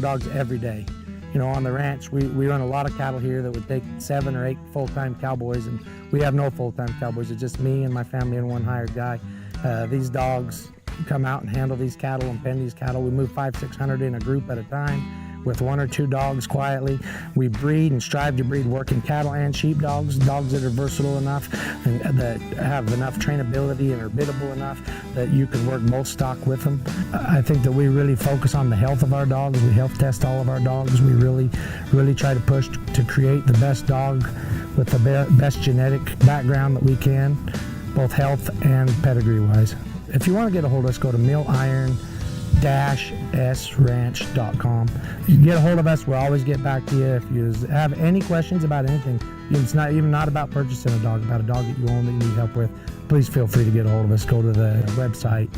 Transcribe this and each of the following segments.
our dogs every day. You know, on the ranch, we run a lot of cattle here that would take 7 or 8 full-time cowboys, and we have no full-time cowboys. It's just me and my family and one hired guy. These dogs come out and handle these cattle and pen these cattle. We move 500-600 in a group at a time with 1 or 2 dogs quietly. We breed and strive to breed working cattle and sheep dogs that are versatile enough and that have enough trainability and are biddable enough that you can work most stock with them. I think that we really focus on the health of our dogs. We health test all of our dogs. We really try to push to create the best dog with the best genetic background that we can, both health and pedigree wise. If you want to get a hold of us, go to milliron-sranch.com. You can get a hold of us. We'll always get back to you. If you have any questions about anything, it's not even about purchasing a dog, about a dog that you own that you need help with, please feel free to get a hold of us. Go to the website,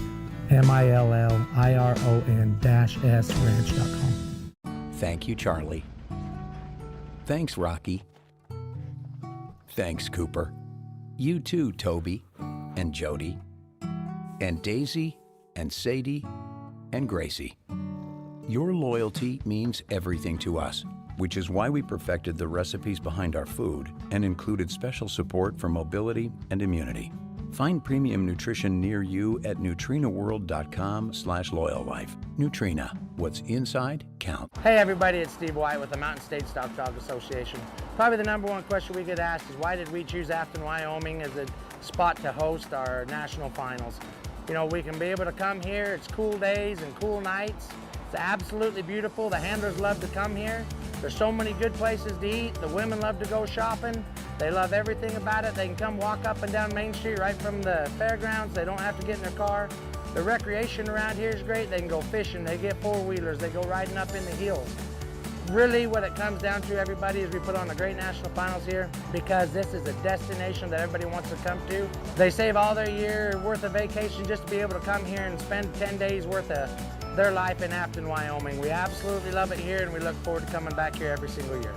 milliron-sranch.com. Thank you, Charlie. Thanks, Rocky. Thanks, Cooper. You too, Toby and Jody and Daisy and Sadie and Gracie. Your loyalty means everything to us, which is why we perfected the recipes behind our food and included special support for mobility and immunity. Find premium nutrition near you at nutrinaworld.com/loyallife. Nutrina, what's inside counts. Hey everybody, it's Steve White with the Mountain State Stock Dog Association. Probably the number one question we get asked is why did we choose Afton, Wyoming as a spot to host our national finals? You know, we can be able to come here. It's cool days and cool nights. It's absolutely beautiful. The handlers love to come here. There's so many good places to eat. The women love to go shopping. They love everything about it. They can come walk up and down Main Street right from the fairgrounds. They don't have to get in their car. The recreation around here is great. They can go fishing. They get four-wheelers. They go riding up in the hills. Really what it comes down to, everybody, is we put on a great national finals here because this is a destination that everybody wants to come to. They save all their year worth of vacation just to be able to come here and spend 10 days worth of their life in Afton, Wyoming. We absolutely love it here and we look forward to coming back here every single year.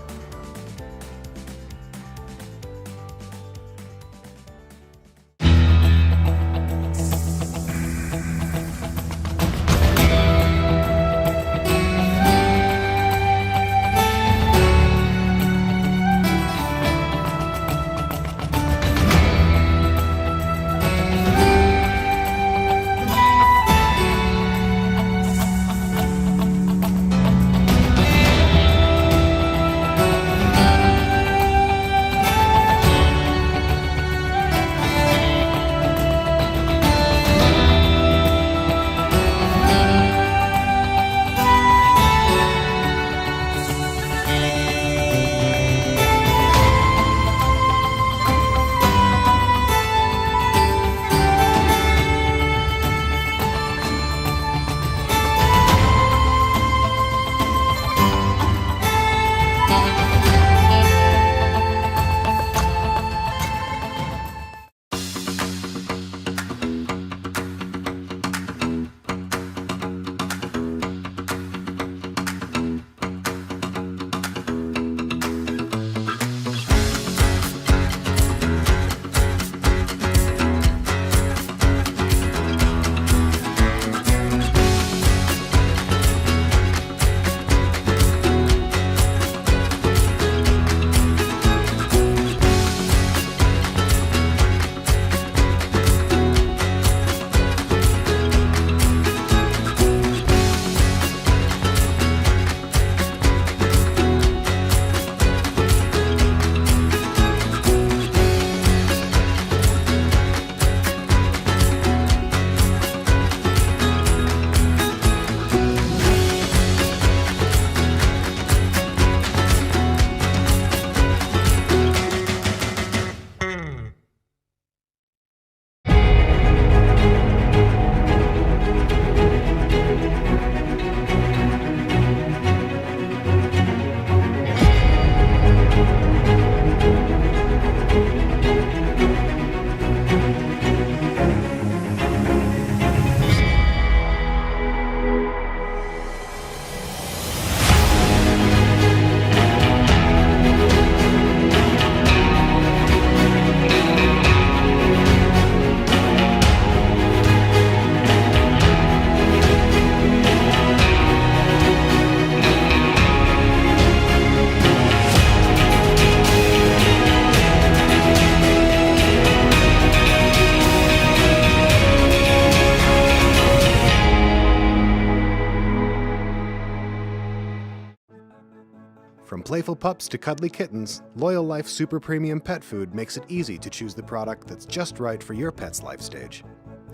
playful pups to cuddly kittens, Loyal Life Super Premium Pet Food makes it easy to choose the product that's just right for your pet's life stage.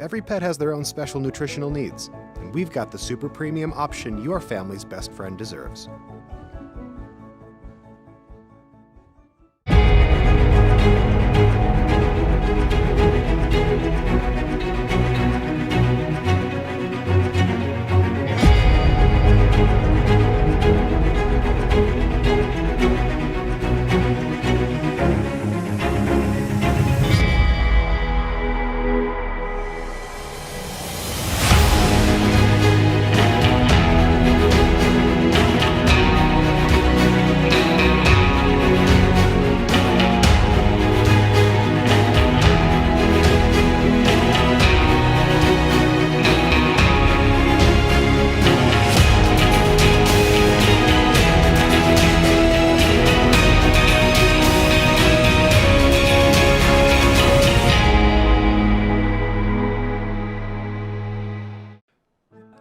Every pet has their own special nutritional needs, and we've got the super premium option your family's best friend deserves.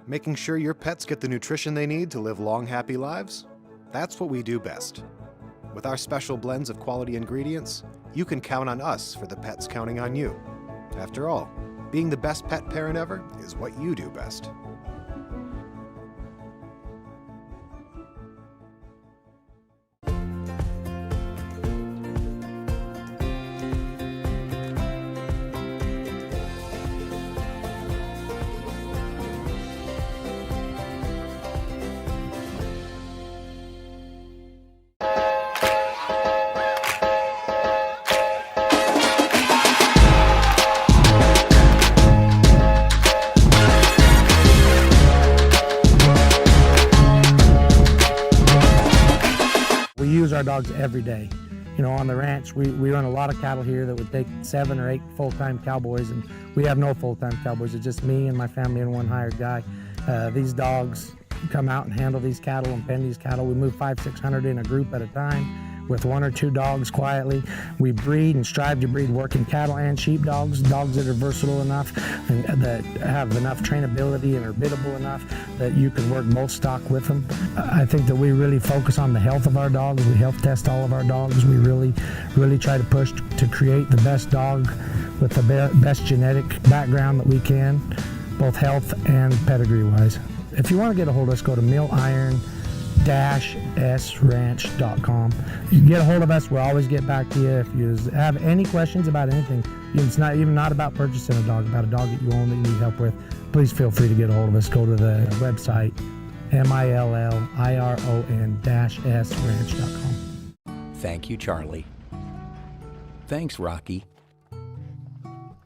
Making sure your pets get the nutrition they need to live long, happy lives? That's what we do best. With our special blends of quality ingredients, you can count on us for the pets counting on you. After all, being the best pet parent ever is what you do best. We use our dogs every day. You know, on the ranch, we run a lot of cattle here that would take 7 or 8 full-time cowboys, and we have no full-time cowboys. It's just me and my family and one hired guy. These dogs come out and handle these cattle and pen these cattle. We move 500-600 in a group at a time with 1 or 2 dogs quietly. We breed and strive to breed working cattle and sheep dogs that are versatile enough and that have enough trainability and are biddable enough that you can work both stock with them. I think that we really focus on the health of our dogs. We health test all of our dogs. We really try to push to create the best dog with the best genetic background that we can, both health and pedigree wise. If you want to get a hold of us, go to milliron-sranch.com. You can get a hold of us. We'll always get back to you. If you have any questions about anything, it's not about purchasing a dog, about a dog that you own that you need help with, please feel free to get a hold of us. Go to the website, milliron-sranch.com. Thank you, Charlie. Thanks, Rocky.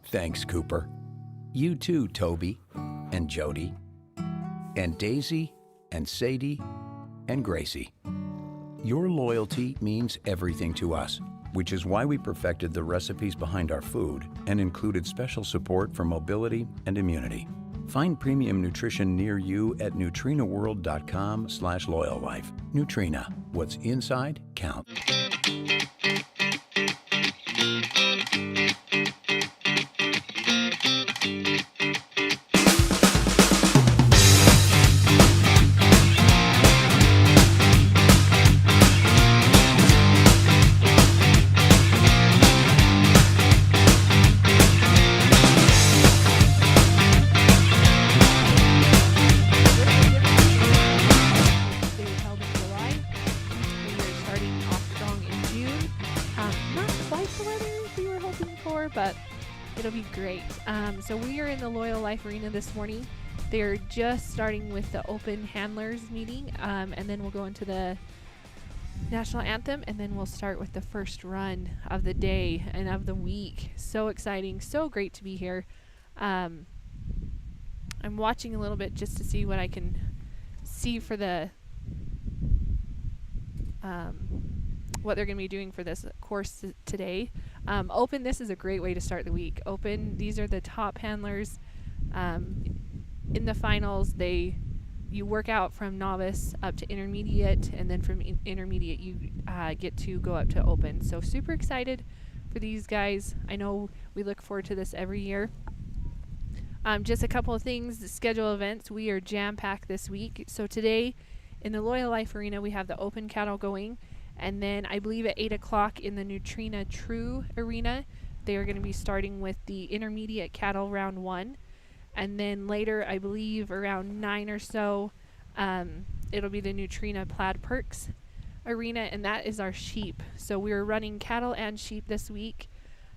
Thanks, Cooper. You too, Toby and Jody and Daisy and Sadie and Gracie. Your loyalty means everything to us, which is why we perfected the recipes behind our food and included special support for mobility and immunity. Find premium nutrition near you at nutrinaworld.com/loyallife. Nutrina, what's inside counts. But it'll be great. So we are in the Loyal Life Arena this morning. They're just starting with the open handlers meeting, and then we'll go into the national anthem, and then we'll start with the first run of the day and of the week. So exciting, so great to be here. I'm watching a little bit just to see what I can see for the what they're going to be doing for this course today. Open, this is a great way to start the week. Open, these are the top handlers. In the finals, you work out from novice up to intermediate, and then from intermediate you get to go up to open. So super excited for these guys. I know we look forward to this every year. Just a couple of things, the schedule events. We are jam-packed this week. So today in the Loyal Life Arena we have the open cattle going, And then I believe at 8 o'clock in the Nutrena True Arena, they are going to be starting with the intermediate cattle round 1. And then later, I believe around 9 or so, it'll be the Nutrena Plaid Perks Arena, and that is our sheep. So we're running cattle and sheep this week.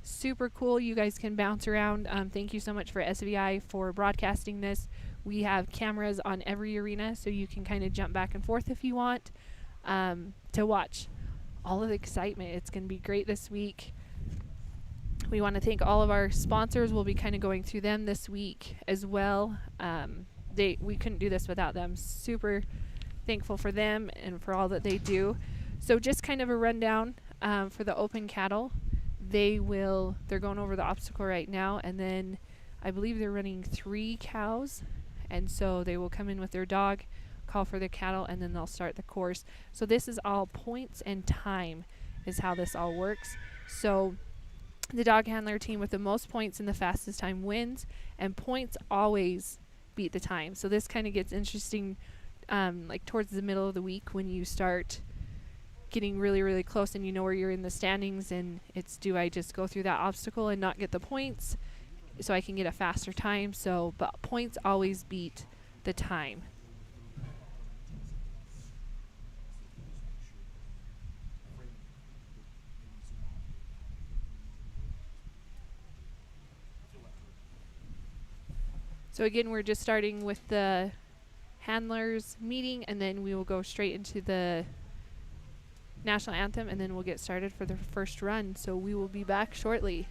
Super cool. You guys can bounce around. Thank you so much for SVI for broadcasting this. We have cameras on every arena, so you can kind of jump back and forth if you want to watch all of the excitement. It's going to be great this week. We want to thank all of our sponsors. We'll be kind of going through them this week as well. We couldn't do this without them. Super thankful for them and for all that they do. So just kind of a rundown for the open cattle. They're going over the obstacle right now, and then I believe they're running 3 cows, and so they will come in with their dog, call for the cattle, and then they'll start the course. So this is all points and time is how this all works. So the dog handler team with the most points and the fastest time wins, and points always beat the time. So this kind of gets interesting like towards the middle of the week when you start getting really, really close and you know where you're in the standings, and it's, do I just go through that obstacle and not get the points so I can get a faster time? So, but points always beat the time. So again, we're just starting with the handlers meeting, and then we will go straight into the national anthem, and then we'll get started for the first run. So we will be back shortly.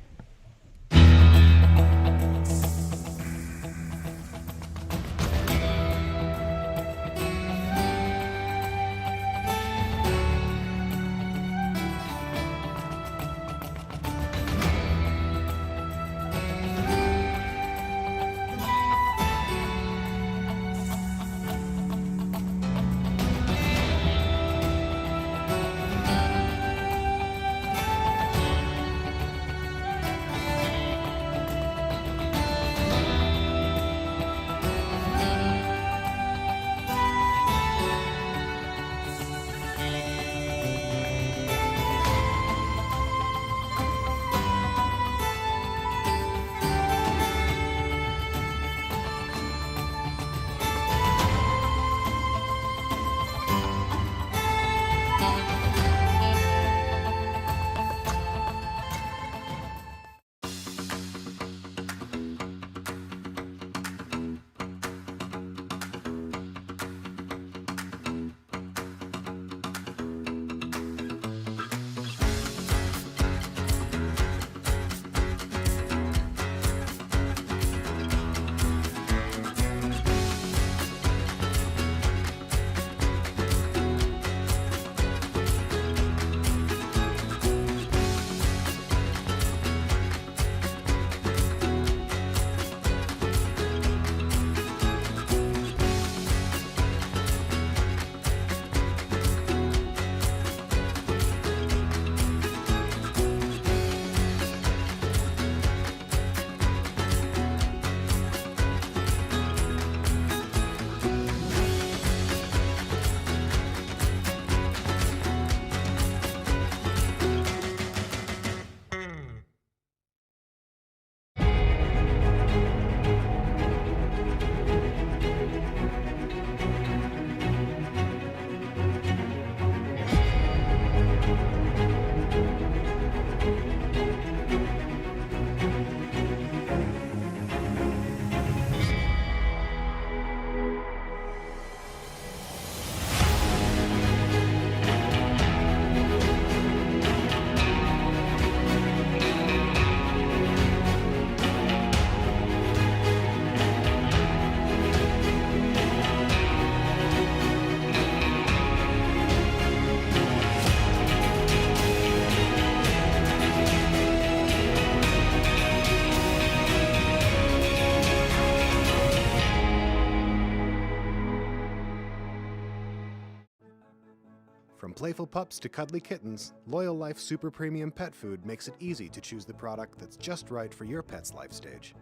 From playful pups to cuddly kittens, Loyal Life Super Premium Pet Food makes it easy to choose the product that's just right for your pet's life stage.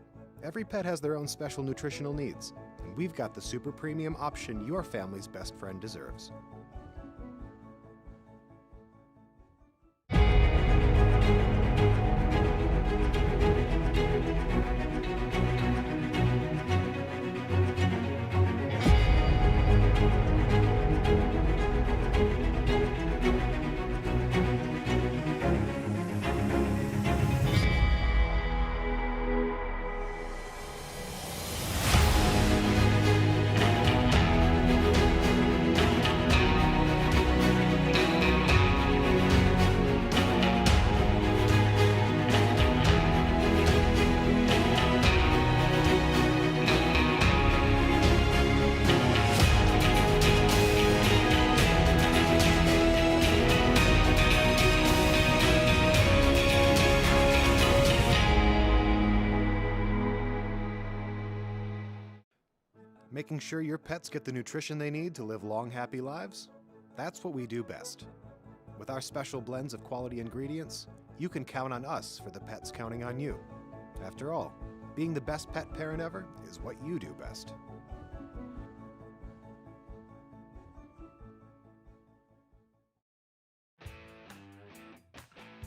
Every pet has their own special nutritional needs, and we've got the super premium option your family's best friend deserves. Making sure your pets get the nutrition they need to live long, happy lives? That's what we do best. With our special blends of quality ingredients, you can count on us for the pets counting on you. After all, being the best pet parent ever is what you do best.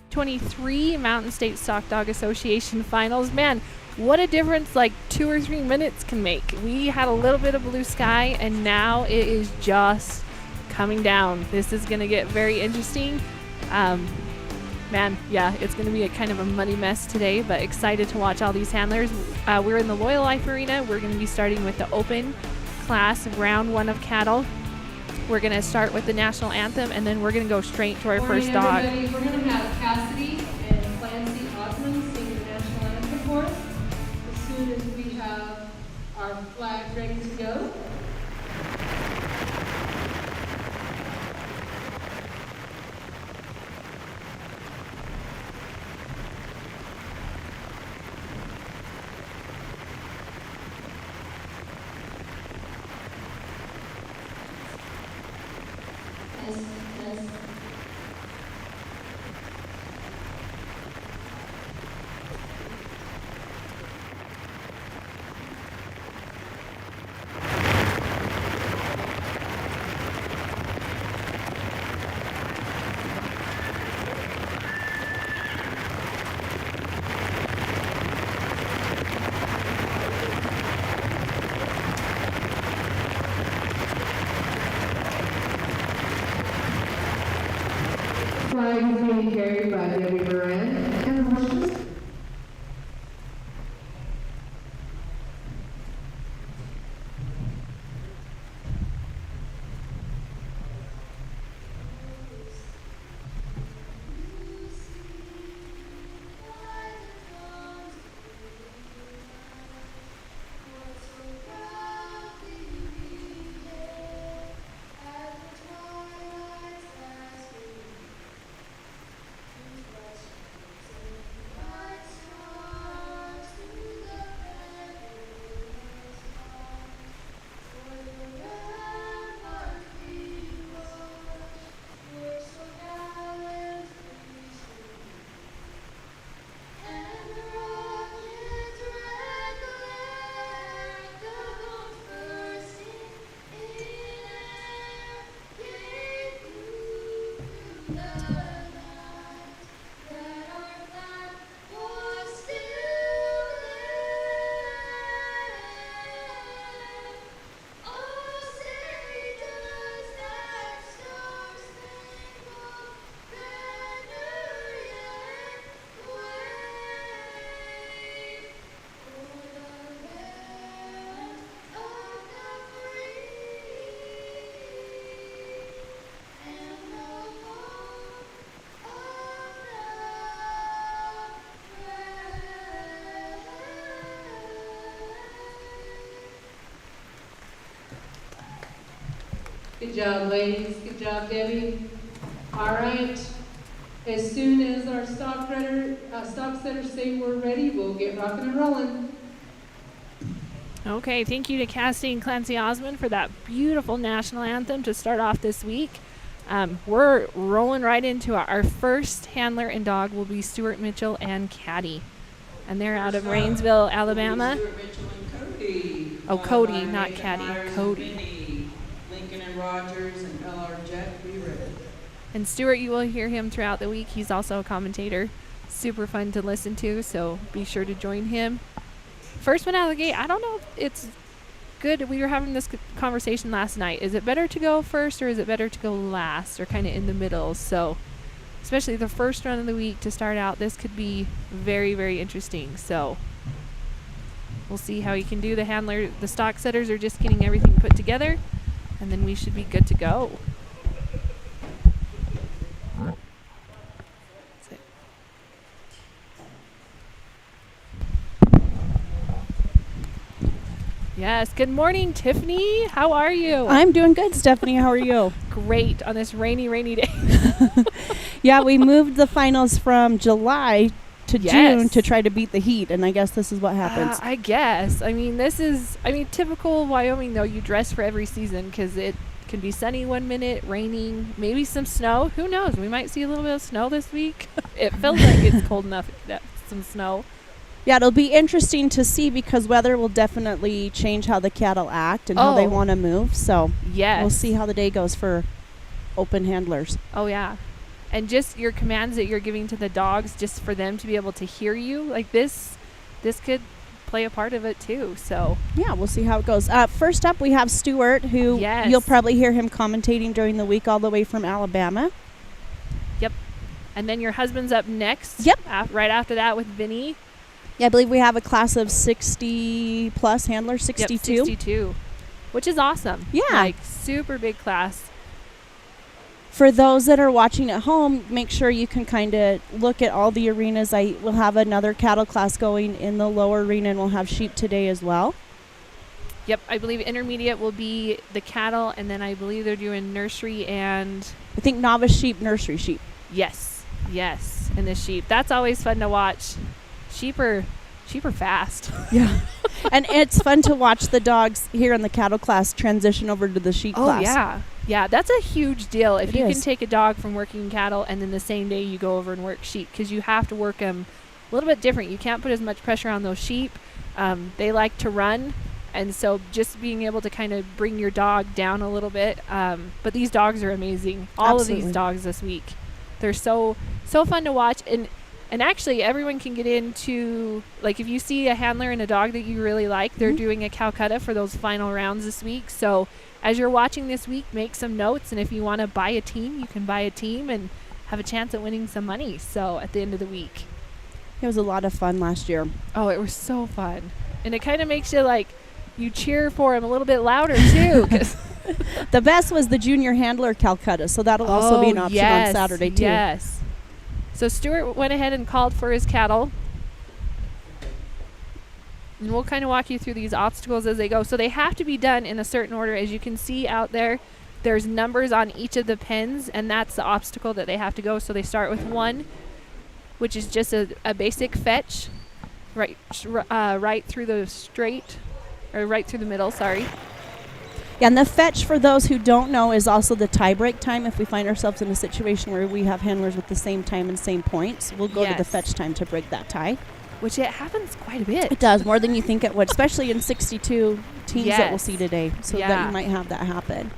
'23 Mountain State Stock Dog Association finals. Man, what a difference like 2 or 3 minutes can make. We had a little bit of blue sky and now it is just coming down. This is going to get very interesting. Man, yeah, it's going to be a kind of a muddy mess today, but excited to watch all these handlers. We're in the Loyal Life Arena. We're going to be starting with the open class round 1 of cattle. We're going to start with the national anthem, and then we're going to go straight to our first dog. We're going to have Cassidy and Clancy Osmond sing the national anthem for us as soon as we have our flag ready to go. Flag is being carried by Debbie Moran and the horses. Good job, ladies. Good job, Debbie. All right. As soon as our stock setters say we're ready, we'll get rocking and rolling. Okay, thank you to Cassidy and Clancy Osmond for that beautiful national anthem to start off this week. We're rolling right into our first handler and dog will be Stuart Mitchell and Caddy. And they're out of Rainsville, Alabama. Stuart Mitchell and Cody. Oh, Cody, not Caddy. Myers Cody. and Vinny, Lincoln and Rogers and LR Jet, be ready. And Stuart, you will hear him throughout the week. He's also a commentator. Super fun to listen to, so be sure to join him. First one out of the gate, I don't know if it's good. We were having this conversation last night. Is it better to go first or is it better to go last or kind of in the middle? So especially the first run of the week to start out, this could be very, very interesting. So we'll see how you can do. The handler, the stock setters are just getting everything put together, and then we should be good to go. Yes. Good morning, Tiffany. How are you? I'm doing good, Stephanie. How are you? Great on this rainy, rainy day. Yeah, we moved the finals from July to Yes. June to try to beat the heat, and I guess this is what happens. I guess. I mean, typical Wyoming, though, you dress for every season because it can be sunny one minute, raining, maybe some snow. Who knows? We might see a little bit of snow this week. It feels like it's cold enough that some snow. Yeah, it'll be interesting to see because weather will definitely change how the cattle act and how they Oh. want to move. So Yes. we'll see how the day goes for open handlers. Oh, yeah. And just your commands that you're giving to the dogs, just for them to be able to hear you, like this could play a part of it too. So Yeah, we'll see how it goes. First up, we have Stuart, who Yes. you'll probably hear him commentating during the week all the way from Alabama. and then your husband's up next. Yep. Right after that with Vinny. Yeah, I believe we have a class of 60 plus handlers, 62. Yep, 62, which is awesome. Yeah. Like super big class. For those that are watching at home, make sure you can kind of look at all the arenas. I will have another cattle class going in the lower arena, and we'll have sheep today as well. Yep, I believe intermediate will be the cattle, and then I believe they're doing nursery and I think novice sheep, nursery sheep. yes, and the sheep. That's always fun to watch. Sheep are fast. Yeah. And it's fun to watch the dogs here in the cattle class transition over to the sheep class. Yeah, that's a huge deal if It you is. can take a dog from working cattle and then the same day you go over and work sheep, because you have to work them a little bit different. You can't put as much pressure on those sheep. They like to run, and so just being able to kind of bring your dog down a little bit. But these dogs are amazing. All of Absolutely. these dogs this week, they're so fun to watch. And actually, everyone can get into, like, if you see a handler and a dog that you really like, they're Mhm. doing a Calcutta for those final rounds this week. So as you're watching this week, make some notes. And if you want to buy a team, you can buy a team and have a chance at winning some money. So at the end of the week. It was a lot of fun last year. Oh, it was so fun. And it kind of makes you, like, you cheer for him a little bit louder, too. 'Cause The best was the junior handler Calcutta, so that'll also be an option on Saturday, too. Yes. So Stuart went ahead and called for his cattle. And we'll kind of walk you through these obstacles as they go. So they have to be done in a certain order. As you can see out there, there's numbers on each of the pens, and that's the obstacle that they have to go. So they start with 1, which is just a basic fetch, right through the straight, or right through the middle, sorry. Yeah, and the fetch, for those who don't know, is also the tie break time. If we find ourselves in a situation where we have handlers with the same time and same points, we'll go to the Yes. fetch time to break that tie. Which it happens quite a bit. It does, more than you think it would, especially in 62 teams that we'll Yes. see today, so that Yeah. you might have that happen.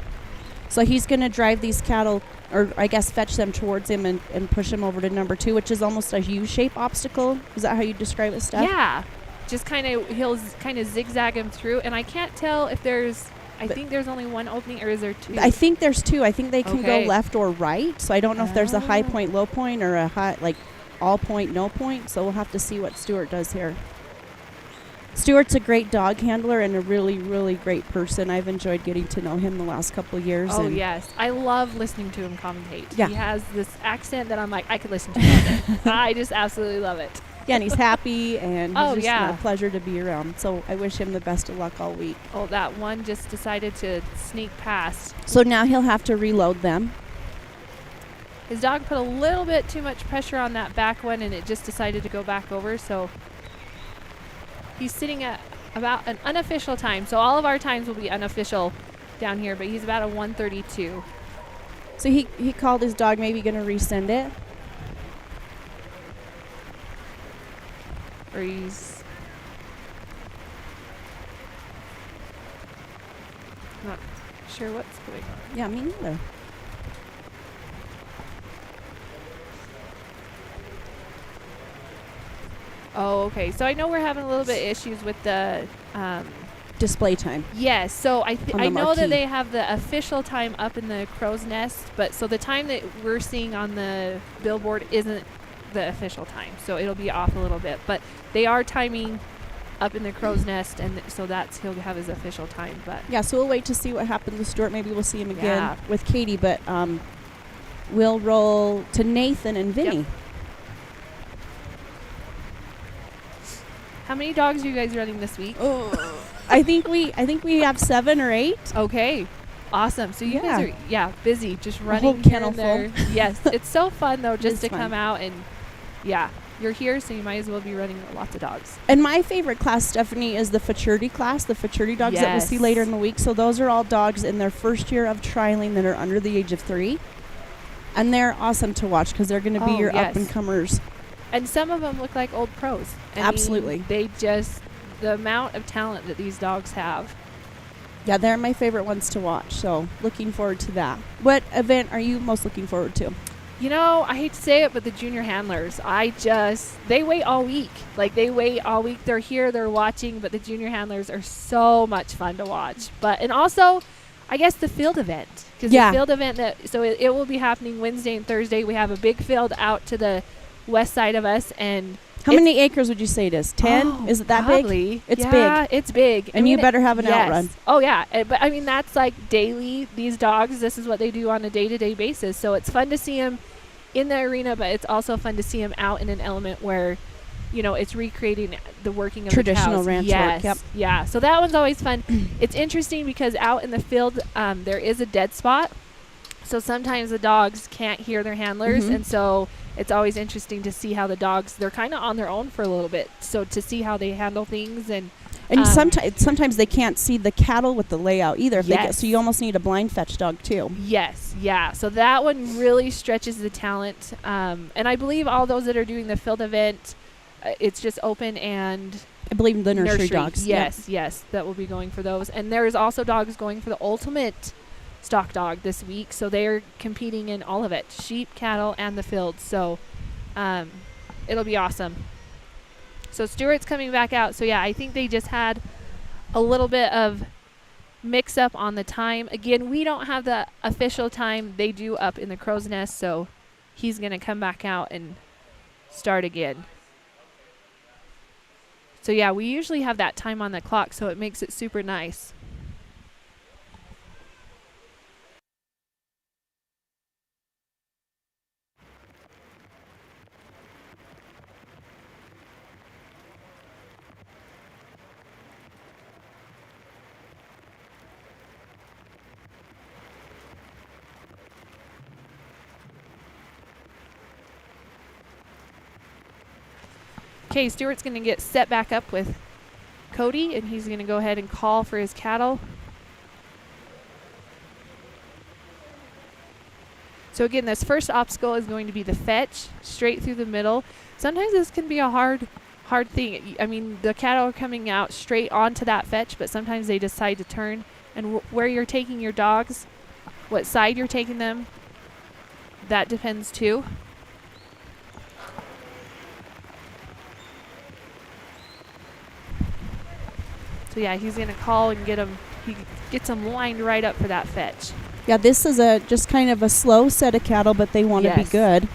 So he's going to drive these cattle, or I guess fetch them towards him and push them over to number 2, which is almost a U-shape obstacle. Is that how you describe it, Steph? Yeah, just he'll kind of zigzag him through, and I can't tell if I think there's only one opening, or is there 2? I think there's 2. I think they can Okay. go left or right, so I don't know if there's a high Oh. point, low point, or a high, like all point, no point, so we'll have to see what Stuart does here. Stuart's a great dog handler and a really, really great person. I've enjoyed getting to know him the last couple of years. Oh, and yes. I love listening to him commentate. Yeah. He has this accent that I'm like, I could listen to him. I just absolutely love it. Yeah, and he's happy, and Oh, he's just yeah. a pleasure to be around. So I wish him the best of luck all week. Oh, that one just decided to sneak past. So now he'll have to reload them. His dog put a little bit too much pressure on that back one, and it just decided to go back over. So he's sitting at about an unofficial time. So all of our times will be unofficial down here, but he's about a 132. So he called his dog, maybe going to resend it. Or he's not sure what's going on. Yeah, me neither. Oh, okay. So I know we're having a little bit issues with the Display time. yes. So On the I know marquee. that they have the official time up in the crow's nest, but so the time that we're seeing on the billboard isn't the official time. So it'll be off a little bit, but they are timing up in the crow's nest, and so he'll have his official time. But Yeah, so we'll wait to see what happens with Stuart. Maybe we'll see him again Yeah. with Katie, but we'll roll to Nathan and Vinny. Yep. How many dogs are you guys running this week? I think we have 7 or 8. Okay. Awesome. So you guys are busy just running whole here kennel and there. Yes. It's so fun though just is to fun. come out and you're here, so you might as well be running lots of dogs. And my favorite class, Stephanie, is the Futurity class, the Futurity dogs that we'll see Yes. later in the week. So those are all dogs in their first year of trialing that are under the age of 3. And they're awesome to watch because they're going to be Oh, your yes. up-and-comers. And some of them look like old pros. I mean, Absolutely. they just, the amount of talent that these dogs have. Yeah, they're my favorite ones to watch. So looking forward to that. What event are you most looking forward to? You know, I hate to say it, but the junior handlers, they wait all week. Like, they wait all week. They're here, they're watching, but the junior handlers are so much fun to watch. And also, I guess the field event. Because Yeah. the field event, it will be happening Wednesday and Thursday. We have a big field out to the west side of us. And How many acres would you say it is? 10? Oh, Is it that big? probably. It's yeah, big. it's big. And you better have an yes. outrun. Oh, yeah. But, I mean, that's like daily. These dogs, this is what they do on a day-to-day basis. So it's fun to see them in the arena, but it's also fun to see them out in an element where, you know, it's recreating the working of Traditional the cows. ranch work, Yes. yep. Yeah. So that one's always fun. It's interesting because out in the field, there is a dead spot. So sometimes the dogs can't hear their handlers. Mhm. And so it's always interesting to see how the dogs, they're kind of on their own for a little bit. So to see how they handle things and sometimes they can't see the cattle with the layout either. Yes. So you almost need a blind fetch dog too. yes, yeah. So that one really stretches the talent. And I believe all those that are doing the field event, it's just open and I believe the nursery dogs. Yep. Yes, that will be going for those. And there's also dogs going for the ultimate stock dog this week. So they're competing in all of it, sheep, cattle, and the field. So it'll be awesome. So Stewart's coming back out. So yeah, I think they just had a little bit of mix up on the time. Again, we don't have the official time. They do up in the crow's nest. So he's going to come back out and start again. So yeah, we usually have that time on the clock, so it makes it super nice. Okay, Stewart's going to get set back up with Cody, and he's going to go ahead and call for his cattle. So again, this first obstacle is going to be the fetch, straight through the middle. Sometimes this can be a hard thing. I mean, the cattle are coming out straight onto that fetch, but sometimes they decide to turn. And where you're taking your dogs, what side you're taking them, that depends too. So yeah, he's gonna call and get him. He gets them lined right up for that fetch. Yeah, this is just kind of a slow set of cattle, but they want to be Yes. good.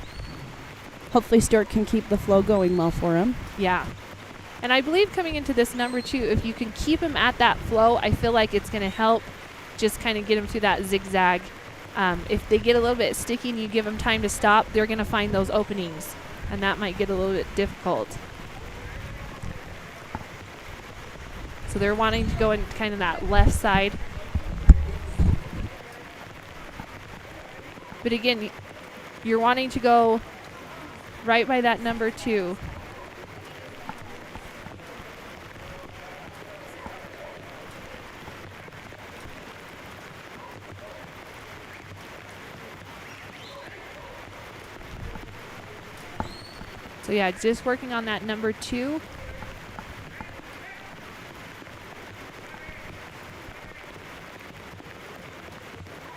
Hopefully Stuart can keep the flow going well for him. Yeah. And I believe coming into this number 2, if you can keep him at that flow, I feel like it's gonna help just kind of get him through that zigzag. If they get a little bit sticky and you give them time to stop, they're gonna find those openings, and that might get a little bit difficult. So they're wanting to go in kind of that left side. But again, you're wanting to go right by that number 2. So yeah, just working on that number 2.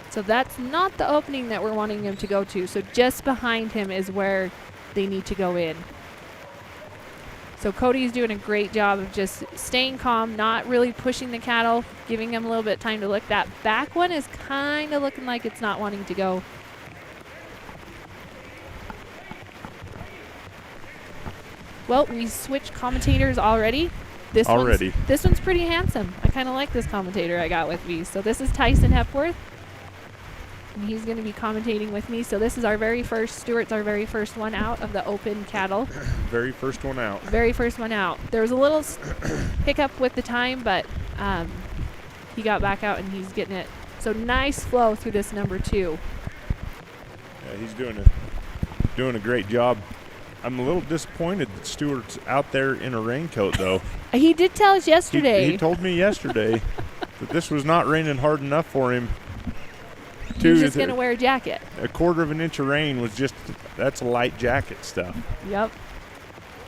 So that's not the opening that we're wanting him to go to. So just behind him is where they need to go in. So Cody's doing a great job of just staying calm, not really pushing the cattle, giving them a little bit of time to look. That back one is kind of looking like it's not wanting to go. Well, we switched commentators already. This one's pretty handsome. I kind of like this commentator I got with me. So this is Tyson Hepworth. And he's going to be commentating with me. So this is our very first, Stewart's our very first one out of the open cattle. Very first one out. Very first one out. There was a little hiccup with the time, but he got back out and he's getting it. So nice flow through this number 2. Yeah, he's doing a great job I'm a little disappointed that Stewart's out there in a raincoat, though. He did tell us yesterday. He told me yesterday that this was not raining hard enough for him. He was just going to wear a jacket. A quarter of an inch of rain was that's light jacket stuff. Yep.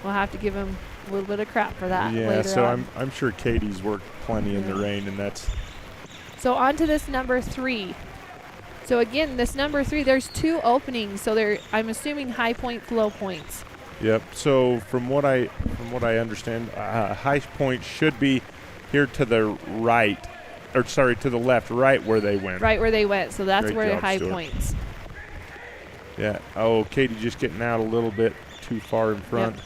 We'll have to give him a little bit of crap for that Yeah, later so on. I'm sure Katie's worked plenty in the rain, and that's... So on to this number 3. So again, this number 3, there's 2 openings. So I'm assuming high points, low points. Yep. So from what I understand, high point should be here to the right, or sorry, to the left, right where they went. Right where they went. So that's Great where the job, high Stuart. points. Yeah. Oh, Katie just getting out a little bit too far in front. Yep.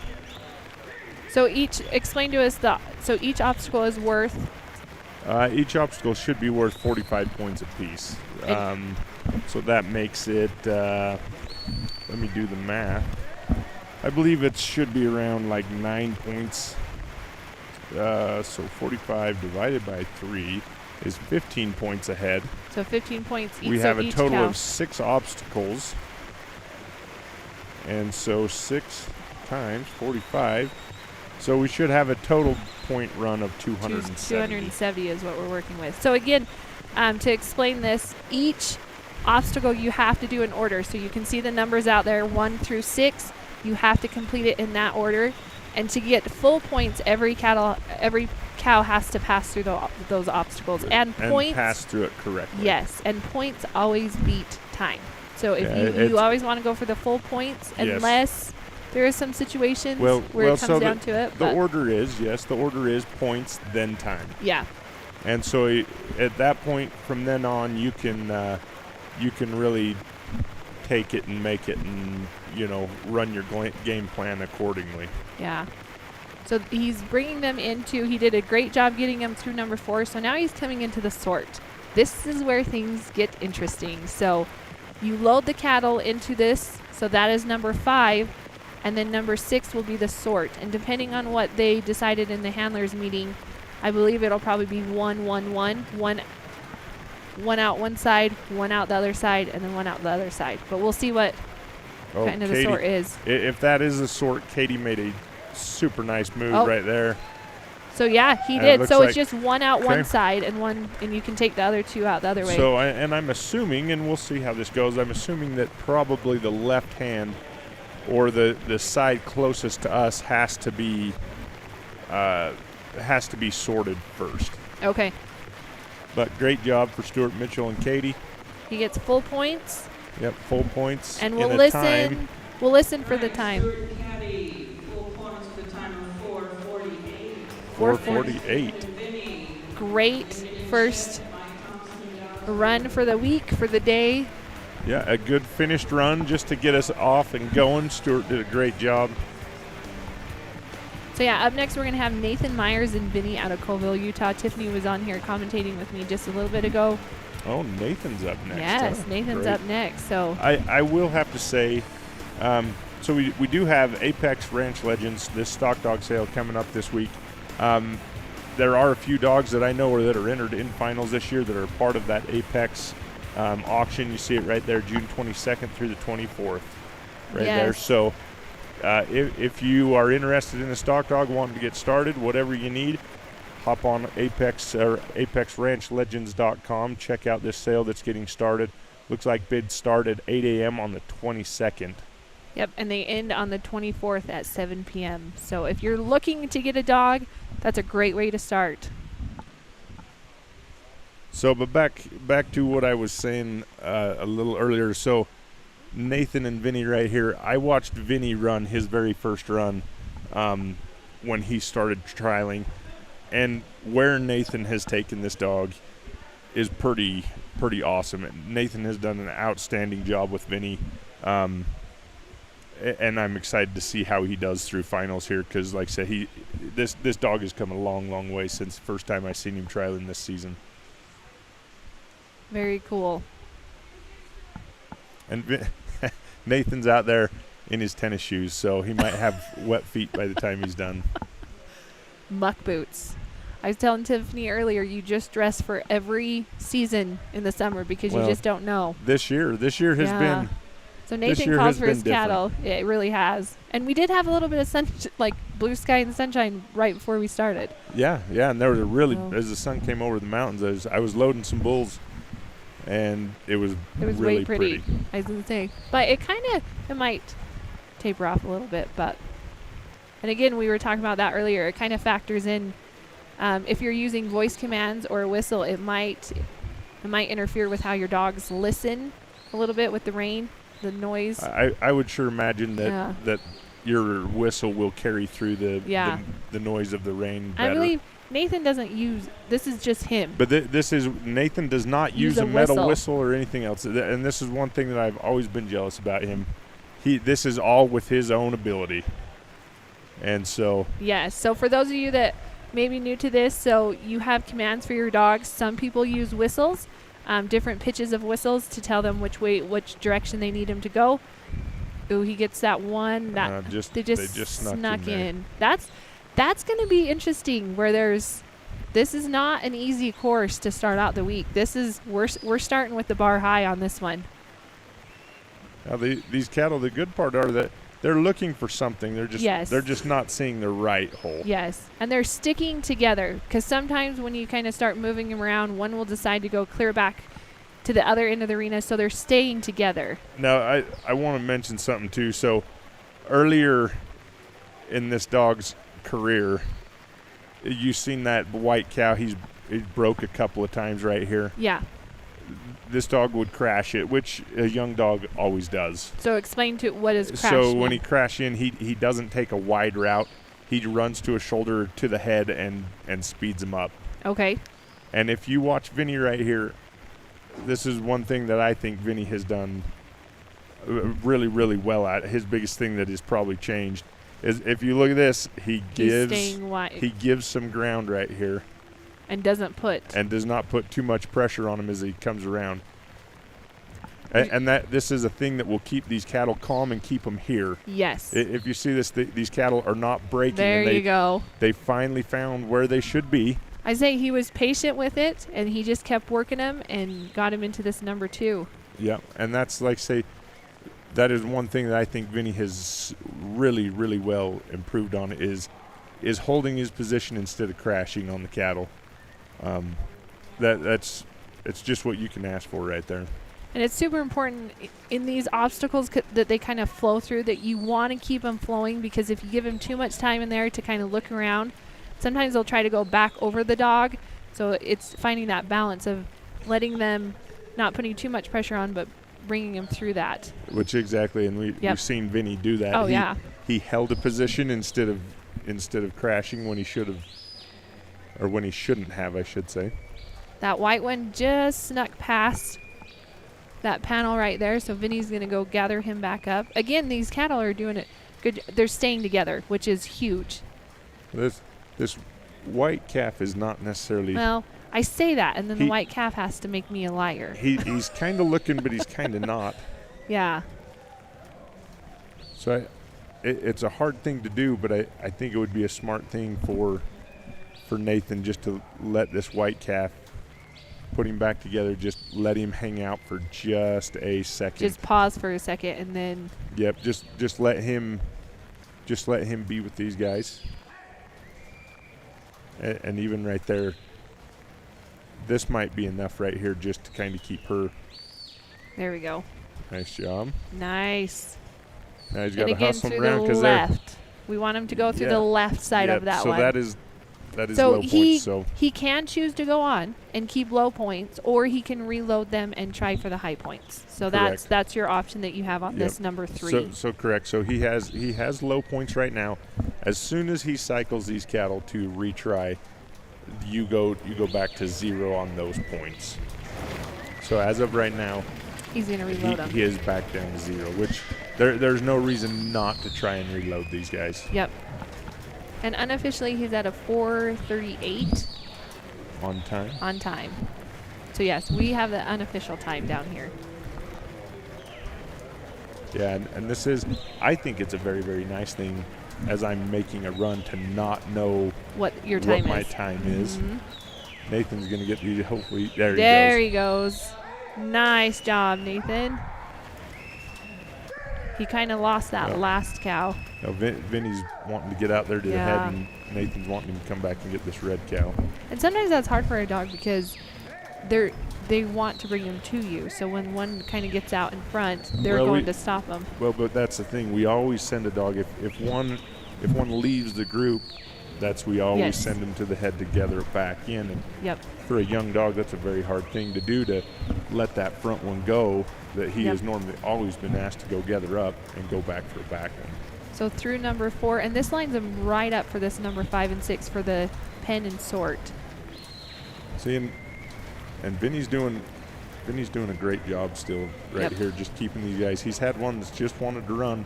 So explain to us so each obstacle is worth. Each obstacle should be worth 45 points apiece. So that makes it, let me do the math. I believe it should be around like 9 points. So 45 divided by 3 is 15 points ahead. So 15 points each. We have a each total cow. of 6 obstacles. And so 6 times 45. So we should have a total point run of 270. 270 is what we're working with. So again, to explain this, each obstacle you have to do in order. So you can see the numbers out there, 1 through 6. You have to complete it in that order. And to get full points, every cow has to pass through those obstacles. And points, pass through it correctly. yes, and points always beat time. So if you always want to go for the full points, Yes. unless there is some situations where it comes down to it. The order is points, then time. Yeah. And so at that point, from then on, you can really take it and make it and, run your game plan accordingly. Yeah. So he's bringing them he did a great job getting them through number 4. So now he's coming into the sort. This is where things get interesting. So you load the cattle into this. So that is number 5. And then number 6 will be the sort. And depending on what they decided in the handlers meeting, I believe it'll probably be 1, 1, 1. One out one side, one out the other side, and then one out the other side. But we'll see what kind of the sort is. If that is the sort, Katie made a super nice move right there. So yeah, he And it did. looks So like- it's just one out Okay. one side and you can take the other 2 out the other way. So, and I'm assuming, and we'll see how this goes, I'm assuming that probably the left hand or the side closest to us has to be sorted first. Okay. But great job for Stuart Mitchell and Katie. He gets full points. Yep, full points. And in we'll a listen. time. We'll listen for the time. Stuart Caddy, full points for the time of 4:48. 4:48. Vinny, Great first run for the week, for the day. Yeah, a good finished run just to get us off and going. Stuart did a great job. So yeah, up next we're going to have Nathan Myers and Vinny out of Colville, Utah. Tiffany was on here commentating with me just a little bit ago. Oh, Nathan's up next. Yes, huh? Nathan's Great. up next. So I will have to say, so we do have Apex Ranch Legends, this stock dog sale coming up this week. There are a few dogs that I know that are entered in finals this year that are part of that Apex auction. You see it right there, June 22nd through the 24th, right there. Yes. So if you are interested in a stock dog, wanting to get started, whatever you need, hop on Apex or ApexRanchLegends.com. Check out this sale that's getting started. Looks like bids start at 8 a.m. on the 22nd. yep, and they end on the 24th at 7 p.m. So if you're looking to get a dog, that's a great way to start. So, but back to what I was saying a little earlier. So, Nathan and Vinny right here. I watched Vinny run his very first run when he started trialing, and where Nathan has taken this dog is pretty awesome. Nathan has done an outstanding job with Vinny, and I'm excited to see how he does through finals here because, like I said, this dog has come a long way since the first time I seen him trialing this season. Very cool. And Nathan's out there in his tennis shoes, so he might have wet feet by the time he's done. Muck boots. I was telling Tiffany earlier, you just dress for every season in the summer because you just don't know. This year has been. So This Nathan year calls has for his been different. cattle. It really has. And we did have a little bit of sun, like blue sky and sunshine right before we started. Yeah, and there was a really, Oh. as the sun came over the mountains, I was loading some bulls, and it was really way pretty. I was gonna say, but it might taper off a little bit, but. And again, we were talking about that earlier. It kind of factors in if you're using voice commands or a whistle, it might interfere with how your dogs listen a little bit with the rain, the noise. I would sure imagine that that your whistle will carry through the noise of the rain better. I believe Nathan doesn't use. This is just him. But Nathan does not use a metal whistle or anything else, and this is one thing that I've always been jealous about him. This is all with his own ability. And so yes. So for those of you that may be new to this, so you have commands for your dogs. Some people use whistles, different pitches of whistles to tell them which direction they need him to go. Ooh, he gets that one. They just snuck in. That's going to be interesting. This is not an easy course to start out the week. We're starting with the bar high on this one. Now these cattle, the good part are that they're looking for something. They're just not seeing the right hole. Yes, and they're sticking together because sometimes when you kind of start moving them around, one will decide to go clear back to the other end of the arena, so they're staying together. Now, I want to mention something too. So earlier in this dog's career, you've seen that white cow. He broke a couple of times right here. Yeah. This dog would crash it, which a young dog always does. So explain to what is crash So mean? when he crashes in, he doesn't take a wide route. He runs to a shoulder to the head and speeds him up. Okay. And if you watch Vinny right here, this is one thing that I think Vinny has done really, really well at. His biggest thing that has probably changed is if you look at this, he gives some ground right here. And does not put too much pressure on him as he comes around. And that this is a thing that will keep these cattle calm and keep them here. Yes. If you see this, these cattle are not breaking. There you go. They finally found where they should be. I say he was patient with it, and he just kept working him and got him into this number 2. Yeah, and that's that is one thing that I think Vinny has really, really well improved on is holding his position instead of crashing on the cattle. It's just what you can ask for right there. And it's super important in these obstacles that they kind of flow through, that you want to keep them flowing, because if you give them too much time in there to kind of look around, sometimes they'll try to go back over the dog. So it's finding that balance of letting them, not putting too much pressure on, but bringing them through that. Which exactly, and we've seen Vinny do that. Oh, yeah. He held a position instead of crashing when he should have, or when he shouldn't have, I should say. That white one just snuck past that panel right there, so Vinny's going to go gather him back up. Again, these cattle are doing it good. They're staying together, which is huge. This white calf is not necessarily... Well, I say that, and then the white calf has to make me a liar. He's kind of looking, but he's kind of not. Yeah. So it's a hard thing to do, but I think it would be a smart thing for Nathan just to let this white calf, put him back together, just let him hang out for just a second. Just pause for a second and then... Yep, just let him be with these guys. And even right there, this might be enough right here just to kind of keep her. There we go. Nice job. Nice. Now he's got to hustle through around the left. We want him to go through the left side of that one. So that is low points. So he can choose to go on and keep low points, or he can reload them and try for the high points. So correct. that's your option that you have on this number 3. So correct. So he has low points right now. As soon as he cycles these cattle to retry, you go back to 0 on those points. So as of right now, he's going to reload them. He is back down to 0, which there's no reason not to try and reload these guys. Yep. And unofficially, he's at a 4:38 on time. On time. So yes, we have the unofficial time down here. Yeah, and this is, I think it's a very, very nice thing as I'm making a run to not know what my time is. Nathan's going to get the, hopefully, there he goes. Nice job, Nathan. He kind of lost that Yeah. last cow. Now, Vinny's wanting to get out there to the Yeah. head, and Nathan's wanting him to come back and get this red cow. And sometimes that's hard for a dog because they want to bring him to you. So when one kind of gets out in front, they're Well, going to stop him. Well, but that's the thing. We always send a dog if one leaves the group, we always Yes. send them to the head to gather it back in. And Yep. for a young dog, that's a very hard thing to do, to let that front one go that he Yep. has normally always been asked to go gather up and go back for a back one. So through number 4, and this lines them right up for this number 5 and 6 for the pen and sort. See, and Vinny's doing a great job still right Yep. here, just keeping these guys. He's had one that's just wanted to run,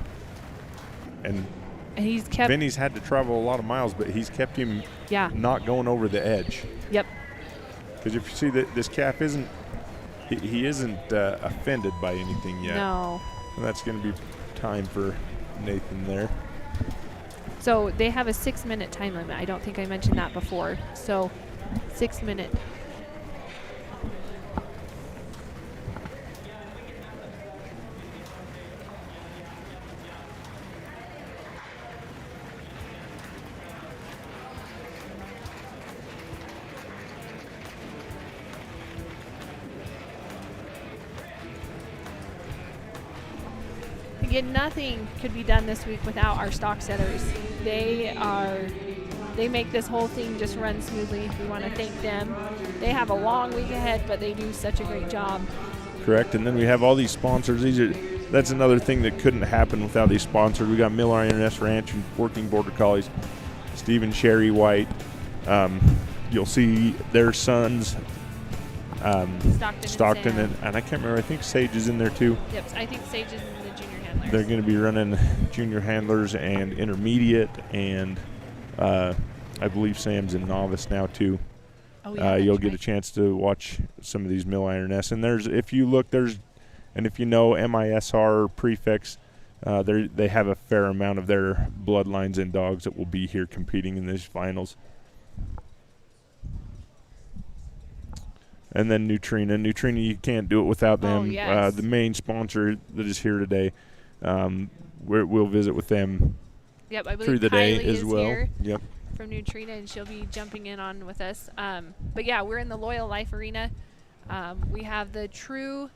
and And he's kept. Vinny's had to travel a lot of miles, but he's kept him Yeah. not going over the edge. Yep. Because if you see that this calf isn't, he isn't offended by anything yet. No. And that's going to be time for Nathan there. So they have a 6-minute time limit. I don't think I mentioned that before. So 6-minute. Again, nothing could be done this week without our stock setters. They make this whole thing just run smoothly. We want to thank them. They have a long week ahead, but they do such a great job. Correct. And then we have all these sponsors. That's another thing that couldn't happen without these sponsors. We got Mill IRS Ranch and Working Border Collies, Stephen Sherry White. You'll see their sons, Stockton and I can't remember. I think Sage is in there too. Yep, I think Sage is in the junior handlers. They're going to be running junior handlers and intermediate, and I believe Sam's in novice now too. Oh, yeah, You'll that's get a right. chance to watch some of these Mill IRS. And if you look, and if you know MISR prefix, they have a fair amount of their bloodlines and dogs that will be here competing in these finals. And then Neutrina. Neutrina, you can't do it without them. Oh, yes. The main sponsor that is here today. We'll visit with them Yep, I believe through the Kylie day as is well. here Yep. from Neutrina, and she'll be jumping in on with us. But yeah, we're in the Loyal Life Arena. We have the True,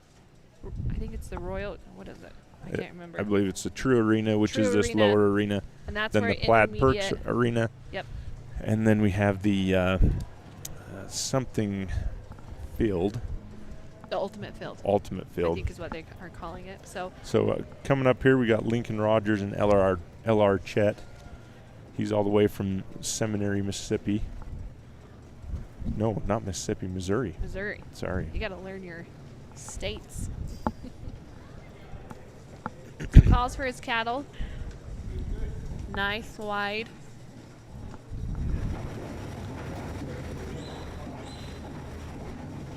I think it's the Royal, what is it? I can't remember. I believe it's the True Arena, which True is this Arena. lower arena. And that's Then where the Plaid Perks intermediate- Arena. Yep. And then we have the something field, The Ultimate Field. Ultimate I Field. think is what they are calling it. So So coming up here, we got Lincoln Rogers and LR Chet. He's all the way from Seminary, Mississippi. No, not Mississippi, Missouri. Missouri. Sorry. You got to learn your states. So calls for his cattle. Nice wide.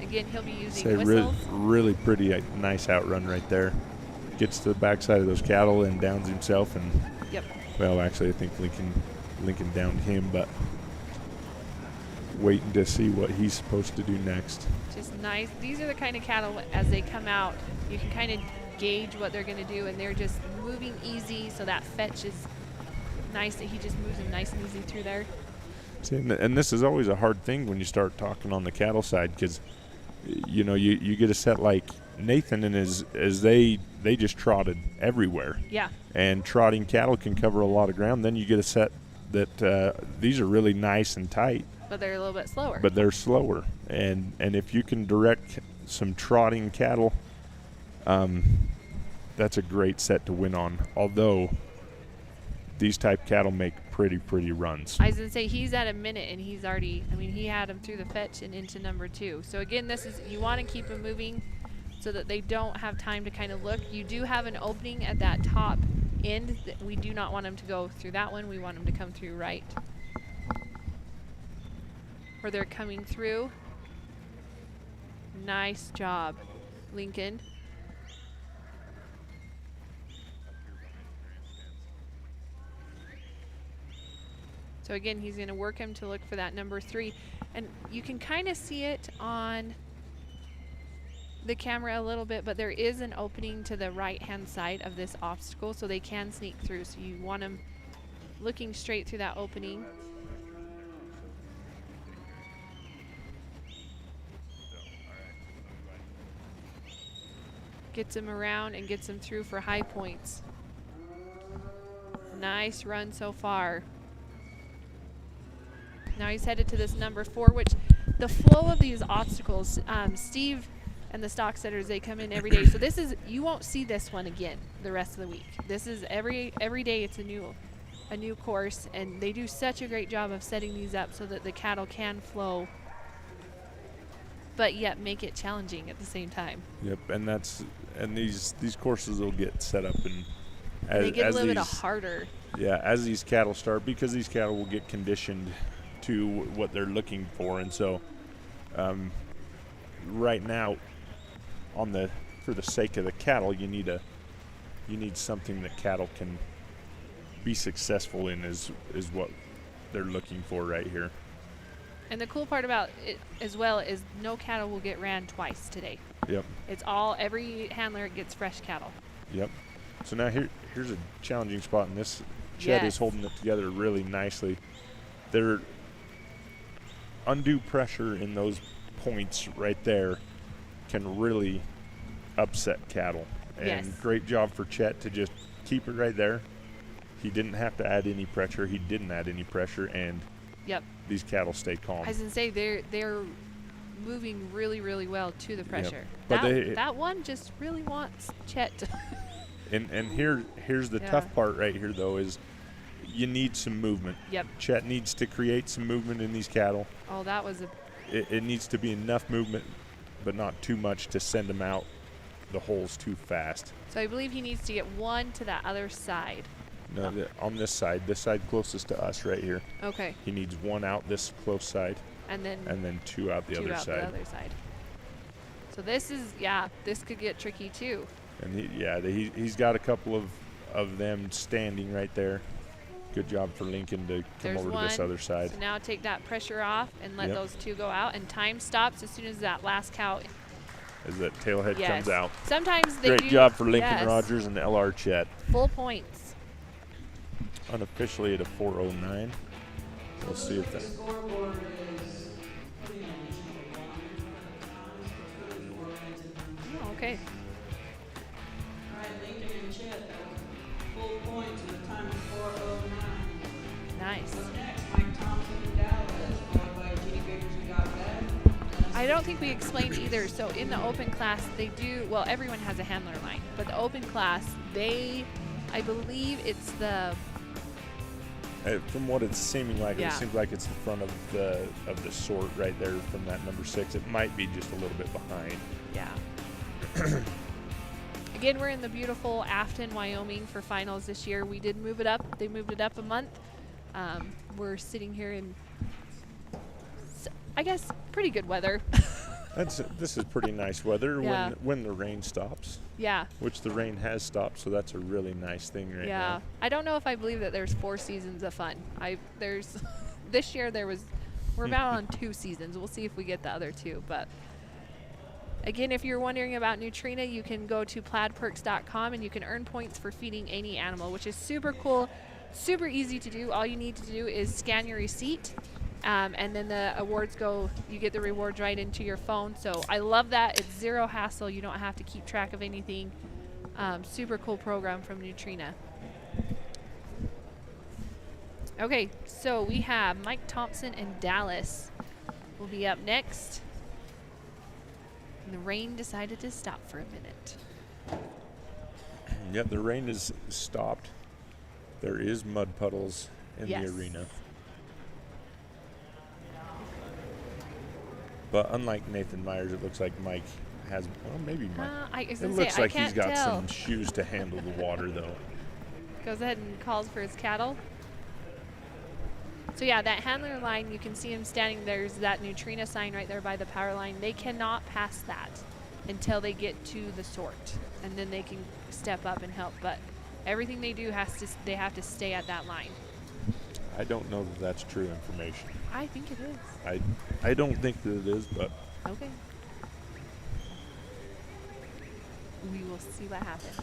Again, he'll be using Say whistles. really pretty, nice outrun right there. Gets to the backside of those cattle and downs himself. And Yep. well, actually, I think Lincoln downed him, but waiting to see what he's supposed to do next. Just nice. These are the kind of cattle, as they come out, you can kind of gauge what they're going to do, and they're just moving easy, so that fetch is nice that he just moves them nice and easy through there. See, and this is always a hard thing when you start talking on the cattle side, because you get a set like Nathan and as they just trotted everywhere, Yeah. and trotting cattle can cover a lot of ground. Then you get a set that these are really nice and tight, But they're a little bit slower. but they're slower. And if you can direct some trotting cattle, that's a great set to win on. Although these type cattle make pretty runs. I was going to say, he's at a minute, and he's already, he had him through the fetch and into number 2. So again, you want to keep them moving so that they don't have time to kind of look. You do have an opening at that top end. We do not want them to go through that one. We want them to come through right where they're coming through. Nice job, Lincoln. So again, he's going to work him to look for that number 3. And you can kind of see it on the camera a little bit, but there is an opening to the right-hand side of this obstacle, so they can sneak through. So you want them looking straight through that opening. Gets him around and gets him through for high points. Nice run so far. Now he's headed to this number 4, which the flow of these obstacles, Steve and the stock setters, they come in every day. So this is, you won't see this one again the rest of the week. This is every day it's a new course, and they do such a great job of setting these up so that the cattle can flow, but yet make it challenging at the same time. Yep, and these courses will get set up and They get a as little bit these, harder. Yeah, as these cattle start, because these cattle will get conditioned to what they're looking for, and so right now, for the sake of the cattle, you need something that cattle can be successful in is what they're looking for right here. And the cool part about it as well is no cattle will get ran twice today. Yep. It's all, every handler gets fresh cattle. Yep. So now here's a challenging spot, and this Chet is holding it together really nicely. There, undue pressure in those points right there can really upset cattle. And great job for Chet to just keep it right there. He didn't have to add any pressure. He didn't add any pressure, and these cattle stay calm. I was gonna say they're moving really, really well to the pressure. But that one just really wants Chet to and here's the tough part right here, though, is you need some movement. Yep. Chet needs to create some movement in these cattle. Oh, that was It needs to be enough movement, but not too much to send them out the holes too fast. So I believe he needs to get one to that other side. No, on this side closest to us right here. Okay. He needs one out this close side. And then two out the other side. The other side. So this is, this could get tricky too. And he's got a couple of them standing right there. Good job for Lincoln to come over to this other side. So now take that pressure off and let those two go out, and time stops as soon as that last cow. As that tailhead comes out. Sometimes they Great job for Lincoln Rogers and LR Chet. Full points. Unofficially at a 4:09. We'll see if that. Scoreboard is okay. All right, Lincoln and Chet, full points with a time of 4:09. Nice. What's next? Mike Thompson and Dallas, followed by Gene Biggers and Got Bad. I don't think we explained either. So in the open class, they do, well, everyone has a handler line, but the open class, I believe it's the. From what it's seeming like, it seems like it's in front of the sort right there from that number 6. It might be just a little bit behind. Yeah. Again, we're in the beautiful Afton, Wyoming for finals this year. We did move it up. They moved it up a month. We're sitting here in, I guess, pretty good weather. This is pretty nice weather when the rain stops. Yeah. Which the rain has stopped, so that's a really nice thing right now. Yeah. I don't know if I believe that there's 4 seasons of fun. This year we're about on 2 seasons. We'll see if we get the other 2, but again, if you're wondering about Nutrena, you can go to plaidperks.com and you can earn points for feeding any animal, which is super cool, super easy to do. All you need to do is scan your receipt. And then the awards you get the rewards right into your phone. So I love that. It's zero hassle. You don't have to keep track of anything. Super cool program from Nutrena. Okay, so we have Mike Thompson and Dallas will be up next. And the rain decided to stop for a minute. Yep, the rain is stopped. There is mud puddles in the arena. But unlike Nathan Myers, it looks like Mike has, maybe Mike. It looks like he's got some shoes to handle the water, though. Goes ahead and calls for his cattle. So that handler line, you can see him standing. There's that Nutrena sign right there by the power line. They cannot pass that until they get to the sort, and then they can step up and help. But everything they do they have to stay at that line. I don't know that that's true information. I think it is. I don't think that it is, but okay. we will see what happens.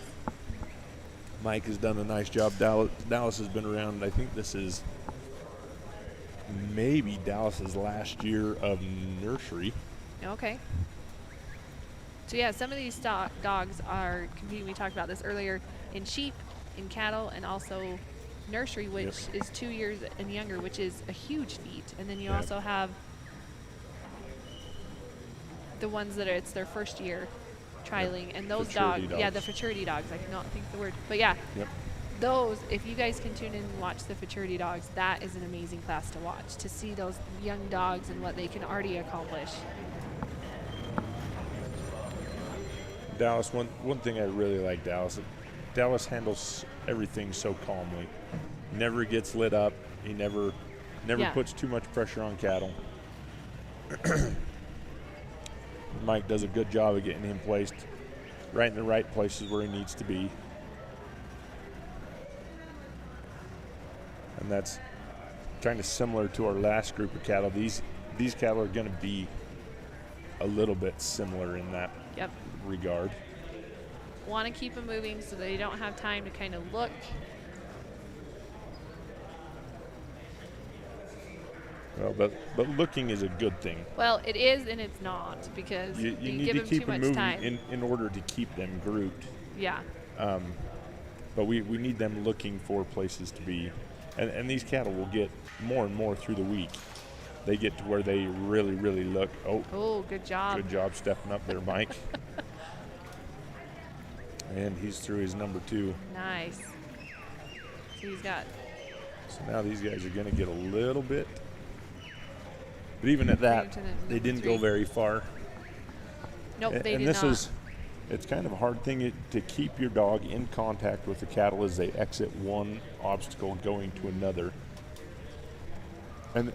Mike has done a nice job. Dallas has been around. I think this is maybe Dallas's last year of nursery. Okay. So yeah, some of these dogs are competing. We talked about this earlier in sheep, in cattle, and also nursery, which is 2 years and younger, which is a huge feat. And then you Yep. also have the ones that it's their first year trialing, and those Futurity dogs, the dogs. futurity dogs. I cannot think of the word, but yeah, Yep. those. If you guys can tune in and watch the futurity dogs, that is an amazing class to watch, to see those young dogs and what they can already accomplish. Dallas, one thing I really like Dallas handles everything so calmly. Never gets lit up. He never Yeah. puts too much pressure on cattle. Mike does a good job of getting him placed right in the right places where he needs to be. And that's kind of similar to our last group of cattle. These cattle are going to be a little bit similar in that Yep. regard. Want to keep them moving so they don't have time to kind of look. Well, but looking is a good thing. Well, it is and it's not, because You you need give to them keep too them much moving time. in order to keep them grouped. Yeah. But we need them looking for places to be. And these cattle will get more and more through the week. They get to where they really, really look. Oh, good job. Good job stepping up there, Mike. And he's through his number 2. Nice. So he's got. So now these guys are going to get a little bit. But even at that, to the they number didn't 3. go very far. Nope, they and did this not. it's kind of a hard thing to keep your dog in contact with the cattle as they exit one obstacle going to another. And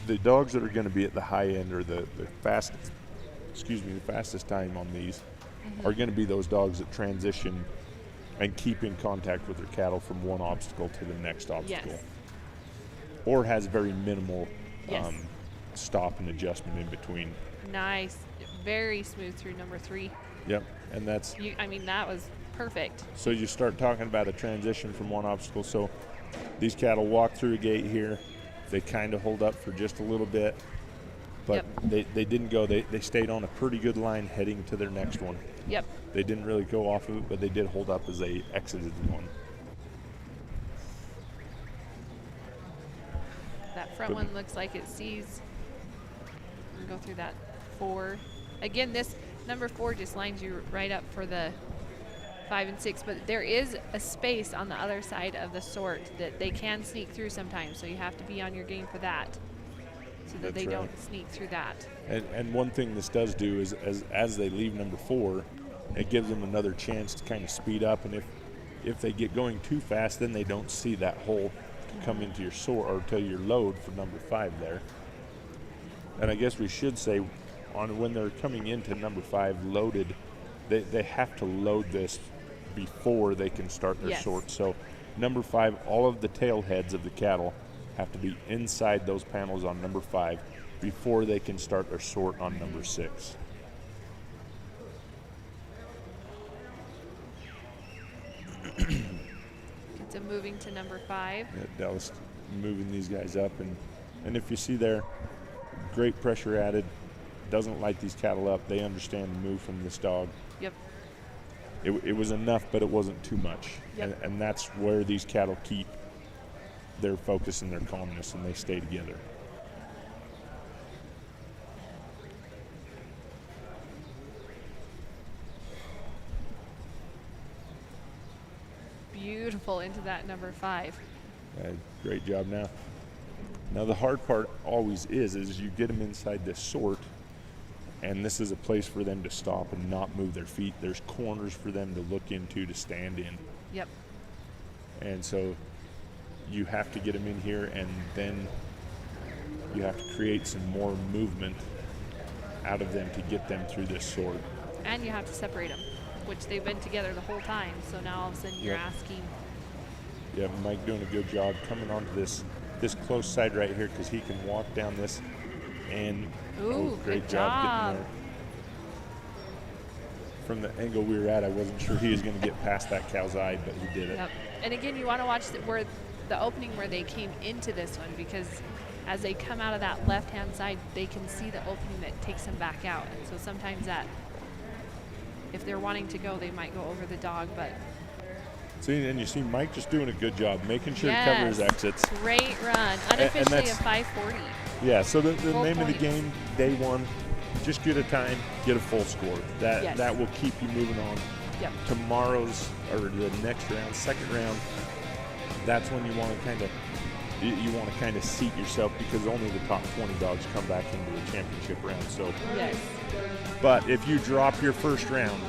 the dogs that are going to be at the high end, or the fastest time on these are going to be those dogs that transition and keep in contact with their cattle from one obstacle to the next obstacle. Yes. Or has very minimal Yes. stop and adjustment in between. Nice. Very smooth through number 3. Yep, and that's That was perfect. so you start talking about a transition from one obstacle. So these cattle walk through a gate here. They kind of hold up for just a little bit, but they didn't go. They stayed on a pretty good line heading to their next one. Yep. They didn't really go off of it, but they did hold up as they exited one. That front one looks like it sees. We'll go through that 4. Again, this number 4 just lines you right up for the 5 and 6, but there is a space on the other side of the sort that they can sneak through sometimes, so you have to be on your game for that, so that That's they right. don't sneak through that. And one thing this does do is as they leave number 4, it gives them another chance to kind of speed up. And if they get going too fast, then they don't see that hole to come into your sort or to your load for number 5 there. And I guess we should say, when they're coming into number 5 loaded, they have to load this before they can start their Yes. sort. So number 5, all of the tail heads of the cattle have to be inside those panels on number 5 before they can start their sort on number 6. It's a moving to number 5. Yeah, Dallas moving these guys up, and if you see there, great pressure added. Doesn't light these cattle up. They understand the move from this dog. Yep. It was enough, but it wasn't too much. Yep. And that's where these cattle keep their focus and their calmness, and they stay together. Beautiful into that number 5. Great job now. Now the hard part always is you get them inside this sort, and this is a place for them to stop and not move their feet. There's corners for them to look into, to stand in. Yep. And so you have to get them in here, and then you have to create some more movement out of them to get them through this sort. And you have to separate them, which they've been together the whole time. So now all of a sudden you're Yep. asking. Yeah, Mike doing a good job coming onto this close side right here, because he can walk down this and Ooh, great good job job. getting from the angle we were at, I wasn't sure he was going to get past that cow's eye, but he did it. Yep. And again, you want to watch where the opening where they came into this one, because as they come out of that left-hand side, they can see the opening that takes them back out. And so sometimes that, if they're wanting to go, they might go over the dog, but See, and you see Mike just doing a good job, making sure to cover his exits. Great run. Unofficially a 540. Yeah, so the Full name of the points. game, day one, just get a time, get a full score. That Yes. that will keep you moving on. Yep. Tomorrow's, or the next round, second round, that's when you want to kind of seat yourself, because only the top 20 dogs come back into the championship round. So, Yes. but if you drop your first round,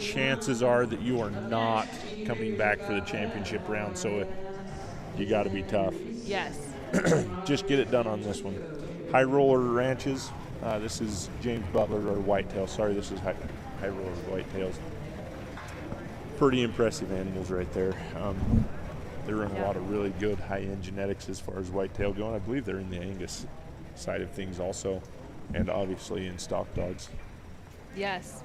chances are that you are not coming back for the championship round. So you got to be tough. Yes. Just get it done on this one. High Roller Ranches. This is James Butler, or Whitetail. Sorry, this is High Roller Whitetails. Pretty impressive animals right there. They're in a lot of really good high-end genetics as far as whitetail going. I believe they're in the Angus side of things also, and obviously in stock dogs. Yes.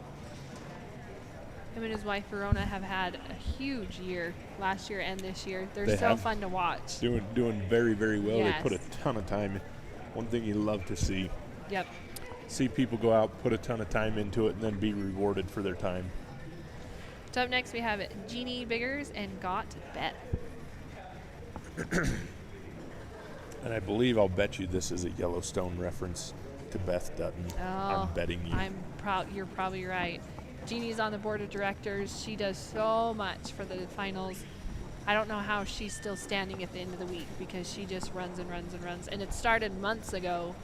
Him and his wife Verona have had a huge year last year and this year. They're They so have. fun to watch. Doing very, very well. Yes. They put a ton of time in. One thing you love to see. Yep. See people go out, put a ton of time into it, and then be rewarded for their time. So up next we have Jeannie Biggers and Got Beth. And I believe, I'll bet you this is a Yellowstone reference to Beth Dutton. Oh, I'm betting you. I'm proud. You're probably right. Jeannie's on the board of directors. She does so much for the finals. I don't know how she's still standing at the end of the week, because she just runs and runs and runs. And it started months ago,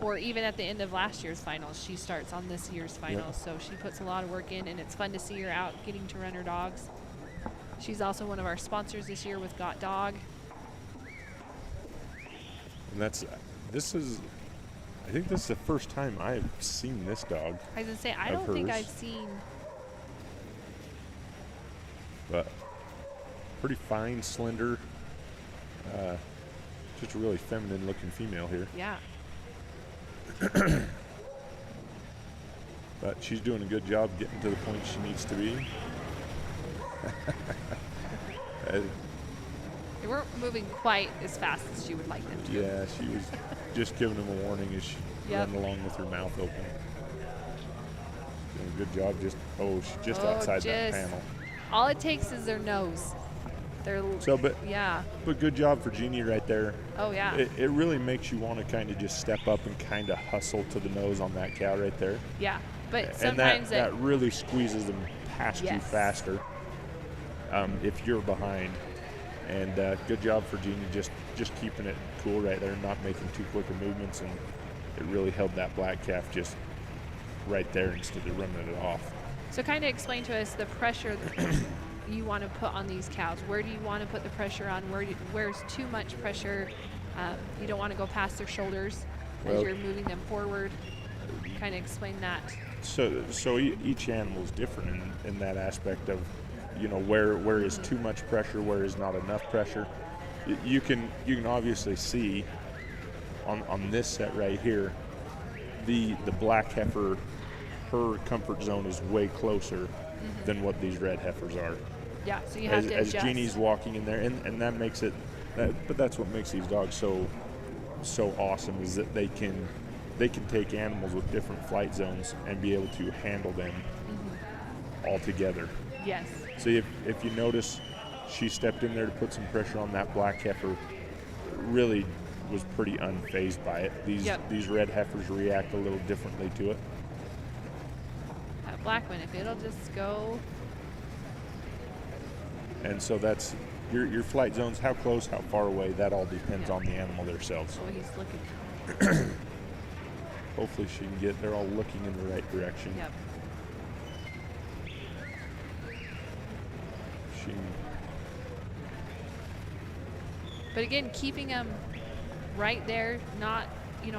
or even at the end of last year's finals. She starts on this year's finals. So she puts a lot of work in, and it's fun to see her out getting to run her dogs. She's also one of our sponsors this year with Got Dog. And I think this is the first time I've seen this dog, I was going to say, I Of don't think hers. I've seen. but pretty fine, slender, just a really feminine looking female here. Yeah. But she's doing a good job getting to the point she needs to be. They weren't moving quite as fast as she would like them to. Yeah, she was just giving him a warning as she Yep. ran along with her mouth open. Doing a good job. She's just Oh, outside that just- panel. All it takes is their nose. Yeah. But good job for Jeannie right there. Oh, yeah. It really makes you want to kind of just step up and kind of hustle to the nose on that cow right there. Yeah. But And sometimes that really squeezes them past you Yes. faster if you're behind. And good job for Jeannie just keeping it cool right there, not making too quick of movements, and it really held that black calf just right there instead of running it off. So kind of explain to us the pressure you want to put on these cows. Where do you want to put the pressure on? Where's too much pressure? You don't want to go past their shoulders as Well- you're moving them forward. Kind of explain that. So each animal is different in that aspect of, where is too much pressure, where is not enough pressure. You can obviously see on this set right here, the black heifer, her comfort zone is way closer than what these red heifers are. Yeah, so you have to As adjust. Jeannie's walking in there, and that makes it. But that's what makes these dogs so awesome, is that they can take animals with different flight zones and be able to handle them all together. Yes. So if you notice, she stepped in there to put some pressure on that black heifer. Really was pretty unfazed by it. These red heifers react a little differently to it. That black one, if it'll just go. And so that's your flight zones, how close, how far away, that all depends Yeah. on the animal themselves. Oh, he's looking. Hopefully she can get, they're all looking in the right direction. Yep. She, But again, keeping them right there, not,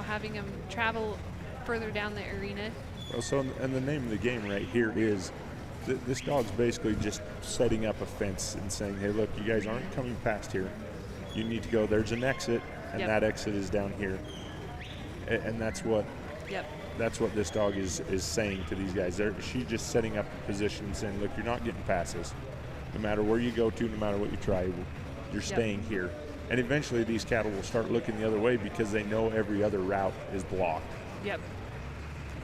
having them travel further down the arena. well, so, and the name of the game right here is, this dog's basically just setting up a fence and saying, hey, look, you guys aren't coming past here. You need to go, there's an exit, and Yep. that exit is down here. And that's what Yep. That's what this dog is saying to these guys. She's just setting up a position and saying, look, you're not getting past this. No matter where you go to, no matter what you try, you're staying here. And eventually these cattle will start looking the other way because they know every other route is blocked. Yep.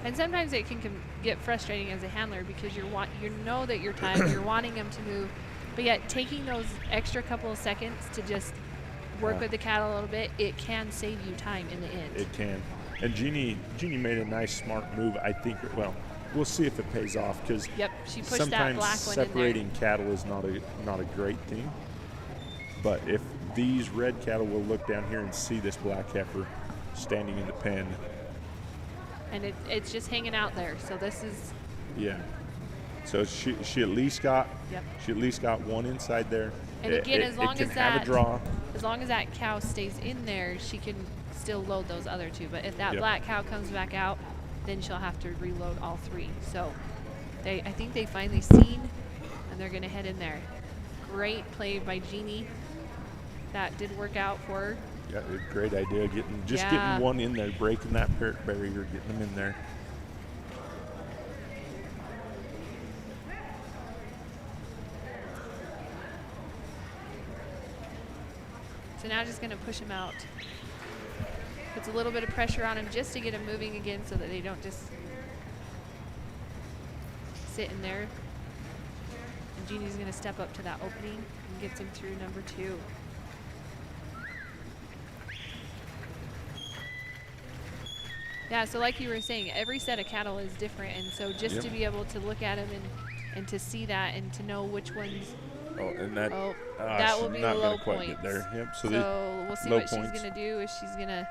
And sometimes it can get frustrating as a handler because you know that you're tired, you're wanting them to move, but yet taking those extra couple of seconds to just work with the cattle a little bit, it can save you time in the end. It can. And Jeannie made a nice, smart move. I think, well, we'll see if it pays off because yep, she pushed sometimes that black one separating in there. cattle is not a great thing. But if these red cattle will look down here and see this black heifer standing in the pen. And it's just hanging out there. So this is. Yeah. So she at least got. Yep. She at least got one inside there. And again, as long as have a draw. As long as that cow stays in there, she can still load those other two. But if that Yep. black cow comes back out, then she'll have to reload all three. So I think they finally seen, and they're gonna head in there. Great play by Jeannie. That did work out for her. Yeah, a great idea. Getting one in there, breaking that barrier, getting them in there. So now just gonna push him out. Puts a little bit of pressure on him just to get him moving again so that they don't just sit in there. And Jeannie's gonna step up to that opening and gets him through number 2. Yeah, so like you were saying, every set of cattle is different, and so just to be able to look at them and to see that and to know which ones. Oh, and that that will be the not low gonna quite points. get there. Yep. So we'll see low what points. she's gonna do. If she's gonna.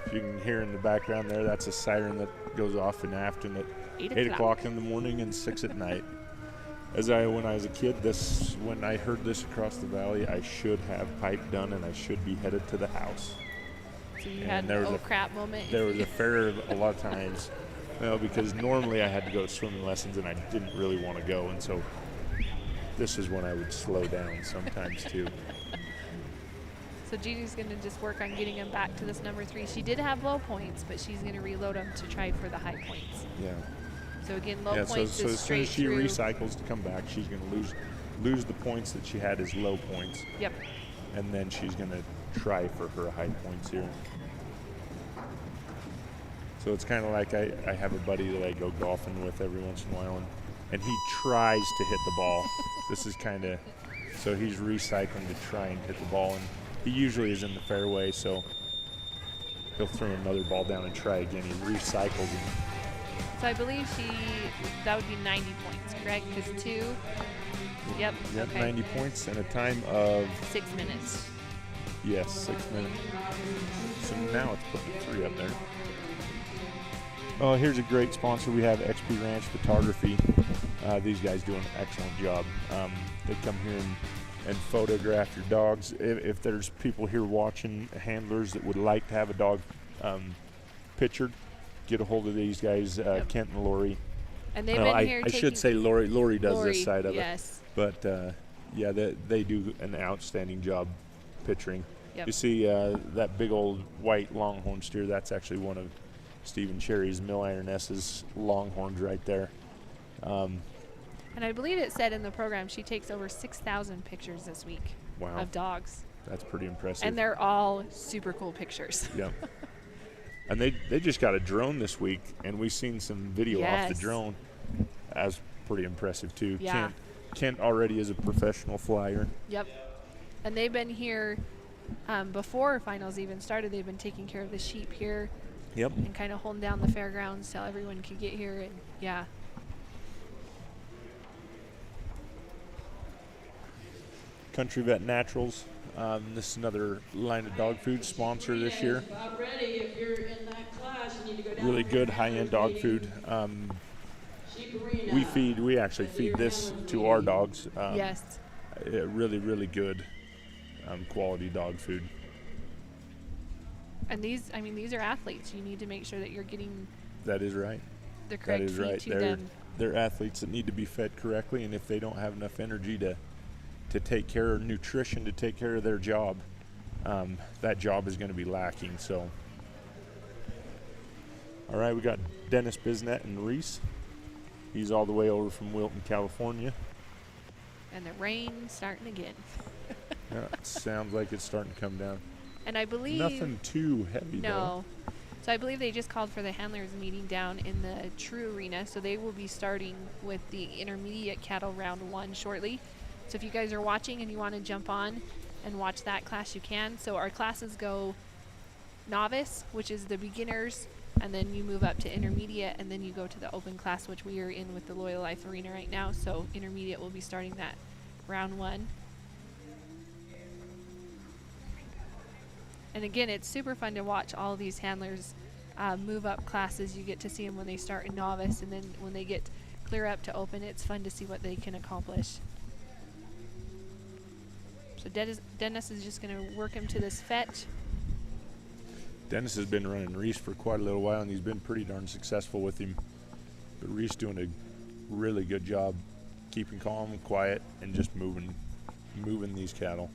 If you can hear in the background there, that's a siren that goes off in Afton at 8 o'clock in the morning and 6 at night. When I was a kid, when I heard this across the valley, I should have pipe done and I should be headed to the house. So you had an crap moment. There was a fair a lot of times, because normally I had to go to swimming lessons and I didn't really want to go, and so this is when I would slow down sometimes too. So Jeannie's going to just work on getting him back to this number 3. She did have low points, but she's going to reload them to try for the high points. Yeah. So again, low points so is as soon straight as she through. recycles to come back, she's going to lose the points that she had as low points. Yep. And then she's going to try for her high points here. So it's kind of like I have a buddy that I go golfing with every once in a while, and he tries to hit the ball. This is kind of, so he's recycling to try and hit the ball, and he usually is in the fairway, so he'll throw another ball down and try again. He recycles them. So I believe that would be 90 points, correct? Because 2, yep, okay. 90 points and a time of 6 minutes. Yes, 6 minutes. So now it's putting 3 up there. Oh, here's a great sponsor. We have XP Ranch Photography. These guys do an excellent job. They come here and photograph your dogs. If there's people here watching, handlers that would like to have a dog pictured, get a hold of these guys, Kent and Lori. And they've been here I should say Lori does this side of it. But they do an outstanding job picturing. Yep. You see that big old white longhorn steer, that's actually one of Stephen Cherry's Mill Iron S's longhorns right there. And I believe it said in the program she takes over 6,000 pictures this week of dogs. That's pretty impressive. And they're all super cool pictures. Yeah. And they just got a drone this week, and we've seen some video off the drone. That's pretty impressive too. Yeah. Kent already is a professional flyer. Yep. And they've been here before finals even started. They've been taking care of the sheep here. Yep. And kind of holding down the fairgrounds so everyone could get here, and yeah. Country Vet Naturals. This is another line of dog food sponsor this year. About ready. If you're in that class, you need to go down. Really good high-end dog food. We actually feed this to our dogs. Yes. Really, really good quality dog food. And these are athletes. You need to make sure that you're getting That is right. the correct feed to them. They're athletes that need to be fed correctly, and if they don't have enough energy to take care of nutrition, to take care of their job, that job is going to be lacking. So All right, we got Dennis Bisnet and Reese. He's all the way over from Wilton, California. And the rain starting again. Yeah, it sounds like it's starting to come down. And I believe Nothing too heavy, though. no. So I believe they just called for the handlers meeting down in the True Arena. So they will be starting with the intermediate cattle round 1 shortly. So if you guys are watching and you want to jump on and watch that class, you can. So our classes go novice, which is the beginners, and then you move up to intermediate, and then you go to the open class, which we are in with the Loyal Life Arena right now. So intermediate will be starting that round 1. And again, it's super fun to watch all these handlers move up classes. You get to see them when they start in novice, and then when they get clear up to open, it's fun to see what they can accomplish. So Dennis is just going to work him to this fetch. Dennis has been running Reese for quite a little while, and he's been pretty darn successful with him. But Reese doing a really good job keeping calm and quiet and just moving these cattle.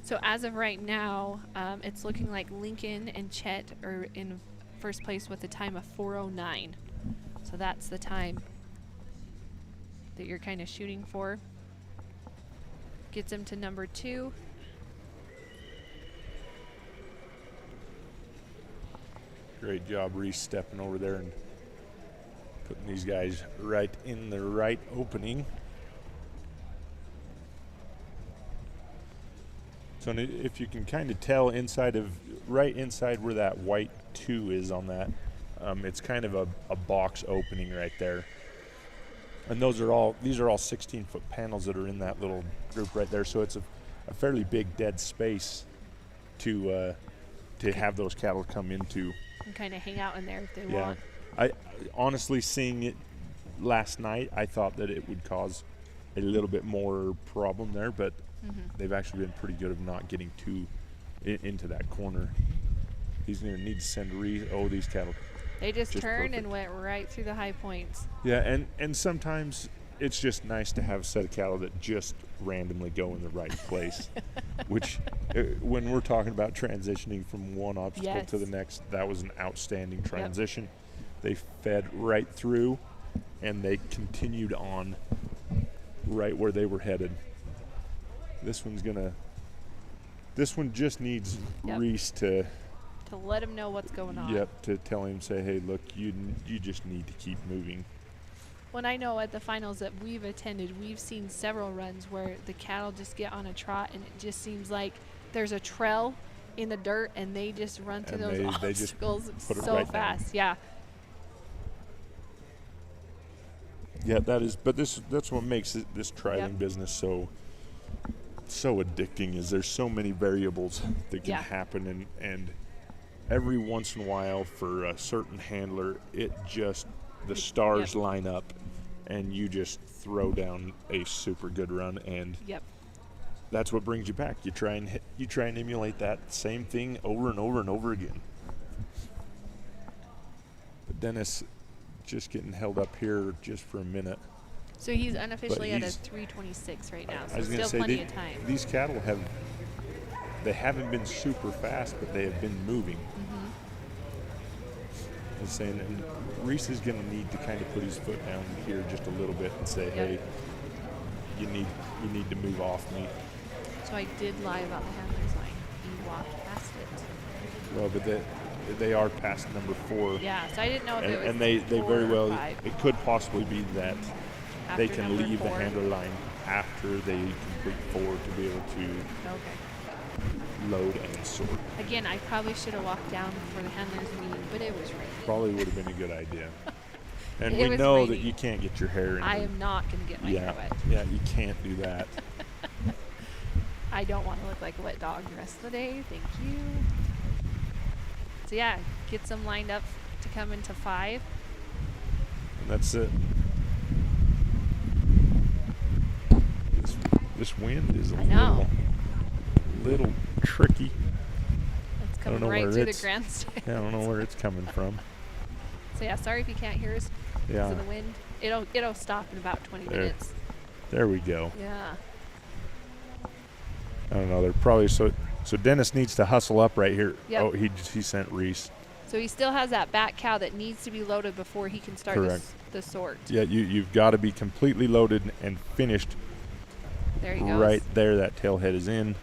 So as of right now, it's looking like Lincoln and Chet are in first place with a time of 4:09. So that's the time that you're kind of shooting for. Gets him to number 2. Great job, Reese, stepping over there and putting these guys right in the right opening. So if you can kind of tell right inside where that white 2 is on that, it's kind of a box opening right there. And these are all 16-foot panels that are in that little group right there. So it's a fairly big dead space to have those cattle come into. And kind of hang out in there if they Yeah. want. I honestly, seeing it last night, I thought that it would cause a little bit more problem there, but they've actually been pretty good of not getting too into that corner. He's going to need to send these cattle. They just turned perfect. and went right through the high points. Yeah, and sometimes it's just nice to have a set of cattle that just randomly go in the right place, which when we're talking about transitioning from one obstacle to the next, that was an outstanding transition. They fed right through, and they continued on right where they were headed. This one just needs Reese to let him know what's going on. Yep, to tell him, say, hey, look, you just need to keep moving. When I know at the finals that we've attended, we've seen several runs where the cattle just get on a trot, and it just seems like there's a trail in the dirt, and they just run through those obstacles so right fast. Yeah. Yeah, that's what makes this trialing business so addicting. Is there's so many variables that can happen, and every once in a while for a certain handler, the stars line up, and you just throw down a super good run, and that's what brings you back. You try and emulate that same thing over and over and over again. But Dennis just getting held up here just for a minute. So he's unofficially at a 3:26 right now, so I was still say plenty of time. These cattle haven't been super fast, but they have been moving. I was saying, and Reese is going to need to kind of put his foot down here just a little bit and say, hey, you need to move off me. So I did lie about the handler's line. He walked past it. Well, but they are past number 4. Yeah, so I didn't know if it was and they 4 very well, or 5. it could possibly be that After they can number leave 4. the handler line after they complete 4 to be able to load and sort. Again, I probably should have walked down for the handler's meeting, but it was raining. Probably would have been a good idea. And It we was know raining. that you can't get your hair in. I am not going to get my hair wet. Yeah, you can't do that. I don't want to look like a wet dog the rest of the day. Thank you. So yeah, get them lined up to come into 5. And that's it. This wind is a little tricky. It's coming right through the grandstand. I don't know where it's coming from. So yeah, sorry if you can't hear us because of the wind. It'll stop in about 20 minutes. There we go. Yeah. I don't know. They're probably so Dennis needs to hustle up right here. Yep. Oh, he sent Reese. So he still has that back cow that needs to be loaded before he can start Correct. the sort. Yeah, you've got to be completely loaded and finished There he goes. right there. That tail head is in.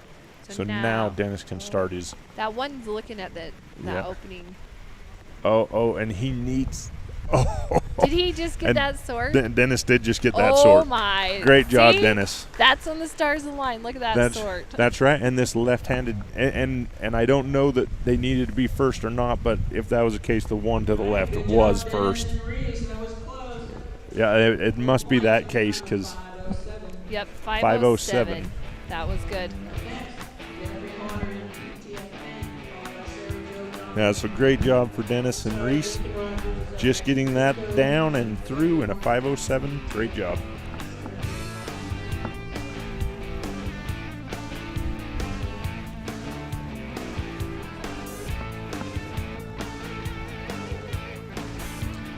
So now now Dennis can start his. that one's looking at that Yeah. opening. Oh, and he needs. Oh, Did he just get And that sort? Dennis did just get that oh sort. my! Great job, See? Dennis. That's when the stars align. Look at that sort. That's right. And this left-handed, and I don't know that they needed to be first or not, but if that was the case, the one to the left Good was job, first. Dennis and Reese. That was close. Yeah, it must be that case because 507. Yep, 507. 507. That was good. Every corner in TFN. yeah, so great job for Dennis and Reese. Just getting that down and through in a 507. Great job.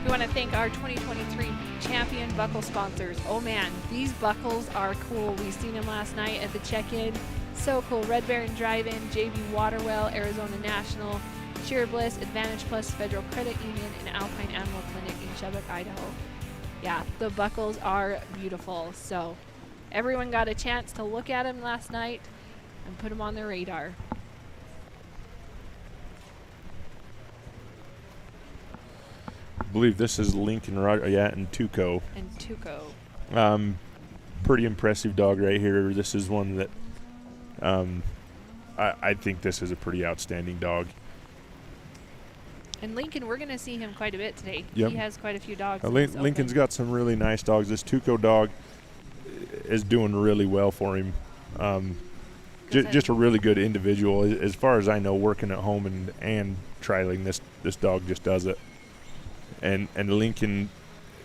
We want to thank our 2023 champion buckle sponsors. Oh man, these buckles are cool. We seen them last night at the check-in. So cool. Red Baron Drive-In, JB Waterwell, Arizona National, Sheer Bliss, Advantage Plus, Federal Credit Union, and Alpine Animal Clinic in Chubbuck, Idaho. Yeah, the buckles are beautiful. So everyone got a chance to look at them last night and put them on their radar. I believe this is Lincoln Roger, and Tuco. And Tuco. Pretty impressive dog right here. This is one that I think this is a pretty outstanding dog. And Lincoln, we're going to see him quite a bit today. Yep. He has quite a few dogs. in this Lincoln's open. got some really nice dogs. This Tuco dog is doing really well for him. Just a really good individual. As far as I know, working at home and trialing, this dog just does it. And Lincoln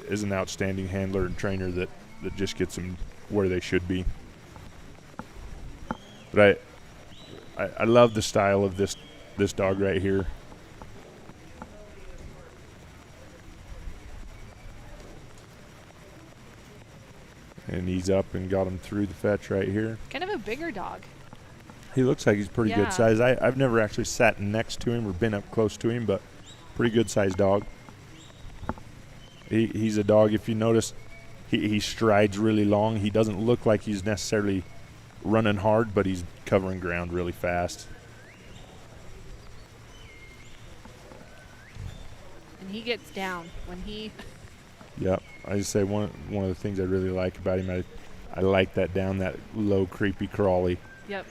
is an outstanding handler and trainer that just gets them where they should be. But I love the style of this dog right here. And he's up and got him through the fetch right here. Kind of a bigger dog. He looks like he's pretty Yeah. good size. I've never actually sat next to him or been up close to him, but pretty good sized dog. He's a dog, if you notice, he strides really long. He doesn't look like he's necessarily running hard, but he's covering ground really fast. And he gets down when he... Yep. I just say one of the things I really like about him, I like that low, creepy crawly. Yep.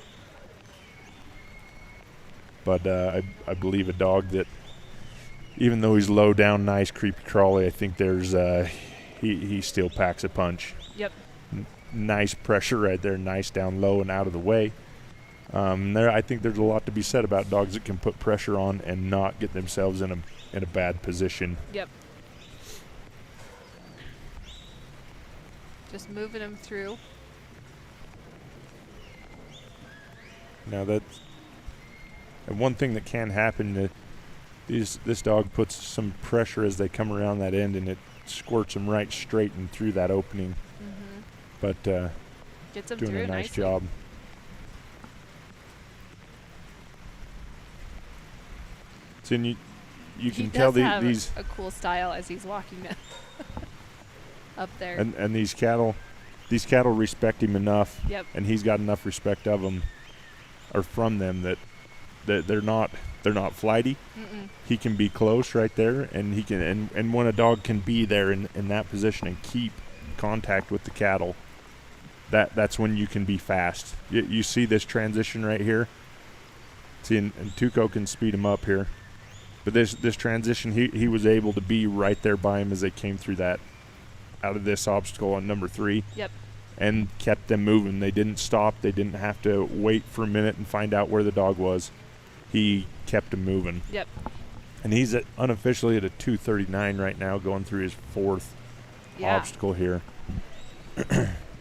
But I believe a dog that, even though he's low down, nice, creepy crawly, I think there's he still packs a punch. Yep. Nice pressure right there, nice down low and out of the way. I think there's a lot to be said about dogs that can put pressure on and not get themselves in a bad position. Yep. Just moving him through. Now and one thing that can happen, this dog puts some pressure as they come around that end, and it squirts them right straight and through that opening. Mm-hmm. But Gets him doing through a nice nicely. job. So you He can does tell have these a cool style as he's walking up there. and these cattle respect him enough, Yep. and he's got enough respect of them or from them that they're not flighty. Mm-mm. He can be close right there, and he can and when a dog can be there in that position and keep contact with the cattle, that's when you can be fast. You see this transition right here. See, and Tuco can speed him up here, but this transition, he was able to be right there by him as they came through that out of this obstacle on number 3. Yep. And kept them moving. They didn't stop. They didn't have to wait for a minute and find out where the dog was. He kept them moving. Yep. And he's unofficially at a 239 right now, going through his 4th Yeah. obstacle here.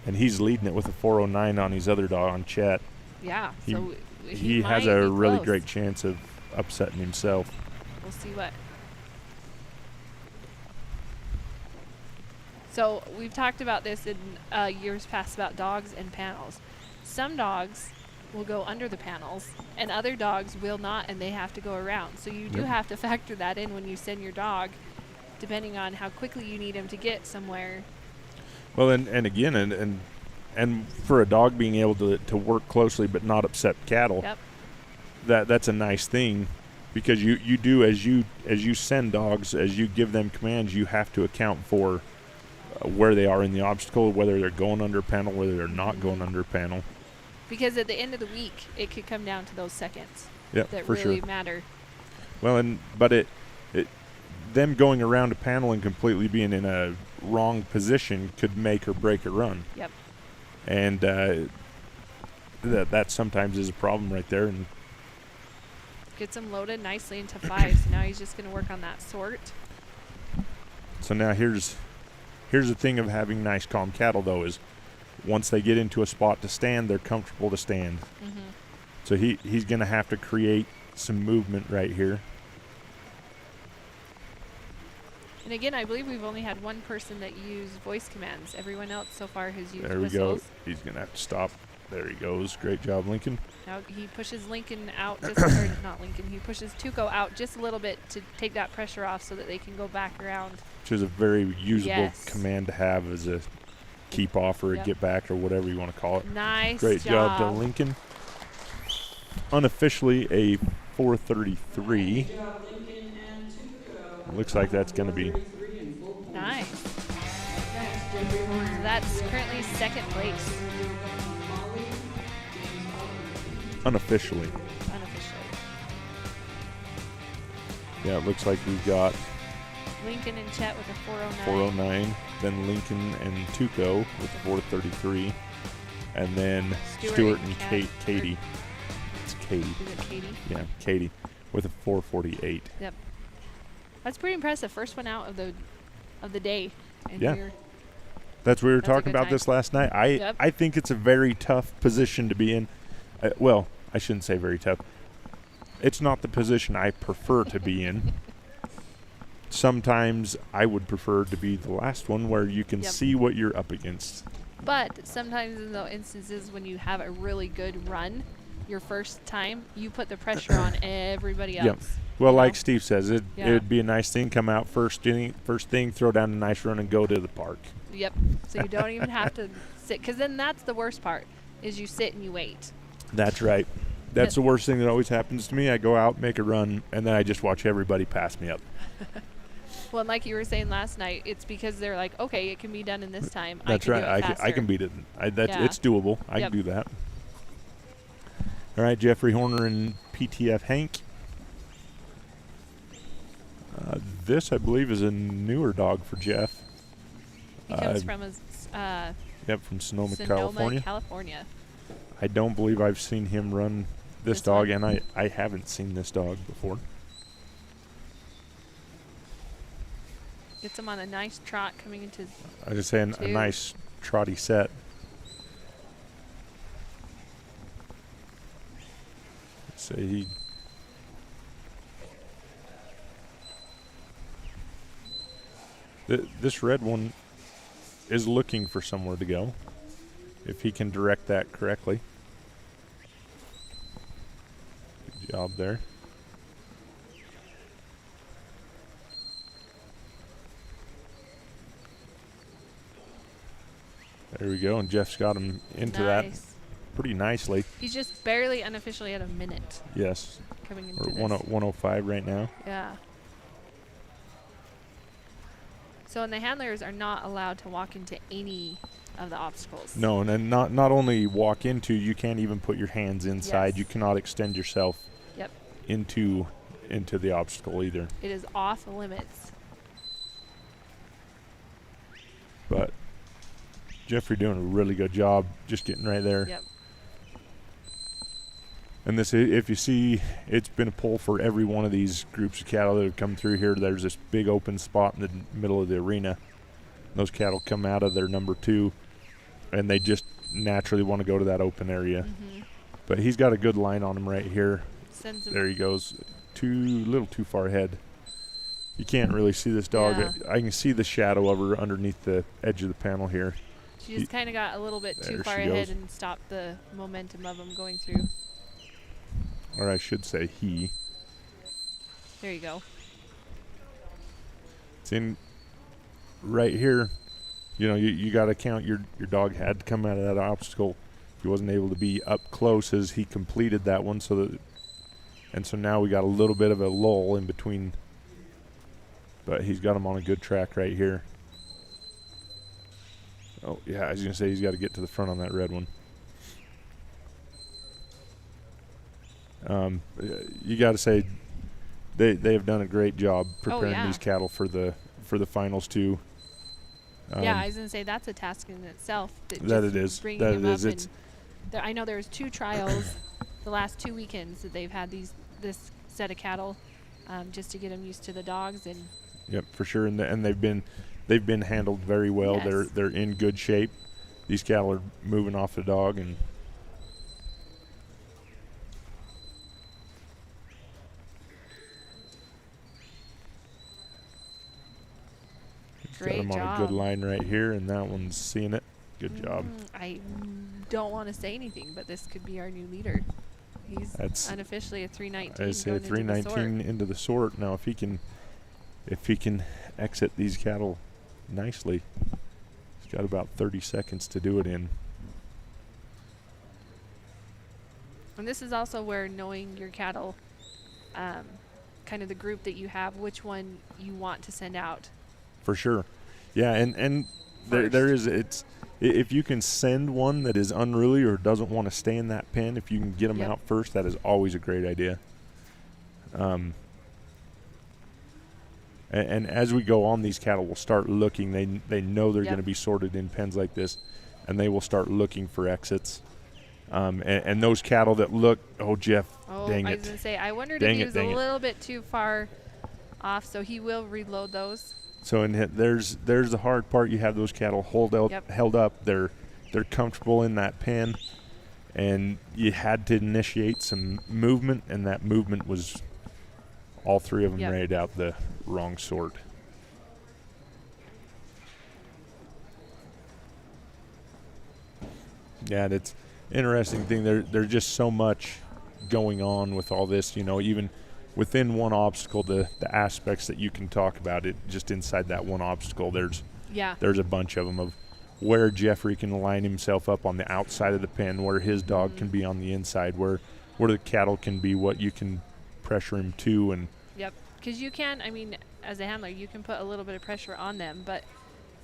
And he's leading it with a 409 on his other dog, on Chet. Yeah. He- So He might has a be really close. great chance of upsetting himself. We'll see what. So we've talked about this in years past about dogs and panels. Some dogs will go under the panels and other dogs will not, and they have to go around. So you do Yep. have to factor that in when you send your dog, depending on how quickly you need him to get somewhere. Well, and again, and for a dog being able to work closely but not upset cattle, Yep. that's a nice thing, because you do, as you send dogs, as you give them commands, you have to account for where they are in the obstacle, whether they're going under a panel, whether they're not going under a panel. Because at the end of the week, it could come down to those seconds Yeah, that for really sure. matter. Well, but them going around a panel and completely being in a wrong position could make or break a run. Yep. And that sometimes is a problem right there. And Gets him loaded nicely into 5. So now he's just going to work on that sort. so now here's the thing of having nice, calm cattle, though, is once they get into a spot to stand, they're comfortable to stand. Mm-hmm. So he's going to have to create some movement right here. And again, I believe we've only had one person that used voice commands. Everyone else so far has used There we whistles. go. He's going to have to stop. There he goes. Great job, Lincoln. Now he pushes Lincoln out, just, or not Lincoln, he pushes Tuco out just a little bit to take that pressure off so that they can go back around. Which is a very usable Yes. command to have as a keep off or a Yep. get back or whatever you want to call it. Nice Great job to job. Lincoln. Unofficially a 433. Good job, Lincoln and Tuco. Looks like that's going to be 33 and full points. Nice. Thanks, Jeffrey Horner. So that's currently second place, Molly, James Oliver. unofficially. unofficially. Yeah, it looks like we've got Lincoln and Chet with a 409. 409, then Lincoln and Tuco with a 433, and then Stewart Stewart and and Kat- Katie. It's Katie. Is it Katie? Yeah, Katie with a 448. That's pretty impressive. First one out of the day. And Yeah. we're- That's what we were That's a talking good about time. this last night. Yep. I think it's a very tough position to be in. Well, I shouldn't say very tough. It's not the position I prefer to be in. Sometimes I would prefer to be the last one where you can Yep. see what you're up against. But sometimes in the instances when you have a really good run, your first time, you put the pressure on everybody else. Yep. Well, you like know? Steve says, it Yeah. would be a nice thing. Come out first thing, throw down a nice run, and go to the park. Yep. So you don't even have to sit, because then that's the worst part, is you sit and you wait. That's right. That's Yep. the worst thing that always happens to me. I go out, make a run, and then I just watch everybody pass me up. Well, and like you were saying last night, it's because they're like, okay, it can be done in this time. That's I can right. Do it I faster. can beat it. Yeah. It's doable. I Yep. can do that. All right, Jeffrey Horner and PTF Hank. This, I believe, is a newer dog for Jeff. He comes Uh, from Yep, from Sonoma, Sonoma, California. I don't believe I've seen him run this This dog, one? and I haven't seen this dog before. Gets him on a nice trot coming into. I was just saying, a Two. nice trotty set. So this red one is looking for somewhere to go, if he can direct that correctly. Good job there. There we go, and Jeff's got him into that Nice. pretty nicely. He's just barely unofficially at a minute Yes, coming into we're this. 105 right now. Yeah. So, and the handlers are not allowed to walk into any of the obstacles. No, and then not only walk into, you can't even put your hands inside. Yes. You cannot extend yourself Yep. into the obstacle either. It is off limits. But Jeffrey doing a really good job just getting right there. Yep. And this, if you see, it's been a pull for every one of these groups of cattle that have come through here. There's this big open spot in the middle of the arena. Those cattle come out of their number 2, and they just naturally want to go to that open area. Mm-hmm. But he's got a good line on him right here. Sends him. There he goes. Little too far ahead. You can't really see this dog. Yeah. I can see the shadow of her underneath the edge of the panel here. She just kind of got a little bit too There far she ahead goes. and stopped the momentum of them going through. Or I should say he. There you go. It's in right here. You know, you got to count your dog had to come out of that obstacle. He wasn't able to be up close as he completed that one. So now we got a little bit of a lull in between. But he's got him on a good track right here. Oh, yeah, I was going to say he's got to get to the front on that red one. You got to say they have done a great job preparing yeah. these cattle for the finals too. Yeah, I was gonna say that's a task in itself. That just it is. bringing That him it is. up It's I know there was 2 trials the last 2 weekends that they've had this set of cattle, just to get them used to the dogs and. yep, for sure, and they've been handled very well. Yes. They're in good shape. These cattle are moving off the dog and. Got Great him on a job. good line right here, and that one's seeing it. Good job. I don't want to say anything, but this could be our new leader. He's That's unofficially a 319. I say going into the 319 sort. into the sort. Now, if he can exit these cattle nicely, he's got about 30 seconds to do it in. And this is also where knowing your cattle, kind of the group that you have, which one you want to send out. For sure, yeah, and there is if you can send one that is unruly or doesn't want to stay in that pen, if you can get them Yep. out first, that is always a great idea. And as we go on, these cattle will start looking. They know they're Yep. going to be sorted in pens like this, and they will start looking for exits. And those cattle that look, oh Jeff, Oh, dang I it. was going to say, I wondered Dang if he it, was dang a it. little bit too far off, so he will reload those. So there's the hard part. You have those cattle Yep. held up. They're comfortable in that pen, and you had to initiate some movement, and that movement was all 3 of them Yep. rated out the wrong sort. Yeah, that's interesting thing. There's just so much going on with all this. You know, even within one obstacle, the aspects that you can talk about it just inside that one obstacle, there's a bunch of them of where Jeffrey can line himself up on the outside of the pen, where his dog can be on the inside, where the cattle can be what you can pressure him to. And Yep, because you can, I mean, as a handler, you can put a little bit of pressure on them, but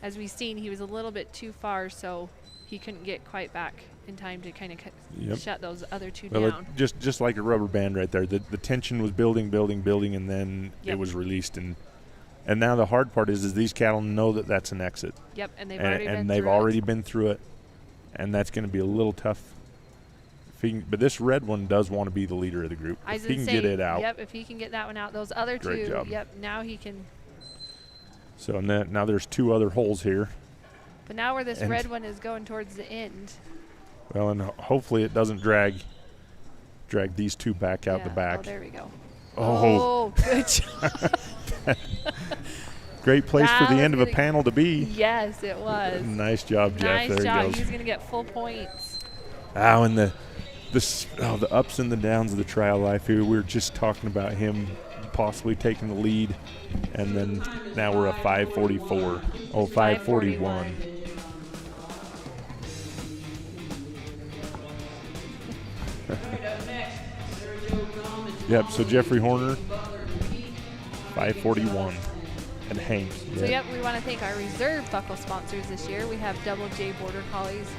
as we've seen, he was a little bit too far, so he couldn't get quite back in time to kind of Yep. shut those other 2 well, down. just like a rubber band right there, the tension was building, and then Yep. it was released. And now the hard part is these cattle know that that's an exit. Yep, and they've and, already been and they've through already it. been through it, and that's going to be a little tough. But this red one does want to be the leader of the group. I was If he gonna can say, get it out. Yep, if he can get that one out, those other Great 2, job. yep, now he can. So now there's 2 other holes here. But now where this And- red one is going towards the end. Well, and hopefully it doesn't drag these 2 back out the Yeah, back. Oh, there we go. Oh, good job. great place That for the was end of a gonna- panel to be. Yes, it was. Nice job, Jeff. Nice There job. he goes. He's going to get full points. Oh, and the ups and the downs of the trial life here. We were just talking about him possibly taking the lead, and then now we're at 5:44. Oh, 5:41. Yep. So Jeffrey Horner, 5:41, and Hank. So, yep, we want to thank our reserve buckle sponsors this year. We have Double J Border Collies,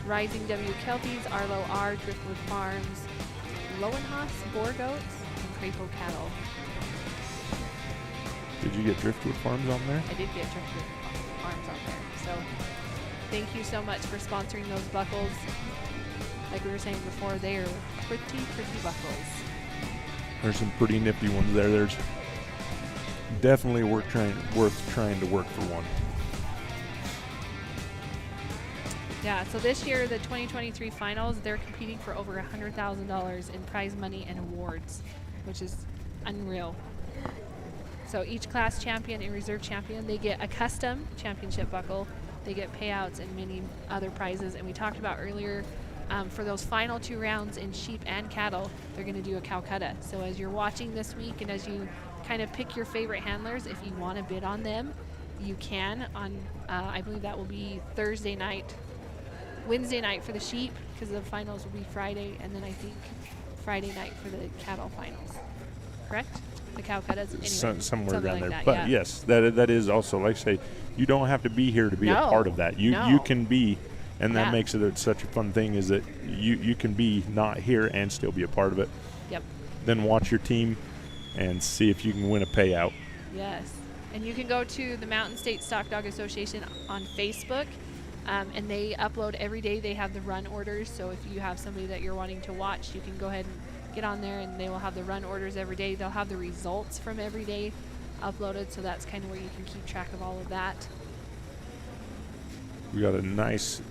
Rising W Kelpies, Arlo R, Driftwood Farms, Lowenhaus Boar Goats, and Crapo Cattle. Did you get Driftwood Farms on there? I did get Driftwood Farms on there. So thank you so much for sponsoring those buckles. Like we were saying before, they are pretty buckles. There's some pretty nifty ones there. There's definitely worth trying to work for one. Yeah, so this year, the 2023 finals, they're competing for over $100,000 in prize money and awards, which is unreal. So each class champion and reserve champion, they get a custom championship buckle They get payouts and many other prizes. And we talked about earlier, for those final 2 rounds in sheep and cattle, they're going to do a Calcutta. So as you're watching this week and as you kind of pick your favorite handlers, if you want to bid on them, you can on, I believe that will be Wednesday night for the sheep, because the finals will be Friday, and then I think Friday night for the cattle finals. Correct? The Calcuttas? Anyway, somewhere around like there. that, But yeah. yes, that is also, like I say, you don't have to be here to be a No, part of that. You no. can be, and that Yeah. makes it such a fun thing, is that you can be not here and still be a part of it. Yep. Then watch your team and see if you can win a payout. Yes. And you can go to the Mountain State Stock Dog Association on Facebook, and they upload every day. They have the run orders. So if you have somebody that you're wanting to watch, you can go ahead and get on there, and they will have the run orders every day. They'll have the results from every day uploaded. So that's kind of where you can keep track of all of that. We got a nice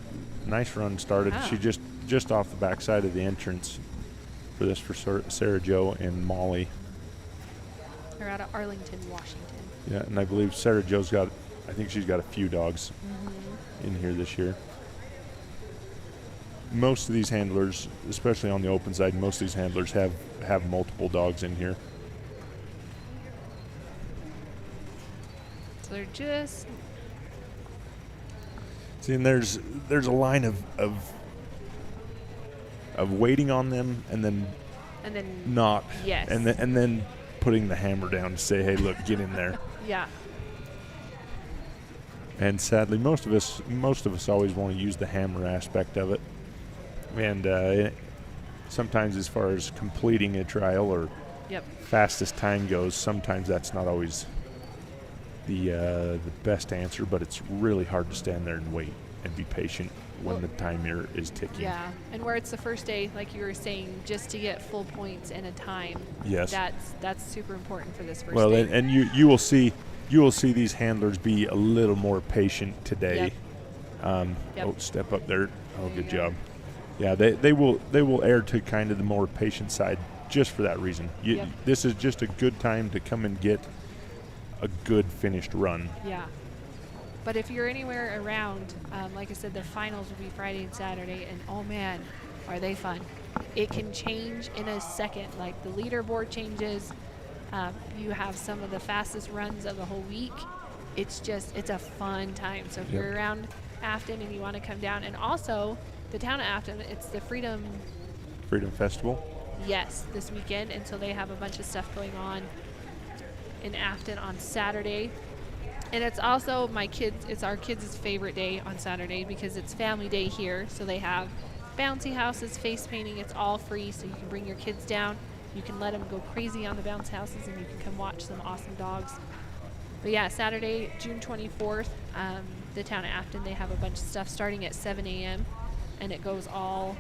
run started. Wow. She just off the backside of the entrance for this for Sarah Jo and Molly. They're out of Arlington, Washington. Yeah, and I believe Sarah Jo's I think she's got a few dogs in here this year. Most of these handlers, especially on the open side, most of these handlers have multiple dogs in here. So they're just See, and there's a line of waiting on them and then not, yes. and then putting the hammer down to say, hey, look, get in there. Yeah. And sadly, most of us always want to use the hammer aspect of it. And sometimes, as far as completing a trial or Yep. fastest time goes, sometimes that's not always the best answer. But it's really hard to stand there and wait and be patient when the timer is ticking. Yeah, and where it's the first day, like you were saying, just to get full points and a time. Yes. That's super important for this first Well, day. and you will see these handlers be a little more patient today. Yep. Oh, step up there. Oh, There good you go. job. Yeah, they will err to kind of the more patient side just for that reason. Yep. This is just a good time to come and get a good finished run. Yeah. But if you're anywhere around, like I said, the finals will be Friday and Saturday, and oh man, are they fun. It can change in a second. Like the leaderboard changes. You have some of the fastest runs of the whole week. It's a fun time. So if Yep. you're around Afton and you want to come down, and also the town of Afton, it's the Freedom Festival. Yes, this weekend, and so they have a bunch of stuff going on in Afton on Saturday. And it's also it's our kids' favorite day on Saturday because it's family day here. So they have bouncy houses, face painting, it's all free, so you can bring your kids down. You can let them go crazy on the bounce houses, and you can come watch some awesome dogs. But yeah, Saturday, June 24th, the town of Afton, they have a bunch of stuff starting at 7 a.m. and it goes all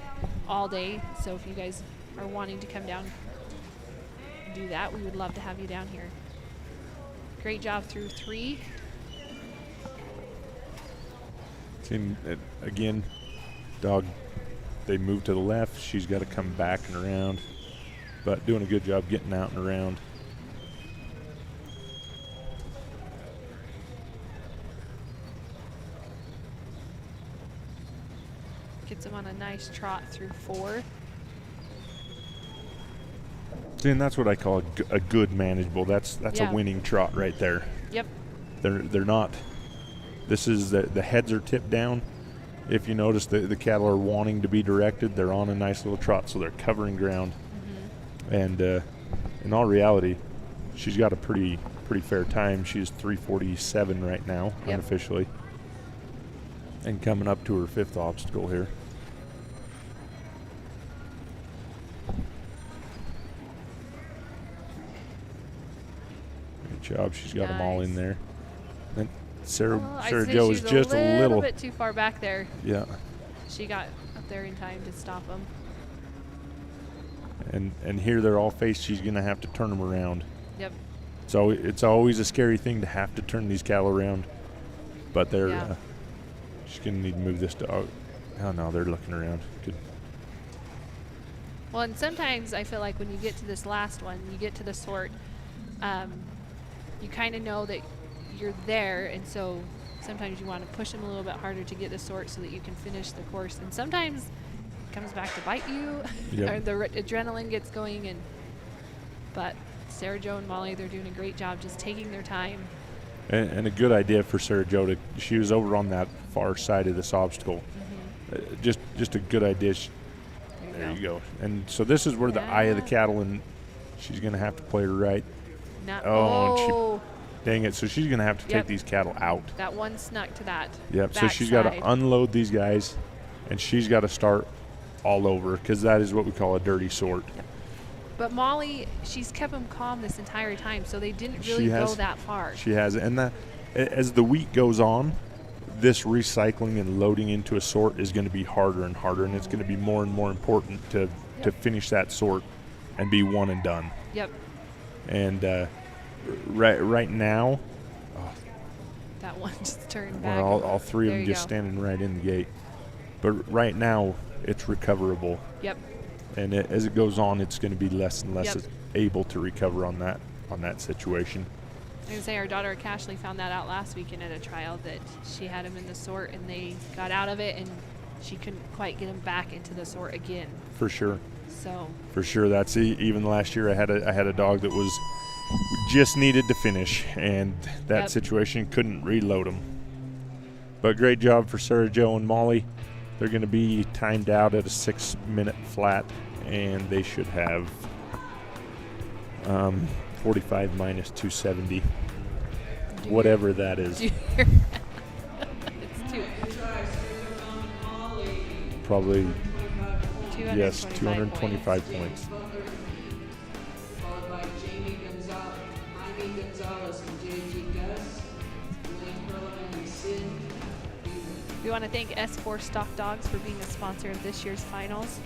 day. So if you guys are wanting to come down and do that, we would love to have you down here. Great job through 3. And again, dog, they move to the left. She's got to come back and around, but doing a good job getting out and around. Gets them on a nice trot through 4. See, and that's what I call a good manageable. That's Yeah. a winning trot right there. Yep. They're not. This is the heads are tipped down. If you notice, the cattle are wanting to be directed. They're on a nice little trot, so they're covering ground. And in all reality, she's got a pretty fair time. She's 3:47 right now, Yep. unofficially, and coming up to her 5th obstacle here. Good job. She's got them all in Nice. there. And Sarah I'd say Jo is she's just a a little. bit too far back there. Yeah. She got up there in time to stop them. And here they're all faced. She's going to have to turn them around. Yep. So it's always a scary thing to have to turn these cattle around. But they're Yeah. she's going to need to move this dog. Oh, no, they're looking around. Good. Well, and sometimes I feel like when you get to this last one, you get to the sort, you kind of know that you're there, and so sometimes you want to push them a little bit harder to get the sort so that you can finish the course. And sometimes it comes back to bite you, Yep. or the adrenaline gets going. But Sarah Jo and Molly, they're doing a great job just taking their time. And a good idea for Sarah Jo she was over on that far side of this obstacle. Just a good idea. There you go. And so this is where the eye of the cattle, and she's going to have to play her right. Oh, Dang it. So she's going to have to take these cattle out. that one snuck to that. Yep. So she's got to backside. unload these guys, and she's got to start all over, because that is what we call a dirty sort. But Molly, she's kept them calm this entire time, so they didn't really She go has. that far. She has. And as the week goes on, this recycling and loading into a sort is going to be harder and harder, and it's going to be more and more important to finish that sort and be one and done. Yep. And right now, That one just turned back. well, all three of There them you just go. standing right in the gate. But right now, it's recoverable. Yep. And as it goes on, it's going to be less and less Yep. able to recover on that situation. I was going to say, our daughter Cashley found that out last weekend at a trial, that she had him in the sort and they got out of it, and she couldn't quite get him back into the sort again. For sure. So For sure. That's even last year. I had a dog that was just needed to finish, and that Yep. situation couldn't reload him. But great job for Sarah Jo and Molly. They're going to be timed out at a 6-minute flat, and they should have 45 minus 270, whatever that is. do you hear that? It's Good try, Sergio Molly. Probably 225 225 points. points. Butler, followed by Jamie Gonzalez, Jaime Gonzalez, and JG Gus, William Perlman, and Sid. We want to thank S4 Stock Dogs for being a sponsor of this year's finals.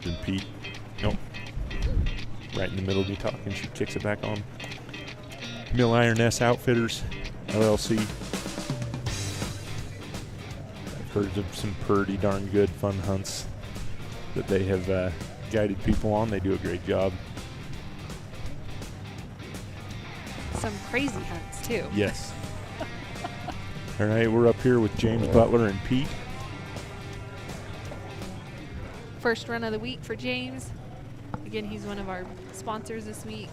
And Pete, nope, right in the middle of me talking, she kicks it back on. Mill Iron S Outfitters, LLC. I've heard of some pretty darn good fun hunts that they have guided people on. They do a great job. Some crazy hunts, too. Yes. All right, we're up here with James Butler and Pete. First run of the week for James. Again, he's one of our sponsors this week.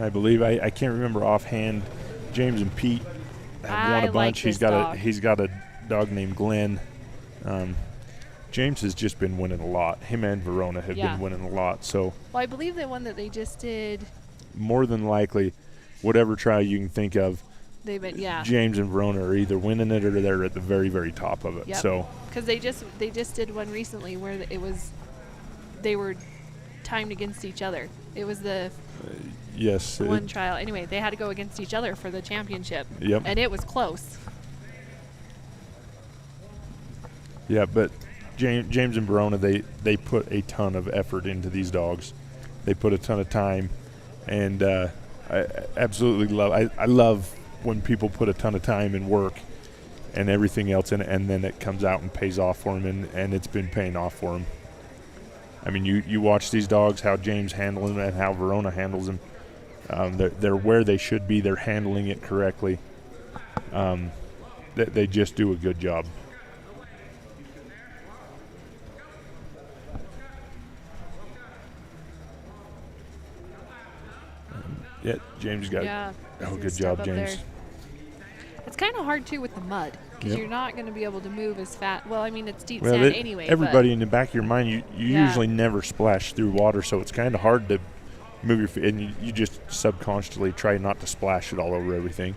I believe I can't remember offhand. James and Pete have won I a bunch. like He's this got dog. he's got a dog named Glenn. James has just been winning a lot. Him and Verona have Yeah. been winning a lot. So Well, I believe the one that they just did, more than likely, whatever trial you can think of, they've been, yeah. James and Verona are either winning it or they're at the very, very top of it. Yep. So Because they just did one recently where they were timed against each other. It was the yes, one trial. Anyway, they had to go against each other for the championship. Yep. And it was close. yeah. But James and Verona, they put a ton of effort into these dogs. They put a ton of time, and I absolutely love. I love when people put a ton of time and work and everything else in it, and then it comes out and pays off for them, and it's been paying off for them. I mean, you watch these dogs, how James handles them and how Verona handles them. They're where they should be. They're handling it correctly. They just do a good job. Yeah, James got Yeah. Oh, Good good step job, up James. there. It's kind of hard, too, with the mud. Because Yep. you're not going to be able to move as fast. Well, I mean, it's deep Well, sand anyway. everybody in the back of your mind, you Yeah. usually never splash through water, so it's kind of hard to move your feet, and you just subconsciously try not to splash it all over everything.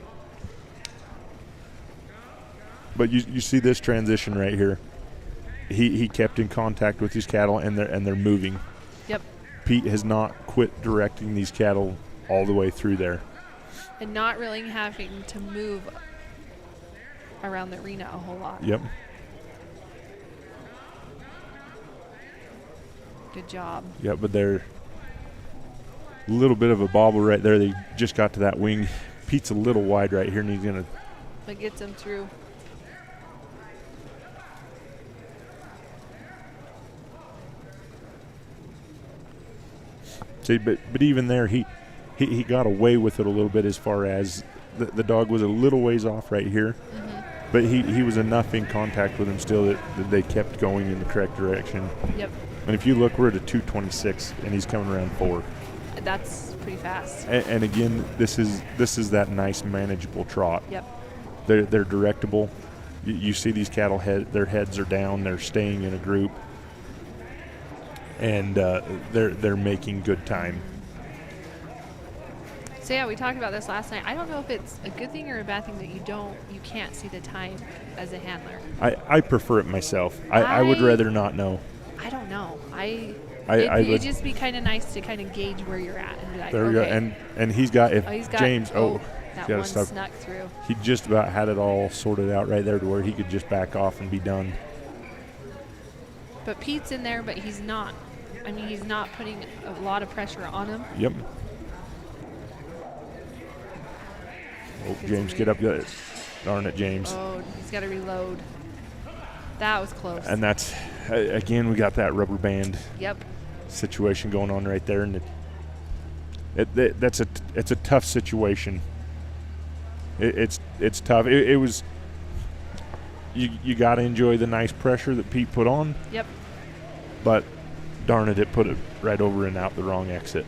But you see this transition right here. He kept in contact with his cattle, and they're moving. Yep. Pete has not quit directing these cattle all the way through there. and not really having to move around the arena a whole lot. Yep. Good job. Yeah, but they're a little bit of a bobble right there. They just got to that wing. Pete's a little wide right here, and he's going to. That gets him through. See, but even there, he got away with it a little bit as far as the dog was a little ways off right here. But he was enough in contact with him still that they kept going in the correct direction. Yep. And if you look, we're at a 2:26, and he's coming around 4. That's pretty fast. And again, this is that nice manageable trot. Yep. They're directable. You see these cattle their heads are down. They're staying in a group, and they're making good time. So yeah, we talked about this last night. I don't know if it's a good thing or a bad thing that you can't see the time as a handler. I prefer it myself. I would rather not know. I don't know. It'd just be kind of nice to kind of gauge where you're at and be like, there we go. okay. And he's got James. That gotta one stop. snuck through. He just about had it all sorted out right there to where he could just back off and be done. But Pete's in there, but he's not. I mean, he's not putting a lot of pressure on him. Yep. Oh, James, get up. Darn it, James. Oh, he's got to reload. That was close. And that's, again, we got that rubber band Yep. situation going on right there. And it's a tough situation. It's tough. It was, you got to enjoy the nice pressure that Pete put on. Yep. But darn it put it right over and out the wrong exit.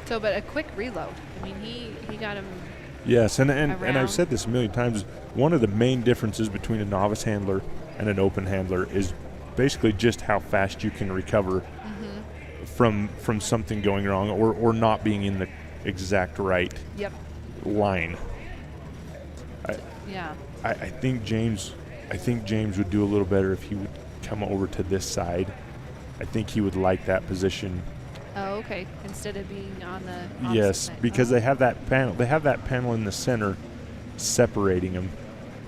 So, but a quick reload. I mean, he got him. Yes, and around. I've said this a million times. One of the main differences between a novice handler and an open handler is basically just how fast you can recover from something going wrong or not being in the exact right Yep. line. Yeah. I think James would do a little better if he would come over to this side. I think he would like that position. Oh, okay. Instead of being on the opposite Yes, side. because they have that panel. They have that panel in the center separating them.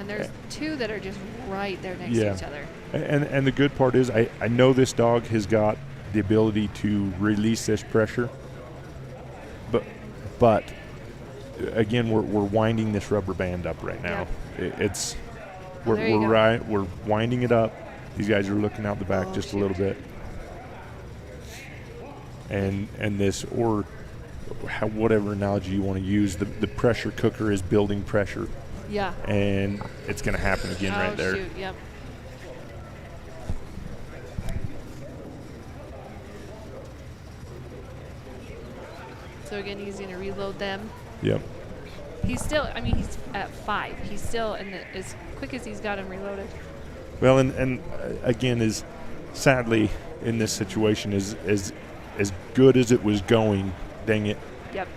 And there's two that are just right there next Yeah. to each other. And the good part is I know this dog has got the ability to release this pressure. But again, we're winding this rubber band up right now. We're winding it up. These guys are looking out the back just a little bit. And this, or whatever analogy you want to use, the pressure cooker is building pressure. Yeah. And it's going to happen again right there. Shoot, yep. So again, he's going to reload them. Yep. He's still, I mean, he's at 5. He's still as quick as he's got him reloaded. Well, and again, is sadly in this situation is as good as it was going. Dang it! Yep.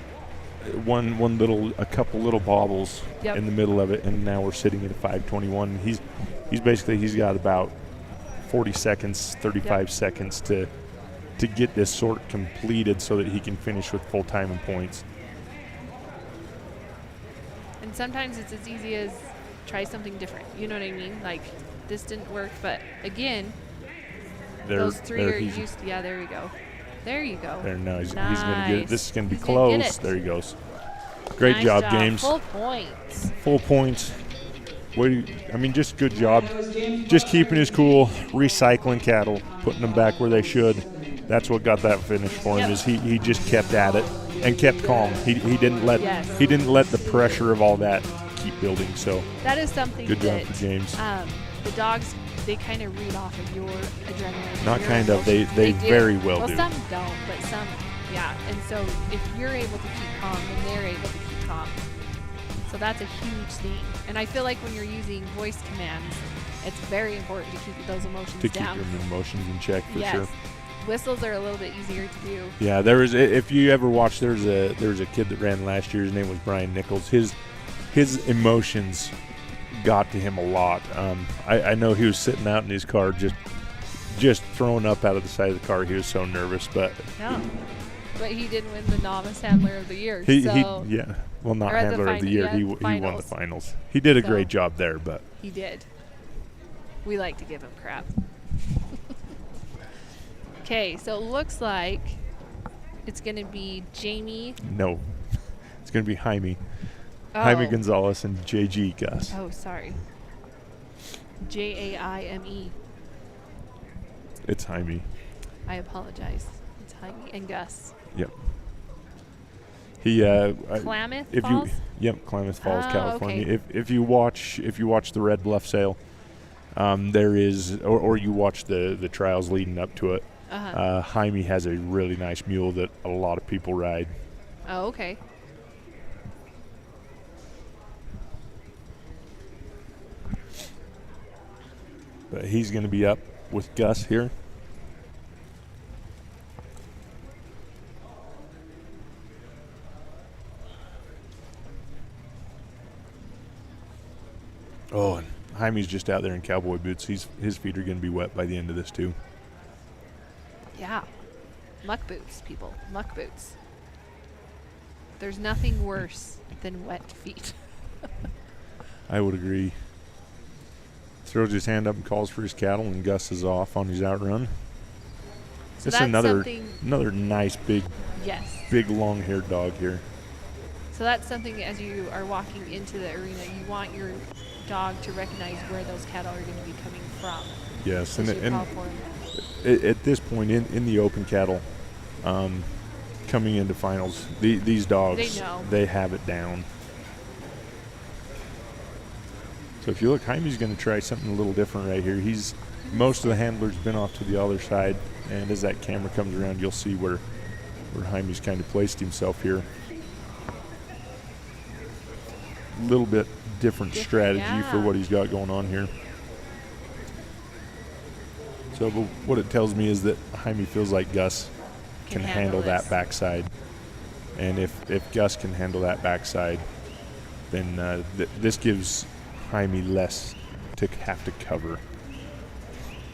A couple little bobbles Yep. in the middle of it, and now we're sitting at a 5:21. He's got about 40 seconds, 35 seconds to get this sort completed so that he can finish with full time and points. And sometimes it's as easy as try something different. You know what I mean? Like, this didn't work, but again, those 3 are used. Yeah, there you go. There you go. There, no, he's nice. going to get it. This is going to be He's gonna get close. it. There he goes. Great Nice job, James. Full points. Full points. Just good job. Just keeping his cool, recycling cattle, putting them back where they should. That's what got that finish for him. Yep. Is he just kept at it and kept calm. He didn't let the pressure of all that keep building. So That is something good job that for James. the dogs, they kind of read off of your adrenaline. Not your kind of. They emotions. do. very well do. Some don't, but some, yeah. And so if you're able to keep calm, then they're able to keep calm. So that's a huge thing. And I feel like when you're using voice commands, it's very important to keep those emotions To down. keep your emotions in check for yes. sure. Whistles are a little bit easier to do. Yeah, if you ever watched, there's a kid that ran last year. His name was Brian Nichols. His emotions got to him a lot. I know he was sitting out in his car just throwing up out of the side of the car. He was so nervous, but Yeah. But he did win the novice handler of the year. He so yeah. Well, not Or at the handler of the fin- year. yeah, He won the finals. finals. He did a So- great job there, but he did. We like to give him crap. Okay, so it looks like it's going to be Jamie. no. It's going to be Jaime. Oh, Jaime Gonzalez and JG Gus. oh sorry. Jaime. It's Jaime. I apologize. It's Jaime and Gus. Yep. He Klamath if Falls? Yep, Klamath Falls, Oh, California. okay. If you watch the Red Bluff sale, there is or you watch the trials leading up to it. Uh-huh. Jaime has a really nice mule that a lot of people ride. Oh, okay. But he's going to be up with Gus here. Oh, and Jaime's just out there in cowboy boots. His feet are going to be wet by the end of this too. Yeah. Muck boots, people. Muck boots. There's nothing worse than wet feet. I would agree. Throws his hand up and calls for his cattle, and Gus is off on his outrun. So It's that's another something. nice Yes. big long-haired dog here. So that's something as you are walking into the arena, you want your dog to recognize where those cattle are going to be coming from. Yes, So and, you and call for them. at this point in the open cattle, coming into finals, these dogs, They know. they have it down. So if you look, Jaime's going to try something a little different right here. Most of the handlers been off to the other side, and as that camera comes around, you'll see where Jaime's kind of placed himself here. A little bit different strategy for yeah. what he's got going on here. So but what it tells me is that Jaime feels like Gus can handle this. that backside. And if Gus can handle that backside, then this gives Jaime less to have to cover.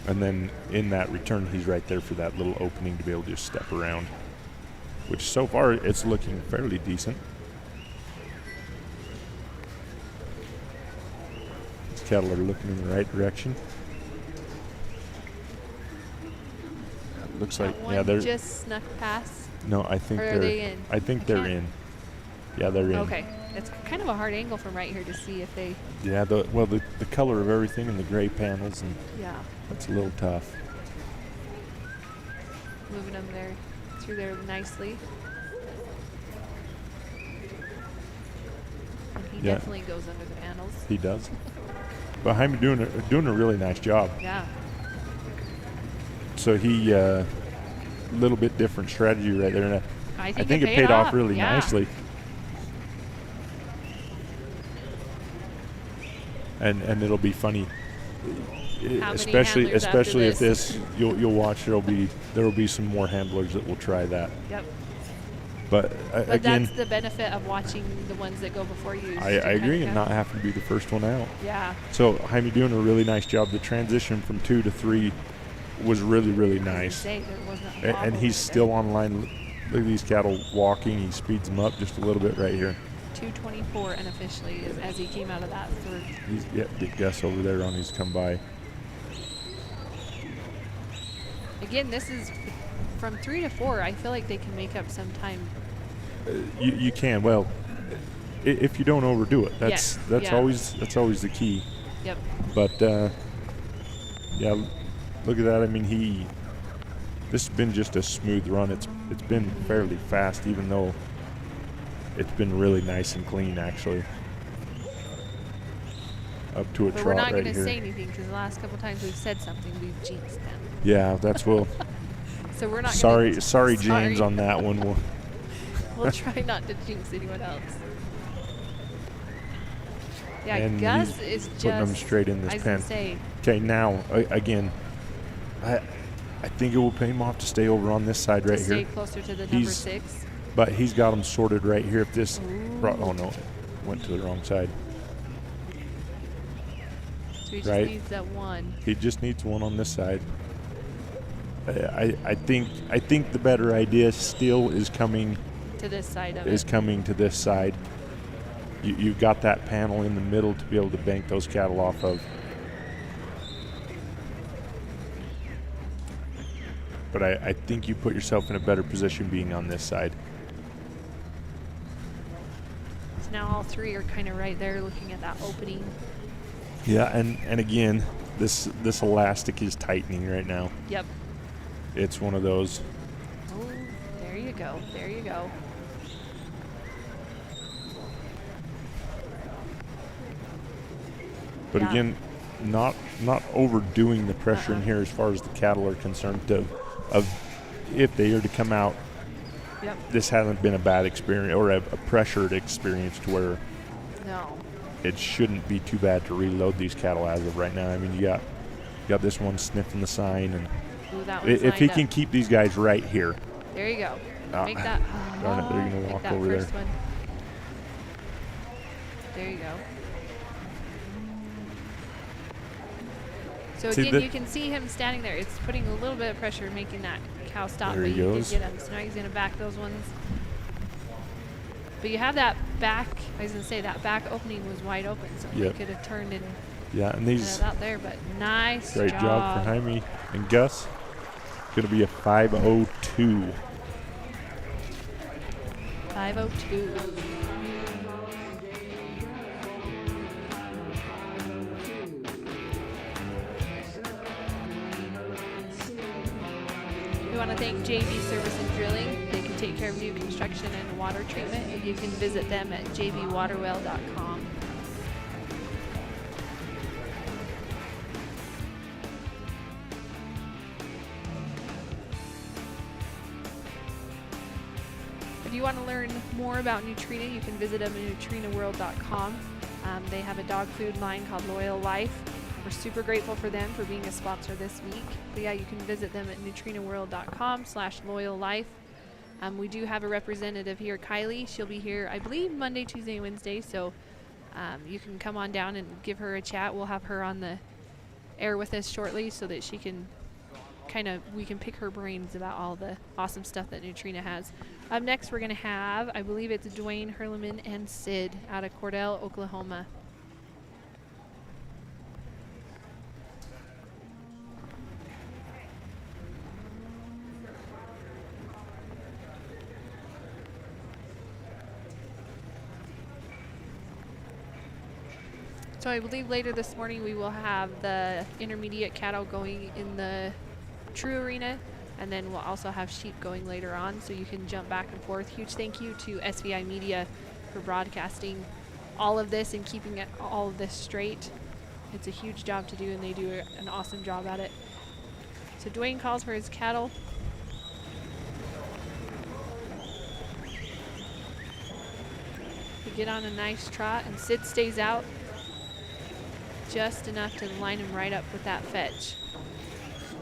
And then in that return, he's right there for that little opening to be able to just step around, which so far it's looking fairly decent. These cattle are looking in the right direction. Looks like One they're just snuck past. no. I think Or are they're. they in? I think I they're can't- in. Yeah, they're in. Okay. It's kind of a hard angle from right here to see if they. Yeah. The color of everything and the gray panels, and Yeah. that's a little tough. Moving them there through there nicely. And he Yeah. definitely goes under the panels. He does. But Jaime doing a really nice job. Yeah. So he a little bit different strategy right there, and I I think, think it paid off really yeah. nicely. And it'll be funny, many especially handlers after if this? this you'll watch. There will be some more handlers that will try that. Yep. But, But again, that's the benefit of watching the ones that go before you. is I to kind agree, of and not having to be the first one out. Yeah. So Jaime doing a really nice job. The transition from 2 to 3 was really, really I was gonna nice. say, there wasn't a And wobble he's right still there. on line. Look at these cattle walking. He speeds them up just a little bit right here. 224 unofficially is as he came out of that third. Get Gus over there on his come by. Again, this is from 3 to 4. I feel like they can make up some time. You can. Well, if you don't overdo it, Yes, that's yeah. always the key. Yep. But yeah, look at that. I mean, this has been just a smooth run. It's been fairly fast, even though it's been really nice and clean actually. Up to a But trot we're not right going to here. say anything because the last couple times we've said something, we've jinxed them. Yeah, that's well. So we're not. sorry, James, on that one. We'll try not to jinx anyone else. Yeah, And Gus he's is just putting them straight in this I was pen. gonna say, Okay, now again, I think it will pay him off to stay over on this side to right stay here. closer to the number He's- 6. But he's got them sorted right here. If this, oh Ooh. no, went to the wrong side. So he just right. needs that one. He just needs one on this side. I think the better idea still is coming To this side of is it. coming to this side. You've got that panel in the middle to be able to bank those cattle off of. But I think you put yourself in a better position being on this side. So now all three are kind of right there looking at that opening. Yeah, and again, this elastic is tightening right now. Yep. It's one of those. Oh, there you go. There you go. But Yeah. again, not overdoing the pressure in here as far as the cattle are concerned. Of if they are to come out, Yep. this hasn't been a bad experience or a pressured experience to where No. it shouldn't be too bad to reload these cattle as of right now. I mean, you got this one sniffing the sign, and Ooh, that one's if he lined can up. keep these guys right here, There you go. Ah, Make that. darn it, they're gonna make walk that over first there. one. There you go. So See, again, you can see him standing there. It's putting a little bit of pressure, making that cow stop. There but he you goes. did get him. So now he's going to back those ones. But you have that back. I was going to say that back opening was wide open, so Yep. he could have turned in yeah, and these out there. But nice great job for Jaime and Gus. Going to be a 5:02. 5:02. We want to thank JV Service and Drilling. They can take care of new construction and water treatment. And you can visit them at jvwaterwell.com. If you want to learn more about Nutrena, you can visit them at nutrinaworld.com. They have a dog food line called Loyal Life. We're super grateful for them for being a sponsor this week. But yeah, you can visit them at nutrinaworld.com/loyallife. We do have a representative here, Kylie. She'll be here, I believe, Monday, Tuesday, Wednesday. So you can come on down and give her a chat. We'll have her on the air with us shortly so that she can we can pick her brains about all the awesome stuff that Nutrena has. Up next, we're going to have, I believe it's Dwayne Hurleman and Sid out of Cordell, Oklahoma. So I believe later this morning we will have the intermediate cattle going in the True Arena, and then we'll also have sheep going later on, so you can jump back and forth. Huge thank you to SVI Media for broadcasting all of this and keeping all of this straight. It's a huge job to do, and they do an awesome job at it. So Dwayne calls for his cattle. We get on a nice trot, and Sid stays out just enough to line him right up with that fetch.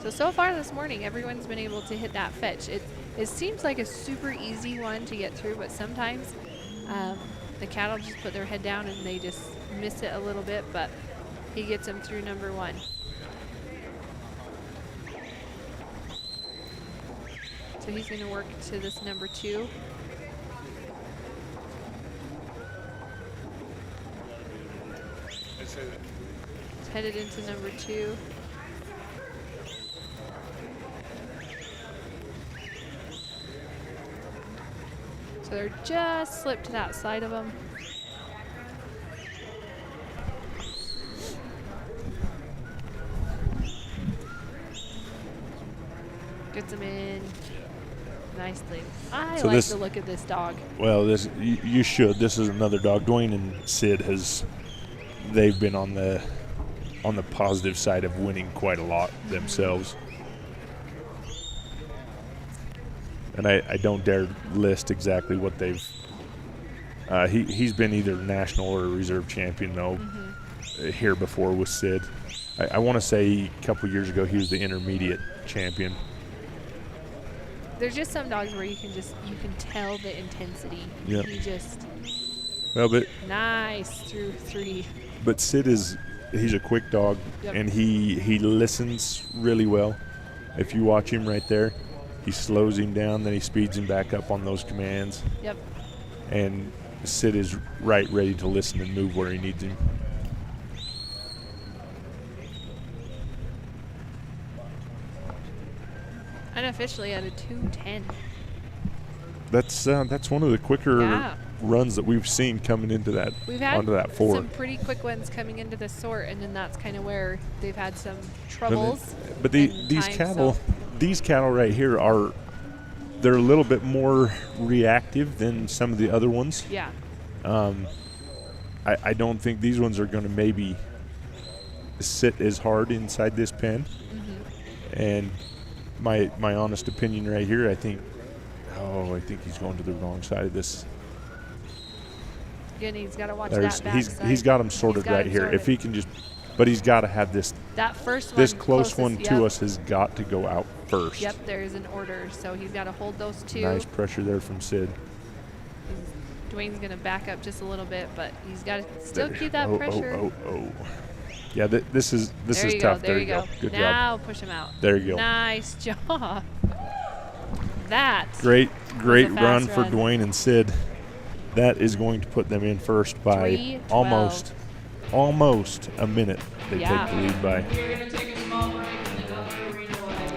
So far this morning, everyone's been able to hit that fetch. It seems like a super easy one to get through, but sometimes the cattle just put their head down and they just miss it a little bit, but he gets them through number one. So he's going to work to this number two. He's headed into number two. So they're just slipped to that side of them. Gets them in nicely. I So like this- the look of this dog. Well, you should. This is another dog. Dwayne and Sid they've been on the positive side of winning quite a lot themselves. And I don't dare list exactly what they've. He's been either national or a reserve champion though here before with Sid. I want to say a couple years ago he was the intermediate champion. There's just some dogs where you can tell the intensity. Yep. He just Well, but nice through three. Sid he's a quick dog. Yep. And he listens really well. If you watch him right there, he slows him down, then he speeds him back up on those commands. Yep. And Sid is ready to listen and move where he needs him. Unofficially at a 2:10. That's one of the quicker Yeah. runs that we've seen coming into that We've had onto that four. some pretty quick ones coming into the sort, and then that's kind of where they've had some troubles. But in these time, cattle, so- these cattle right here they're a little bit more reactive than some of the other ones. Yeah. I don't think these ones are going to maybe sit as hard inside this pen. Mm-hmm. And my honest opinion right here, I think he's going to the wrong side of this. Again, he's got to watch There's, that he's backside. he's got him sorted He's got right him here. sorted. If he can just, but he's got to have this. That first This one, close one closest, to yep. us has got to go out first. Yep, there's an order, so he's got to hold those two. Nice pressure there from Sid. Dwayne's going to back up just a little bit, but he's got to still There. keep that Oh, pressure. Oh. Yeah, this is there you tough. Go, there you go. Good job. Now push him out. There you go. Nice job. That. Great was a run fast for run. Dwayne and Sid. That is going to put them in first by 3:12. almost a minute. They Yeah. take the lead by. We're going to take a small break in the Delta Arena while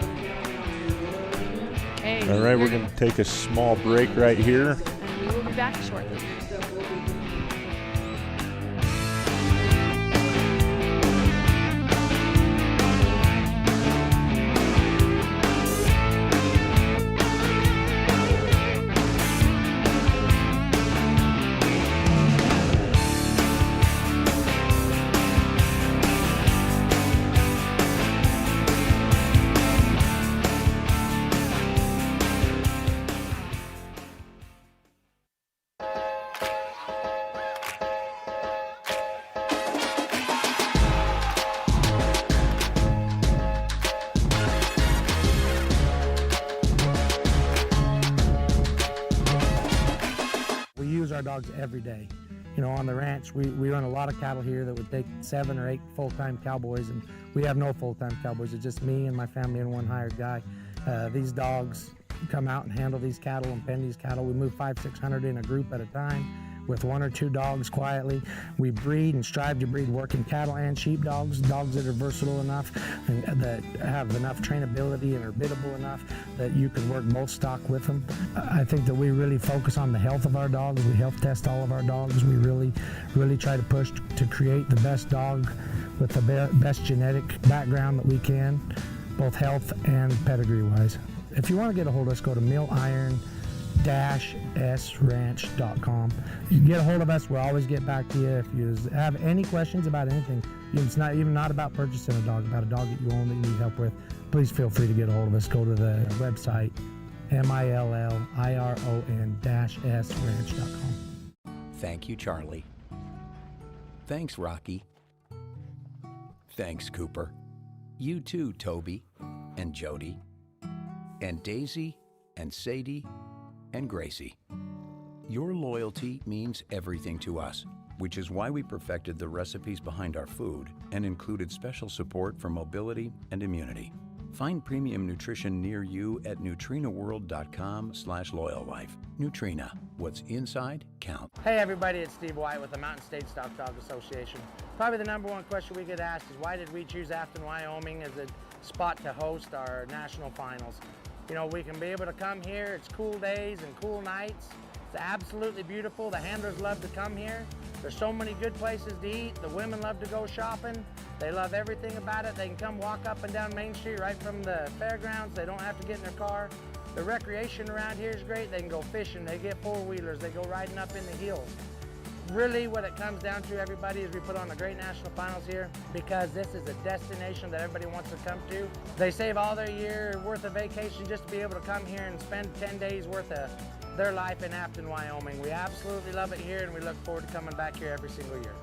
Okay. All right, we're going to take a small break right here. And we will be back shortly. We use our dogs every day. You know, on the ranch, we run a lot of cattle here that would take 7 or 8 full-time cowboys, and we have no full-time cowboys. It's just me and my family and one hired guy. These dogs come out and handle these cattle and pen these cattle. We move 500-600 in a group at a time with 1 or 2 dogs quietly. We breed and strive to breed working cattle and sheep dogs that are versatile enough and that have enough trainability and are biddable enough that you can work both stock with them. I think that we really focus on the health of our dogs. We health test all of our dogs. We really try to push to create the best dog with the best genetic background that we can, both health and pedigree wise. If you want to get a hold of us, go to milliron-sranch.com. You can get a hold of us. We'll always get back to you. If you have any questions about anything, it's not even about purchasing a dog, about a dog that you own that you need help with, please feel free to get a hold of us. Go to the website, milliron-sranch.com. Thank you, Charlie. Thanks, Rocky. Thanks, Cooper. You too, Toby and Jody and Daisy and Sadie and Gracie. Your loyalty means everything to us, which is why we perfected the recipes behind our food and included special support for mobility and immunity. Find premium nutrition near you at nutrinaworld.com/loyallife. Nutrina, what's inside counts. Hey everybody, it's Steve White with the Mountain State Stock Dog Association. Probably the number one question we get asked is why did we choose Afton, Wyoming as a spot to host our national finals? You know, we can be able to come here, it's cool days and cool nights. It's absolutely beautiful. The handlers love to come here. There's so many good places to eat. The women love to go shopping. They love everything about it. They can come walk up and down Main Street right from the fairgrounds. They don't have to get in their car. The recreation around here is great. They can go fishing. They get four-wheelers. They go riding up in the hills. Really what it comes down to, everybody, is we put on a great national finals here because this is a destination that everybody wants to come to. They save all their year worth of vacation just to be able to come here and spend 10 days worth of their life in Afton, Wyoming. We absolutely love it here and we look forward to coming back here every single year.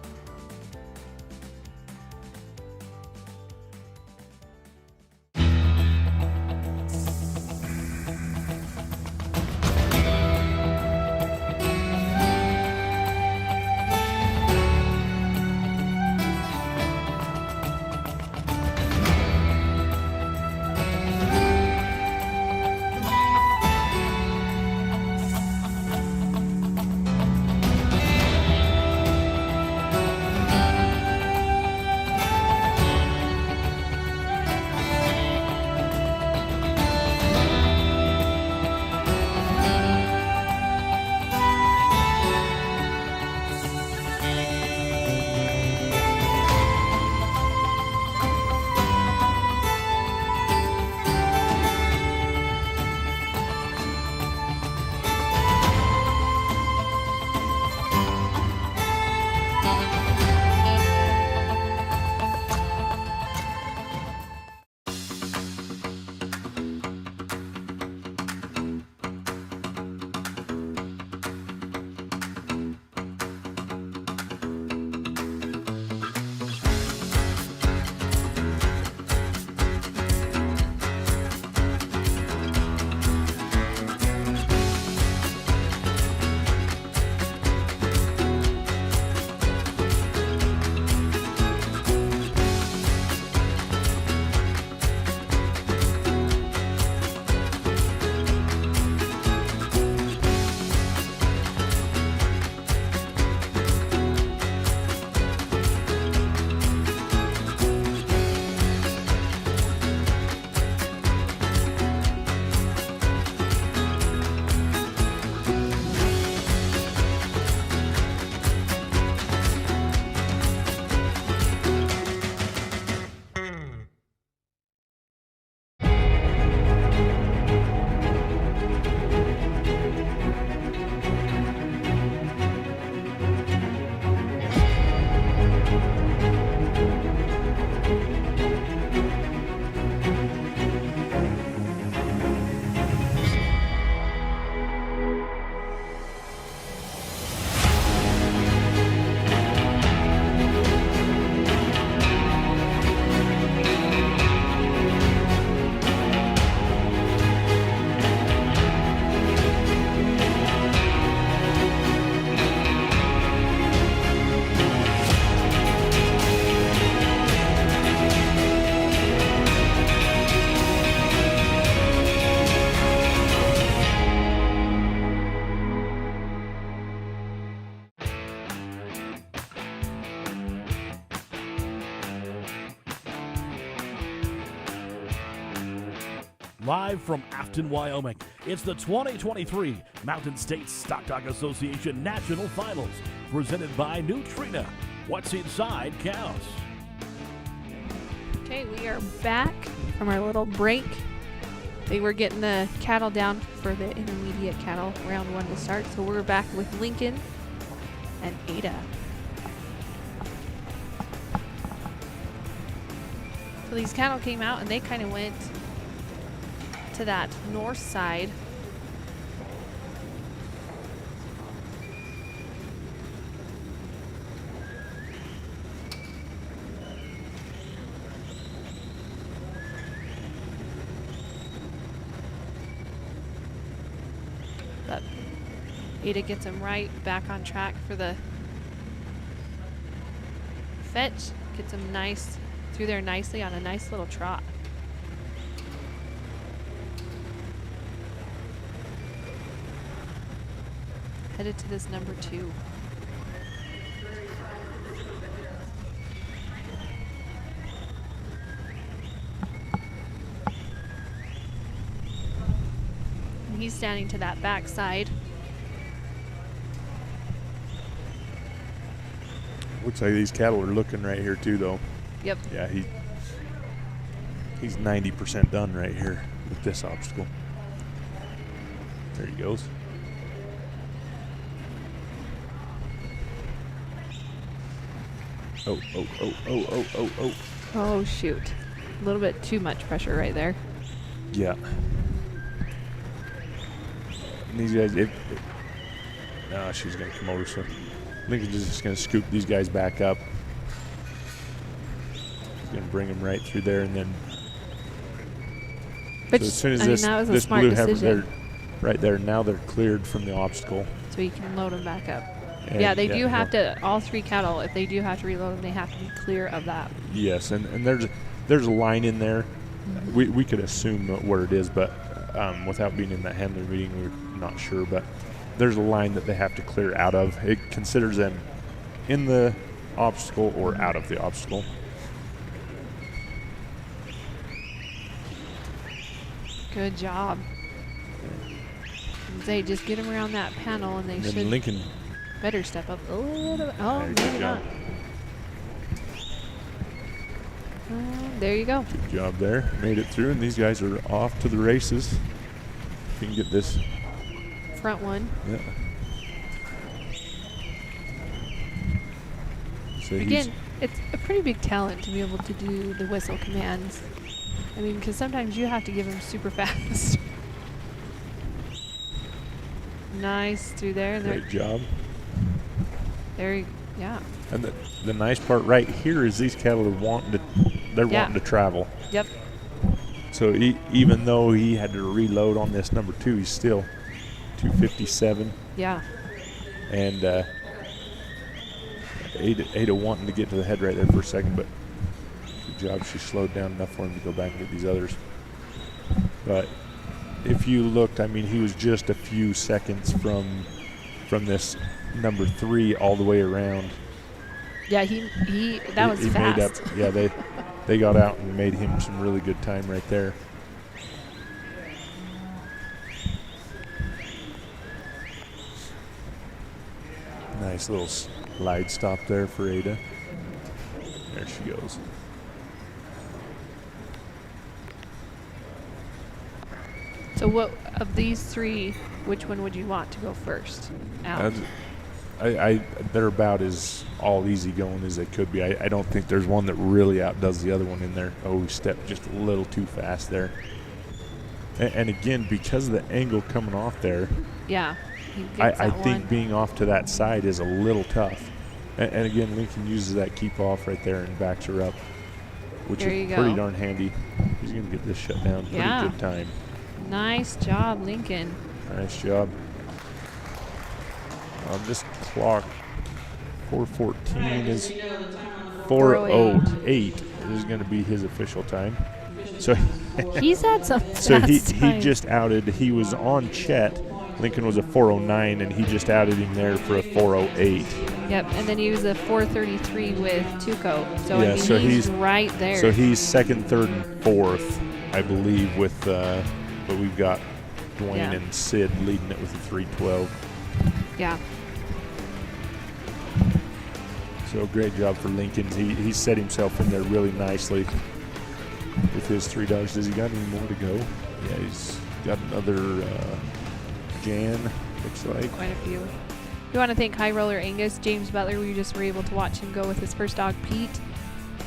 Live from Afton, Wyoming, it's the 2023 Mountain States Stock Dog Association National Finals, presented by Nutrena. What's inside counts. Okay, we are back from our little break. They were getting the cattle down for the intermediate cattle, round 1 to start. So we're back with Lincoln and Ada. So these cattle came out and they kind of went to that north side. But Ada gets him right back on track for the fetch. Gets him nice through there nicely on a nice little trot. Headed to this number 2. And he's standing to that back side. Looks like these cattle are looking right here too, though. Yep. Yeah, he's 90% done right here with this obstacle. There he goes. Oh. Oh, shoot. A little bit too much pressure right there. Yeah. And these guys, no, she's going to come over, so Lincoln's just going to scoop these guys back up. He's going to bring them right through there, and then Which, so as soon as I mean, this, that was a this smart blue heifer, decision. they're right there, now they're cleared from the obstacle. So you can load them back up. And Yeah, they do have to, all 3 cattle, if they do have to reload them, they have to be clear of that. Yes, and there's a line in there. We could assume where it is, but without being in that handler meeting, we're not sure. But there's a line that they have to clear out of. It considers them in the obstacle or out of the obstacle. Good job. They just get them around that panel and they And should then Lincoln, better step up a little bit. Oh, There, good maybe not. job. There you go. Good job there. Made it through, and these guys are off to the races. If you can get this. Front one. Yeah. So Again, it's a pretty big talent to be able to do the whistle commands. I mean, because sometimes you have to give them super fast. Nice through there. And great job. Yeah. And the nice part right here is these cattle are wanting to travel. Yep. So even though he had to reload on this number 2, he's still 257. Yeah. And Ada wanting to get to the head right there for a second, but good job. She slowed down enough for him to go back and get these others. But if you looked, I mean, he was just a few seconds from this number 3 all the way around. Yeah, that was he fast. made up. Yeah, they got out and made him some really good time right there. Nice little slide stop there for Ada. There she goes. So what of these 3, which one would you want to go first out? They're about as all easy going as they could be. I don't think there's one that really outdoes the other one in there. Oh, he stepped just a little too fast there. And again, because of the angle coming off there, Yeah. he gets I that think one. being off to that side is a little tough. And again, Lincoln uses that keep off right there and backs her up, which There you is pretty go. darn handy. He's going to get this shut down pretty Yeah. good time. Nice job, Lincoln. Nice job. On this clock, 4:14 is 4:08 is going to be his official time. So He's had some so he times. just outed. He was on Chet. Lincoln was a 4:09, and he just outed him there for a 4:08. Yep, and then he was a 4:33 with Tuco. So Yeah, I mean, so he's he's- right there. So he's second, third, and fourth I believe, with but we've got Dwayne Yeah. and Sid leading it with a 312. Yeah. So great job for Lincoln. He set himself in there really nicely with his $3. Does he got any more to go? Yeah, he's got another Jan, looks like. Quite a few. We want to thank High Roller Angus, James Butler. We just were able to watch him go with his first dog, Pete.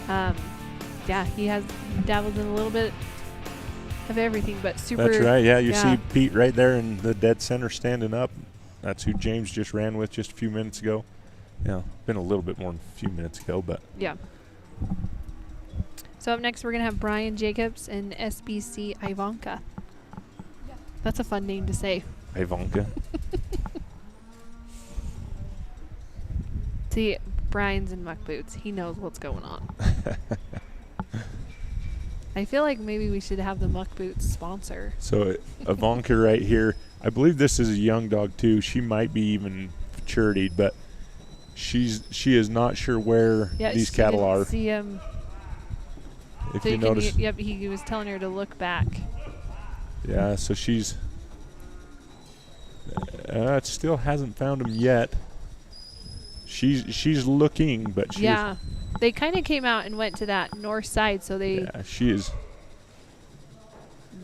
Yeah, he has dabbled in a little bit of everything, but super. That's right. Yeah, you yeah. see Pete right there in the dead center standing up. That's who James just ran with just a few minutes ago. Yeah, been a little bit more than a few minutes ago, but. Yeah. So up next, we're going to have Brian Jacobs and SBC Ivanka. That's a fun name to say. Ivanka. See, Brian's in muck boots. He knows what's going on. I feel like maybe we should have the muck boots sponsor. So Ivanka right here, I believe this is a young dog too. She might be even maturity, but she is not sure where Yeah, these she cattle didn't are. see him. If So you notice, yep, he was telling her to look back. yeah. So she's it still hasn't found him yet. She's looking, but she Yeah. They kind of came out and went to that north side, so they yeah, she is.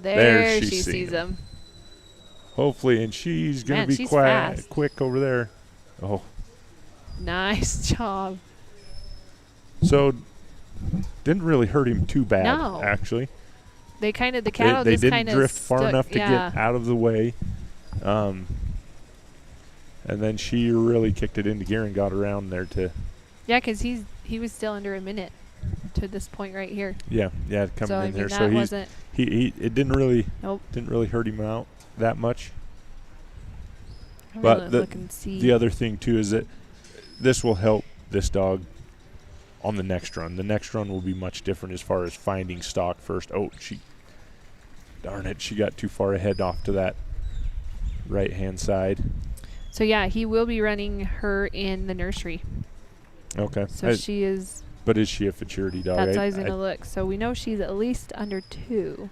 there she's she seen sees him. him. Hopefully, and she's gonna Man, be she's quiet, fast. quick over there. Oh, Nice job. so didn't really hurt him too bad, No. actually. They kind of the cattle They just didn't kind of drift far enough to get out of the way. And then she really kicked it into gear and got around there to Yeah, because he was still under a minute to this point right here. coming So I in mean there. that So wasn't. he it didn't really Nope. hurt him out that much. I'm But gonna the- look and see. The other thing too is that this will help this dog on the next run. The next run will be much different as far as finding stock first. Oh, darn it, she got too far ahead off to that right hand side. So yeah, he will be running her in the nursery. Okay. So she is. But is she a futurity dog? That's how he's gonna look. So we know she's at least under 2.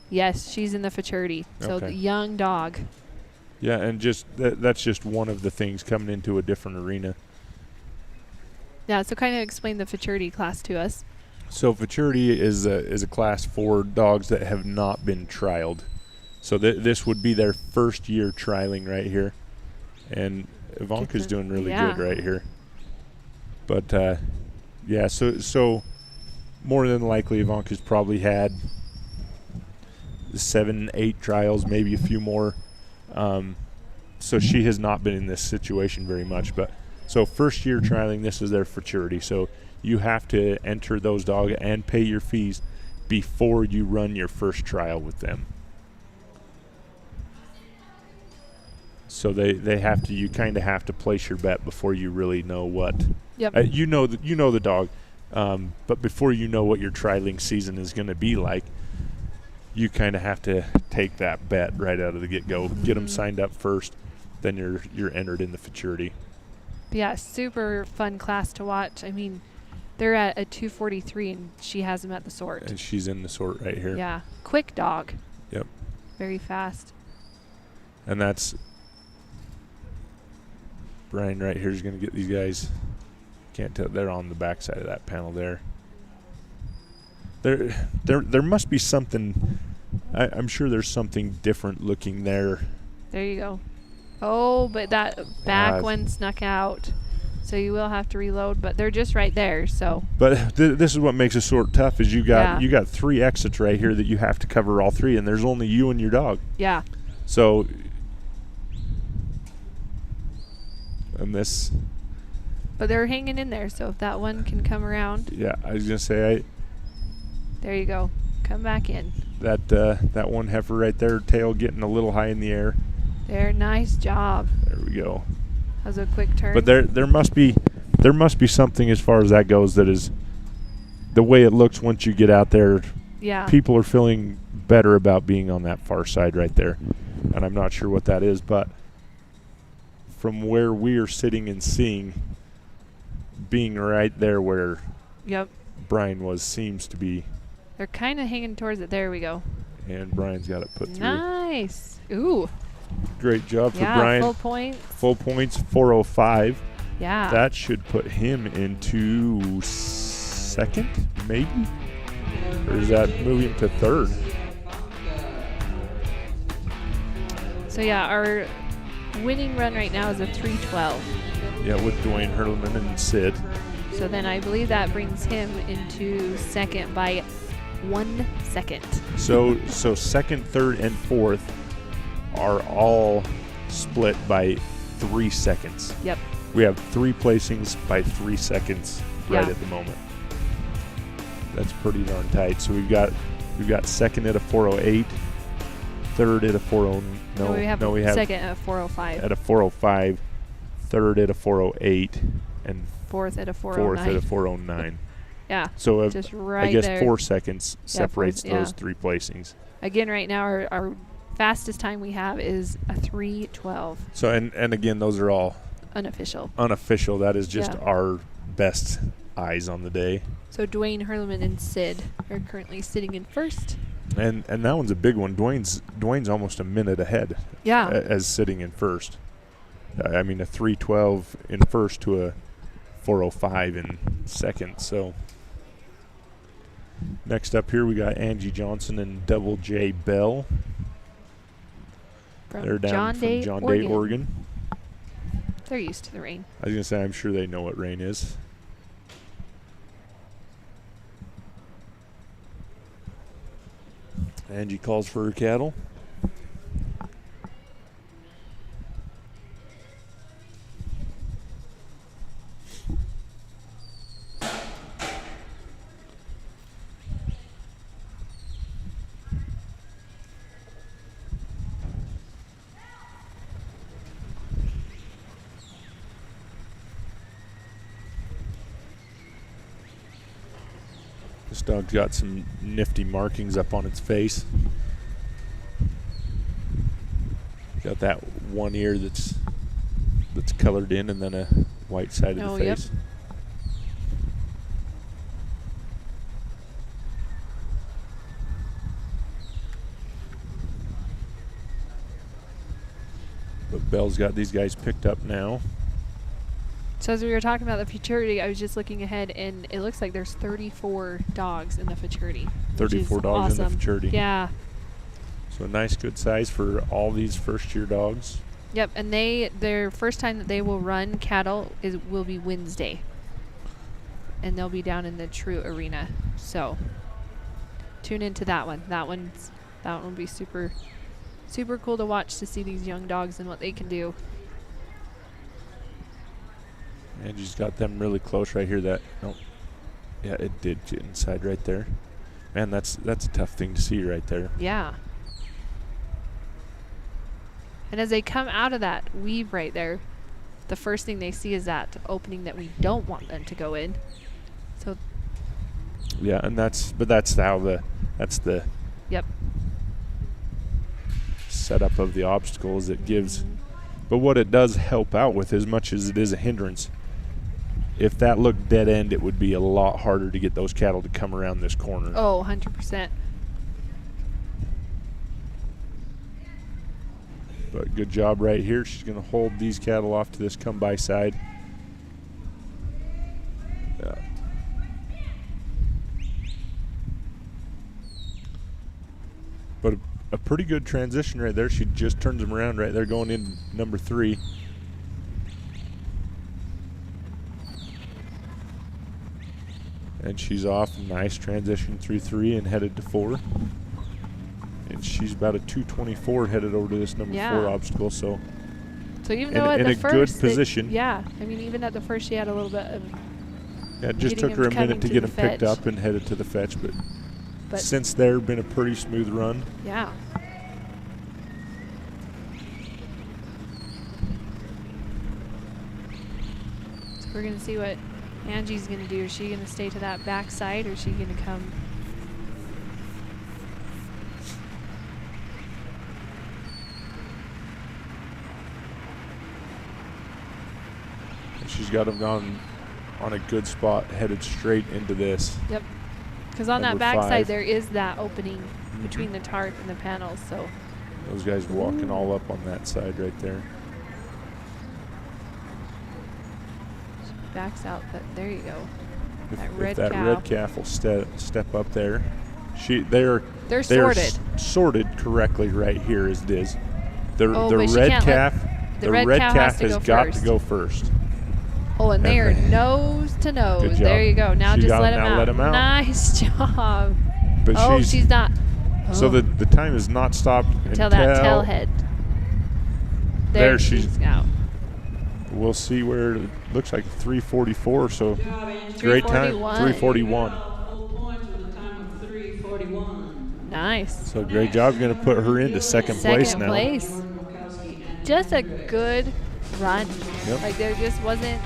Yes, she's in the futurity. So Okay. the young dog. Yeah, and just that's just one of the things coming into a different arena. Yeah. So kind of explain the futurity class to us. So futurity is a class for dogs that have not been trialed. So this would be their first year trialing right here, and Ivanka's doing really yeah. good right here. But yeah, so more than likely Ivanka's probably had 7, 8 trials, maybe a few more. So she has not been in this situation very much. But so first year trialing, this is their futurity. So you have to enter those dogs and pay your fees before you run your first trial with them. So they have to. You kind of have to place your bet before you really know what. Yep. You know the dog, but before you know what your trialing season is going to be like, you kind of have to take that bet right out of the get-go. Get them signed up first, then you're entered in the futurity. Yeah, super fun class to watch. I mean, they're at a 243 and she has them at the sort. And she's in the sort right here. Yeah, quick dog. Yep. Very fast. And that's Brian right here is going to get these guys. Can't tell. They're on the back side of that panel there. There must be something. I'm sure there's something different looking there. There you go. Oh, but that back Uh, one snuck out. So you will have to reload, but they're just right there, so. But this is what makes a sort tough is you got Yeah. 3 exits right here that you have to cover all 3, and there's only you and your dog. Yeah. So, and this, But they're hanging in there, so if that one can come around, yeah, I was gonna say there you go. Come back in. that one heifer right there, tail getting a little high in the air. There, nice job. There we go. That was a quick turn. But there must be something as far as that goes that is the way it looks once you get out there. Yeah. People are feeling better about being on that far side right there, and I'm not sure what that is, but from where we are sitting and seeing, being right there where Yep. Brian was seems to be They're kind of hanging towards it. There we go. And Brian's got it put through. Nice. Ooh. Great job for Yeah, Brian. full points. Full points, 405. Yeah. That should put him into second, maybe? Or is that moving to third? So yeah, our winning run right now is a 3:12. Yeah, with Dwayne Hurlman and Sid. So then I believe that brings him into second by 1 second. So second, third, and fourth are all split by 3 seconds. Yep. We have 3 placings by 3 seconds right Yeah. at the moment. That's pretty darn tight. So we've got second at a 408, third at a 40. No, we have second at 4:05. At a 405, third at a 408, and Fourth at a fourth at 4:09. a 409. Yeah. So Just I right guess there. 4 seconds separates yeah. those 3 placings. Again, right now our fastest time we have is a 3:12. So and again, those are all Unofficial. unofficial. That is just Yeah. our best eyes on the day. So Dwayne Hurlman and Sid are currently sitting in first. And that one's a big one. Dwayne's almost a minute ahead. Yeah. As sitting in first. I mean, a 3:12 in first to a 4:05 in second. So next up here we got Angie Johnson and Double J Bell. From They're down John from Day, John Day, Oregon. They're used to the rain. I was gonna say I'm sure they know what rain is. Angie calls for her cattle. This dog's got some nifty markings up on its face. Got that one ear that's colored in, and then a white side of Oh, the yep. face. But Bell's got these guys picked up now. So as we were talking about the futurity, I was just looking ahead, and it looks like there's 34 dogs in the futurity. which is 34 dogs in the awesome. futurity. Yeah. So a nice, good size for all these first-year dogs. Yep. And their first time that they will run cattle will be Wednesday, and they'll be down in the True Arena. So tune into that one. That one will be super, super cool to watch, to see these young dogs and what they can do. Angie's got them really close right here. Yeah, it did get inside right there. Man, that's a tough thing to see right there. Yeah. And as they come out of that weave right there, the first thing they see is that opening that we don't want them to go in. So Yeah, and that's the yep. setup of the obstacles it gives. But what it does help out with, as much as it is a hindrance, if that looked dead end, it would be a lot harder to get those cattle to come around this corner. Oh, 100%. But good job right here. She's going to hold these cattle off to this come-by side. Yeah. But a pretty good transition right there. She just turns them around right there, going in number 3. And she's off. Nice transition through 3 and headed to 4. And she's about a 224 headed over to this number 4 obstacle. So even though at in the a first good position. yeah, I mean, even at the first she had a little bit of Yeah, it just getting took her a him coming minute to to get the him picked fetch. up and headed to the fetch. But Since there, been a pretty smooth run. yeah. So we're going to see what Angie's going to do. Is she going to stay to that back side, or is she going to come? She's got him on a good spot, headed straight into this. Yep. Because on that Number back 5. side there is that opening between the tarp and the panels. So Those guys walking all up on that side right there. backs out, but there you go. That If red that calf. red calf will step up there. They're sorted. Sorted correctly right here as it is. The but she red can't let- calf. the red calf has to has go got first. to go first. Oh, and they are And- nose to nose. Good job. There you go. Now She just got let it. him Now out. let him out. Nice job. But Oh, she's not. So Oh. the time is not stopped Until that tail head. There she's out. We'll see where it looks like 3:44. So Good job, Angie. great time. 3:41. 3:41. Full points with a time of 3:41. Nice. So great job. Going to put her into second place now. Place. Jordan Wilkowski and Just a good run. Yep. Like there just wasn't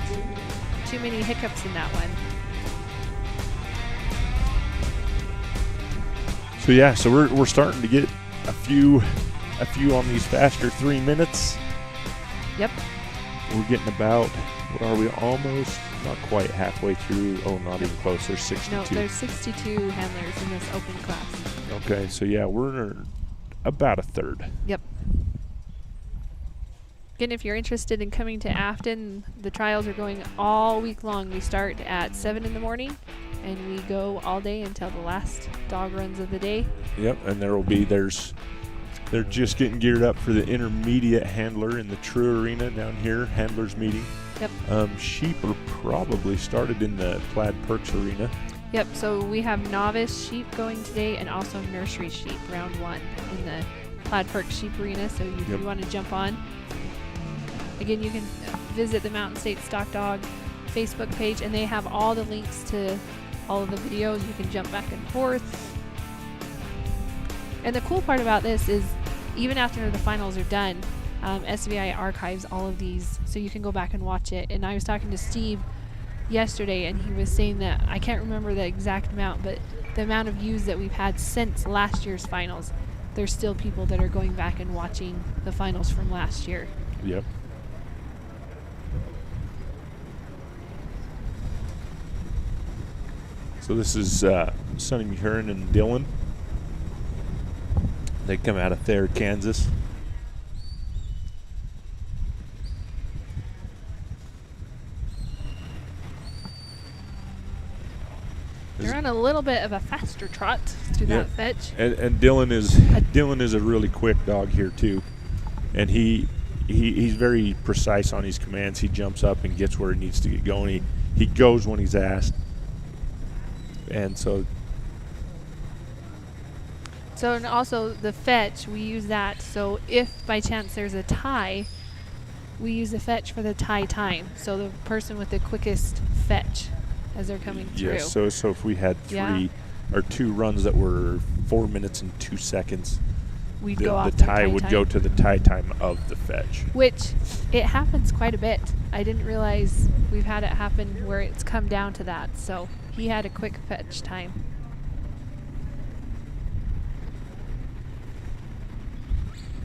too many hiccups in that one. So yeah, so we're starting to get a few on these faster 3 minutes. Yep. We're getting about, what are we, almost, not quite halfway through. Oh, not even close. There's 62. No, there's 62 handlers in this open class. Okay, so yeah, we're about a third. Yep. Again, if you're interested in coming to Afton, the trials are going all week long. We start at 7 in the morning and we go all day until the last dog runs of the day. Yep, and they're just getting geared up for the intermediate handler in the True Arena down here, handlers meeting. Yep. Sheep are probably started in the Plaid Perks Arena. Yep, so we have novice sheep going today and also nursery sheep, round 1 in the Plaid Perk Sheep Arena. So if Yep. you want to jump on, again, you can visit the Mountain State Stock Dog Facebook page and they have all the links to all of the videos. You can jump back and forth. And the cool part about this is even after the finals are done, SVI archives all of these so you can go back and watch it. And I was talking to Steve yesterday and he was saying that, I can't remember the exact amount, but the amount of views that we've had since last year's finals, there's still people that are going back and watching the finals from last year. Yep. So this is Sonny Hearn and Dylan. They come out of Thayer, Kansas. They're on a little bit of a faster trot through Yeah. that fetch. And Dylan is a really quick dog here too, and he's very precise on his commands. He jumps up and gets where he needs to get going. He goes when he's asked, and so And also the fetch, we use that. So if by chance there's a tie, we use the fetch for the tie time. So the person with the quickest fetch as they're coming through. yes. So if we had Yeah. 3 or 2 runs that were 4 minutes and 2 seconds, We'd the go off tie their would time. go to the tie time of the fetch. Which it happens quite a bit. I didn't realize we've had it happen where it's come down to that. So he had a quick fetch time.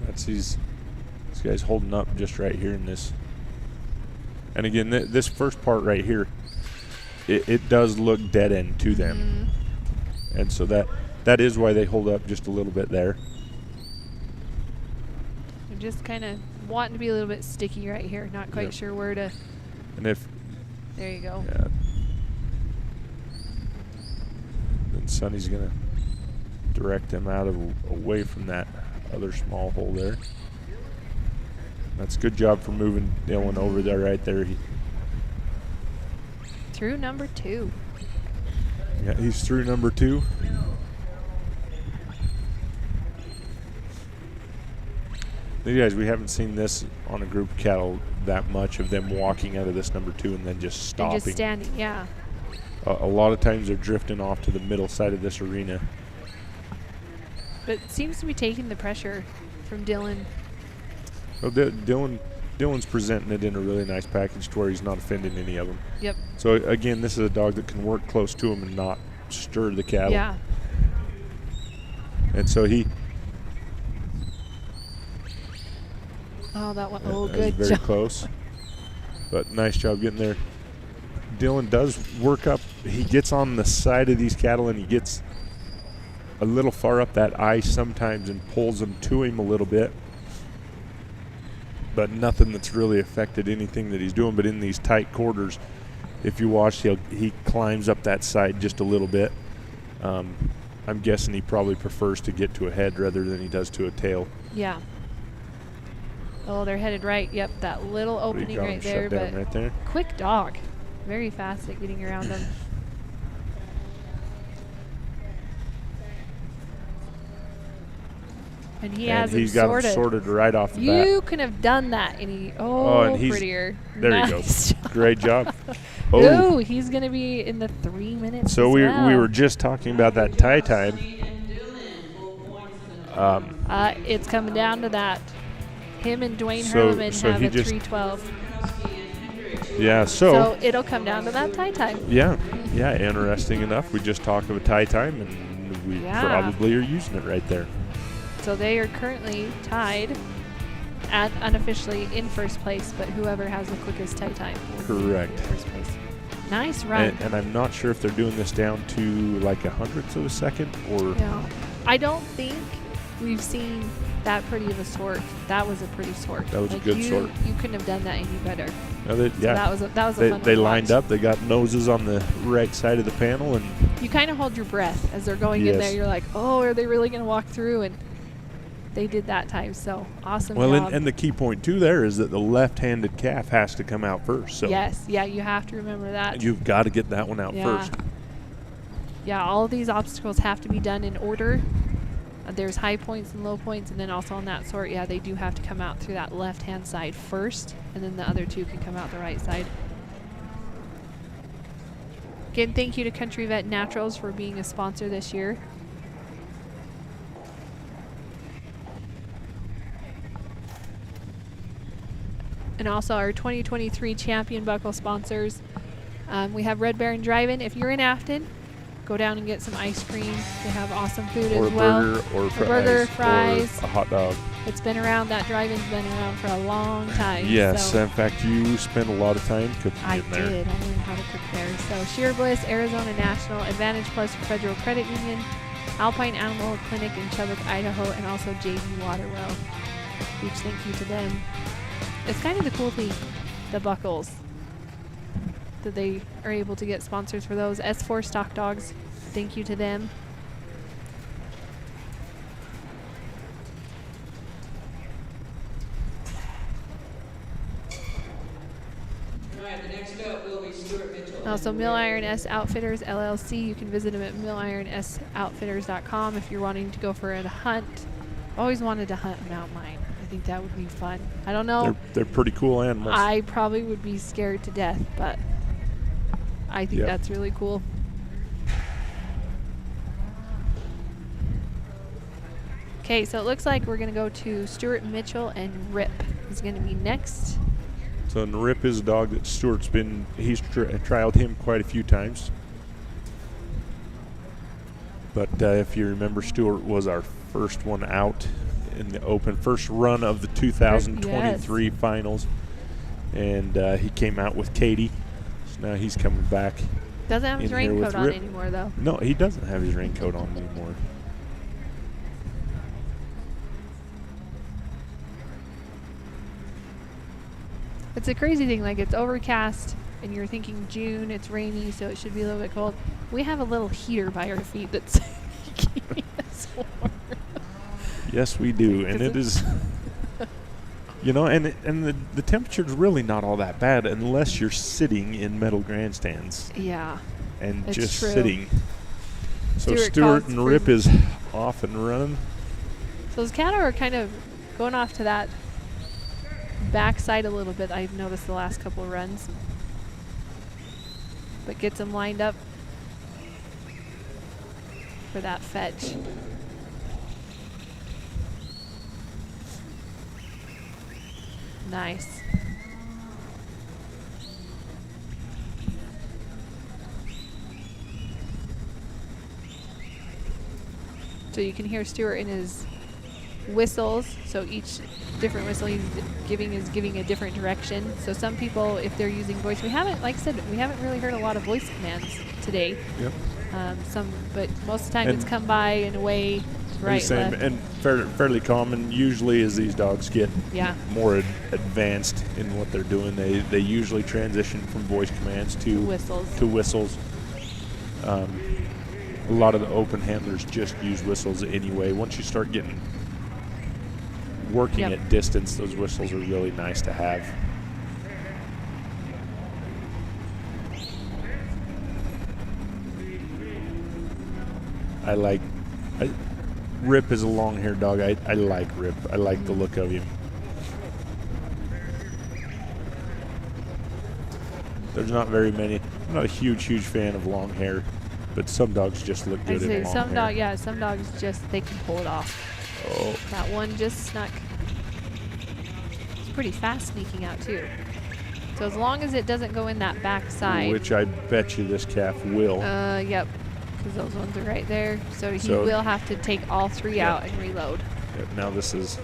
That's these guys holding up just right here in this. And again, this first part right here, it does look dead end to them. And so that is why they hold up just a little bit there. We're just kind of wanting to be a little bit sticky right here. Not quite Yep. sure where to. And if, There you go. yeah, then Sonny's going to direct them away from that other small hole there. That's a good job for moving Dylan over there right there. Through number 2. Yeah, he's through number 2. You guys, we haven't seen this on a group of cattle that much of them walking out of this number 2 and then just They're stopping. just standing, yeah. A lot of times they're drifting off to the middle side of this arena. But it seems to be taking the pressure from Dylan. Well, Dylan's presenting it in a really nice package to where he's not offending any of them. Yep. So again, this is a dog that can work close to him and not stir the cattle. Yeah. And so he. Oh, that one. That Oh, was good very job. close. But nice job getting there. Dylan does work up. He gets on the side of these cattle and he gets a little far up that ice sometimes and pulls them to him a little bit. But nothing that's really affected anything that he's doing. But in these tight quarters, if you watch, he climbs up that side just a little bit. I'm guessing he probably prefers to get to a head rather than he does to a tail. Yeah. Oh, they're headed right. Yep, that little But he opening got him right there. shut down But right there. quick dog. Very fast at getting around them. And he has he's them got him sorted right off the bat. You can have done that. And and he's prettier. There Nice you go. job. Great job. Oh, he's going to be in the 3 minutes. So as we well. were just talking about that tie time. It's coming down to that. Him and Dwayne So Hurlman have he a just- 3:12. Yeah, So it'll come down to that tie time. yeah, interesting enough. We just talked about tie time, and we Yeah. probably are using it right there. So they are currently tied at unofficially in first place, but whoever has the quickest tie time will be in Correct. first place. Nice run. And I'm not sure if they're doing this down to like a hundredth of a second or. Yeah. I don't think we've seen that pretty of a sort. That was a pretty sort. That was a good sort. You couldn't have done that any better. No, they, So yeah, that was a they, fun they one to lined watch. up. They got noses on the right side of the panel, and You kind of hold your breath as they're going in Yes. there. You're like, oh, are they really going to walk through? And they did that time. So awesome well, job. and the key point too there is that the left-handed calf has to come out first. So Yes. Yeah, you have to remember that. you've got to get that one out Yeah. first. Yeah, all of these obstacles have to be done in order. There's high points and low points, and then also on that sort, yeah, they do have to come out through that left-hand side first, and then the other two can come out the right side. Again, thank you to Country Vet Naturals for being a sponsor this year. And also our 2023 Champion Buckle sponsors. We have Red Baron Drive-In. If you're in Afton, go down and get some ice cream. They have awesome food Or as a well. burger, or A burger, fries. or a hot dog. It's been around. That drive-in's been around for a long time. Yes, so in fact, you spent a lot of time cooking I in there. did. I learned how to cook there. So Sheer Bliss, Arizona National, Advantage Plus Federal Credit Union, Alpine Animal Clinic in Chubbuck, Idaho, and also JV Waterwell. Huge thank you to them. It's kind of the cool thing, the buckles, that they are able to get sponsors for those. S4 Stock Dogs, thank you to them. All right, the next up will be Stuart Mitchell. Also, Mill Iron S Outfitters LLC. You can visit them at millirnsoutfitters.com if you're wanting to go for a hunt. Always wanted to hunt a mountain lion. I think that would be fun. I don't know. They're pretty cool animals. I probably would be scared to death, but I think Yep. that's really cool. Okay, so it looks like we're going to go to Stuart Mitchell and Rip is going to be next. So and Rip is a dog that Stuart's been, he's trialed him quite a few times. But if you remember, Stuart was our first one out in the open, first run of the 2023 finals. And he came out with Katie. So now he's coming back. Doesn't have his in here with raincoat on Rip. anymore, though. No, he doesn't have his raincoat on anymore. It's a crazy thing. Like, it's overcast, and you're thinking June, it's rainy, so it should be a little bit cold. We have a little heater by our feet that's keeping us warm. Yes, we do, and 'Cause it is, you know, and the temperature's really not all that bad unless you're sitting in metal grandstands Yeah. and It's just true. sitting. So Stuart Stuart calls and for- Rip is off and running. So those cattle are kind of going off to that backside a little bit, I've noticed the last couple of runs. But gets them lined up for that fetch. Nice. So you can hear Stuart in his whistles. So each different whistle he's giving is giving a different direction. So some people, if they're using voice, we haven't, like I said, we haven't really heard a lot of voice commands today. Yep. But most of the time And it's come by and away, right, Same, left. and fairly common. Usually, as these dogs get Yeah. more advanced in what they're doing, they usually transition from voice commands to Whistles. A lot of the open handlers just use whistles anyway. Once you start working Yep. at distance, those whistles are really nice to have. Rip is a long-haired dog. I like Rip. I like the look of him. There's not very many. I'm not a huge fan of long hair, but some dogs just look I good say in long some hair. some dogs just, they can pull it off. Oh, That one just snuck. It's pretty fast sneaking out too. So as long as it doesn't go in that back side. which I bet you this calf will. Yep. Because those ones are right there. So he So- will have to take all three Yeah. out and reload. Now this is.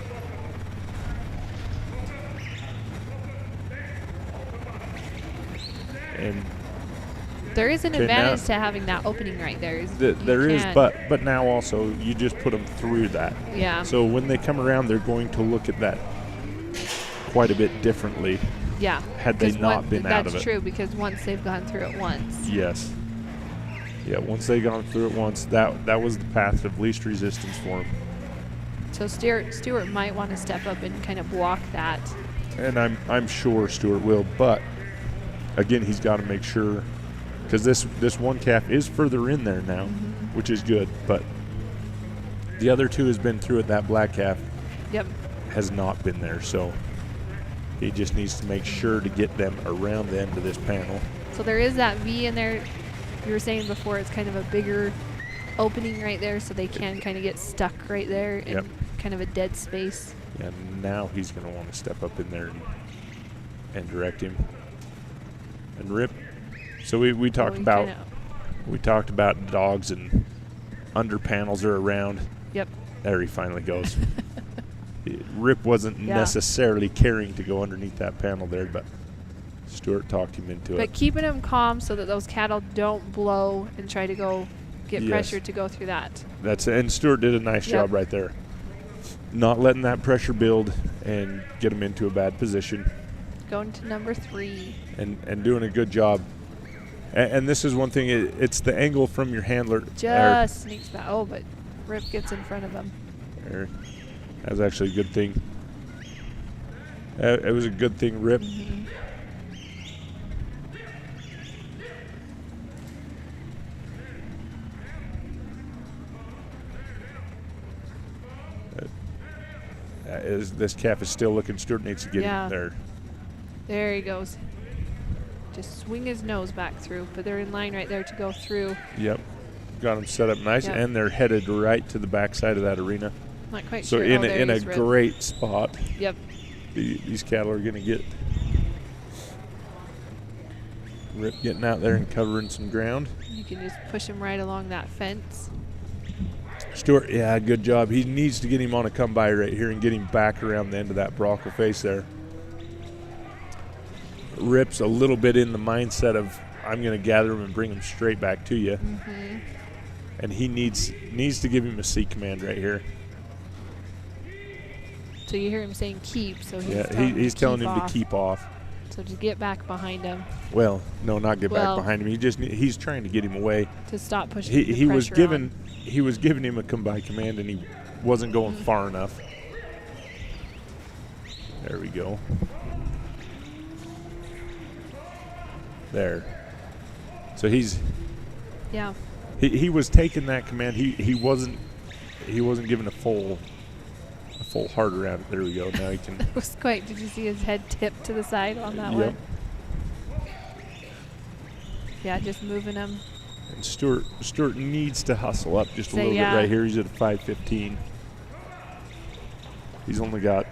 And There is an Okay, advantage now- to having that opening right there. there is, can't- but now also you just put them through that. Yeah. So when they come around, they're going to look at that quite a bit differently. Yeah. Had they 'Cause not been out of That's it. true, because once they've gone through it once. Yes. Yeah, once they gone through it once, that was the path of least resistance for them. So Stuart might want to step up and kind of block that. And I'm sure Stuart will, but again, he's got to make sure, because this one calf is further in there now, which is good, but the other two has been through it. That black calf Yep. has not been there, so he just needs to make sure to get them around the end of this panel. So there is that V in there. You were saying before it's kind of a bigger opening right there, so they can kind of get stuck right there in Yep. kind of a dead space. And now he's going to want to step up in there and direct him. And Rip. So we talked he about kinda- we talked about dogs and under panels are around. Yep. There he finally goes. Rip wasn't Yeah. necessarily caring to go underneath that panel there, but Stuart talked him into But it. keeping them calm so that those cattle don't blow and try to go get Yes. pressure to go through that. That's it. And Stuart did a nice Yep. job right there. Not letting that pressure build and get him into a bad position. Going to number 3. And doing a good job. And this is one thing, it's the angle from your handler. Just sneaks back. Oh, but Rip gets in front of him. There. That was actually a good thing. It was a good thing, Rip. This calf is still looking. Stuart needs to get Yeah. him there. There he goes. Just swing his nose back through, but they're in line right there to go through. Yep. Got him set up nice, Yep. and they're headed right to the backside of that arena. Not quite So sure. in Oh, there a he's Rip. great spot. Yep. These cattle are going to get. Rip getting out there and covering some ground. You can just push him right along that fence. Stuart, yeah, good job. He needs to get him on a come by right here and get him back around the end of that Brockle face there. Rip's a little bit in the mindset of, I'm going to gather him and bring him straight back to you. And he needs to give him a C command right here. So you hear him saying keep, so he's Yeah, telling he's telling him off. to keep off. So to get back behind him Well, no, not get Well- back behind him. He's trying to get him away. to stop pushing the He was pressure given on. he was giving him a come by command and he wasn't going far enough. There we go. There. So Yeah. he was taking that command. He wasn't giving a full heart around it. There we go. Now he can. It was quite. Did you see his head tip to the side on that Yep. one? Yeah, just moving him. And Stuart needs to hustle up just a So, little yeah. bit right here. He's at a 5:15. He's only got.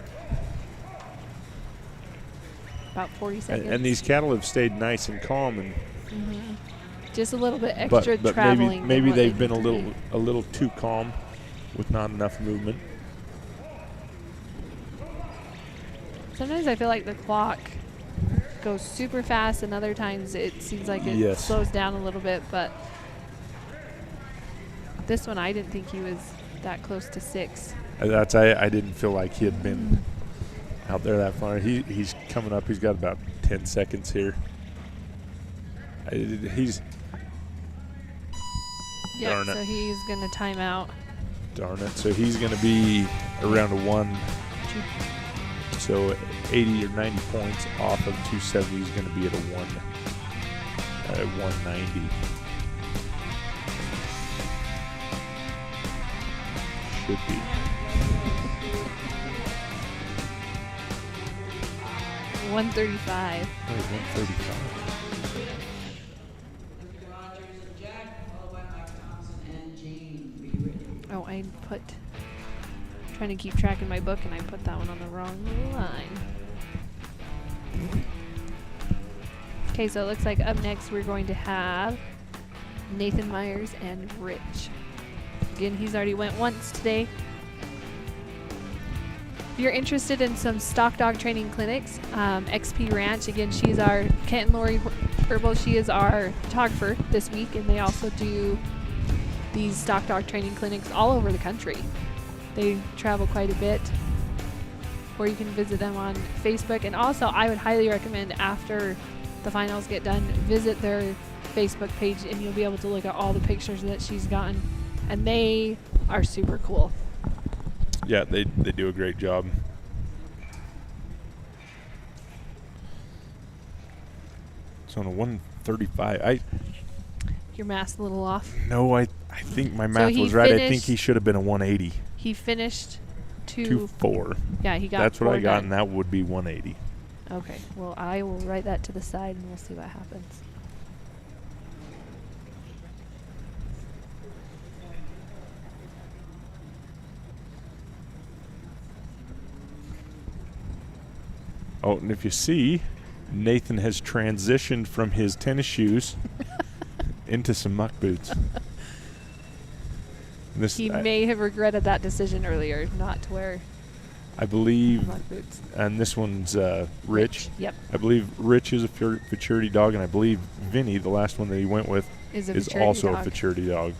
About 40 seconds. And these cattle have stayed nice and calm, and just a little bit extra but traveling. than maybe what they they've been need to be. a little too calm with not enough movement. Sometimes I feel like the clock goes super fast, and other times it seems like it Yes. slows down a little bit. But this one, I didn't think he was that close to 6. I didn't feel like he had been out there that far. He's coming up. He's got about 10 seconds here. He's Yeah, Darn it. so he's going to time out. darn it. So he's going to be around a 1. So 80 or 90 points off of 270. He's going to be at a 190. Should be. 135. Oh, 135. Rogers and Jack, followed by Mike Thompson and Jane. Be ready. Oh, I put. Trying to keep track in my book, and I put that one on the wrong line. Okay, so it looks like up next we're going to have Nathan Myers and Rich. Again, he's already went once today. If you're interested in some stock dog training clinics, XP Ranch, again, she's our, Kent and Lori Herbal, she is our photographer this week, and they also do these stock dog training clinics all over the country. They travel quite a bit, or you can visit them on Facebook. And also, I would highly recommend after the finals get done, visit their Facebook page, and you'll be able to look at all the pictures that she's gotten, and they are super cool. Yeah, they do a great job. So on a 135, Your math's a little off. I think my math he was right. I think finished- he should have been a 180. He finished 2.4. Yeah, he got That's what 4 I got, done. and that would be 180. Okay, well, I will write that to the side, and we'll see what happens. Oh, and if you see, Nathan has transitioned from his tennis shoes into some muck boots. This, He may have regretted that decision earlier, not to wear I believe, mud boots. and this one's Rich. Yep, I believe Rich is a futurity dog, and I believe Vinny, the last one that he went with, is a is futurity also dog. a futurity dog.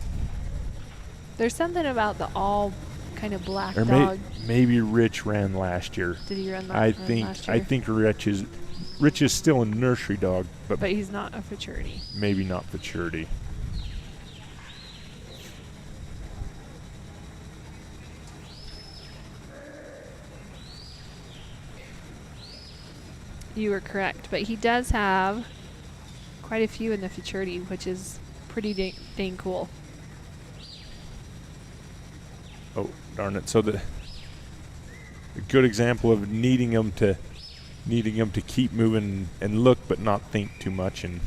There's something about the all kind of black Or dog. maybe Rich ran last year. Did he run I run think last year? Rich is still a nursery dog, but But he's not a futurity. maybe not futurity. You were correct, but he does have quite a few in the futurity, which is pretty dang cool. Oh, darn it! So a good example of needing them to keep moving and look, but not think too much. And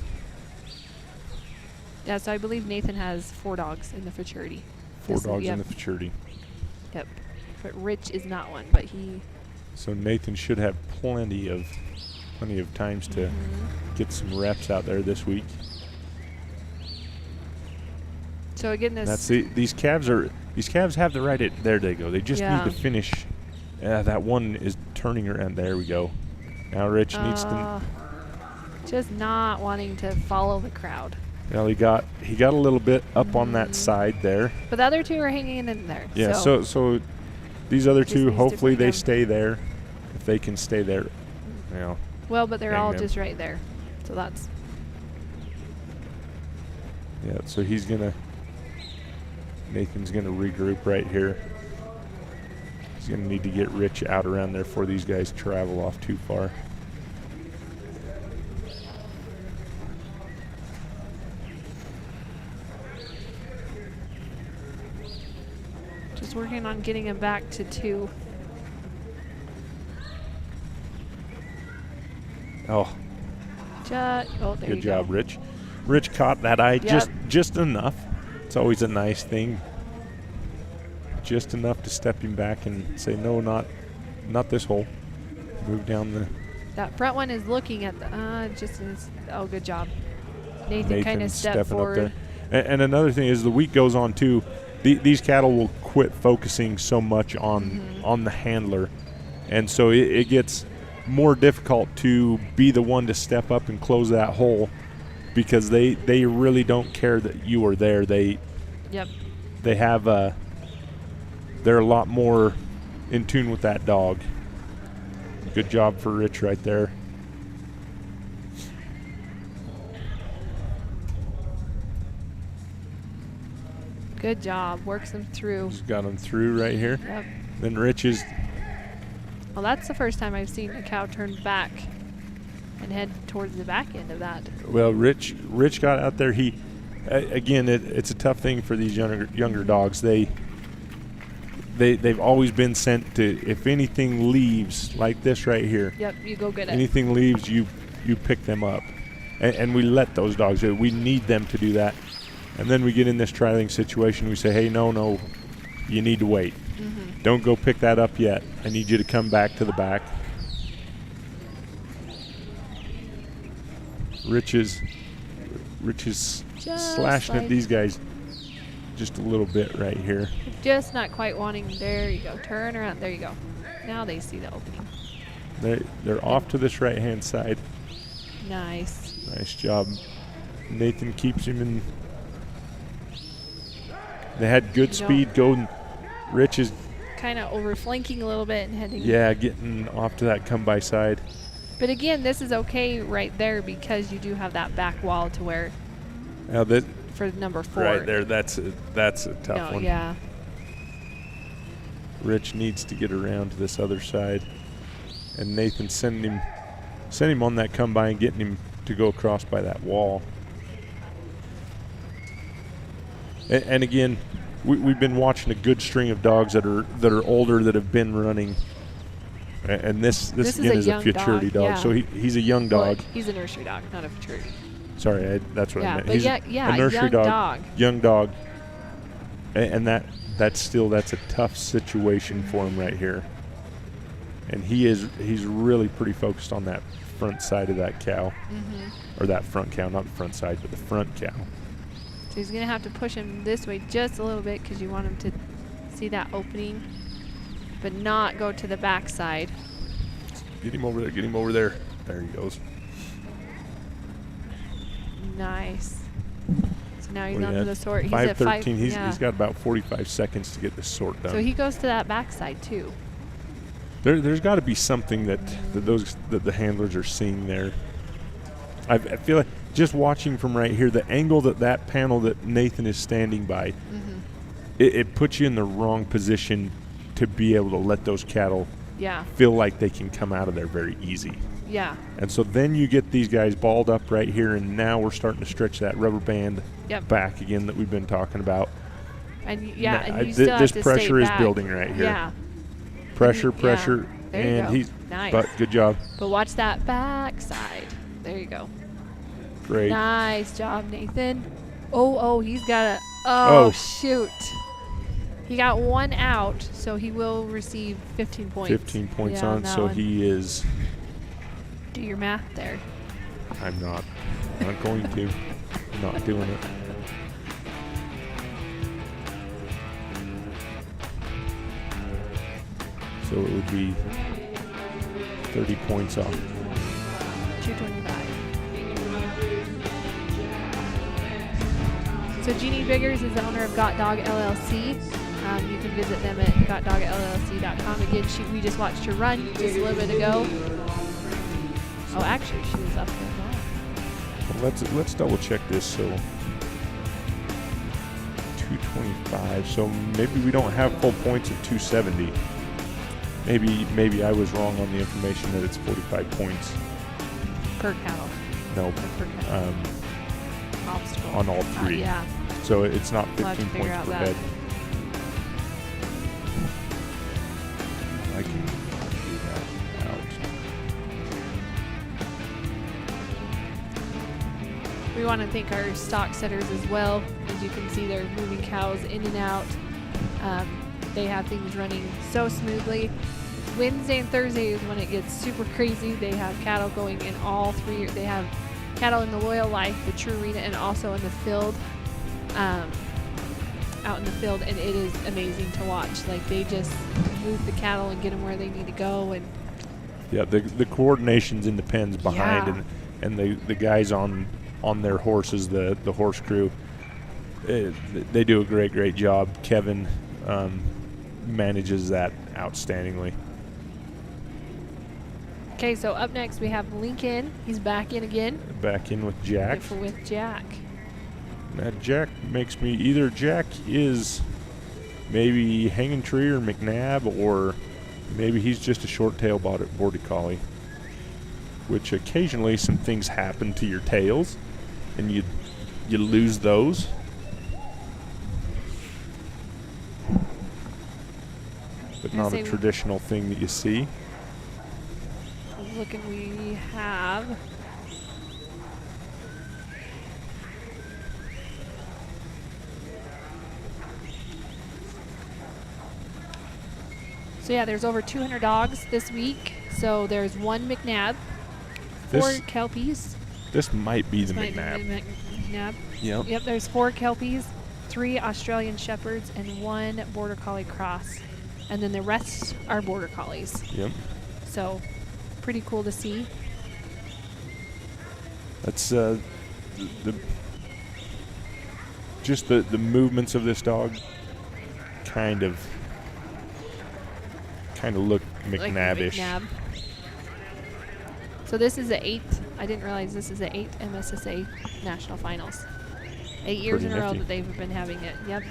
Yeah, so I believe Nathan has 4 dogs in the futurity. 4 This- dogs yep, in the futurity. Yep. But Rich is not one, but he. So Nathan should have plenty of times to get some reps out there this week. So again, this. These calves have the right. There they go. They just Yeah. need to finish. That one is turning around. There we go. Now Rich needs to. Just not wanting to follow the crowd. Well, he got a little bit up on that side there. But the other 2 are hanging in there. Yeah. So, So these other Just 2, needs to hopefully bring they them. stay there. If they can stay there, well, but they're hang all them. just right there. So that's. Yeah. So Nathan's gonna regroup right here. He's gonna need to get Rich out around there before these guys travel off too far. Just working on getting him back to 2. Oh, There good you job, go. Rich. Rich caught that eye Yep. just enough. It's always a nice thing. Just enough to step him back and say, no, not this hole. Move down the. That front one is looking at the. Good job. Nathan kind of Nathan's stepped stepping forward. up there. And another thing is, the week goes on too. These cattle will quit focusing so much on the handler, and so it gets more difficult to be the one to step up and close that hole, because they really don't care that you are there. They have they're a lot more in tune with that dog. Good job for Rich right there. Good job. Works them through. Just got him through right here. Yep. Then Rich is, Well, that's the first time I've seen a cow turn back and head towards the back end of that. well, Rich got out there. He, again, it's a tough thing for these younger dogs. They've always been sent to, if anything leaves, like this right here, Yep, you go get it. anything leaves, you pick them up. And we let those dogs do it. We need them to do that. And then we get in this trialing situation. We say, hey, no, you need to wait. Mm-hmm. Don't go pick that up yet. I need you to come back to the back. Rich is Just slashing at like- these guys just a little bit right here. Just not quite wanting. There you go. Turn around. There you go. Now they see the opening. They're off to this right-hand side. Nice. Nice job. Nathan keeps him in. They had good You know- speed going. Rich is, Kind of over flanking a little bit and heading. yeah, getting off to that come-by side. But again, this is okay right there because you do have that back wall to where Now that for number 4. right there, that's a tough No, one. yeah. Rich needs to get around to this other side, and Nathan send him on that come-by and getting him to go across by that wall. And again, we've been watching a good string of dogs that are older that have been running. And this This again is is a a young futurity dog, dog. yeah. So he's a young Well, dog. he's a nursery dog, not a futurity. Sorry, that's what I Yeah, meant. but He's yeah, a nursery young dog, dog. young dog. And that's a tough situation for him right here. And he's really pretty focused on that front side of that cow. Mm-hmm. Or that front cow, not the front side, but the front cow. So he's going to have to push him this way just a little bit because you want him to see that opening, but not go to the back side. Get him over there. There he goes. Nice. So now he's What do you onto have? the sort. He's at 5. 5:13. Yeah. He's got about 45 seconds to get this sort done. So he goes to that back side too. There's got to be something that the handlers are seeing there. I feel like just watching from right here, the angle that panel that Nathan is standing by, Mm-hmm. it puts you in the wrong position to be able to let those cattle Yeah. feel like they can come out of there very easy. Yeah. And so then you get these guys balled up right here, and now we're starting to stretch that rubber band Yep. back again that we've been talking about. And yeah, Now, and you still this have to pressure stay is back. building right here. Yeah. Pressure, Yeah. pressure, There you and go. he's Nice. but good job. But watch that back side. There you go. Great. Nice job, Nathan. Oh, he's got a. Oh, Oh. shoot. He got one out, so he will receive 15 points. 15 points Yeah, on, that so one. he is. Do your math there. I'm not going to. I'm not doing it. So it would be 30 points off. 225. So Jeannie Biggers is the owner of Got Dog LLC. You can visit them at gotdogllc.com. Again, we just watched her run just a little bit ago. Oh, actually, she was up there now. Well, let's double check this. So 225. So maybe we don't have full points of 270. Maybe I was wrong on the information that it's 45 points. Per cattle. No, Per cattle. Obstacle. on all three. Yeah. So it's not We'll have to 15 figure points out per that. head. I can do that out. We want to thank our stock setters as well. As you can see, they're moving cows in and out. They have things running so smoothly. Wednesday and Thursday is when it gets super crazy. They have cattle going in all three. They have cattle in the Loyal Life, the True Arena, and also in the field. Out in the field, and it is amazing to watch. Like, they just move the cattle and get them where they need to go, and Yeah, the coordination's in the pens behind, Yeah. and the guys on their horses, the horse crew, they do a great job. Kevin manages that outstandingly. Okay, so up next we have Lincoln. He's back in again. Back in with Jack. With Jack. Now Jack makes me either Jack is maybe Hanging Tree or McNabb, or maybe he's just a short tail border collie, which occasionally some things happen to your tails and you lose those. But not a traditional thing that you see. Looking, we have so yeah, there's over 200 dogs this week. So there's 1 McNabb, 4 Kelpies. This might be the Might be McNabb. McNabb. Yep. Yep, there's 4 Kelpies, 3 Australian Shepherds, and 1 Border Collie Cross. And then the rest are Border Collies. Yep. So pretty cool to see. That's just the movements of this dog kind of look Like McNabb-ish. McNabb. So this is the 8th. I didn't realize this is the 8th MSSA National Finals. 8 years Pretty in a row nifty. that they've been having it. Yep.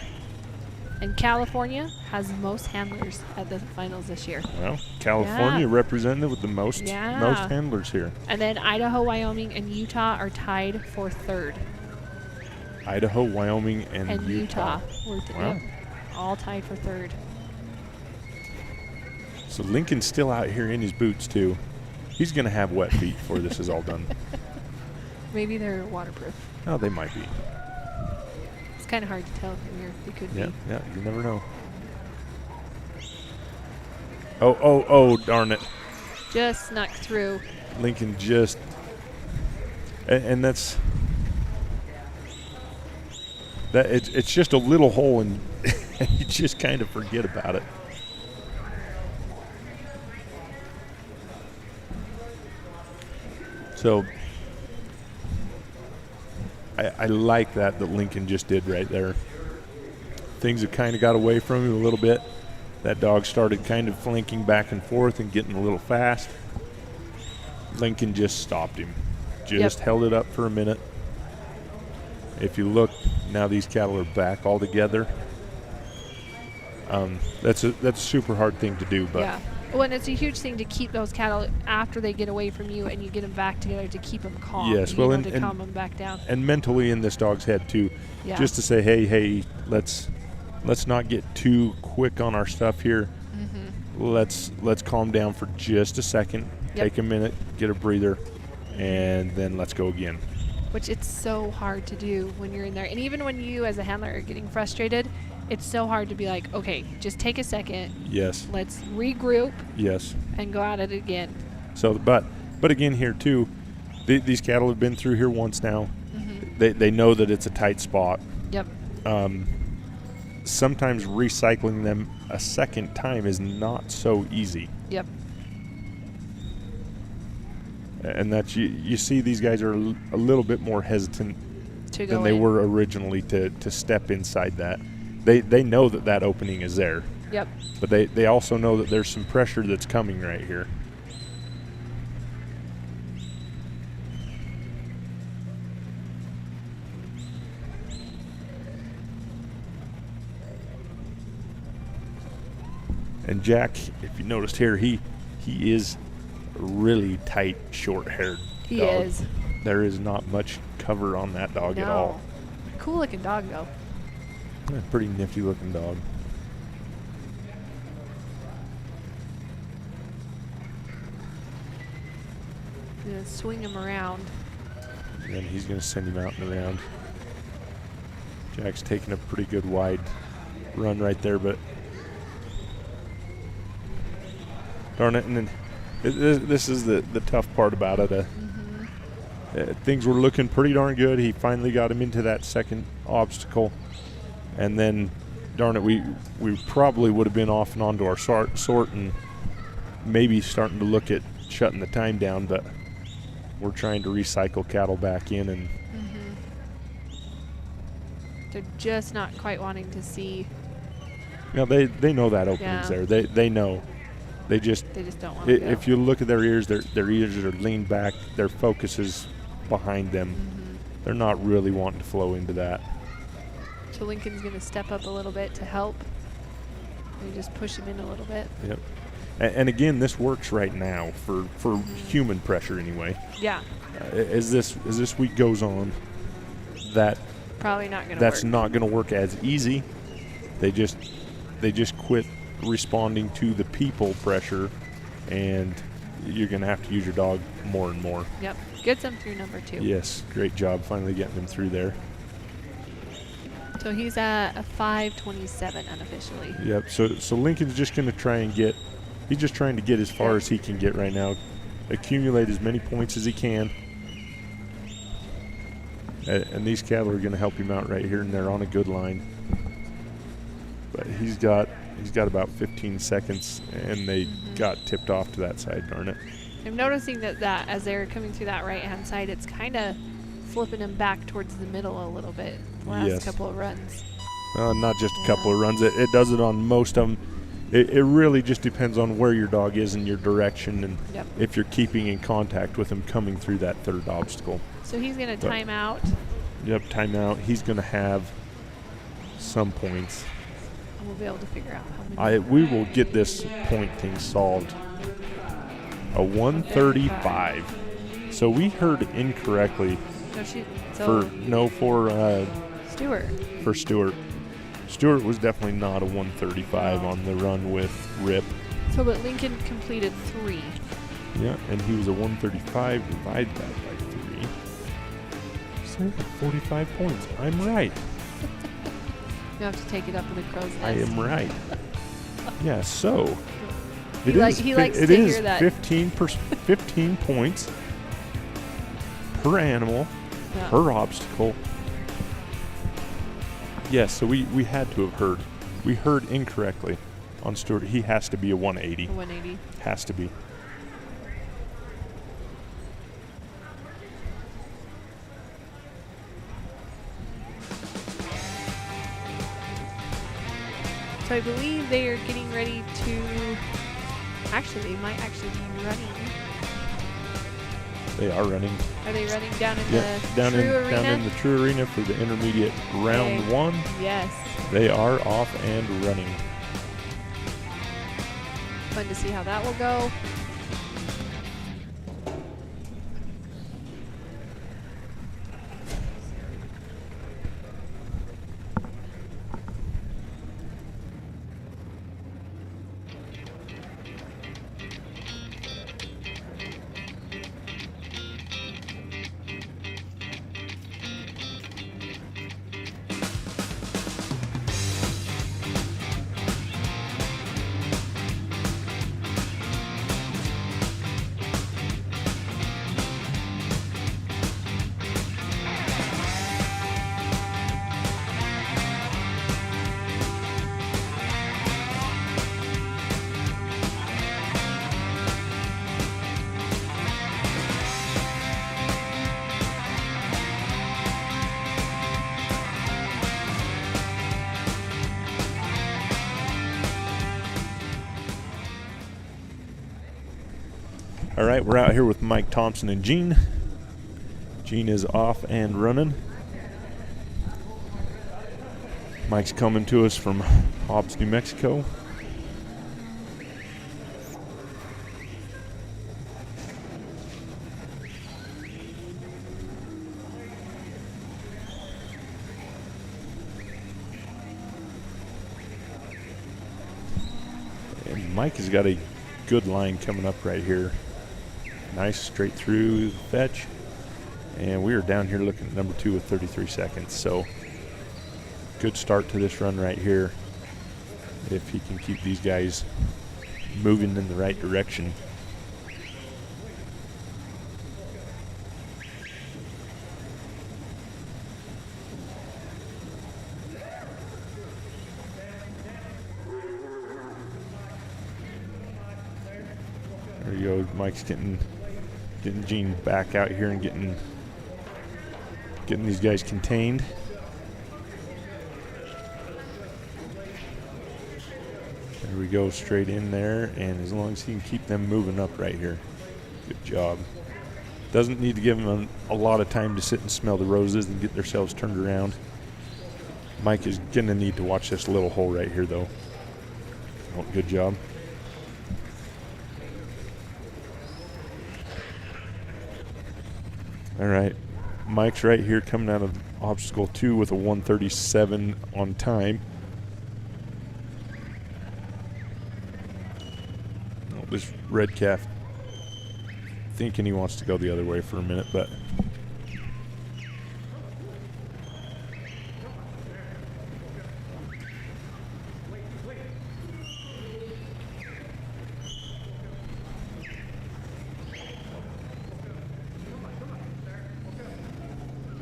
And California has most handlers at the finals this year. Well, California Yeah. represented with the most Yeah. handlers here. And then Idaho, Wyoming, and Utah are tied for 3rd. Idaho, Wyoming, and Utah. Were Wow. yep, all tied for 3rd. So Lincoln's still out here in his boots too. He's gonna have wet feet before this is all done. Maybe they're waterproof. Oh, they might be. It's kind of hard to tell from here. They could Yeah, be. yeah. You never know. Oh! Darn it! Just snuck through. Lincoln just, and that's that. It's just a little hole, and you just kind of forget about it. So I like that Lincoln just did right there. Things have kind of got away from him a little bit. That dog started kind of flanking back and forth and getting a little fast. Lincoln just stopped him. Just held it up for a minute. If you look, now these cattle are back all together. That's a super hard thing to do, but Yeah. Well, and it's a huge thing to keep those cattle after they get away from you and you get them back together to keep them calm. Yes, you well, know, and- to calm them back down. and mentally in this dog's head too, Yeah. just to say, hey, let's not get too quick on our stuff here. Mm-hmm. Let's calm down for just a second, Yep. take a minute, get a breather, and then let's go again. Which it's so hard to do when you're in there. And even when you as a handler are getting frustrated, it's so hard to be like, okay, just take a second. Yes, Let's regroup yes. and go at it again. So, but again here too, these cattle have been through here once now. Mm-hmm. They know that it's a tight spot. Yep. Sometimes recycling them a second time is not so easy. Yep. And that's you see these guys are a little bit more hesitant To go than they in. were originally to step inside that. They know that opening is there, Yep. but they also know that there's some pressure that's coming right here. And Jack, if you noticed here, he is a really tight, short-haired He dog. is. There is not much cover on that dog at all. Cool looking dog though. Yeah, pretty nifty looking dog. Gonna swing him around. And then he's going to send him out and around. Jack's taking a pretty good wide run right there, but darn it. And then this is the tough part about it. Things were looking pretty darn good. He finally got him into that second obstacle. And then, darn it, we probably would have been off and onto our sort and maybe starting to look at shutting the time down, but we're trying to recycle cattle back in, and They're just not quite wanting to see. they know that opening's Yeah. there. They know. They just don't want to go. if you look at their ears are leaned back. Their focus is behind them. They're not really wanting to flow into that. So Lincoln's going to step up a little bit to help. We just push him in a little bit. Yep. And again, this works right now for human pressure anyway. Yeah. As this week goes on, that Probably not going to work. that's not going to work as easy. They just quit responding to the people pressure, and you're going to have to use your dog more and more. Yep. Gets him through number 2. Yes, great job finally getting him through there. So he's at a 5:27 unofficially. Yep. So Lincoln's just going to try and he's just trying to get as far as he can get right now, accumulate as many points as he can. And these cattle are going to help him out right here, and they're on a good line. But he's got about 15 seconds, and they got tipped off to that side, darn it. I'm noticing that as they're coming through that right-hand side, it's kind of flipping him back towards the middle a little bit the last Yes. couple of runs. Not just a couple of runs. It does it on most of them. It really just depends on where your dog is and your direction, and Yep. if you're keeping in contact with him coming through that third obstacle. So he's going to But- time out. Yep, timeout. He's going to have some points. And we'll be able to figure out how many. We will get this point thing solved. A 135. So we heard incorrectly So Stewart. for Stewart. Stewart was definitely not a 135 on the run with Rip. So but Lincoln completed 3. Yeah, and he was a 135. Divide that by 3. So 45 points. I'm right. You have to take it up with a crow's nest. I am right. Yeah, so He it likes to is hear that. 15 points per animal, Yeah. per obstacle. Yes, so we had to have heard. We heard incorrectly on Stewart. He has to be a 180. 180. Has to be. So I believe they are getting ready to. Actually, they might actually be running. They are running. Are they running down in Yeah, the down True in Arena? down in the True Arena for the intermediate round Okay. 1. Yes. They are off and running. Fun to see how that will go. All right, we're out here with Mike Thompson and Gene. Gene is off and running. Mike's coming to us from Hobbs, New Mexico. And Mike has got a good line coming up right here. Nice straight through the fetch. And we are down here looking at number 2 with 33 seconds. So good start to this run right here. If he can keep these guys moving in the right direction. There you go. Mike's getting Gene back out here and getting these guys contained. There we go, straight in there, and as long as he can keep them moving up right here, good job. Doesn't need to give them a lot of time to sit and smell the roses and get themselves turned around. Mike is going to need to watch this little hole right here, though. Oh, good job. All right, Mike's right here coming out of obstacle 2 with a 1:37 on time. Oh, this red calf thinking he wants to go the other way for a minute, but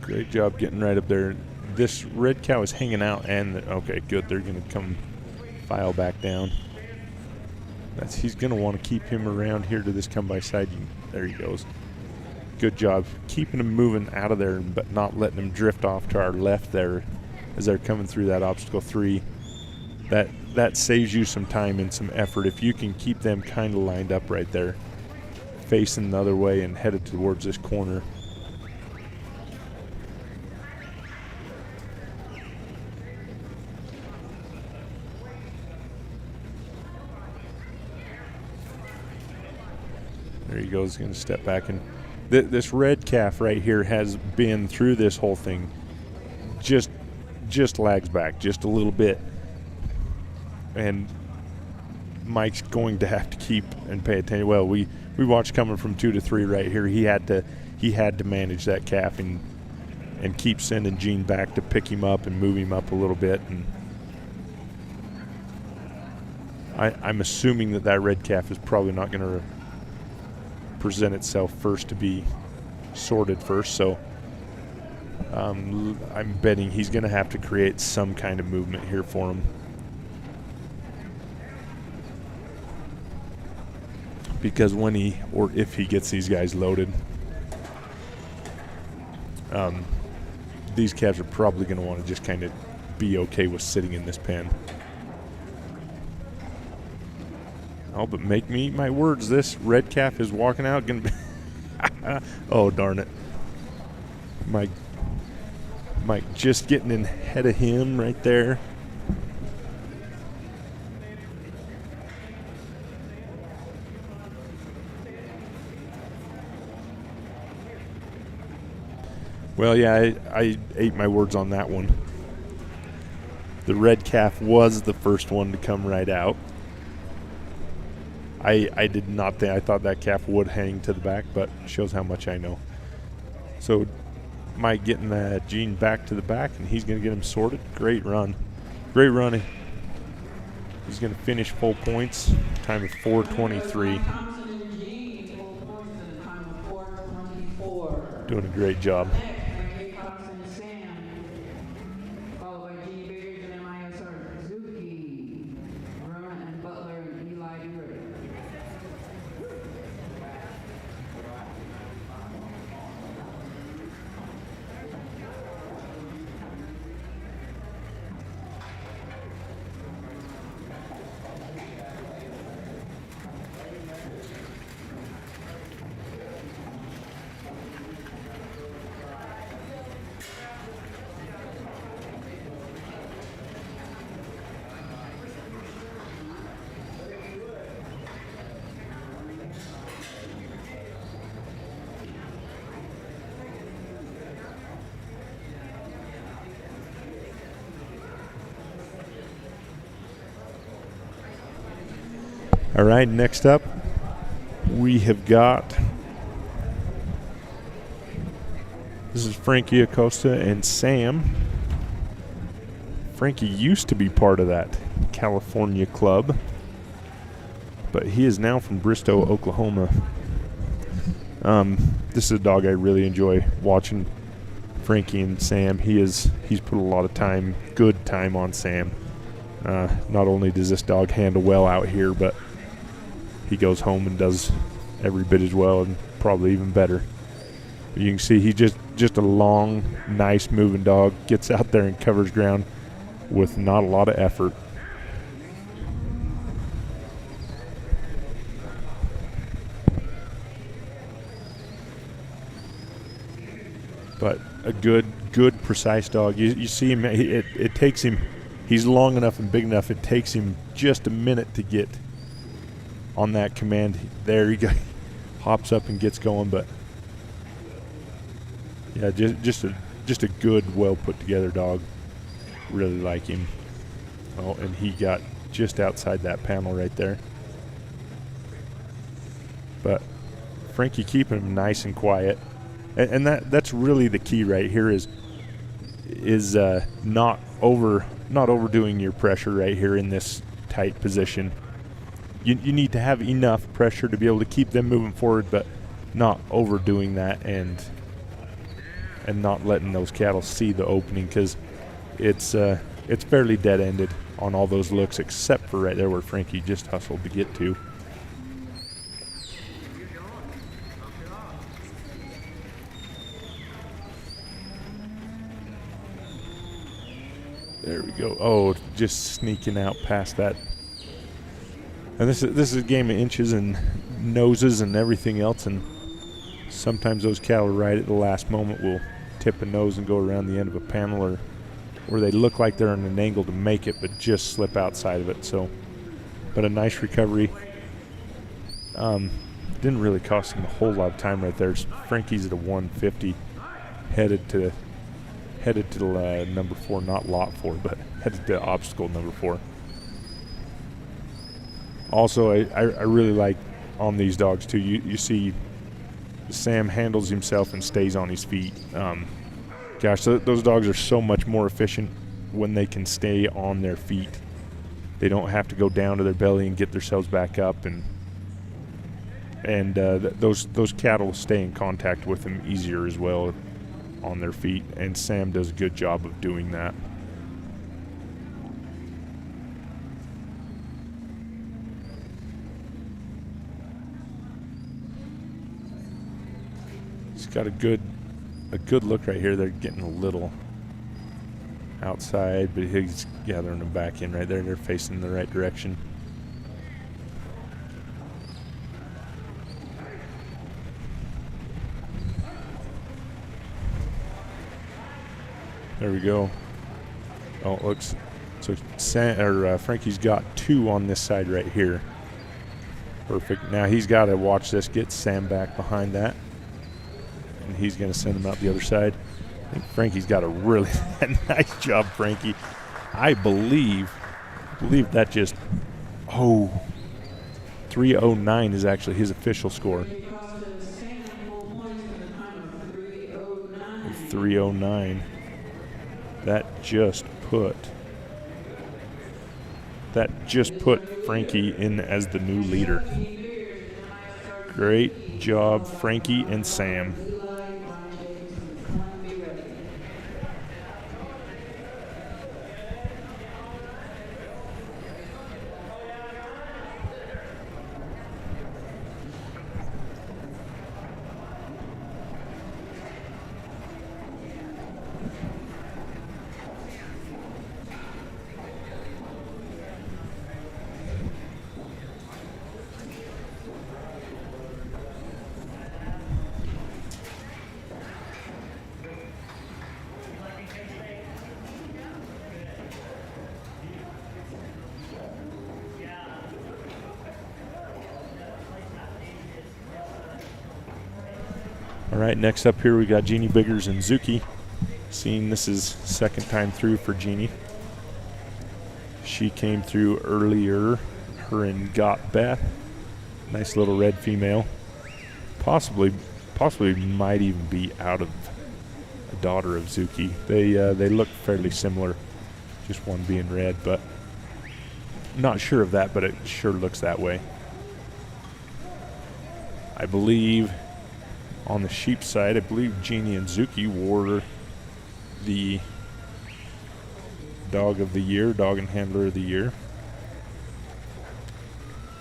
great job getting right up there. This red cow is hanging out, and okay, good. They're going to come file back down. He's going to want to keep him around here to this come by side. There he goes. Good job keeping him moving out of there, but not letting him drift off to our left there as they're coming through that obstacle 3. That saves you some time and some effort if you can keep them kind of lined up right there, facing the other way and headed towards this corner. There he goes, going to step back. And this red calf right here has been through this whole thing. Just lags back just a little bit. And Mike's going to have to keep and pay attention. Well, we watched coming from 2 to 3 right here. He had to manage that calf and keep sending Gene back to pick him up and move him up a little bit. And I'm assuming that red calf is probably not going to present itself first to be sorted first, so I'm betting he's going to have to create some kind of movement here for him, because when if he gets these guys loaded, these calves are probably going to want to just kind of be okay with sitting in this pen. Oh, but make me eat my words. This red calf is walking out. Gonna be oh, darn it. Mike just getting in ahead of him right there. Well, yeah, I ate my words on that one. The red calf was the first one to come right out. I did not think, I thought that calf would hang to the back, but shows how much I know. So Mike getting that Gene back to the back, and he's going to get him sorted. Great run. Great run. He's going to finish full points. Time of 4:23. Thompson and Gene, full points at a time of 4:24. Doing a great job. Next, Cox and Sam, followed by Gene Biggers and MISR Suzuki, Verona and Butler and Eli Urick. All right, next up, we have got, this is Frankie Acosta and Sam. Frankie used to be part of that California club, but he is now from Bristow, Oklahoma. This is a dog I really enjoy watching. Frankie and Sam, he's put a lot of time, good time on Sam. Not only does this dog handle well out here, but he goes home and does every bit as well and probably even better. But you can see he's just a long, nice moving dog. Gets out there and covers ground with not a lot of effort. But a good, precise dog. You see him, it takes him, he's long enough and big enough, it takes him just a minute to get on that command. There he goes, hops up and gets going. But yeah, just a good, well put together dog. Really like him. Oh, and he got just outside that panel right there. But Frankie keeping him nice and quiet. And that's really the key right here is not overdoing your pressure right here in this tight position. You need to have enough pressure to be able to keep them moving forward, but not overdoing that and not letting those cattle see the opening, because it's fairly dead-ended on all those looks except for right there where Frankie just hustled to get to. There we go. Oh, just sneaking out past that. And this is a game of inches and noses and everything else, and sometimes those cattle right at the last moment will tip a nose and go around the end of a panel, or they look like they're on an angle to make it but just slip outside of it. So, but a nice recovery. Didn't really cost him a whole lot of time right there. Frankie's at a 150, headed to number 4, not lot 4, but headed to obstacle number 4. Also, I really like on these dogs too, you see Sam handles himself and stays on his feet. Gosh, those dogs are so much more efficient when they can stay on their feet. They don't have to go down to their belly and get themselves back up, and those cattle stay in contact with them easier as well on their feet, and Sam does a good job of doing that. He's got a good look right here. They're getting a little outside, but he's gathering them back in right there. They're facing the right direction. There we go. Oh, it looks so. Frankie's got 2 on this side right here. Perfect. Now he's got to watch this. Get Sam back behind that, and he's going to send him out the other side. I think Frankie's got a really nice job, Frankie. I believe that just 309 is actually his official score. 309. That just put Frankie in as the new leader. Great job, Frankie and Sam. All right, next up here we got Jeannie Biggers and Zuki. Seeing this is second time through for Jeannie. She came through earlier, her and Got Beth. Nice little red female. Possibly might even be out of a daughter of Zuki. They look fairly similar, just one being red, but not sure of that, but it sure looks that way. I believe on the sheep side, I believe Jeannie and Zuki wore the dog of the year, dog and handler of the year.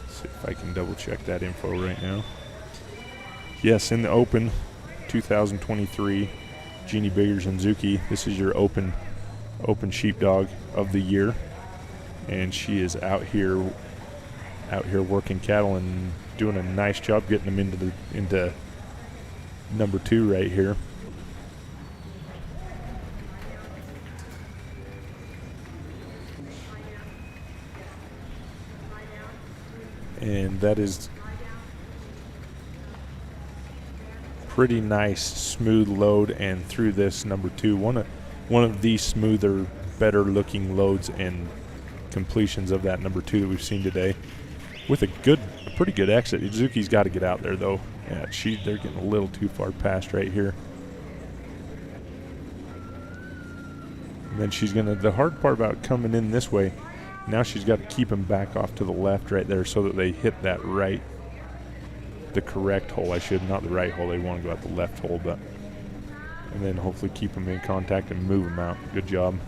Let's see if I can double check that info right now. Yes, in the Open 2023, Jeannie Biggers and Zuki, this is your open sheepdog of the year, and she is out here working cattle and doing a nice job getting them into number 2 right here. And that is pretty nice smooth load, and through this number 2, one of the smoother, better looking loads and completions of that number 2 that we've seen today, with a pretty good exit. Zuki's got to get out there though. Yeah, they're getting a little too far past right here. And then the hard part about coming in this way, now she's got to keep them back off to the left right there so that they hit that right, the correct hole. Not the right hole. They want to go out the left hole, and then hopefully keep them in contact and move them out. Good job.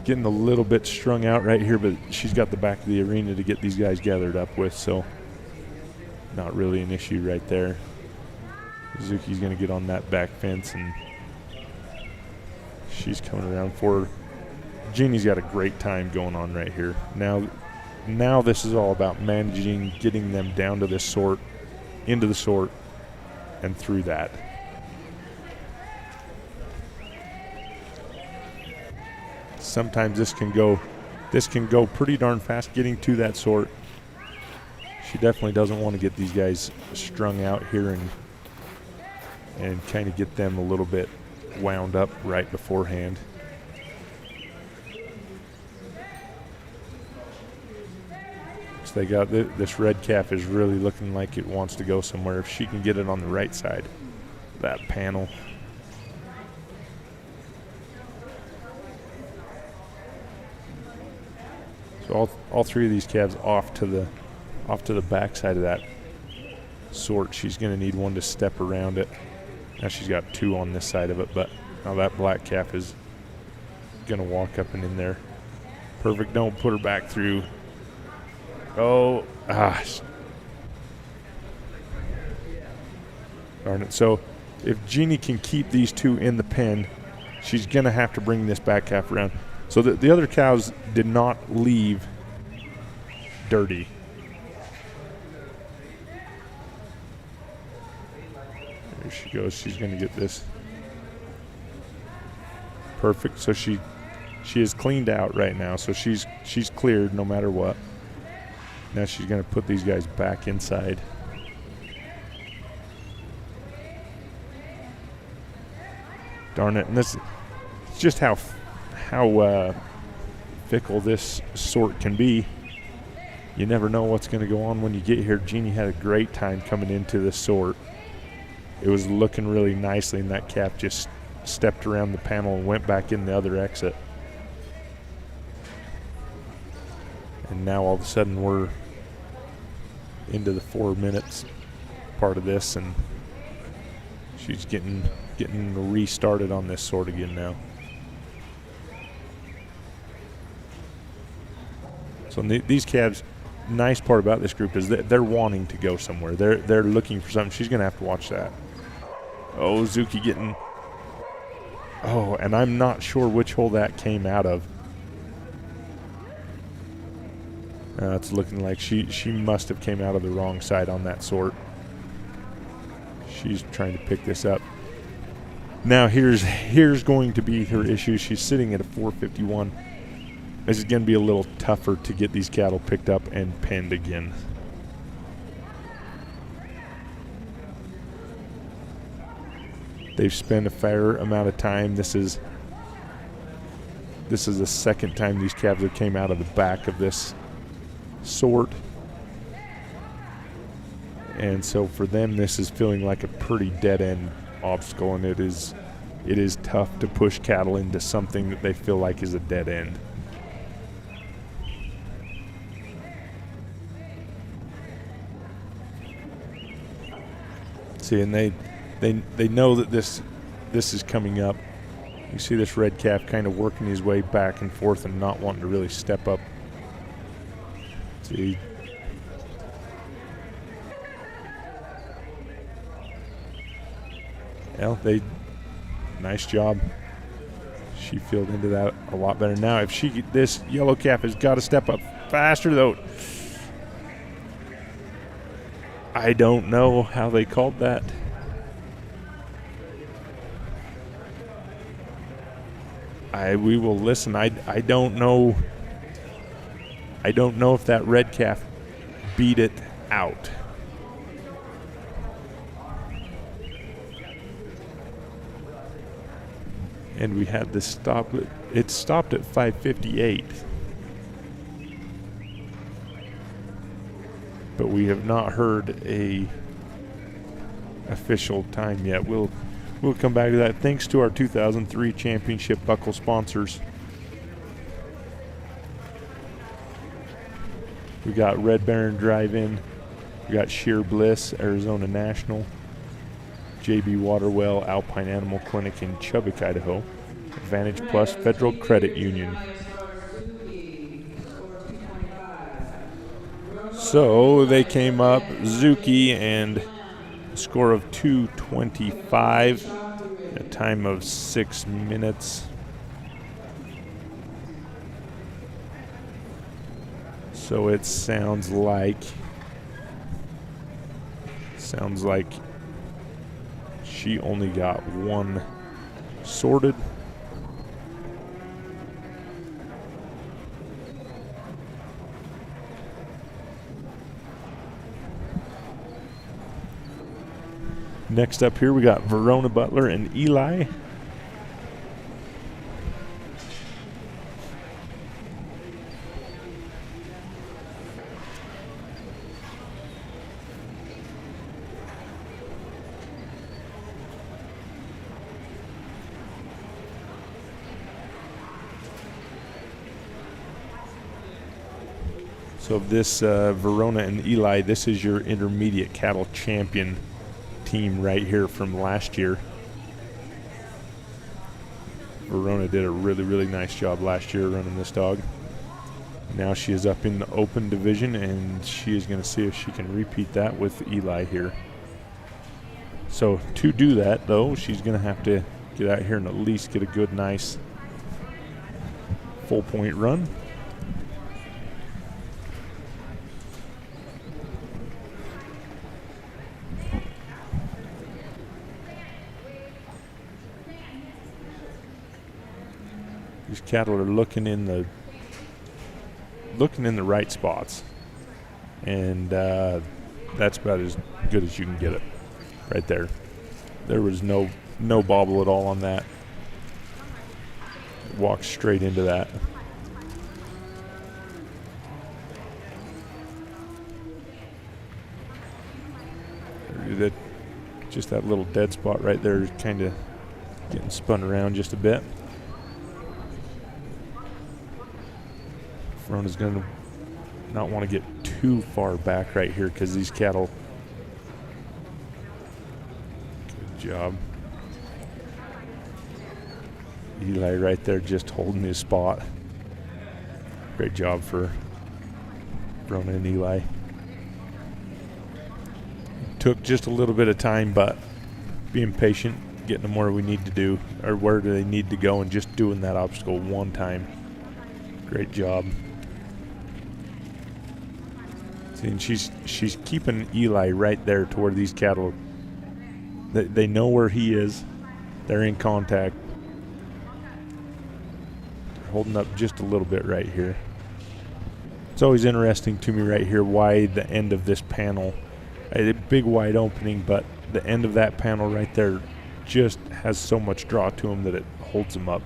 Getting a little bit strung out right here, but she's got the back of the arena to get these guys gathered up with, so not really an issue right there. Zuki's going to get on that back fence, and she's coming around for her. Jeannie's got a great time going on right here. Now this is all about managing, getting them down to this sort, into the sort, and through that. Sometimes this can go pretty darn fast getting to that sort. She definitely doesn't want to get these guys strung out here and kind of get them a little bit wound up right beforehand. So they got this red calf is really looking like it wants to go somewhere. If she can get it on the right side, that panel. So all 3 of these calves off to the back side of that sort. She's going to need one to step around it. Now she's got 2 on this side of it, but now that black calf is going to walk up and in there. Perfect. Don't put her back through. Oh, darn it. So if Jeannie can keep these 2 in the pen, she's going to have to bring this back calf around. So the other cows did not leave dirty. There she goes. She's going to get this. Perfect. So she is cleaned out right now. So she's cleared no matter what. Now she's going to put these guys back inside. Darn it. And this is just how fickle this sort can be. You never know what's going to go on when you get here. Jeannie had a great time coming into this sort. It was looking really nicely, and that calf just stepped around the panel and went back in the other exit. And now all of a sudden we're into the 4 minutes part of this, and she's getting restarted on this sort again now. So these calves, nice part about this group is that they're wanting to go somewhere. They're looking for something. She's going to have to watch that. Oh, Zuki getting... Oh, and I'm not sure which hole that came out of. It's looking like she must have came out of the wrong side on that sort. She's trying to pick this up. Now here's going to be her issue. She's sitting at a 451. This is going to be a little tougher to get these cattle picked up and penned again. They've spent a fair amount of time. This is the second time these calves have came out of the back of this sort. And so for them, this is feeling like a pretty dead-end obstacle, and it is tough to push cattle into something that they feel like is a dead end. See, and they know that this is coming up. You see this red calf kind of working his way back and forth and not wanting to really step up See. Well, nice job. She filled into that a lot better. Now, if this yellow calf has got to step up faster, though. I don't know how they called that. We will listen. I don't know. I don't know if that red calf beat it out. And we had to stop it. It stopped at 5:58. But we have not heard a official time yet. We'll come back to that. Thanks to our 2003 championship buckle sponsors. We got Red Baron Drive-In. We got Sheer Bliss, Arizona National. JB Waterwell Alpine Animal Clinic in Chubbuck, Idaho. Advantage Plus Federal Credit Union. So they came up, Zuki, and a score of 2:25, a time of 6 minutes. So it sounds like she only got one sorted. Next up here we got Verona Butler and Eli. So this Verona and Eli, this is your intermediate cattle champion team right here from last year. Verona did a really, really nice job last year running this dog. Now she is up in the open division, and she is going to see if she can repeat that with Eli here. So to do that, though, she's going to have to get out here and at least get a good, nice full point run. These cattle are looking in the right spots, and that's about as good as you can get it right there. There was no bobble at all on that. Walked straight into that. Just that little dead spot right there is kind of getting spun around just a bit. Verona's going to not want to get too far back right here because these cattle. Good job. Eli right there just holding his spot. Great job for Verona and Eli. Took just a little bit of time, but being patient, getting them where we need to do, or where do they need to go, and just doing that obstacle one time. Great job. See, and she's keeping Eli right there to where these cattle, they know where he is. They're in contact. They're holding up just a little bit right here. It's always interesting to me right here why the end of this panel, a big wide opening, but the end of that panel right there just has so much draw to him that it holds him up.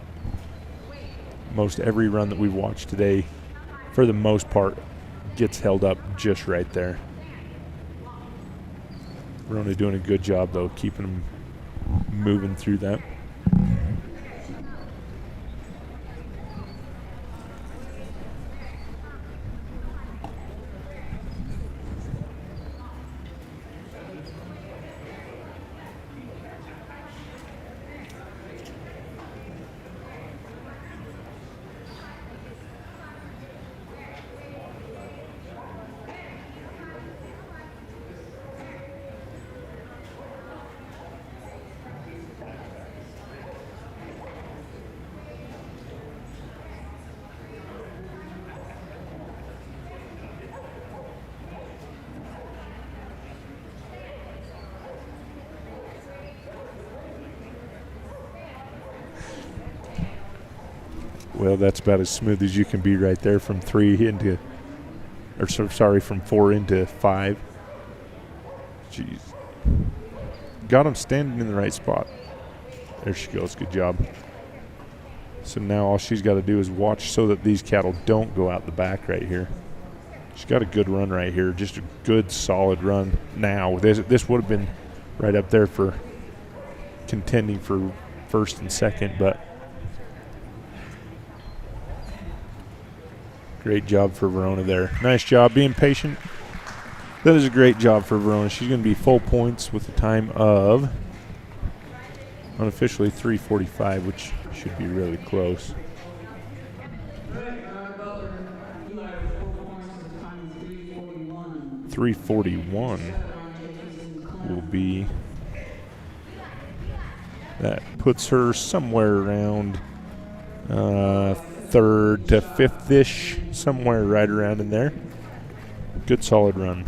Most every run that we've watched today, for the most part, gets held up just right there. Verona doing a good job, though, keeping him moving through that. Well, that's about as smooth as you can be right there from from 4 into 5. Jeez. Got him standing in the right spot. There she goes. Good job. So now all she's got to do is watch so that these cattle don't go out the back right here. She's got a good run right here. Just a good, solid run now. This would have been right up there for contending for first and second, but great job for Verona there. Nice job being patient. That is a great job for Verona. She's going to be full points with a time of unofficially 3:45, which should be really close. 3:41 will be. That puts her somewhere around third to fifth-ish, somewhere right around in there. Good solid run.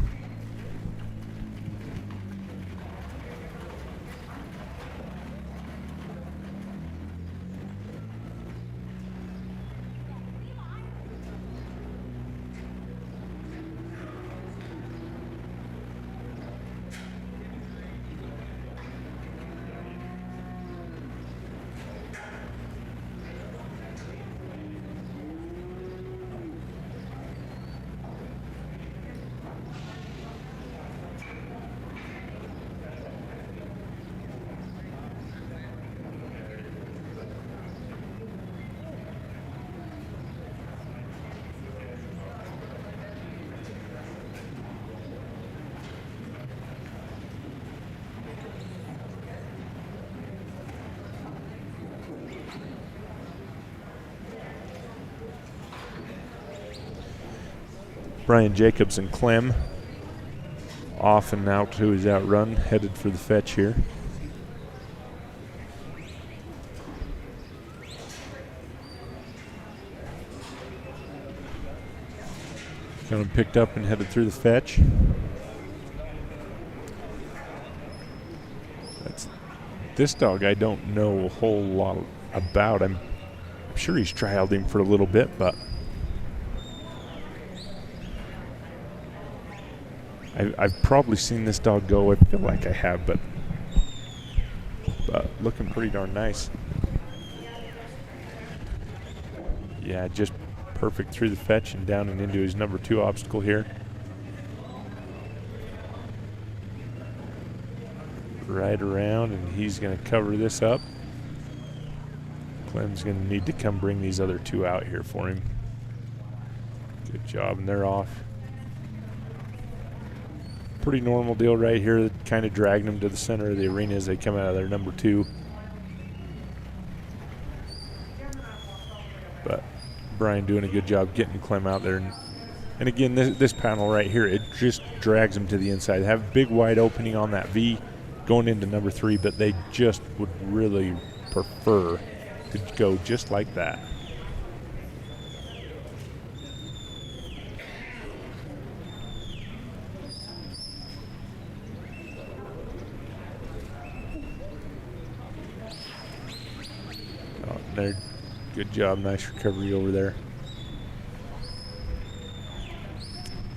Brian Jacobs and Clem off and out to his outrun, headed for the fetch here. Got him picked up and headed through the fetch. This dog I don't know a whole lot about. I'm sure he's trialed him for a little bit, but I've probably seen this dog go. I feel like I have, but looking pretty darn nice. Yeah, just perfect through the fetch and down and into his number 2 obstacle here. Right around, and he's going to cover this up. Clem's going to need to come bring these other 2 out here for him. Good job, and they're off. Pretty normal deal right here, kind of dragging them to the center of the arena as they come out of their number 2. But Brian doing a good job getting Clem out there. And again, this panel right here, it just drags them to the inside. They have a big wide opening on that V going into number 3, but they just would really prefer to go just like that. There, good job, nice recovery over there.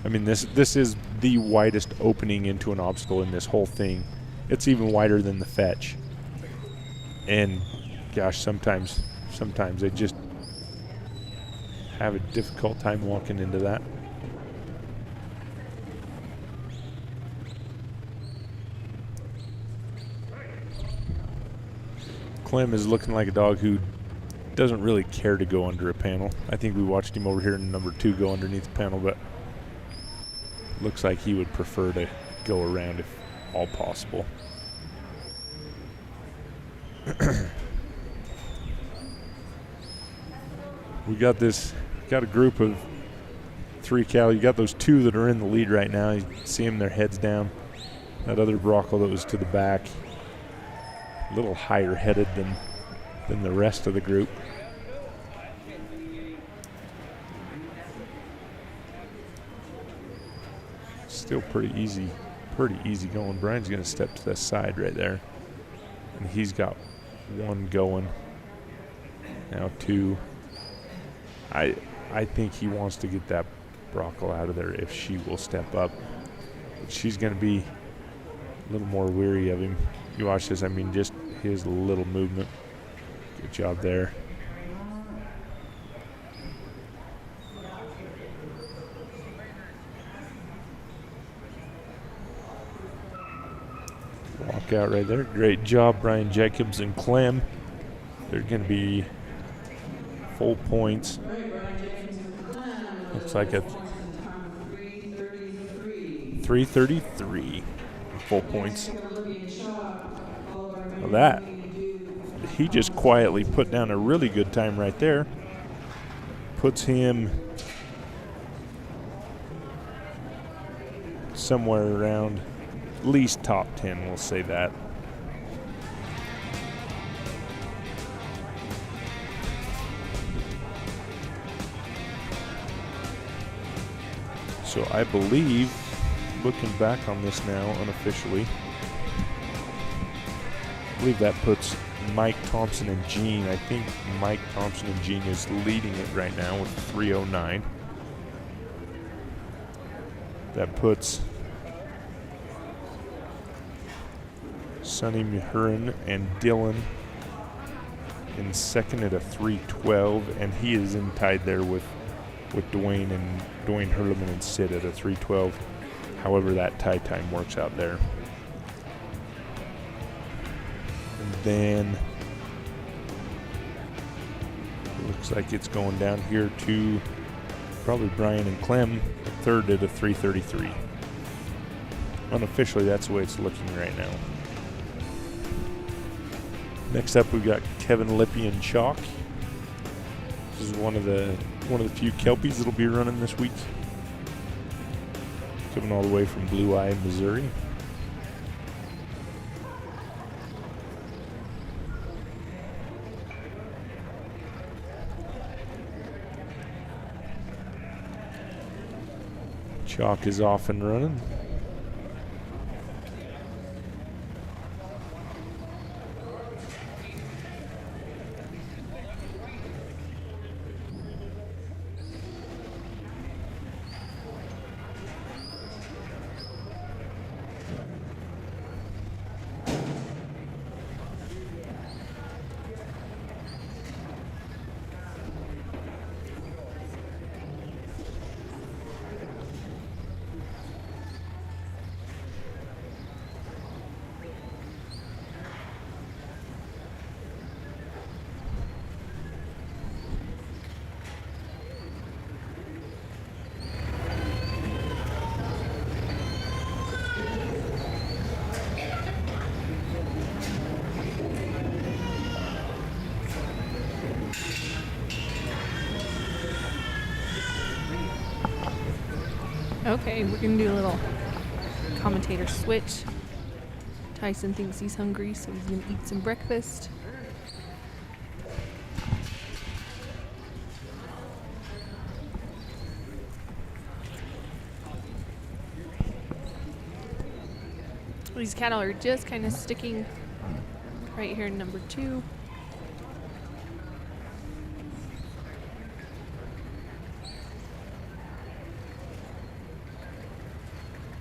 I mean, this is the widest opening into an obstacle in this whole thing. It's even wider than the fetch. And gosh, sometimes they just have a difficult time walking into that. Clem is looking like a dog who doesn't really care to go under a panel. I think we watched him over here in number 2 go underneath the panel, but looks like he would prefer to go around if all possible. We got a group of 3 cattle. You got those 2 that are in the lead right now. You see them, their heads down. That other brockle that was to the back, a little higher headed than the rest of the group. Still pretty easy going. Brian's going to step to the side right there, and he's got 1 going. Now 2. I think he wants to get that Brockle out of there if she will step up. But she's going to be a little more weary of him. You watch this, I mean, just his little movement. Good job there. Walk out right there. Great job, Brian Jacobs and Clem. They're going to be full points. Looks like a 3:33 full points. Now that, he just quietly put down a really good time right there. Puts him somewhere around at least top 10, we'll say that. So I believe, looking back on this now unofficially, I believe that puts Mike Thompson and Gene. I think Mike Thompson and Gene is leading it right now with 3:09. That puts Sonny Mahurin and Dylan in second at a 3:12, and he is in tied there with Dwayne Hurleman and Sid at a 3:12. However, that tie time works out there. And then it looks like it's going down here to probably Brian and Clem, third at a 3:33. Unofficially, that's the way it's looking right now. Next up, we've got Kevin Lippy and Chalk. This is one of the few Kelpies that'll be running this week. Coming all the way from Blue Eye, Missouri. Chalk is off and running. Okay, we're gonna do a little commentator switch. Tyson thinks he's hungry, so he's gonna eat some breakfast. These cattle are just kind of sticking right here in number 2.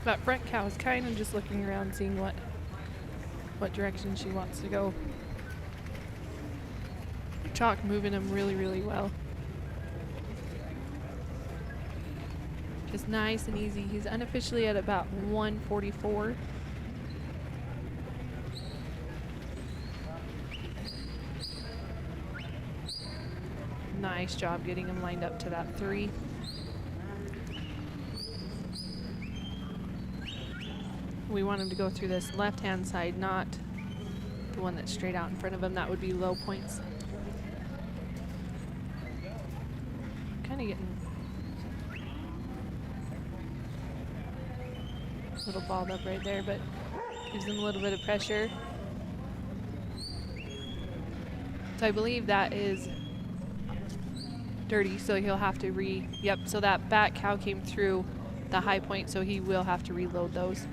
That front cow is kind of just looking around, seeing what direction she wants to go. Chalk moving him really, really well. Just nice and easy. He's unofficially at about 144. Nice job getting him lined up to that 3. We want him to go through this left-hand side, not the one that's straight out in front of him. That would be low points. Kind of getting a little balled up right there, but gives him a little bit of pressure. So I believe that is dirty, so he'll have to yep, so that back cow came through the high point, so he will have to reload those.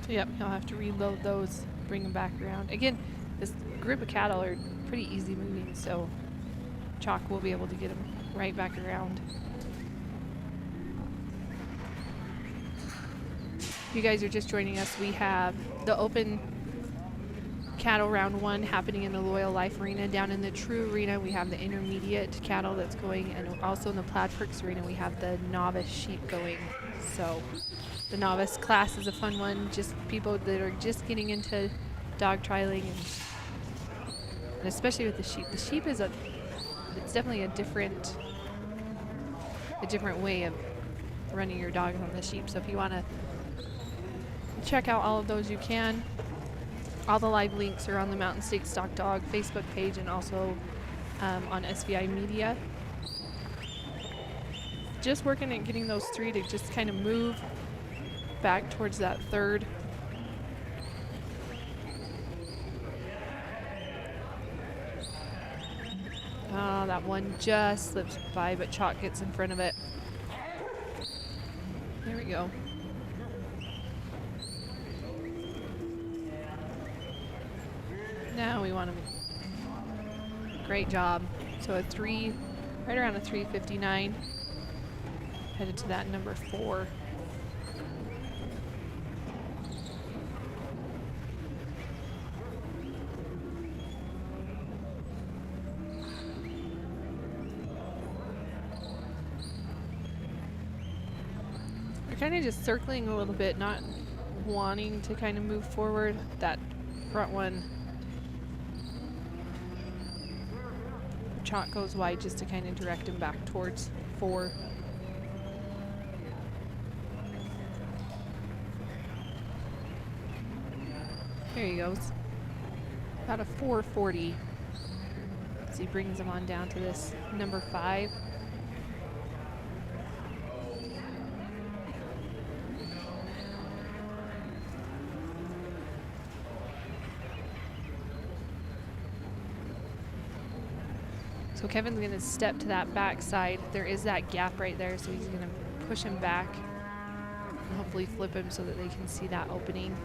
So yep, he'll have to reload those bring them back around. Again, this group of cattle are pretty easy moving, so Chalk will be able to get them right back around. If you guys are just joining us, we have the open cattle round 1 happening in the Loyal Life Arena. Down in the True Arena, we have the intermediate cattle that's going, and also in the Plaid Perks Arena, we have the novice sheep going. So the novice class is a fun one, just people that are just getting into dog trialing, and especially with the sheep. The sheep is it's definitely a different way of running your dogs on the sheep. So if you want to check out all of those, you can. All the live links are on the Mountain State Stock Dog Facebook page and also on SVI Media. Just working at getting those 3 to just kind of move back towards that 3rd. Oh, that one just slips by, but Chalk gets in front of it. There we go. Now we want to. Great job. So a 3, right around a 3:59. Headed to that number 4. We're kind of just circling a little bit, not wanting to kind of move forward. That front one, Chalk goes wide just to kind of direct him back towards 4. There he goes. About a 4:40. So he brings him on down to this number 5. So Kevin's going to step to that back side. There is that gap right there, so he's going to push him back and hopefully flip him so that they can see that opening.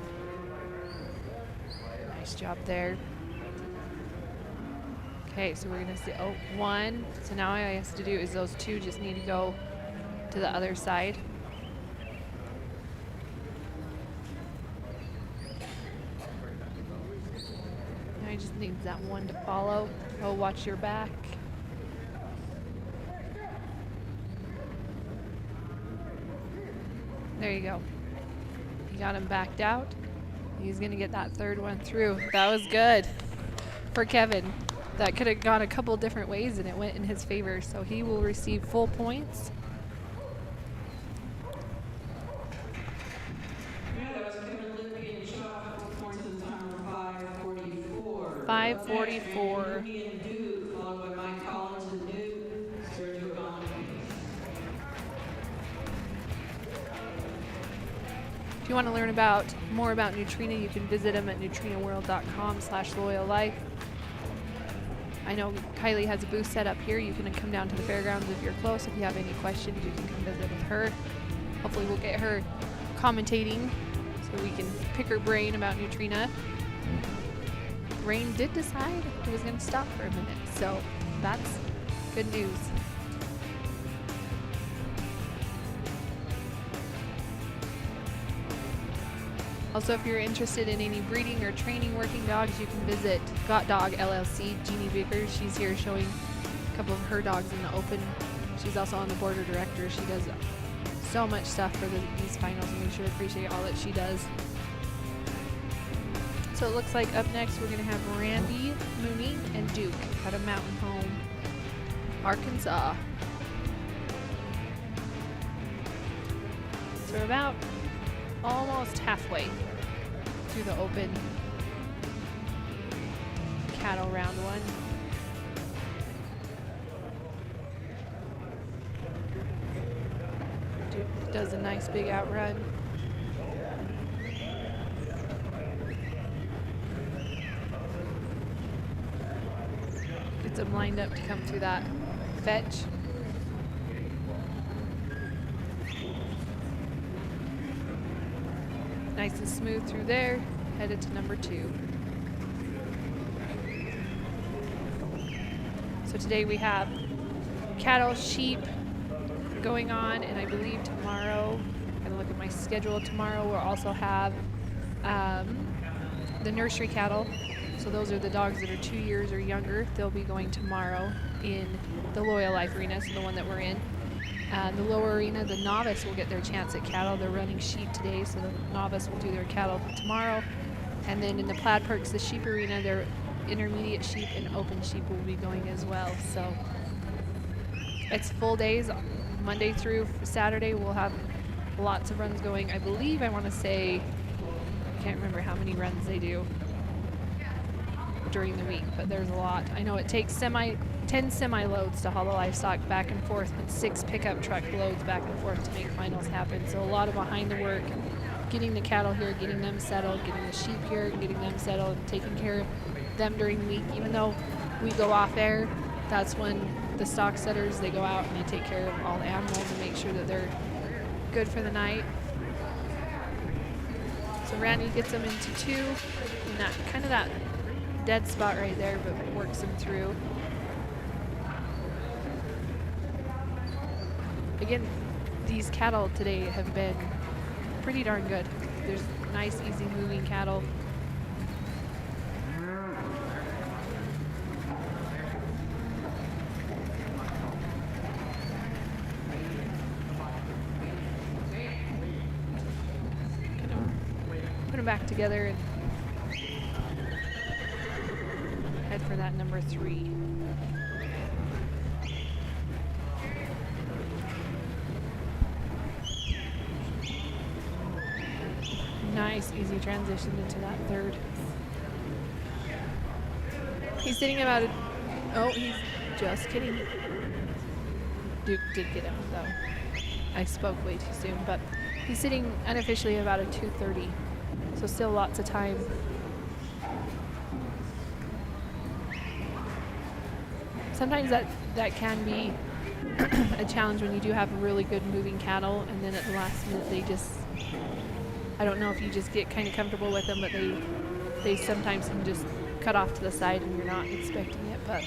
Nice job there. Okay, so we're going to see, 1. So now all he has to do is those 2 just need to go to the other side. Now he just needs that 1 to follow. Oh, watch your back. There you go. You got him backed out. He's going to get that 3rd one through. That was good for Kevin. That could have gone a couple different ways and it went in his favor. So he will receive full points. Yeah, that was Kevin Lippy and Chalk, 4 points in time, 5:44. 5:44. Lippy and Duke, followed by Mike Collins and Duke, Sergio Gomez. If you want to learn more about Nutrena, you can visit them at nutrinaworld.com/loyallife. I know Kylie has a booth set up here. You can come down to the fairgrounds if you're close. If you have any questions, you can come visit with her. Hopefully we'll get her commentating so we can pick her brain about Nutrena. Rain did decide it was going to stop for a minute, so that's good news. Also, if you're interested in any breeding or training working dogs, you can visit Got Dog LLC. Jeannie Vickers, she's here showing a couple of her dogs in the open. She's also on the board of directors. She does so much stuff for these finals, and we sure appreciate all that she does. So it looks like up next we're going to have Randy Mooney and Duke out of Mountain Home, Arkansas. So we're about almost halfway through the open cattle round 1. Duke does a nice big outrun. Gets them lined up to come through that fetch. Nice and smooth through there. headed to number 2. So today we have cattle, sheep going on, and I believe tomorrow, I'm gonna look at my schedule, tomorrow we'll also have the nursery cattle. So those are the dogs that are 2 years or younger. They'll be going tomorrow in the Loyal Life Arena, so the one that we're in. The lower arena, the novice will get their chance at cattle. They're running sheep today, so the novice will do their cattle tomorrow. And then in the Plaid Perks, the sheep arena, their intermediate sheep and open sheep will be going as well. So it's full days, Monday through Saturday. We'll have lots of runs going. I believe, I want to say, I can't remember how many runs they do during the week, but there's a lot. I know it takes 10 semi-loads to haul the livestock back and forth and 6 pickup truck loads back and forth to make finals happen. So a lot of behind the work, getting the cattle here, getting them settled, getting the sheep here, getting them settled, and taking care of them during the week. Even though we go off air, that's when the stock setters, they go out and they take care of all the animals and make sure that they're good for the night. So Randy gets them into 2 in that kind of that dead spot right there, but works them through. Again, these cattle today have been pretty darn good. There's nice, easy moving cattle. Put them back together and head for that number 3. Nice, easy transition into that 3rd. He's sitting about a, oh, he's just kidding. Duke did get him though. I spoke way too soon, but he's sitting unofficially about a 2:30. So still lots of time. Sometimes that can be a challenge when you do have really good moving cattle, and then at the last minute they just, I don't know if you just get kind of comfortable with them, but they sometimes can just cut off to the side and you're not expecting it, but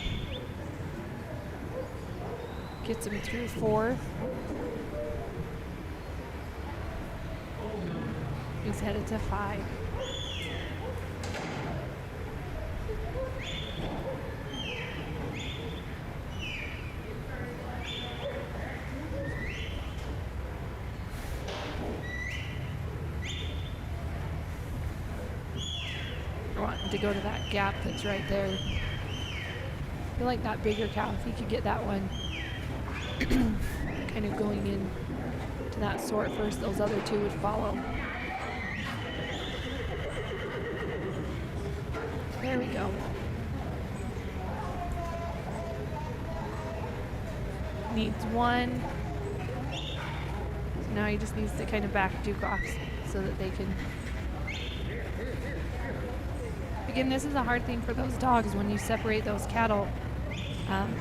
gets him through 4. He's headed to 5. Wanting to go to that gap that's right there. I feel like that bigger cow, if he could get that one kind of going in to that sort first, those other 2 would follow. There we go. Needs 1. So now he just needs to kind of back Duke off so that they can. Again, this is a hard thing for those dogs when you separate those cattle.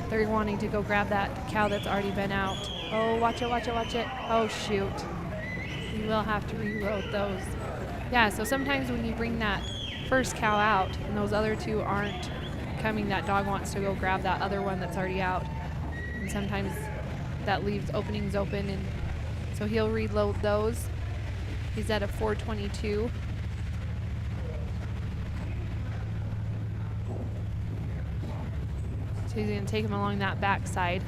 They're wanting to go grab that cow that's already been out. Oh, watch it, watch it, watch it. Oh, shoot. You will have to reload those. Yeah, so sometimes when you bring that first cow out and those other 2 aren't coming, that dog wants to go grab that other one that's already out. And sometimes that leaves openings open, and so he'll reload those. He's at a 422. So he's going to take him along that back side.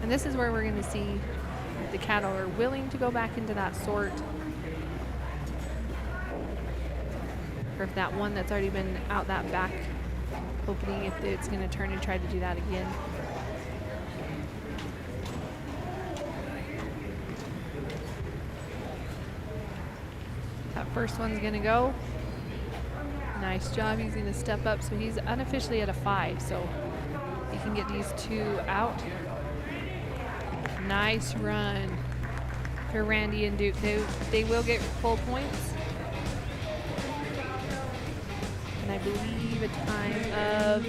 And this is where we're going to see if the cattle are willing to go back into that sort, or if that one that's already been out that back opening, if it's going to turn and try to do that again. That first one's going to go. Nice job. He's going to step up, so he's unofficially at a 5, so he can get these 2 out. Nice run for Randy and Duke. They will get full points. And I believe a time of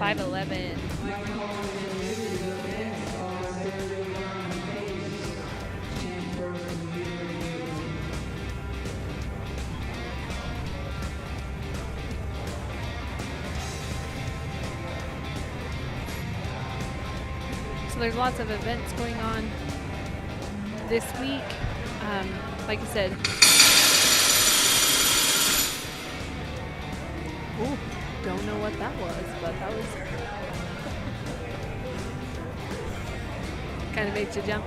5:11. So there's lots of events going on this week. Like I said, ooh, don't know what that was, but that was kind of made you jump.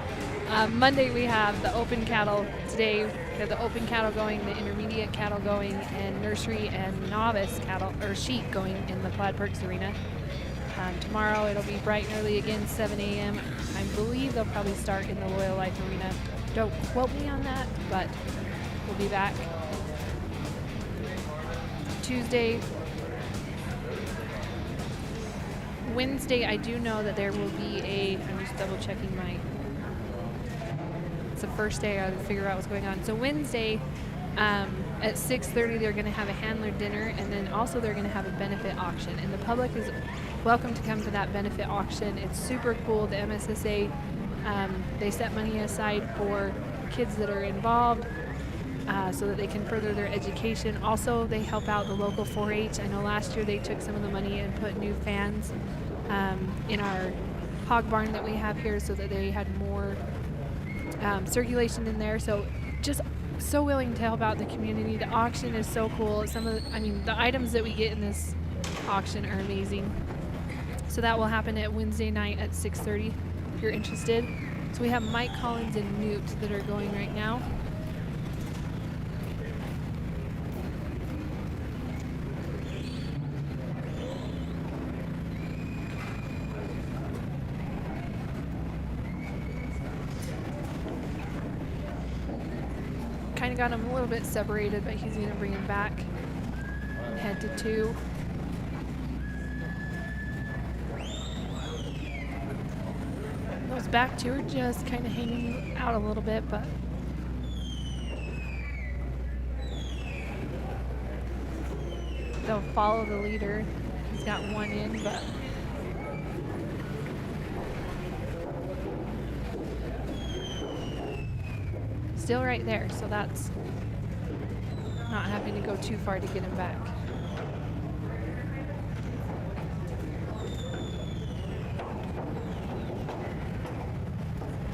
Monday we have the open cattle. Today we have the open cattle going, the intermediate cattle going, and nursery and novice cattle or sheep going in the Plaid Perks Arena. Tomorrow it'll be bright and early again, 7 a.m. I believe they'll probably start in the Loyal Life Arena. Don't quote me on that, but we'll be back. Wednesday, I do know that there will be I'm just double checking it's the first day I would figure out what's going on. So Wednesday at 6:30 they're going to have a handler dinner, and then also they're going to have a benefit auction, and the public is welcome to come to that benefit auction. It's super cool. The MSSA, they set money aside for kids that are involved so that they can further their education. Also, they help out the local 4-H. I know last year they took some of the money and put new fans in our hog barn that we have here so that they had more circulation in there. So just so willing to help out the community. The auction is so cool. The items that we get in this auction are amazing. So that will happen at Wednesday night at 6:30 if you're interested. So we have Mike Collins and Newt that are going right now. Kind of got him a little bit separated, but he's going to bring him back and head to 2. Those back 2 are just kind of hanging out a little bit, but they'll follow the leader. He's got 1 in, but still right there, so that's not having to go too far to get him back.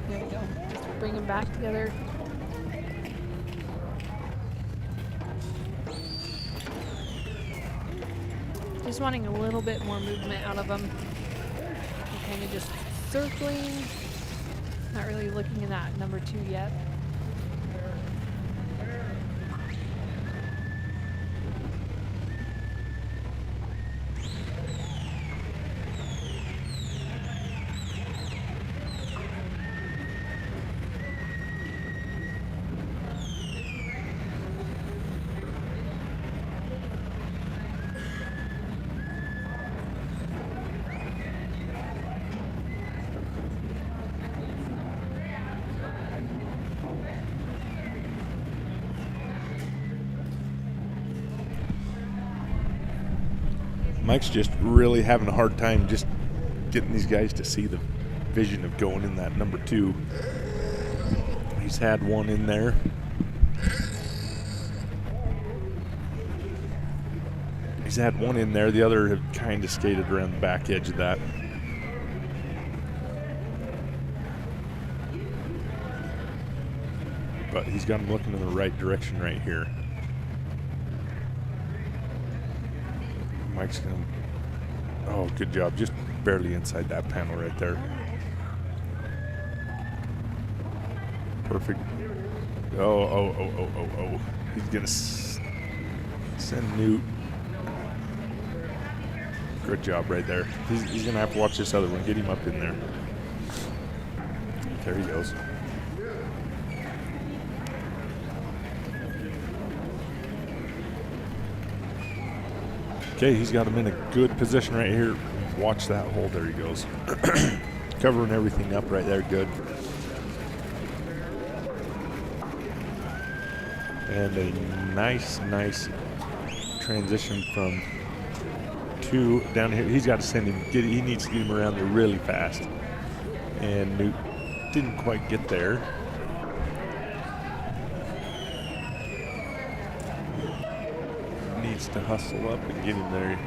There we go. Just bring them back together. Just wanting a little bit more movement out of them. Kind of just circling. Not really looking at that number 2 yet. Mike's just really having a hard time just getting these guys to see the vision of going in that number 2. He's had 1 in there. He's had 1 in there. The other have kind of skated around the back edge of that. But he's got him looking in the right direction right here. Mike's gonna, oh, good job. Just barely inside that panel right there. Perfect. Oh. He's gonna send Newt. Good job right there. He's gonna have to watch this other one. Get him up in there. There he goes. Okay, he's got him in a good position right here. Watch that hole. There he goes. Covering everything up right there. Good. And a nice transition from 2 down here. He's got to send him. He needs to get him around there really fast. And Newt didn't quite get there. Needs to hustle up and get him there.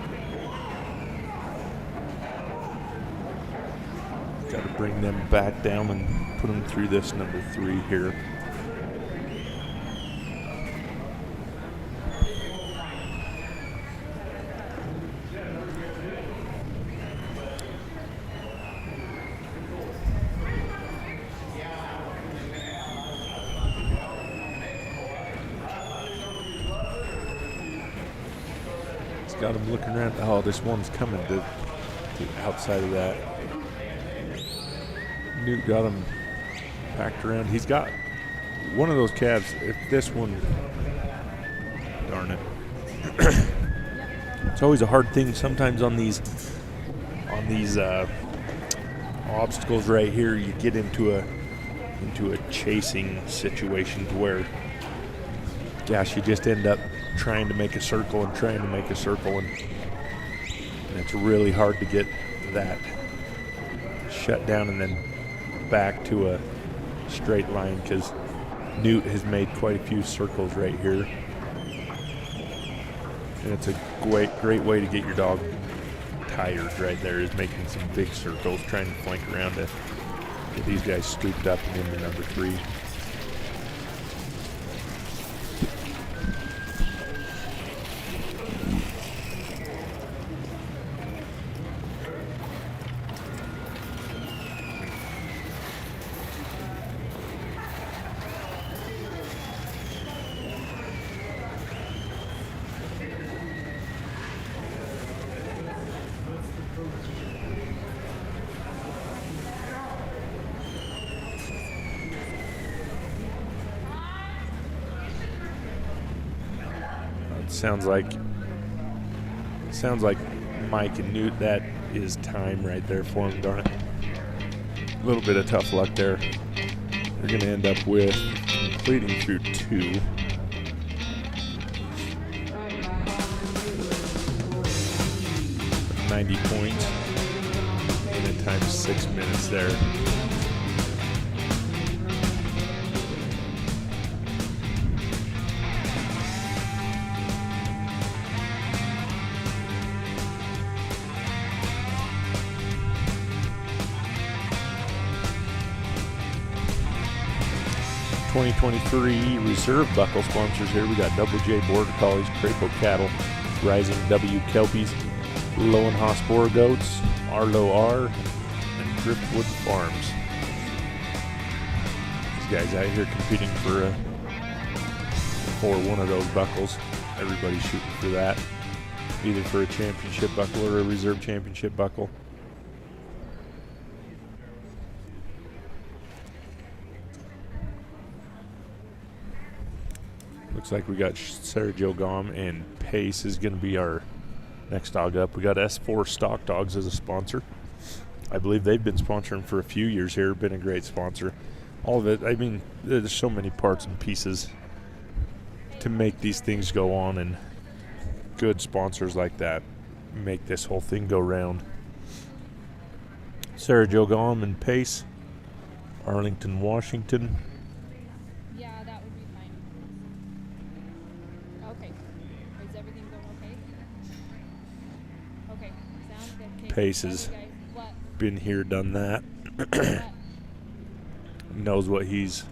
Got to bring them back down and put them through this number 3 here. Got him looking around. Oh, this one's coming to the outside of that. Newt got him packed around. He's got one of those calves. If this one, darn it. It's always a hard thing sometimes on these obstacles right here. You get into a chasing situation to where, gosh, you just end up trying to make a circle and trying to make a circle, and it's really hard to get that shut down and then back to a straight line, because Newt has made quite a few circles right here, and it's a great way to get your dog tired right there, is making some big circles, trying to flank around to get these guys scooped up and into number 3. Sounds like Mike and Newt, that is time right there for him, darn it. A little bit of tough luck there. They're going to end up with completing through 2. $90 points in a time 6 minutes there. '23 reserve buckle sponsors here. We got Double J Border Collies, Crapo Cattle, Rising W Kelpies, Lowenhaus Boar Goats, Arlo R, and Driftwood Farms. These guys out here competing for one of those buckles. Everybody's shooting for that, either for a championship buckle or a reserve championship buckle. Looks like we got Sergio Gom, and Pace is going to be our next dog up. We got S4 Stock Dogs as a sponsor. I believe they've been sponsoring for a few years here, been a great sponsor. All of it, I mean, there's so many parts and pieces to make these things go on, and good sponsors like that make this whole thing go round. Sergio Gom and Pace, Arlington, Washington. Yeah, that would be fine. Okay. Is everything going okay? Okay. Sounds good. Okay. Pace has What? been here, done that. What? knows what he's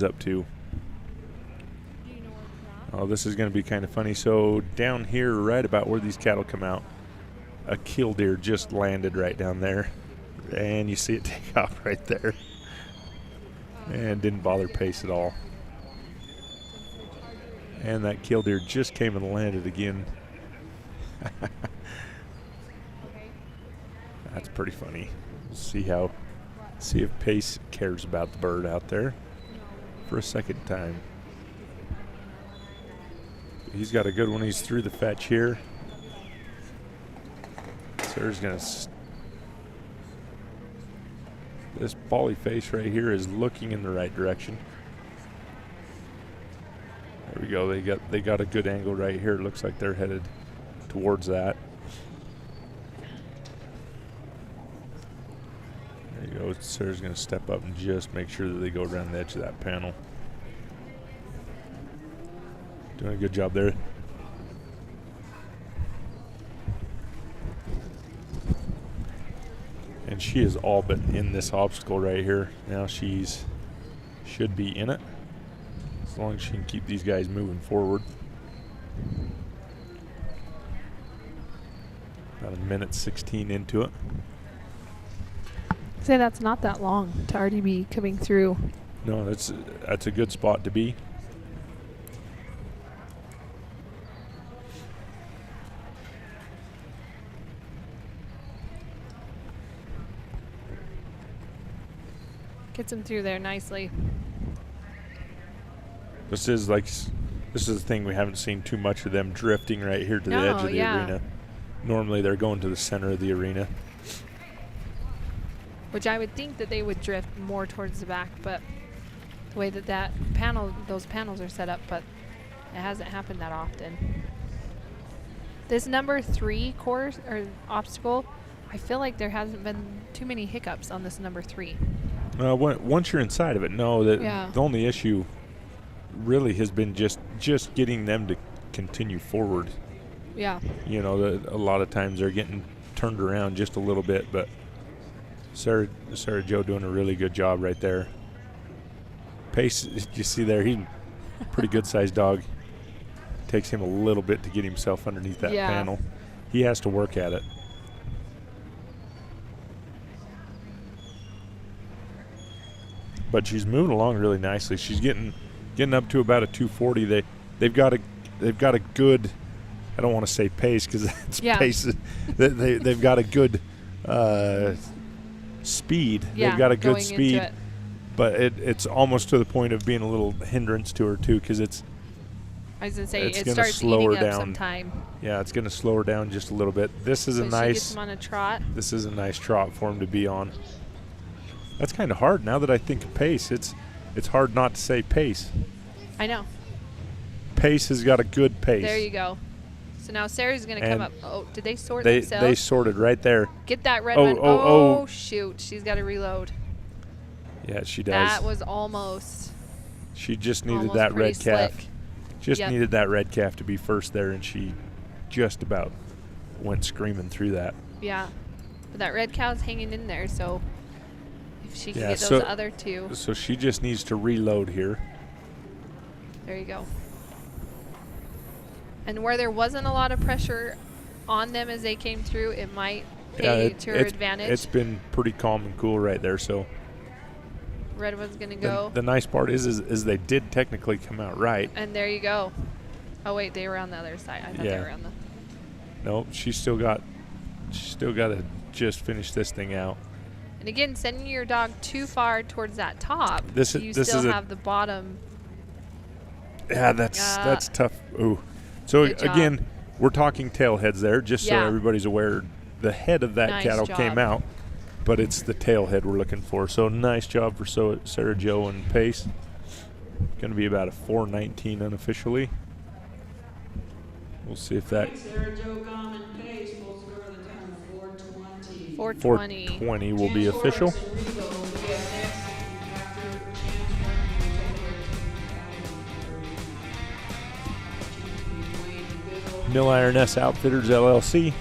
up to. Do you know where it's at? Oh, this is going to be kind of funny. So down here, right about where these cattle come out, a killdeer just landed right down there, and you see it take off right there, and didn't bother Pace at all. And that killdeer just came and landed again. That's pretty funny. We'll see if Pace cares about the bird out there for a second time. He's got a good one. He's through the fetch here. Sarah's gonna. This bally face right here is looking in the right direction. There we go. They got a good angle right here. It looks like they're headed towards that. There you go. Sarah's gonna step up and just make sure that they go around the edge of that panel. Doing a good job there. And she is all but in this obstacle right here. Now should be in it. As long as she can keep these guys moving forward. About 1:16 into it. Say that's not that long to already be coming through. No, that's a good spot to be. Gets him through there nicely. This is the thing, we haven't seen too much of them drifting right here to the edge of the arena. Normally they're going to the center of the arena. Which I would think that they would drift more towards the back, but the way those panels are set up, but it hasn't happened that often. This number 3 course or obstacle, I feel like there hasn't been too many hiccups on this number 3. Once you're inside of it, no. The only issue really has been just getting them to continue forward. Yeah. You know, a lot of times they're getting turned around just a little bit, but Sarah Joe doing a really good job right there. Pace, you see there, he's a pretty good-sized dog. Takes him a little bit to get himself underneath that panel. He has to work at it. But she's moving along really nicely. She's getting up to about a 240. They've got a good, I don't want to say pace because that's pace. They've got a good speed. Yeah, they've got a good speed, but it's almost to the point of being a little hindrance to her too, because it's. I was gonna say it starts slow eating her up down. some time. Yeah, it's gonna slow her down just a little bit. This is So a she nice. gets him on a trot. This is a nice trot for him to be on. That's kind of hard now that I think of pace. It's hard not to say pace. I know. Pace has got a good pace. There you go. So now Sarah's going to come up. Oh, did they sort They themselves? sorted right there. Get that red Oh, one. oh, Oh, oh. shoot. She's got to reload. Yeah, she does. That was almost. She just needed almost that pretty red calf. slick. Just Yep. needed that red calf to be first there, and she just about went screaming through that. Yeah. But that red cow's hanging in there, so if she can Yeah, get so- those other two. So she just needs to reload here. There you go. And where there wasn't a lot of pressure on them as they came through, it might pay to her advantage. It's been pretty calm and cool right there. So Red one's going to go. the nice part is they did technically come out right. And there you go. Oh, wait, they were on the other side. I thought they Yeah. were on the. No, she's still got to just finish this thing out. And again, sending your dog too far towards that top, This you is still a- have the bottom. Yeah, that's tough. Ooh. So Good job. again, we're talking tail heads there, just so Yeah. everybody's aware. The head of that Nice cattle job. came out, but it's the tail head we're looking for. So nice job for Sarah Joe and Pace. Going to be about a 4:19 unofficially. We'll see if that Sarah Jo Common Pace will score the time of 4:20. 420. 4:20 will be Chance official. Horrocks and Rigo will be up next after Chance Horrocks. Mill Iron S Outfitters LLC.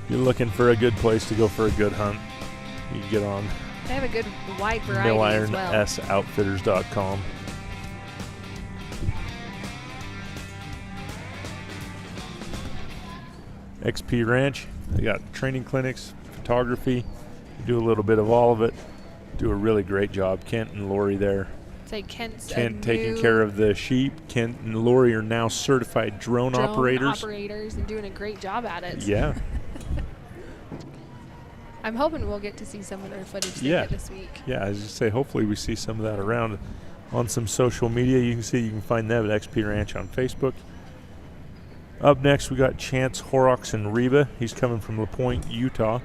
You're looking for a good place to go for a good hunt. You can get on They have a good wide variety as well. millirnsoutfitters.com. XP Ranch. They got training clinics, photography. Do a little bit of all of it. Do a really great job. Kent and Lori there. Say Kent's Kent taking care of the sheep. Kent and Lori are now certified drone operators. and doing a great job at it. Yeah. I'm hoping we'll get to see some of their footage they Yeah. get this week. Yeah, as you say, hopefully we see some of that around on some social media. You can find them at XP Ranch on Facebook. Up next, we got Chance Horrocks and Reba. He's coming from LaPointe, Utah.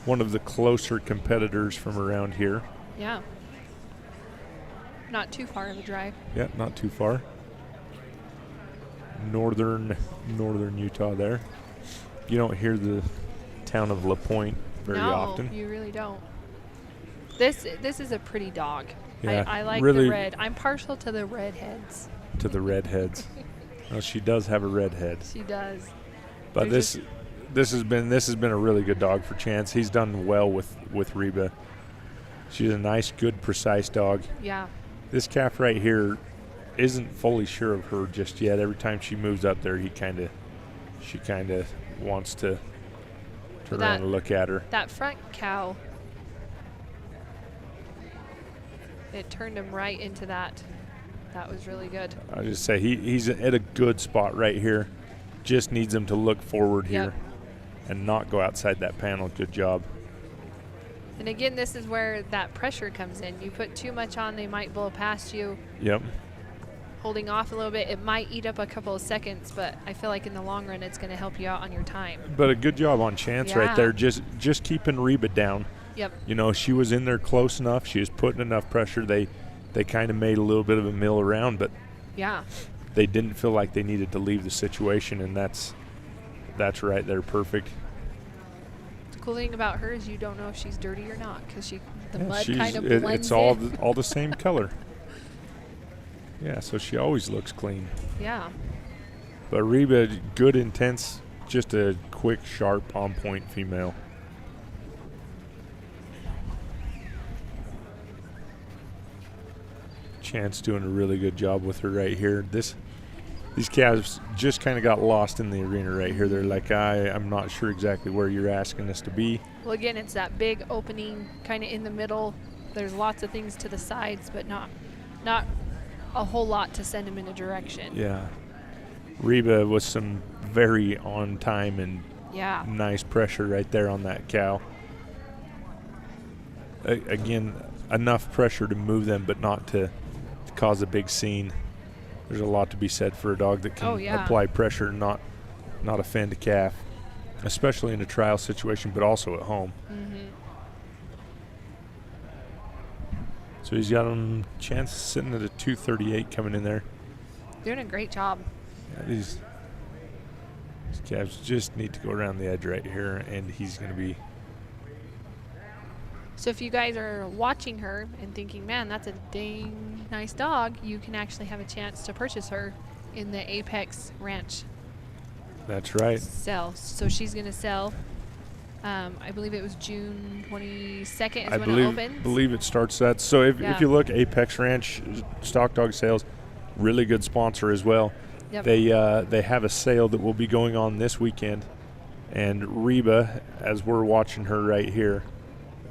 One of the closer competitors from around here. Yeah. Not too far of a drive. Yeah, not too far. Northern Utah there. You don't hear the town of LaPointe very often. No, you really don't. This is a pretty dog. Yeah, I like really- the red. I'm partial to the redheads. To the redheads. Well, she does have a red head. She does. But They're this this has been a really good dog for Chance. He's done well with Reba. She's a nice, good, precise dog. Yeah. This calf right here isn't fully sure of her just yet. Every time she moves up there, she kind of wants to turn around and look at her. That front cow, it turned him right into that. That was really good. I just say he's at a good spot right here. Just needs him to look forward here and not go outside that panel. Good job. And again, this is where that pressure comes in. You put too much on, they might blow past you. Yep. Holding off a little bit, it might eat up a couple of seconds, but I feel like in the long run, it's going to help you out on your time. But a good job on Chance right there. Just keeping Reba down. Yep. You know, she was in there close enough. She was putting enough pressure. They kind of made a little bit of a mill around, but they didn't feel like they needed to leave the situation, and that's right there, perfect. The cool thing about her is you don't know if she's dirty or not because the mud kind of blends it's all the same color. Yeah, so she always looks clean. Yeah. But Reba, good, intense, just a quick, sharp, on-point female. Chance doing a really good job with her right here. These calves just kind of got lost in the arena right here. They're like, I'm not sure exactly where you're asking us to be. Well, again, it's that big opening kind of in the middle. There's lots of things to the sides, but not a whole lot to send them in a direction. Yeah. Reba with some very on time and nice pressure right there on that cow. Again, enough pressure to move them, but not to cause a big scene. There's a lot to be said for a dog that can apply pressure and not offend a calf, especially in a trial situation, but also at home. Mm-hmm. So he's got him Chance sitting at a 238 coming in there. Doing a great job. Yeah, these calves just need to go around the edge right here, and he's going to be. So if you guys are watching her and thinking, man, that's a dang nice dog, you can actually have a chance to purchase her in the Apex Ranch. That's right. Sell. So she's going to sell. I believe it was June 22nd is when it opens. I believe it starts that. So if you look, Apex Ranch Stock Dog Sales, really good sponsor as well. Yep. They have a sale that will be going on this weekend, and Reba, as we're watching her right here,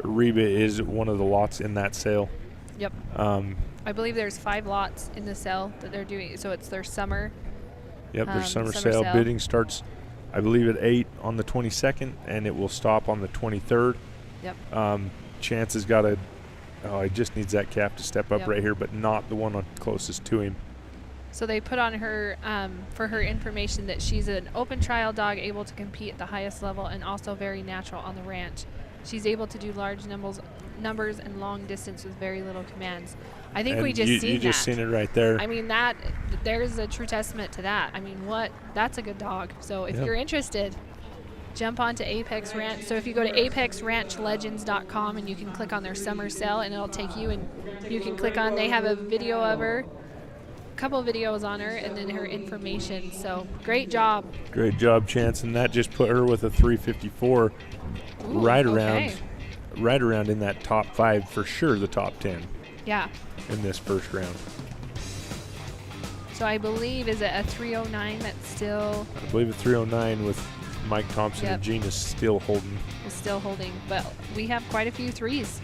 Reba is one of the lots in that sale. Yep. I believe there's 5 lots in the sale that they're doing. So it's their summer. Yep, their summer sale. Bidding starts, I believe, at 8 on the 22nd, and it will stop on the 23rd. Yep. Chance has got he just needs that calf to step up right here, but not the one closest to him. So they put on her, for her information, that she's an open trial dog able to compete at the highest level and also very natural on the ranch. She's able to do large numbers and long distance with very little commands. I think we just seen that. You just seen it right there. I mean, there's a true testament to that. I mean, that's a good dog. So if you're interested, jump onto Apex Ranch. So if you go to apexranchlegends.com and you can click on their summer sale, and it'll take you, and you can click on, they have a video of her, a couple of videos on her, and then her information. So great job. Great job, Chance. And that just put her with a 354. Ooh, right around in that top 5, for sure the top 10. Yeah. In this first round. So I believe, is it a 309 that's still? I believe a 309 with Mike Thompson and Gene is still holding. Is still holding, but we have quite a few 3s.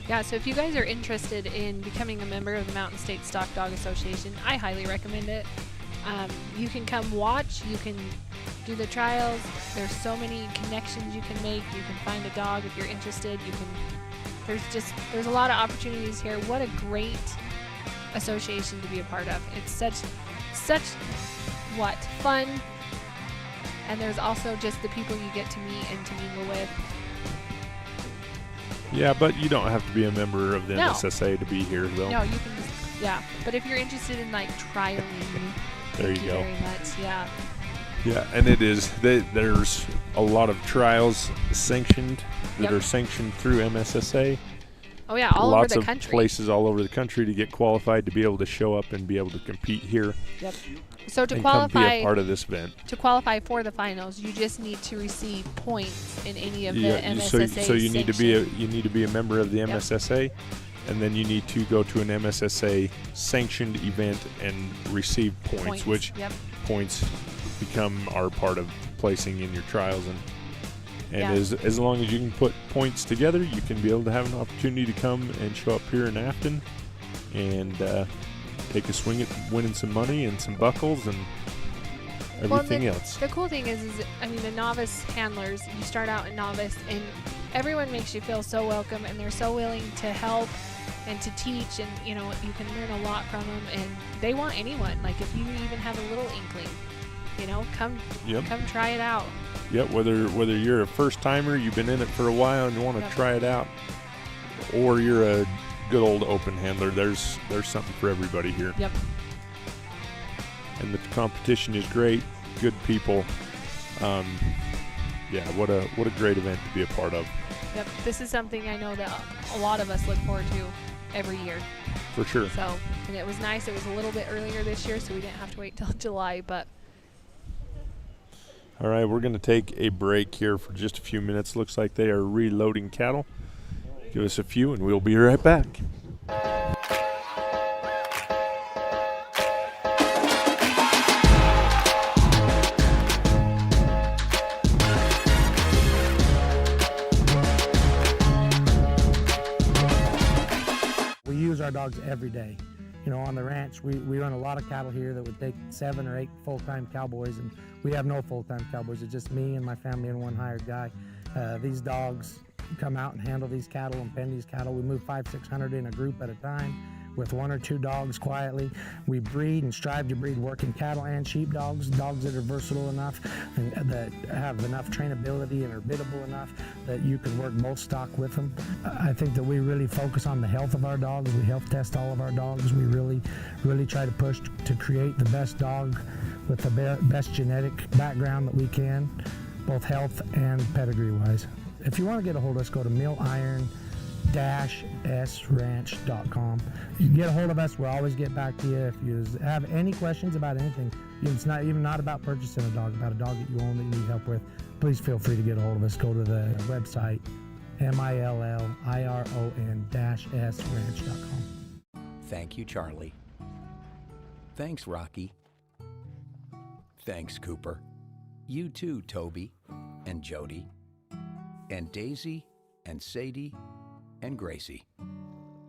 Yeah, so if you guys are interested in becoming a member of the Mountain State Stock Dog Association, I highly recommend it. You can come watch, you can do the trials. There's so many connections you can make. You can find a dog if you're interested. There's a lot of opportunities here. What a great association to be a part of. It's such fun. And there's also just the people you get to meet and to mingle with. Yeah, but you don't have to be a member of the MSSA to be here, though. No, you can just, but if you're interested in, like, trialing, there you go. Very much, yeah. Yeah, and it is. There's a lot of trials sanctioned that Yep. are sanctioned through MSSA. Oh yeah, all Lots over the of country. places all over the country to get qualified to be able to show up and be able to compete here Yep. So to and come be qualify a part of this event. for the finals, you just need to receive points in any of the Yeah, MSSA. so you need to be sanctioned- a member of the MSSA, and then you need to go to an MSSA sanctioned event and receive points, which Yep. points become our part of placing in your trials, and Yeah. as long as you can put points together, you can be able to have an opportunity to come and show up here in Afton and take a swing at winning some money and some buckles and everything else. The cool thing is I mean, the novice handlers, you start out in novice, and everyone makes you feel so welcome, and they're so willing to help and to teach, and you know, you can learn a lot from them, and they want anyone. Like if you even have a little inkling, you know, come try it out. Yep, whether you're a first timer, you've been in it for a while and you want to Yep. try it out, or you're a good old open handler, there's something for everybody here. Yep. And the competition is great, good people. Yeah, what a great event to be a part of. Yep. This is something I know that a lot of us look forward to every year. For sure. So, and it was nice. It was a little bit earlier this year, so we didn't have to wait till July, but All right, we're going to take a break here for just a few minutes. Looks like they are reloading cattle. Give us a few and we'll be right back. We use our dogs every day. You know, on the ranch, we run a lot of cattle here that would take 7 or 8 full-time cowboys, and we have no full-time cowboys. It's just me and my family and one hired guy. These dogs come out and handle these cattle and pen these cattle. We move 500-600 in a group at a time with 1 or 2 dogs quietly. We breed and strive to breed working cattle and sheep dogs that are versatile enough and that have enough trainability and are biddable enough that you can work both stock with them. I think that we really focus on the health of our dogs. We health test all of our dogs. We really try to push to create the best dog with the best genetic background that we can, both health and pedigree wise. If you want to get a hold of us, go to milliron-sranch.com. You can get a hold of us. We'll always get back to you. If you have any questions about anything, it's not even about purchasing a dog, about a dog that you own that you need help with, please feel free to get a hold of us. Go to the website, milliron-sranch.com. Thank you, Charlie. Thanks, Rocky. Thanks, Cooper. You too, Toby and Jody and Daisy and Sadie and Gracie.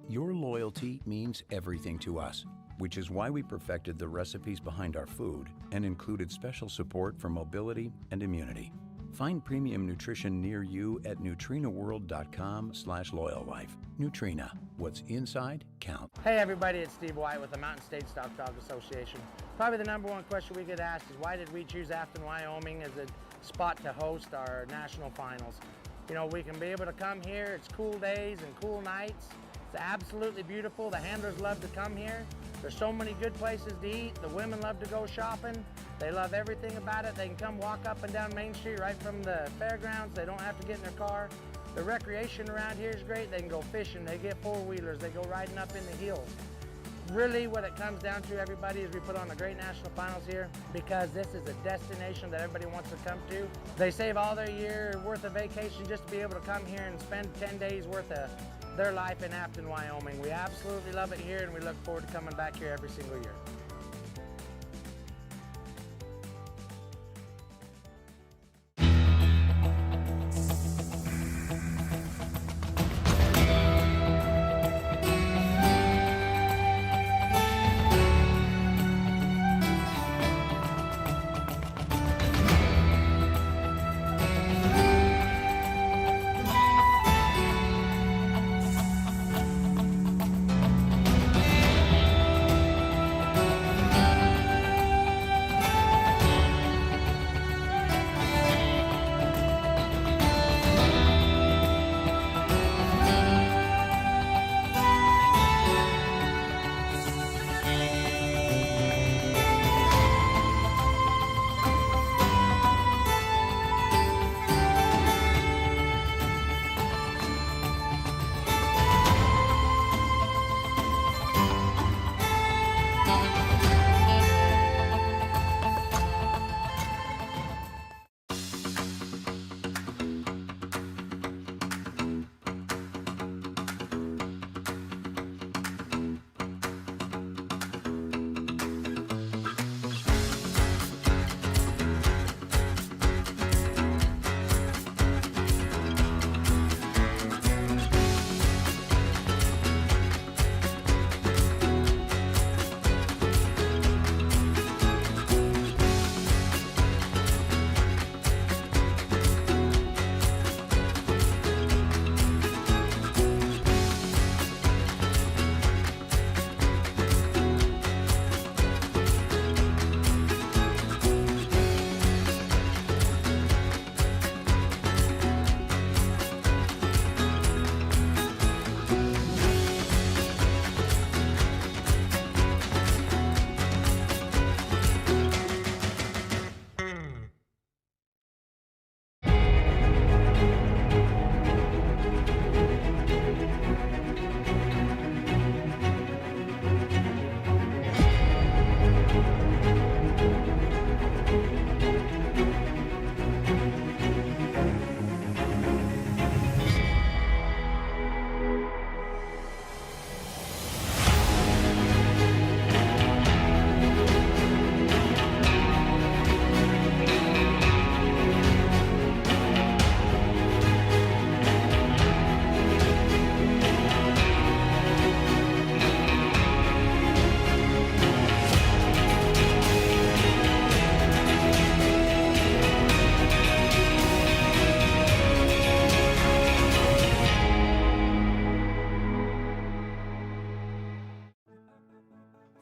Your loyalty means everything to us, which is why we perfected the recipes behind our food and included special support for mobility and immunity. Find premium nutrition near you at nutrinaworld.com/loyallife. Nutrina, what's inside count. Hey everybody, it's Steve White with the Mountain State Stock Dog Association. Probably the number one question we get asked is why did we choose Afton, Wyoming as a spot to host our national finals? You know, we can be able to come here, it's cool days and cool nights. It's absolutely beautiful. The handlers love to come here. There's so many good places to eat. The women love to go shopping. They love everything about it. They can come walk up and down Main Street right from the fairgrounds. They don't have to get in their car. The recreation around here is great. They can go fishing. They get four-wheelers. They go riding up in the hills. Really what it comes down to, everybody, is we put on a great national finals here because this is a destination that everybody wants to come to. They save all their year worth of vacation just to be able to come here and spend 10 days worth of their life in Afton, Wyoming. We absolutely love it here and we look forward to coming back here every single year.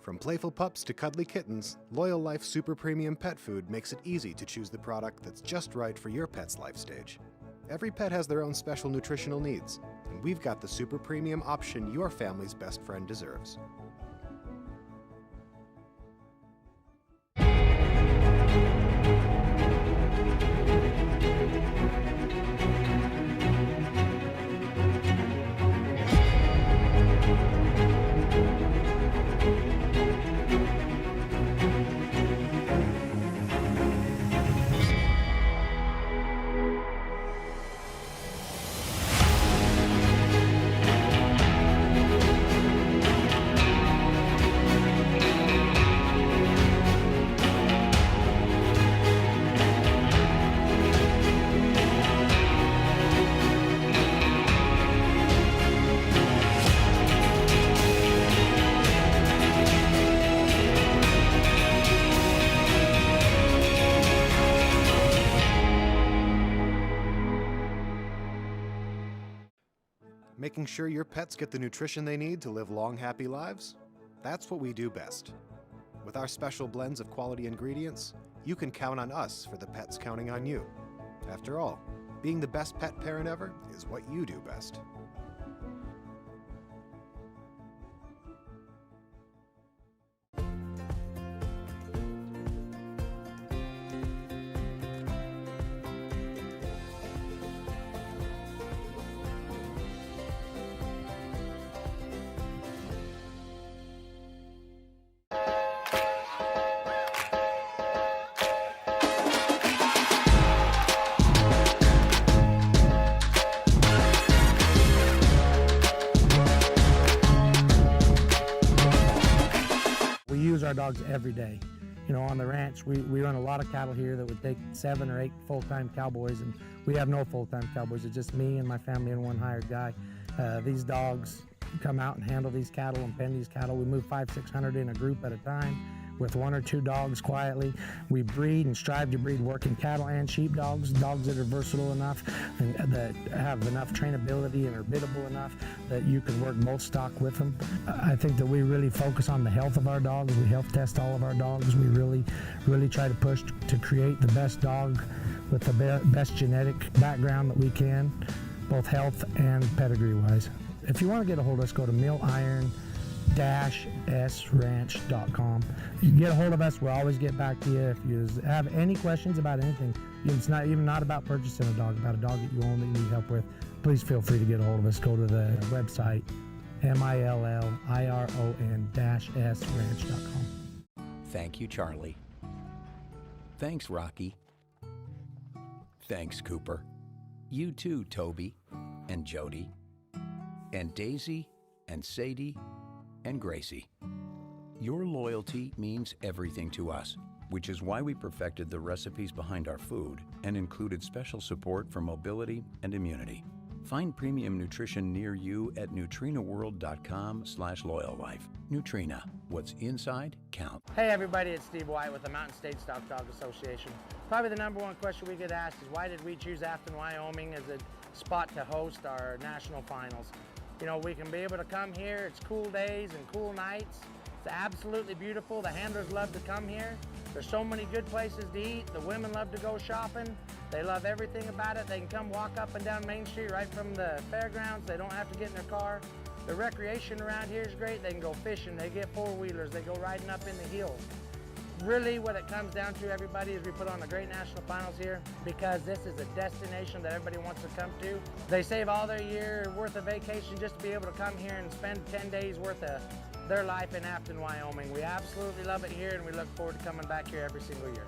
From playful pups to cuddly kittens, Loyal Life Super Premium Pet Food makes it easy to choose the product that's just right for your pet's life stage. Every pet has their own special nutritional needs, and we've got the super premium option your family's best friend deserves. Making sure your pets get the nutrition they need to live long, happy lives? That's what we do best. With our special blends of quality ingredients, you can count on us for the pets counting on you. After all, being the best pet parent ever is what you do best. We use our dogs every day. You know, on the ranch, we run a lot of cattle here that would take 7 or 8 full-time cowboys, and we have no full-time cowboys. It's just me and my family and one hired guy. These dogs come out and handle these cattle and pen these cattle. We move 500-600 in a group at a time with 1 or 2 dogs quietly. We breed and strive to breed working cattle and sheep dogs that are versatile enough and that have enough trainability and are biddable enough that you can work both stock with them. I think that we really focus on the health of our dogs. We health test all of our dogs. We really try to push to create the best dog with the best genetic background that we can, both health and pedigree wise. If you want to get a hold of us, go to milliron-sranch.com. You can get a hold of us. We'll always get back to you. If you have any questions about anything, it's not even about purchasing a dog, about a dog that you own that you need help with, please feel free to get a hold of us. Go to the website, milliron-sranch.com. Thank you, Charlie. Thanks, Rocky. Thanks, Cooper. You too, Toby and Jody and Daisy and Sadie and Gracie. Your loyalty means everything to us, which is why we perfected the recipes behind our food and included special support for mobility and immunity. Find premium nutrition near you at nutrinaworld.com/loyallife. Nutrina, what's inside counts. Hey everybody, it's Steve White with the Mountain State Stock Dog Association. Probably the number one question we get asked is why did we choose Afton, Wyoming as a spot to host our national finals? You know, we can be able to come here. It's cool days and cool nights. It's absolutely beautiful. The handlers love to come here. There's so many good places to eat. The women love to go shopping. They love everything about it. They can come walk up and down Main Street right from the fairgrounds. They don't have to get in their car. The recreation around here is great. They can go fishing. They get four-wheelers. They go riding up in the hills. Really what it comes down to, everybody, is we put on a great national finals here because this is a destination that everybody wants to come to. They save all their year worth of vacation just to be able to come here and spend 10 days worth of their life in Afton, Wyoming. We absolutely love it here and we look forward to coming back here every single year.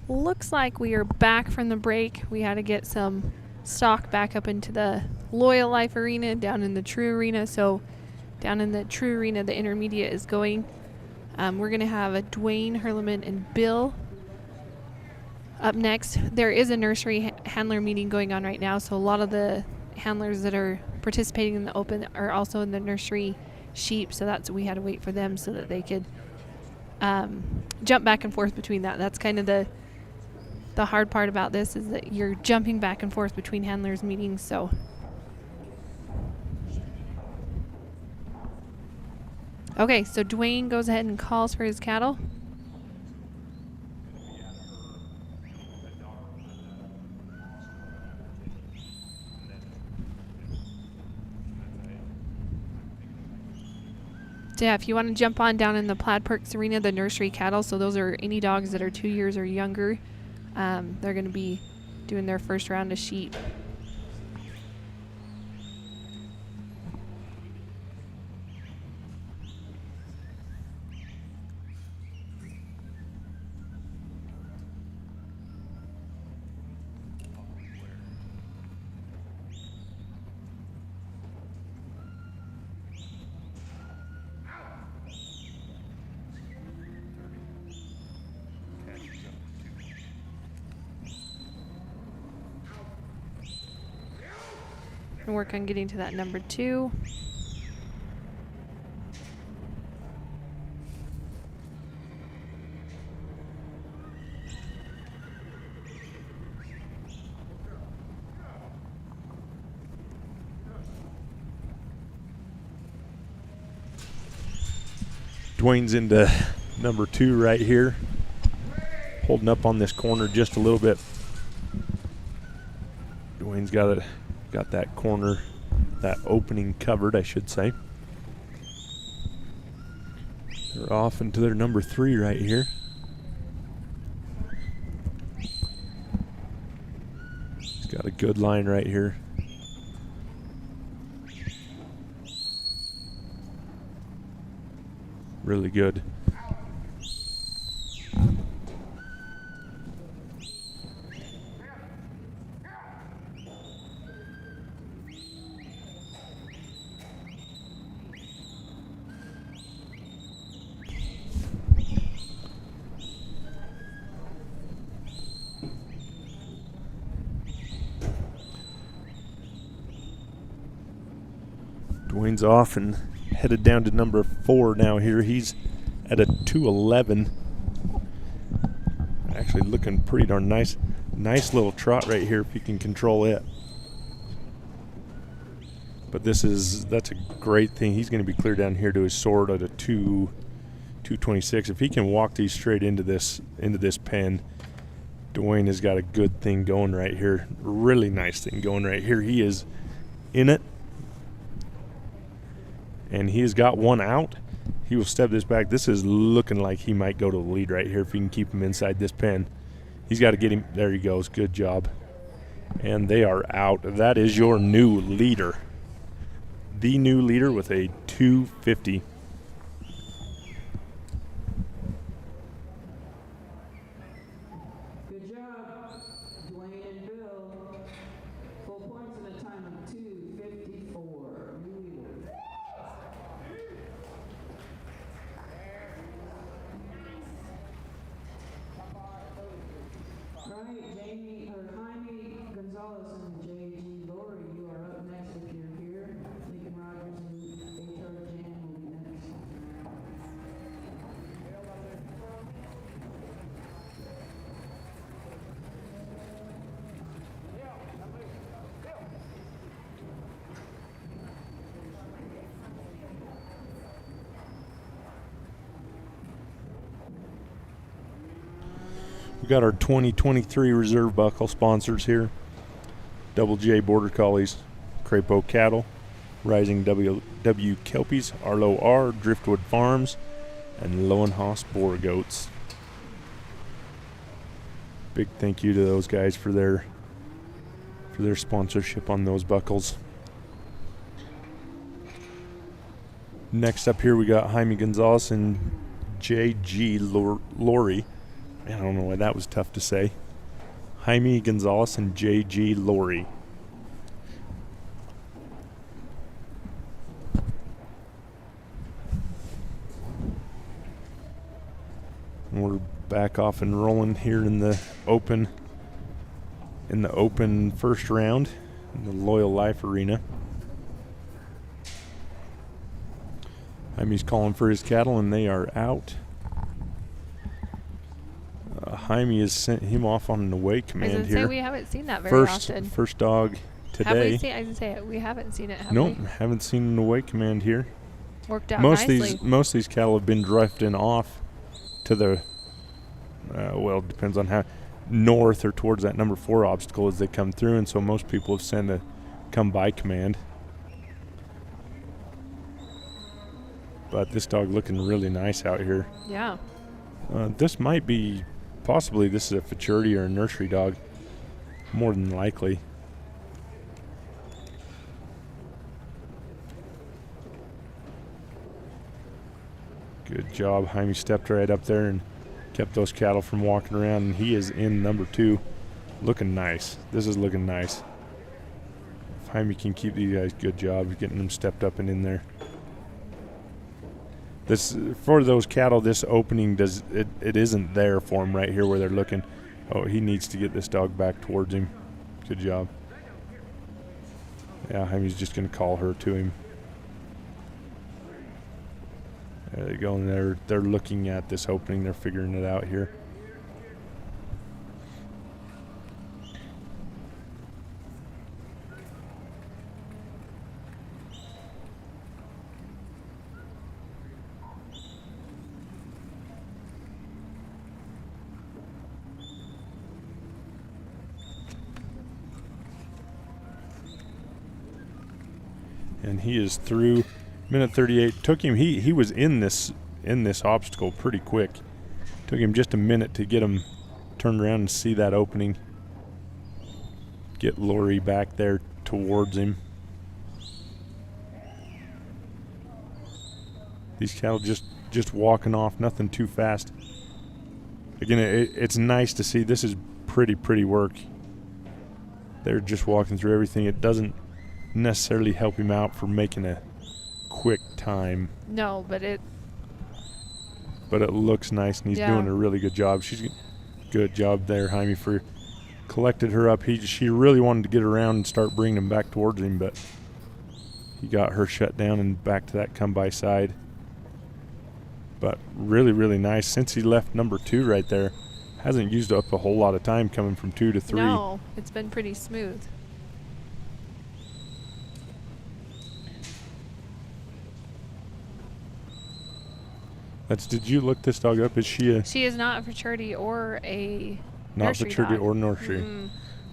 Looks like we are back from the break. We had to get some stock back up into the Loyal Life Arena down in the True Arena. So down in the True Arena, the intermediate is going. We're going to have a Dwayne, Hurleman, and Bill up next. There is a nursery handler meeting going on right now, so a lot of the handlers that are participating in the open are also in the nursery sheep, so that's we had to wait for them so that they could jump back and forth between that. That's kind of the hard part about this, is that you're jumping back and forth between handlers meetings. So okay, so Dwayne goes ahead and calls for his cattle. So yeah, if you want to jump on down in the Plaid Perks Arena, the nursery cattle, so those are any dogs that are 2 years or younger. They're going to be doing their first round of sheep. And work on getting to that number 2. Dwayne's into number 2 right here, holding up on this corner just a little bit. Dwayne's got that corner, that opening covered, I should say. They're off into their number 3 right here. He's got a good line right here. Really good. Dwayne's off and headed down to number 4 now here. He's at a 2:11. Actually looking pretty darn nice. Nice little trot right here if you can control it. But that's a great thing. He's going to be clear down here to his sword at a 2:26. If he can walk these straight into this pen, Dwayne has got a good thing going right here. Really nice thing going right here. He is in it. And he has got one out. He will step this back. This is looking like he might go to the lead right here if he can keep him inside this pen. He's got to get him. There he goes. Good job. And they are out. That is your new leader. The new leader with a 250. Good job, Dwayne and Bill. Full points in a time of 2:54. New leader. All right, Jaime Gonzalez and J.G. Laurie, you are up next if you're here. Lincoln Rogers and H.R. Jan will be next. We got our 2023 Reserve Buckle sponsors here. Double J Border Collies, Crapo Cattle, Rising W Kelpies, Arlo R, Driftwood Farms, and Lowenhaus Boar Goats. Big thank you to those guys for their sponsorship on those buckles. Next up here we got Jaime Gonzalez and J.G. Laurie I don't know why that was tough to say. Jaime Gonzalez and J.G. Laurie. And we're back off and rolling here in the open first round in the Loyal Life Arena. Jaime's calling for his cattle and they are out. Jaime has sent him off on an away I command was gonna here. say we haven't seen that very often. First dog Have we today. seen? I was gonna say we haven't seen it. Have Nope, we? haven't seen an away command here. Worked out Most nicely. of these cattle have been drifting off to the well, it depends on how north or towards that number 4 obstacle as they come through, and so most people have sent a come by command. But this dog looking really nice out here. Yeah. This might be possibly this is a futurity or a nursery dog, more than likely. Good job. Jaime stepped right up there and kept those cattle from walking around, and he is in number 2. Looking nice. This is looking nice. If Jaime can keep these guys, good job getting them stepped up and in there. This for those cattle, this opening it isn't there for him right here where they're looking. Oh, he needs to get this dog back towards him. Good job. Yeah, Jaime's just going to call her to him. There they go, and they're looking at this opening. They're figuring it out here. And he is through. Minute 38 took him. He was in this obstacle pretty quick. Took him just a minute to get him turned around and see that opening. Get Laurie back there towards him. These cattle just walking off, nothing too fast. Again, it's nice to see. This is pretty work. They're just walking through everything. It doesn't necessarily help him out for making a quick time. No, but it looks nice, and he's doing a really good job. Good job there, Jaime, for collected her up. She really wanted to get around and start bringing him back towards him, but he got her shut down and back to that come by side. But really nice. Since he left number 2 right there, hasn't used up a whole lot of time coming from 2 to 3. No, it's been pretty smooth. Did you look this dog up? Is she She is not a futurity or a not nursery futurity dog. or nursery? Mm,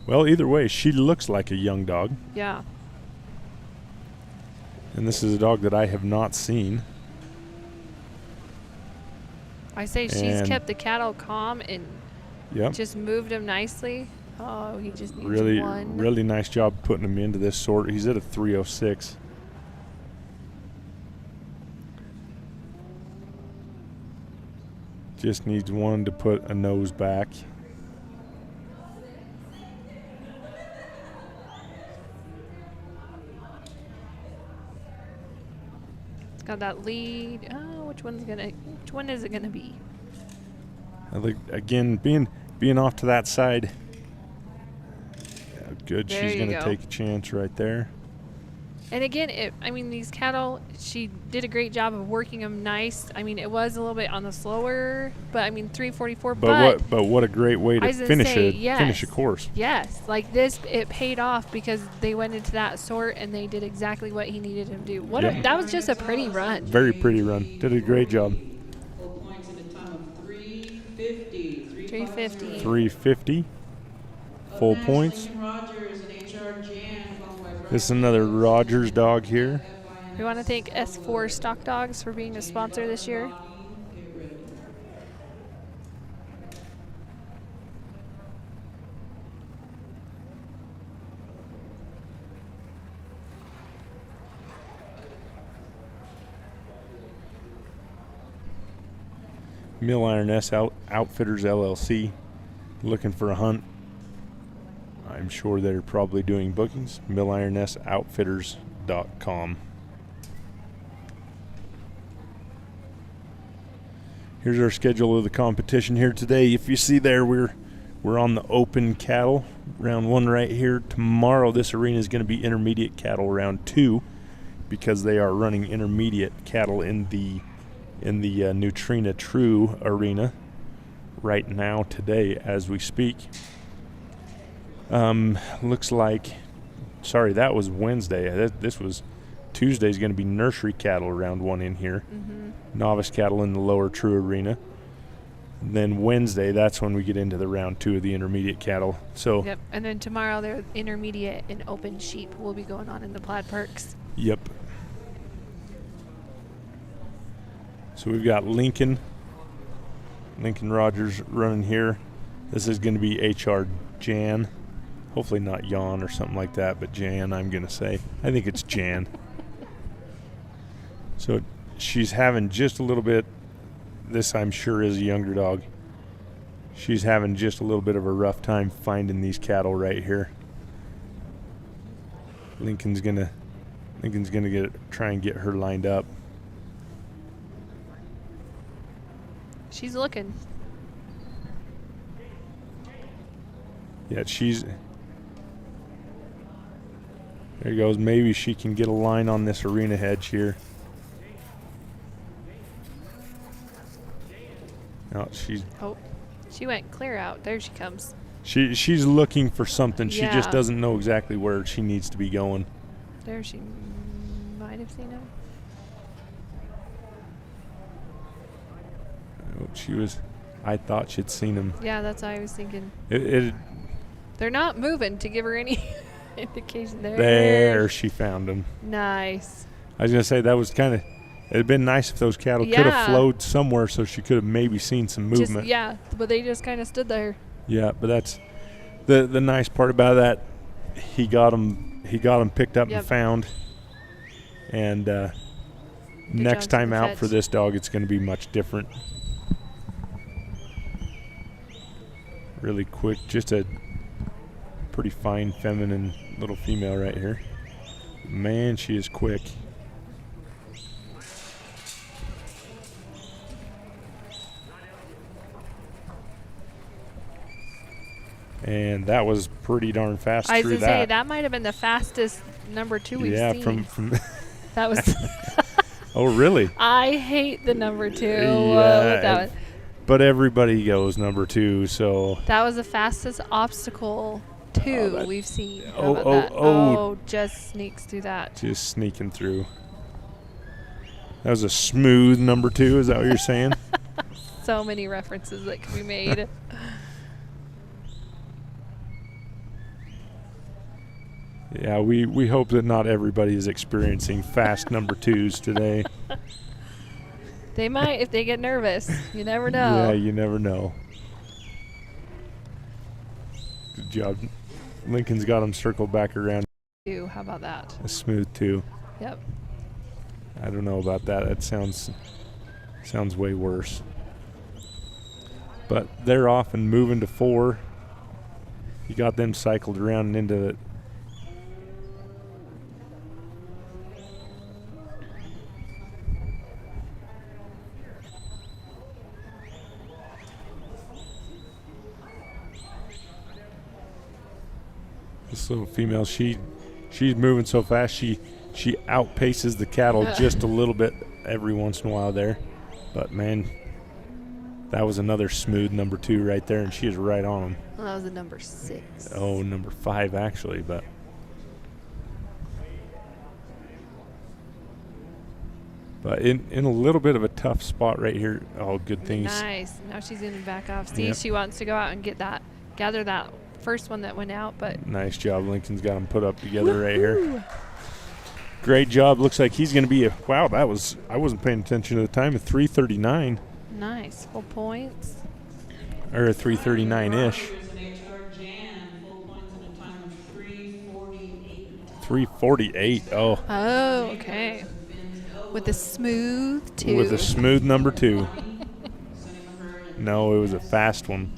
Well, either way, she looks like a young dog. yeah. And this is a dog that I have not seen. I say she's And- kept the cattle calm and Yep. just moved him nicely. Oh, he just needs Really, one. really nice job putting him into this sort. He's at a 306. Just needs one to put a nose back. It's got that lead. Oh, which one is it gonna be? I think, again, being off to that side. Yeah, good. There She's you going to go. take a chance right there. And again, these cattle, she did a great job of working them nice. I mean, it was a little bit on the slower, but 344. But what a great way I to was gonna finish say, finish a yes. course. Yes, like this, it paid off because they went into that sort and they did exactly what he needed him to do. Yeah. That was just a pretty run. Very pretty run. Did a great job. Full points at a time of 350. 350. 350. Full Up next, points. Lincoln Rogers and HR Jan, followed by This is another Rogers dog here. We want to thank S4 Stock Dogs for being a sponsor this year. Mill IRS Outfitters LLC. Looking for a hunt. I'm sure they're probably doing bookings. MillIRSOutfitters.com. Here's our schedule of the competition here today. If you see there, we're on the open cattle, round 1 right here. Tomorrow, this arena is going to be intermediate cattle, round 2, because they are running intermediate cattle in the Neutrina True arena right now today as we speak. Looks like, sorry, that was Wednesday. This was Tuesday's going to be nursery cattle round 1 in here. Novice cattle in the lower True arena. Then Wednesday, that's when we get into the round 2 of the intermediate cattle. So Yep. And then tomorrow, their intermediate and open sheep will be going on in the Plaid Parks. Yep. So we've got Lincoln Rogers running here. This is going to be HR Jan. Hopefully not Jan or something like that, but Jan, I'm going to say. I think it's Jan. So she's having just a little bit, this I'm sure is a younger dog. She's having just a little bit of a rough time finding these cattle right here. Lincoln's gonna try and get her lined up. She's looking. Yeah, there goes. Maybe she can get a line on this arena hedge here. No, she went clear out. There she comes. She's looking for something. She just Yeah. doesn't know exactly where she needs to be going. There she might have seen him. I thought she'd seen him. Yeah, that's what I was thinking. They're They're not moving to give her any indication. there she found him. Nice. I was going to say that was kind of, it'd been nice if those cattle could have Yeah. flowed somewhere so she could have maybe seen some movement. But they just kind of stood there. Yeah, but that's the nice part about that. He got them picked up Yep. and found. And next job, time out Feds. for this dog, it's going to be much different. Really quick, just a pretty fine, feminine little female right here. Man, she is quick. And that was pretty darn fast I was through going to say, that. that might have been the fastest number 2 we've seen. Yeah, from That was. Oh, really? I hate the number 2. Yeah, but everybody goes number 2, so That was the fastest obstacle 2 that- we've seen. How oh, about oh, that? oh. Just sneaks through that. just sneaking through. That was a smooth number 2, is that what you're saying? So many references that could be made. Yeah, we hope that not everybody is experiencing fast number 2s today. They might if they get nervous. You never Yeah, know. you never know. Good job. Lincoln's got him circled back around. How about that? A smooth 2. Yep. I don't know about that. That sounds way worse. But they're off and moving to 4. You got them cycled around and into it. This little female, she's moving so fast she outpaces the cattle just a little bit every once in a while there. But man, that was another smooth number 2 right there, and she is right on him. Well, that was a number 6. Oh, number 5 actually, but in a little bit of a tough spot right here. Oh, good things. Nice. Now she's going to back off. See, Yep. she wants to go out and gather that first one that went out, but Nice job. Lincoln's got them put up together right here. Great job. Looks like he's going to be wow, I wasn't paying attention to the time, a 3:39 nice. Full points. or a 3:39-ish. 3:48. Oh, Oh, okay. With a smooth 2. with a smooth number 2. No, it was a fast one.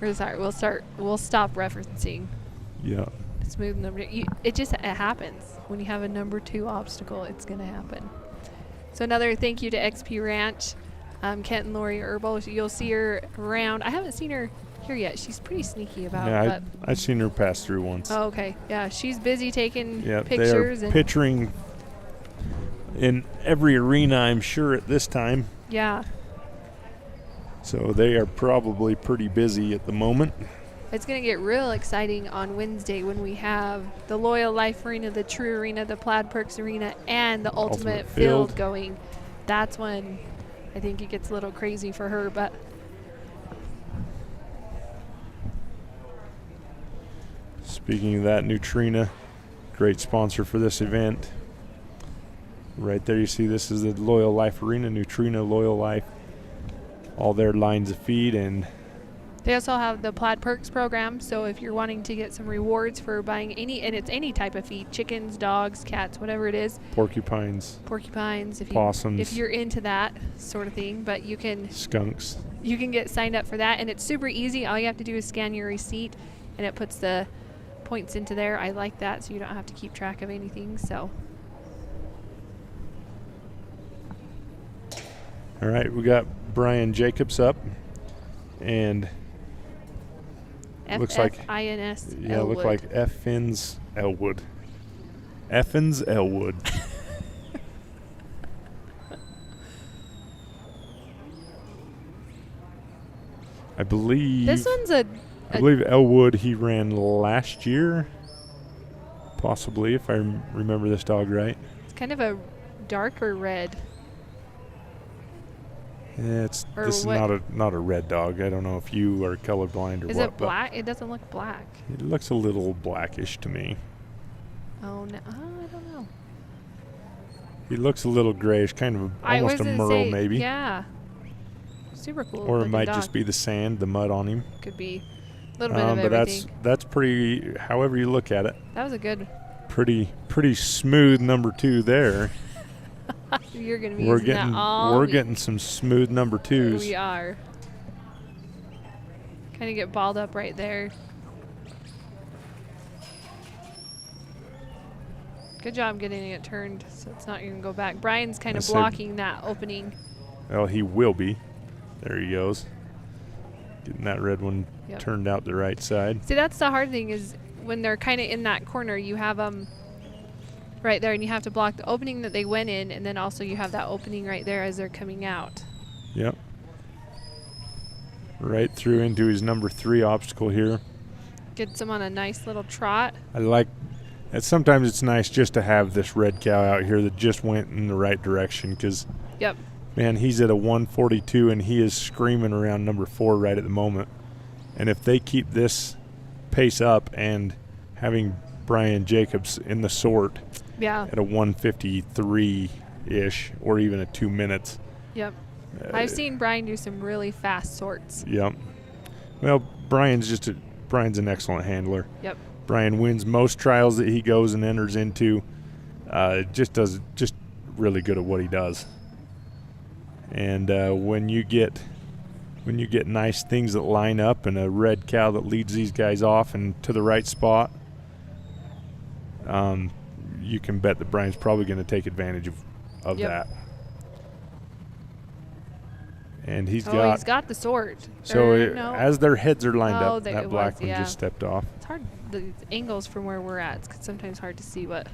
We're sorry. We'll stop referencing Yeah. smooth number. It happens when you have a number 2 obstacle. It's gonna happen. So another thank you to XP Ranch, Kent and Lori Herbal. You'll see her around. I haven't seen her here yet. She's pretty sneaky about. Yeah, I've seen her pass through once. Oh, okay. Yeah, she's busy taking Yeah, pictures they are and picturing in every arena, I'm sure, at this time. yeah. So they are probably pretty busy at the moment. It's going to get real exciting on Wednesday when we have the Loyal Life Arena, the True Arena, the Plaid Perks Arena, and the Ultimate Field going. That's when I think it gets a little crazy for her, but Speaking of that, Nutrina, great sponsor for this event. Right there you see this is the Loyal Life Arena, Nutrina Loyal Life. All their lines of feed, and they also have the Plaid Perks program. So if you're wanting to get some rewards for buying it's any type of feed, chickens, dogs, cats, whatever it is. porcupines, possums, if you're into that sort of thing, but you can skunks. You can get signed up for that, and it's super easy. All you have to do is scan your receipt, and it puts the points into there. I like that, so you don't have to keep track of anything. So All right, we got Brian Jacobs up, and looks like FFINS yeah, Elwood. look like Effins Elwood. Effins Elwood. I believe This one's I believe Elwood he ran last year, possibly, if I remember this dog right. it's kind of a darker red. Yeah, Or this is what- not a red dog. I don't know if you are colorblind or Is what. it black? It doesn't look black. But it looks a little blackish to me. Oh no, I don't know. He looks a little grayish, kind of I almost was a gonna merle say, maybe. Yeah. Super cool. Or it looking might dog. just be the sand, the mud on him. Could be a little bit of But everything. that's pretty. However you look at it, That was a good. pretty smooth number 2 there. You're gonna be We're using getting that all week. getting some smooth number 2s. We are. Kind of get balled up right there. Good job getting it turned so it's not going to go back. Brian's kind of I said- blocking that opening. Well, he will be. There he goes. Getting that red one Yep. turned out the right side. See, that's the hard thing is when they're kind of in that corner, you have them right there, and you have to block the opening that they went in, and then also you have that opening right there as they're coming out. Yep. Right through into his number 3 obstacle here. Gets them on a nice little trot. I like that. Sometimes it's nice just to have this red cow out here that just went in the right direction, because Yep. man, he's at a 142 and he is screaming around number 4 right at the moment. And if they keep this pace up and having Brian Jacobs in the sort Yeah. at a 153-ish or even at 2 minutes. Yep. I've seen Brian do some really fast sorts. Yep. Well, Brian's an excellent handler. Yep. Brian wins most trials that he goes and enters into. Just really good at what he does. And when you get nice things that line up and a red cow that leads these guys off and to the right spot, you can bet that Brian's probably going to take advantage of Yep. that. And he's He's got the sort. so No. as their heads are lined Oh, up, there that it black was, one yeah. just stepped off. It's hard. The angles from where we're at, it's sometimes hard to see what.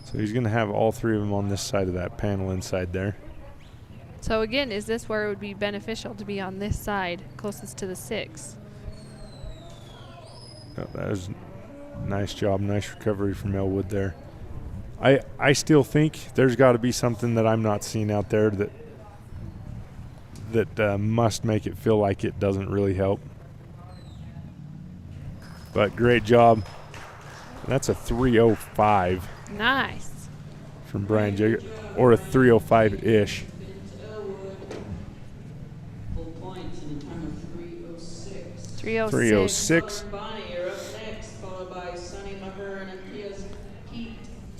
So he's going to have all 3 of them on this side of that panel inside there. So again, is this where it would be beneficial to be on this side, closest to the 6? Oh, that was nice job, nice recovery from Elwood there. I still think there's got to be something that I'm not seeing out there that must make it feel like it doesn't really help. But great job. That's a 305 Nice. from Brian Jacob, or a 305-ish. Full points in a time of 3:06. 306. 306. Bonnie, you're up next, followed by Sonny Mahern and Pia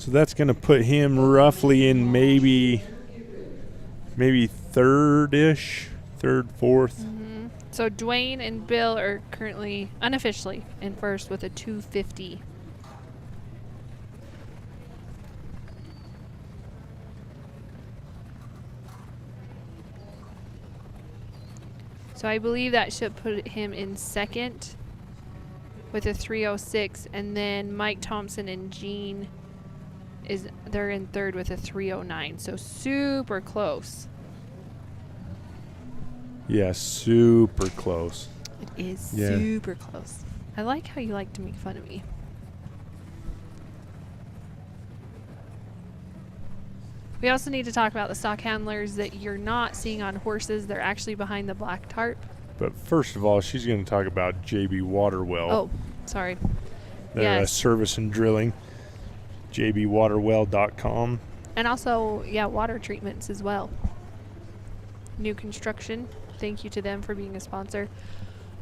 So that's going to put him roughly in maybe third-ish, third, fourth. So Dwayne and Bill are currently unofficially in first with a 250. So I believe that should put him in second with a 306, and then Mike Thompson and Gene they're in third with a 309. So super close. Yeah, super close. It is Yeah. super close. I like how you like to make fun of me. We also need to talk about the stock handlers that you're not seeing on horses. They're actually behind the black tarp. But first of all, she's going to talk about JB Waterwell. Oh, sorry. They're yes. service and drilling. jbwaterwell.com. And also, yeah, water treatments as well. New construction. Thank you to them for being a sponsor.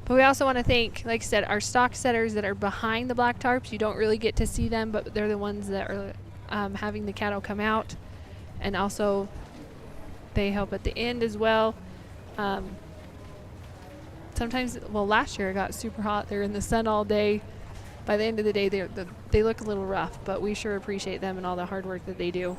But we also want to thank, like I said, our stock setters that are behind the black tarps. You don't really get to see them, but they're the ones that are having the cattle come out. And also, they help at the end as well. Sometimes, well, last year it got super hot. They're in the sun all day. By the end of the day, they look a little rough, but we sure appreciate them and all the hard work that they do.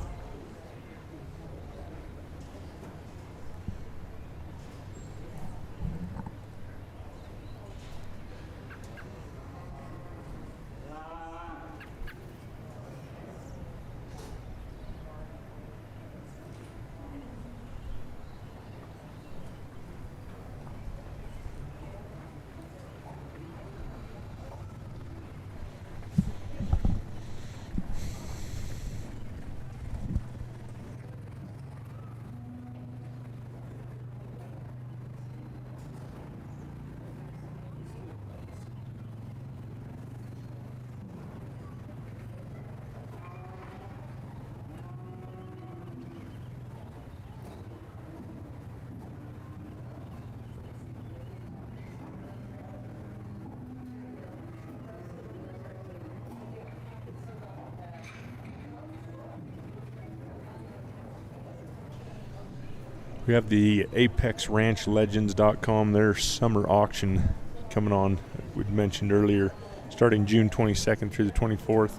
We have the ApexRanchLegends.com, their summer auction coming on, we'd mentioned earlier, starting June 22nd through the 24th.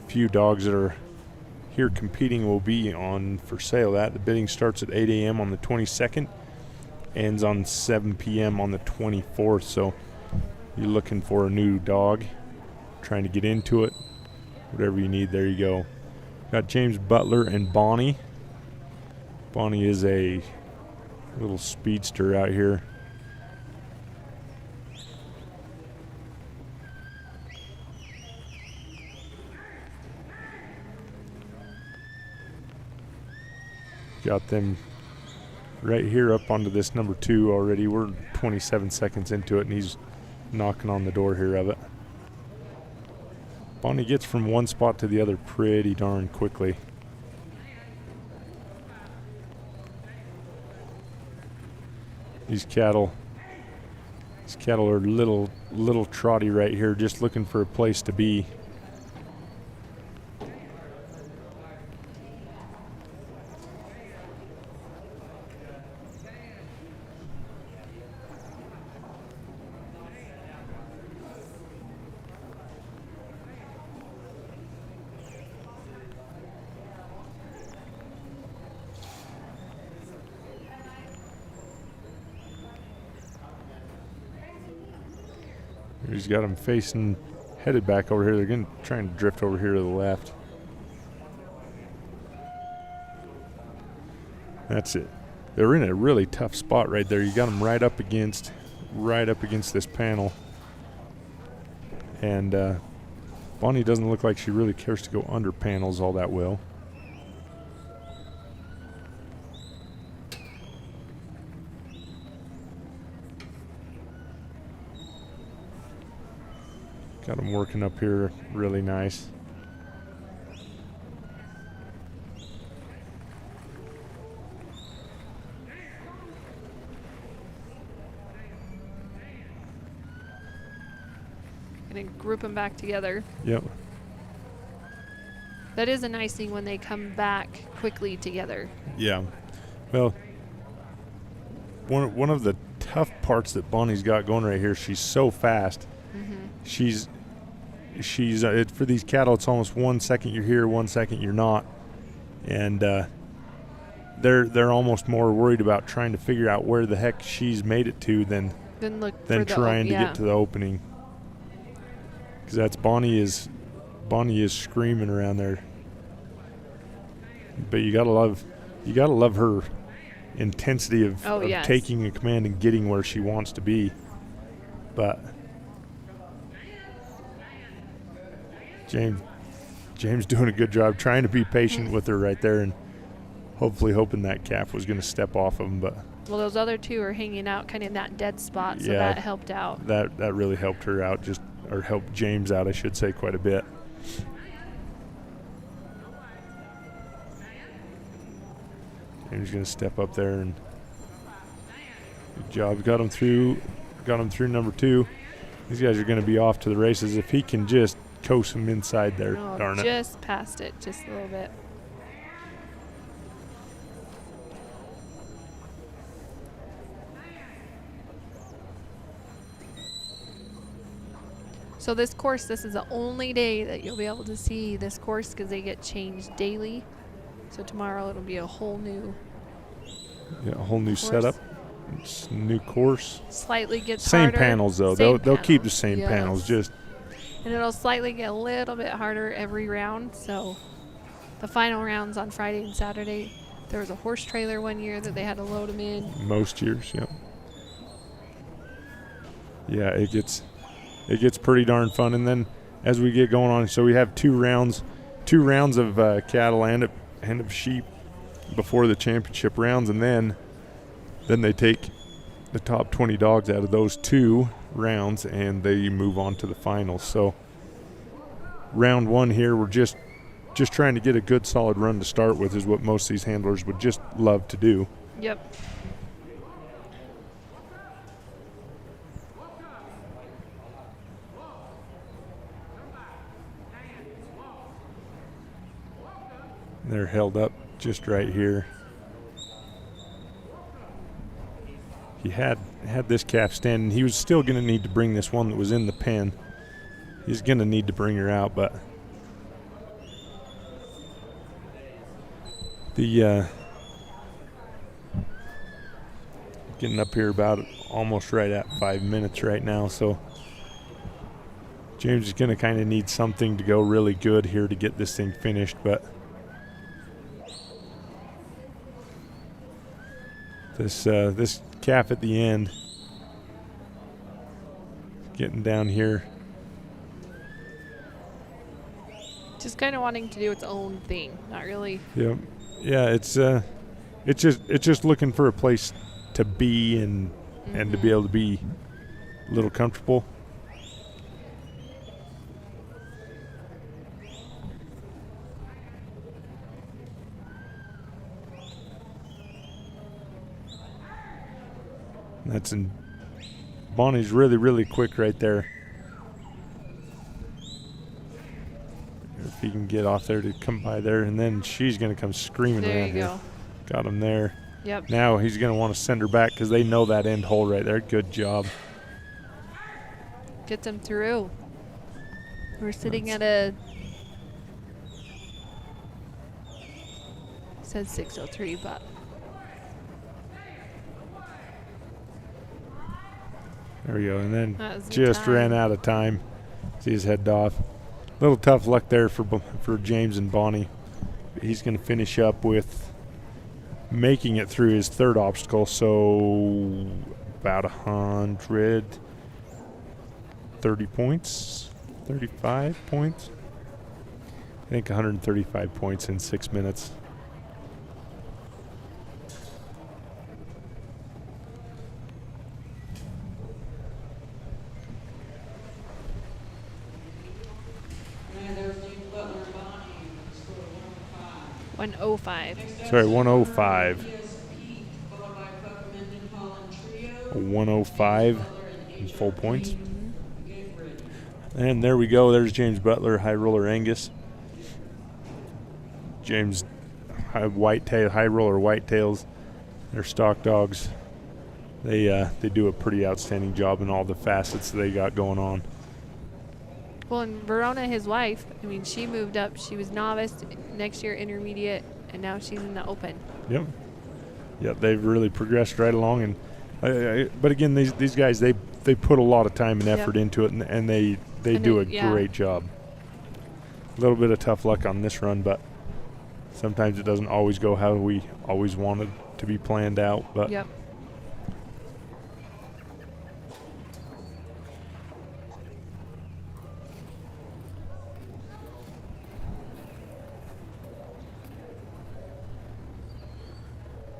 A few dogs that are here competing will be on for sale. The bidding starts at 8 a.m. on the 22nd, ends on 7 p.m. on the 24th. So you're looking for a new dog, trying to get into it, whatever you need, there you go. Got James Butler and Bonnie. Bonnie is a little speedster out here. Got them right here up onto this number 2 already. We're 27 seconds into it, and he's knocking on the door here of it. Bonnie gets from one spot to the other pretty darn quickly. These cattle are little trotty right here, just looking for a place to be. He's got them headed back over here. They're going to try and drift over here to the left. That's it. They're in a really tough spot right there. You got them right up against this panel. And Bonnie doesn't look like she really cares to go under panels all that well. Got them working up here really nice. Gonna group them back together. Yep. That is a nice thing when they come back quickly together. Yeah. Well, one of the tough parts that Bonnie's got going right here, she's so fast. She's for these cattle, it's almost 1 second you're here, 1 second you're not, and they're almost more worried about trying to figure out where the heck she's made it to than trying to get to the opening. Because that's Bonnie is screaming around there. But you gotta love her intensity of taking a command and getting where she wants to be. But James doing a good job trying to be patient with her right there, and hoping that calf was going to step off of him. But well, those other two are hanging out kind of in that dead spot, so that helped out. That really helped her out, or helped James out, I should say, quite a bit. James going to step up there, and good job. Got him through number 2. These guys are going to be off to the races if he can just coast him inside there. Darn it. Just past it, just a little bit. So this is the only day that you'll be able to see this course because they get changed daily. So tomorrow it'll be a whole new course. Setup. It's a new course. Slightly gets same harder. Panels though. They'll keep the same panels, and it'll slightly get a little bit harder every round. So the final rounds on Friday and Saturday, there was a horse trailer one year that they had to load them in. Most years, yep. Yeah, it gets pretty darn fun. And then as we get going on, so we have two rounds of cattle and of sheep before the championship rounds, and then they take the top 20 dogs out of those 2 rounds and they move on to the finals. So round 1 here, we're just trying to get a good solid run to start with, is what most of these handlers would just love to do. Yep. They're held up just right here. He had this calf standing. He was still going to need to bring this one that was in the pen. He's going to need to bring her out, but the getting up here about almost right at 5 minutes right now, so James is going to kind of need something to go really good here to get this thing finished, but this calf at the end, getting down here, just kind of wanting to do its own thing, not really. Yep. Yeah, it's just looking for a place to be and to be able to be a little comfortable. That's in Bonnie's really, really quick right there. If he can get off there to come by there, and then she's going to come screaming there around you here. go. Got him there. Yep. Now he's going to want to send her back because they know that end hole right there. Good job. Gets him through. We're sitting at a, says 6:03, but There we go. And then that was the just time. ran out of time. See his head off. A little tough luck there for James and Bonnie. He's going to finish up with making it through his third obstacle, so about 130 points, 35 points. I think 135 points in 6 minutes. And there's James Butler and Bonnie, score 105. 105. Sorry, 105. Pete, followed by Buck Mendenhall and Trio. 105 in full points. Get ready. And there we go. There's James Butler, High Roller Angus. James high roller whitetails. They're stock dogs. They do a pretty outstanding job in all the facets they got going on. Well, and Verona, his wife, I mean, she moved up. She was novice, next year intermediate, and now she's in the open. Yep. Yeah, they've really progressed right along. And but again, these guys, they put a lot of time and effort into it, and they do a great job. A little bit of tough luck on this run, but sometimes it doesn't always go how we always wanted to be planned out. But yep.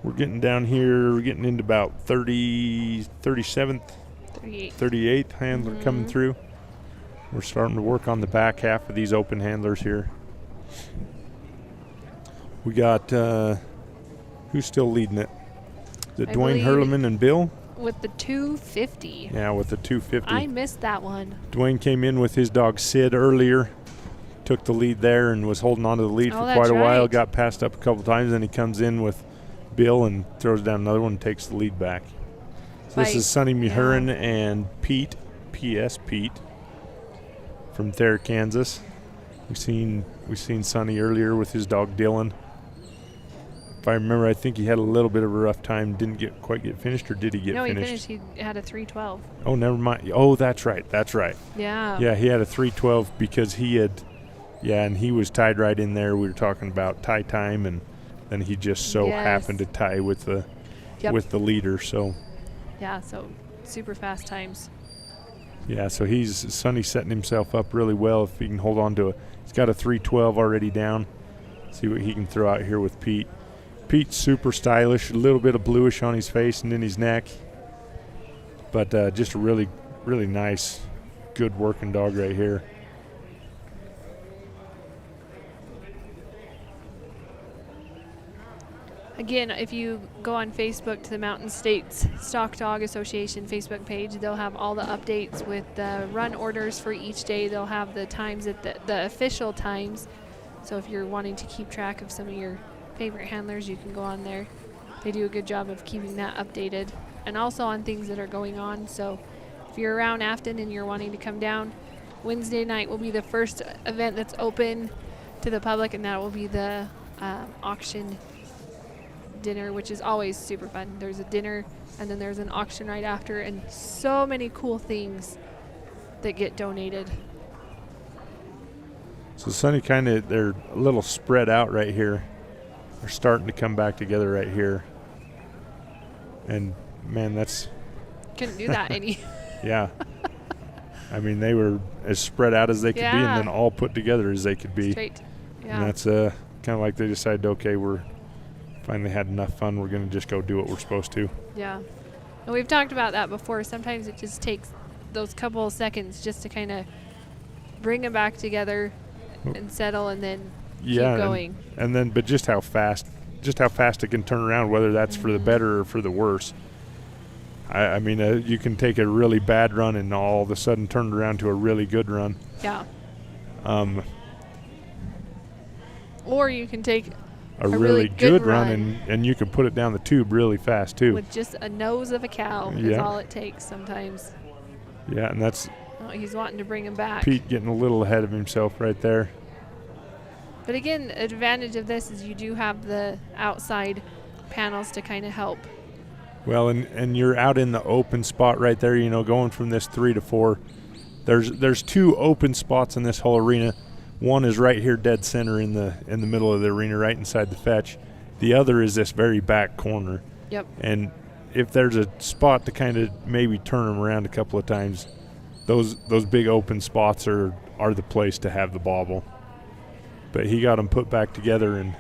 we're getting down here. We're getting into about 37th, 38th handler coming through. We're starting to work on the back half of these open handlers here. We got who's still leading it? Is it Dwayne Hurleman and Bill? With the 250. Yeah, with the 250. I missed that one. Dwayne came in with his dog Sid earlier, took the lead there and was holding on to the lead for quite a while, got passed up a couple times, then he comes in with Bill and throws down another one and takes the lead back. So this is Sonny Muhurin and Pete, P.S. Pete, from Thayer, Kansas. We've seen Sonny earlier with his dog Dylan. If I remember, I think he had a little bit of a rough time. Didn't quite get finished, or did he get finished? No, he finished. He had a 312. Oh, never mind. Oh, that's right. Yeah. Yeah, he had a 312 because he had, and he was tied right in there. We were talking about tie time, and then he just so happened to tie with the leader. So. Yeah, so super fast times. Yeah, so Sonny's setting himself up really well if he can hold on to he's got a 312 already down. See what he can throw out here with Pete. Pete's super stylish, a little bit of bluish on his face and in his neck. But just a really, really nice, good working dog right here. Again, if you go on Facebook to the Mountain States Stock Dog Association Facebook page, they'll have all the updates with the run orders for each day. They'll have the times at the official times. So if you're wanting to keep track of some of your favorite handlers, you can go on there. They do a good job of keeping that updated, and also on things that are going on. So if you're around Afton and you're wanting to come down, Wednesday night will be the first event that's open to the public, and that will be the auction dinner, which is always super fun. There's a dinner and then there's an auction right after, and so many cool things that get donated. So Sonny they're a little spread out right here. They're starting to come back together right here. And man, couldn't do that any. Yeah. I mean, they were as spread out as they could be, and then all put together as they could be. Straight. Yeah. And that's kind of like they decided, okay, we're finally had enough fun. We're going to just go do what we're supposed to. Yeah. And we've talked about that before. Sometimes it just takes those couple of seconds just to kind of bring them back together and settle, and then keep going. But just how fast it can turn around, whether that's for the better or for the worse. I mean, you can take a really bad run and all of a sudden turn it around to a really good run. Yeah. Or you can take a really good run and you can put it down the tube really fast too. With just a nose of a cow is all it takes sometimes. Yeah, and that's... Oh, he's wanting to bring him back. Pete getting a little ahead of himself right there. But again, the advantage of this is you do have the outside panels to kind of help. Well, and you're out in the open spot right there, going from this 3 to 4. There's 2 open spots in this whole arena. One is right here dead center in the middle of the arena, right inside the fetch. The other is this very back corner. Yep. And if there's a spot to kind of maybe turn them around a couple of times, those big open spots are the place to have the bobble. But he got them put back together and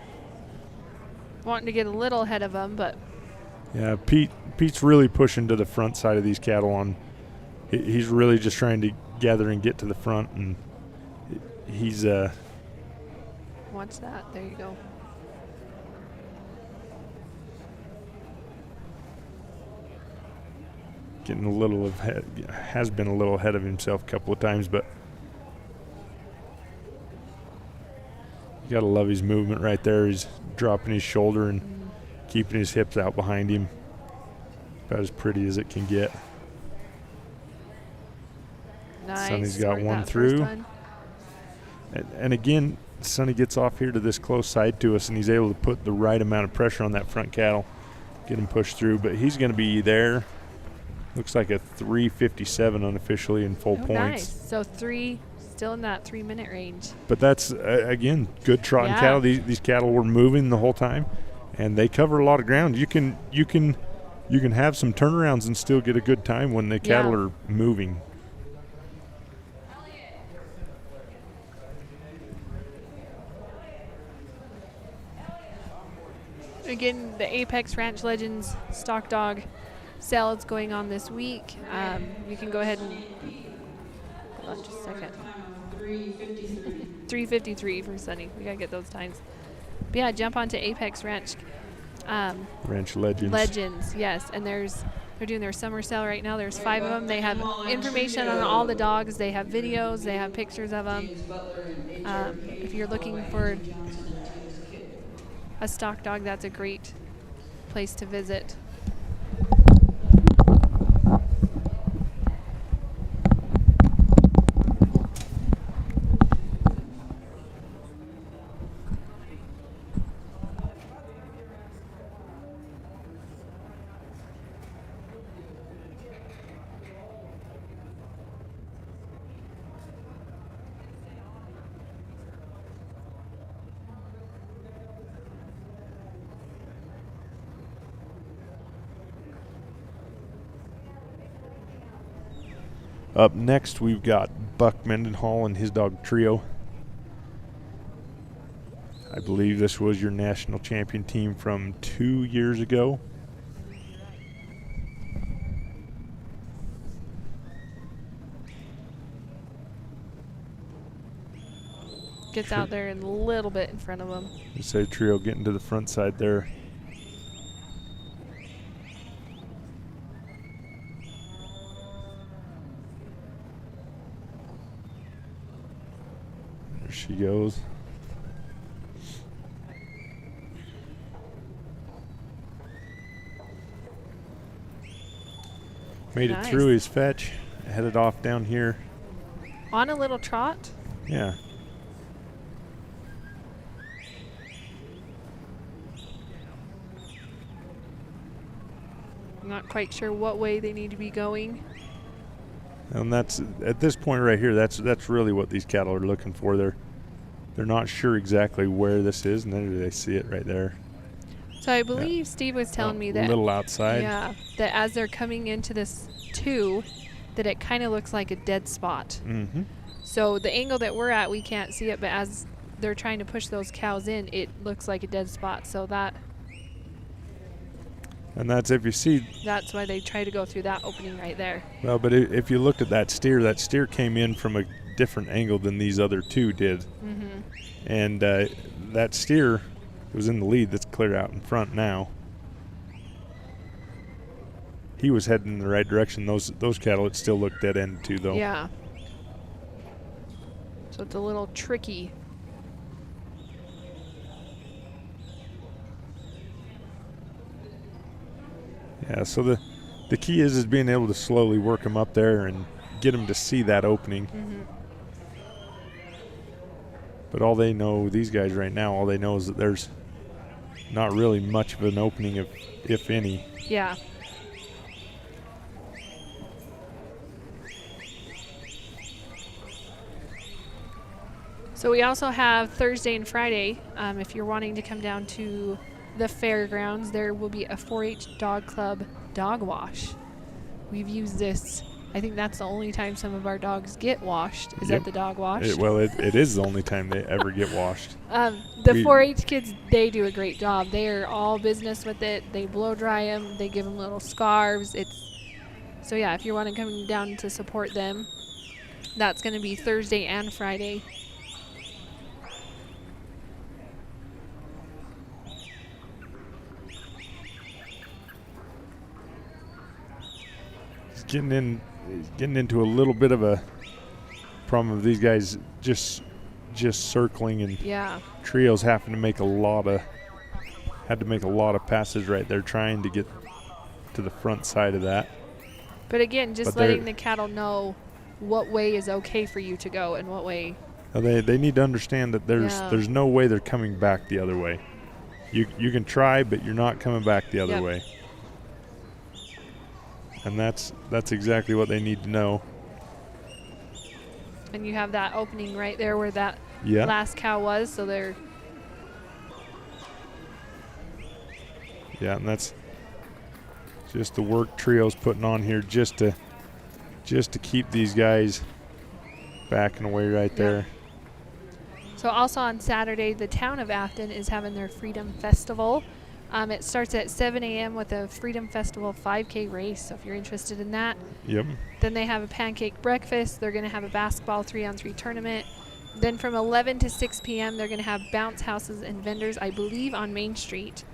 wanting to get a little ahead of them, but yeah, Pete's really pushing to the front side of these cattle. He's really just trying to gather and get to the front, and he's watch that. There you go. Getting a little has been a little ahead of himself a couple of times, but You got to love his movement right there. He's dropping his shoulder and keeping his hips out behind him. About as pretty as it can get. Nice. Sonny's got Worked one that first through. one. And again, Sonny gets off here to this close side to us, and he's able to put the right amount of pressure on that front cattle, get him pushed through. But he's going to be there. Looks like a 3:57 unofficially in full Oh, points. nice. So still in that 3-minute range. But that's, again, good trotting Yeah. cattle. These cattle were moving the whole time, and they cover a lot of ground. You can have some turnarounds and still get a good time when the cattle Yeah. are moving. Again, the Apex Ranch Legends stock dog sale is going on this week. You can go ahead and hold on just a second. 3:53 for Sunny. We gotta get those times. But yeah, jump onto Apex Ranch Ranch Legends. Legends, yes. And they're doing their summer sale right now. There's 5 of them. They have information on all the dogs. They have videos. They have pictures of them. If you're looking for a stock dog, that's a great place to visit. Up next, we've got Buck Mendenhall and his dog Trio. I believe this was your national champion team from 2 years ago. Gets out there a little bit in front of them. You say Trio getting to the front side there. There she goes. Made Nice. it through his fetch, headed off down here. On a little trot. Yeah. I'm not quite sure what way they need to be going. And that's at this point right here. That's really what these cattle are looking for. They're not sure exactly where this is, and then they see it right there. So I believe Steve was telling me that a little outside. Yeah, that as they're coming into this 2, that it kind of looks like a dead spot. Mm-hmm. So the angle that we're at, we can't see it, but as they're trying to push those cows in, it looks like a dead spot. So And that's if you see. that's why they try to go through that opening right there. Well, but if you looked at that steer came in from a different angle than these other 2 did. Mm-hmm. And that steer was in the lead that's clear out in front now. He was heading in the right direction. Those cattle, it still looked dead end too, though. Yeah. So it's a little tricky. Yeah, so the key is being able to slowly work them up there and get them to see that opening. Mm-hmm. But all they know, these guys right now, all they know is that there's not really much of an opening, if any. Yeah. So we also have Thursday and Friday. If you're wanting to come down to the fairgrounds, there will be a 4-H Dog Club dog wash. We've used this. I think that's the only time some of our dogs get washed is Yep. at the dog wash. It is the only time they ever get washed. The 4-H kids, they do a great job. They are all business with it. They blow dry them. They give them little scarves. So yeah, if you want to come down to support them, that's going to be Thursday and Friday. He's getting into a little bit of a problem of these guys just just circling, and Yeah. Trios having to make had to make a lot of passes right there trying to get to the front side of that. But again, just But they're- letting the cattle know what way is okay for you to go and what way. They need to understand that Yeah. there's no way they're coming back the other way. You can try, but you're not coming back the other Yep. way. And that's exactly what they need to know. And you have that opening right there where that Yeah. last cow was, so they're Yeah, and that's just the work Trio's putting on here just to keep these guys backing away right there. So also on Saturday, the town of Afton is having their Freedom Festival. It starts at 7 a.m. with a Freedom Festival 5K race, so if you're interested in that. Yep. Then they have a pancake breakfast. They're going to have a basketball 3-on-3 tournament. Then from 11 to 6 p.m., they're going to have bounce houses and vendors, I believe, on Main Street.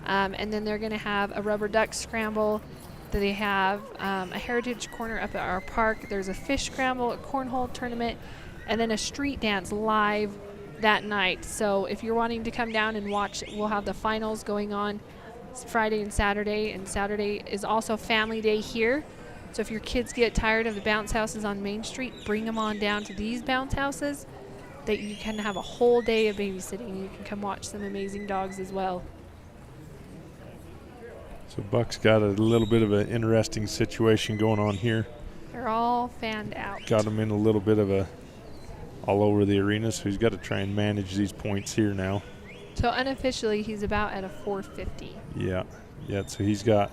And then they're going to have a rubber duck scramble. They have a heritage corner up at our park. There's a fish scramble, a cornhole tournament, and then a street dance live that night. So if you're wanting to come down and watch, we'll have the finals going on Friday and Saturday is also family day here. So if your kids get tired of the bounce houses on Main Street, bring them on down to these bounce houses that you can have a whole day of babysitting. You can come watch some amazing dogs as well. So Buck's got a little bit of an interesting situation going on here. They're all fanned out. Got him in a little bit of a all over the arena, so he's got to try and manage these points here now. So unofficially, he's about at a 450. Yeah, so he's got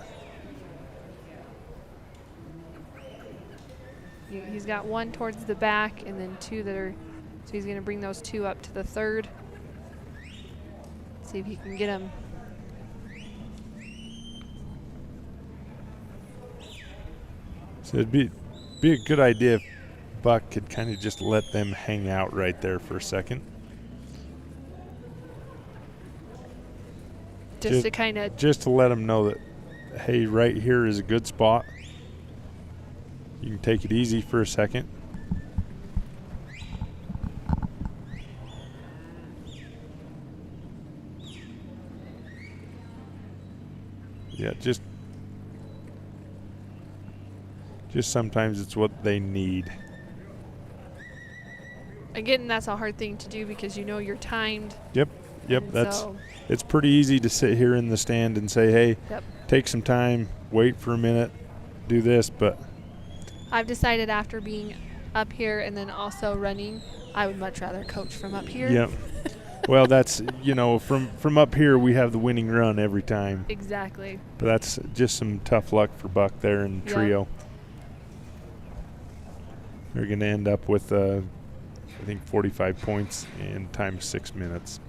He's got one towards the back and then two that are, so he's going to bring those two up to the third. See if he can get them. So it'd be a good idea if Buck could kind of just let them hang out right there for a second. Just to kind of, just to let them know that, hey, right here is a good spot. You can take it easy for a second. Yeah, just sometimes it's what they need. again, that's a hard thing to do because you know you're timed. Yep, and that's so, it's pretty easy to sit here in the stand and say, hey, Yep. take some time, wait for a minute, do this, but I've decided after being up here and then also running, I would much rather coach from up here. yep. Well, that's, from up here we have the winning run every time. Exactly. But that's just some tough luck for Buck there in Yeah. Trio. They're going to end up with, I think, 45 points in time of 6 minutes.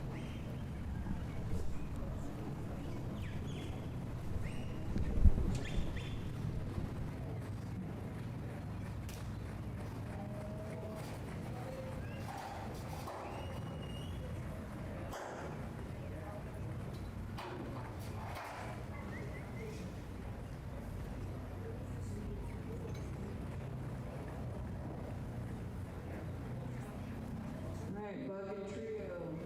Alright, Buck and Trio.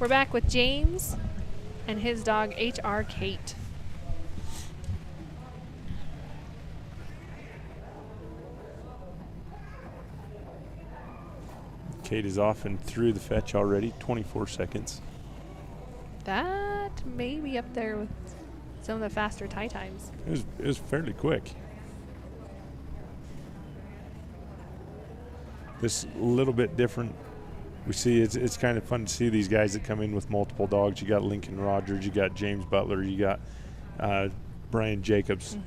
We're back with James and his dog HR Kate. Kate is off and through the fetch already, 24 seconds. That may be up there with some of the faster tie times. It was fairly quick. This a little bit different. We see it's kind of fun to see these guys that come in with multiple dogs. You got Lincoln Rogers, you got James Butler, you got Brian Jacobs.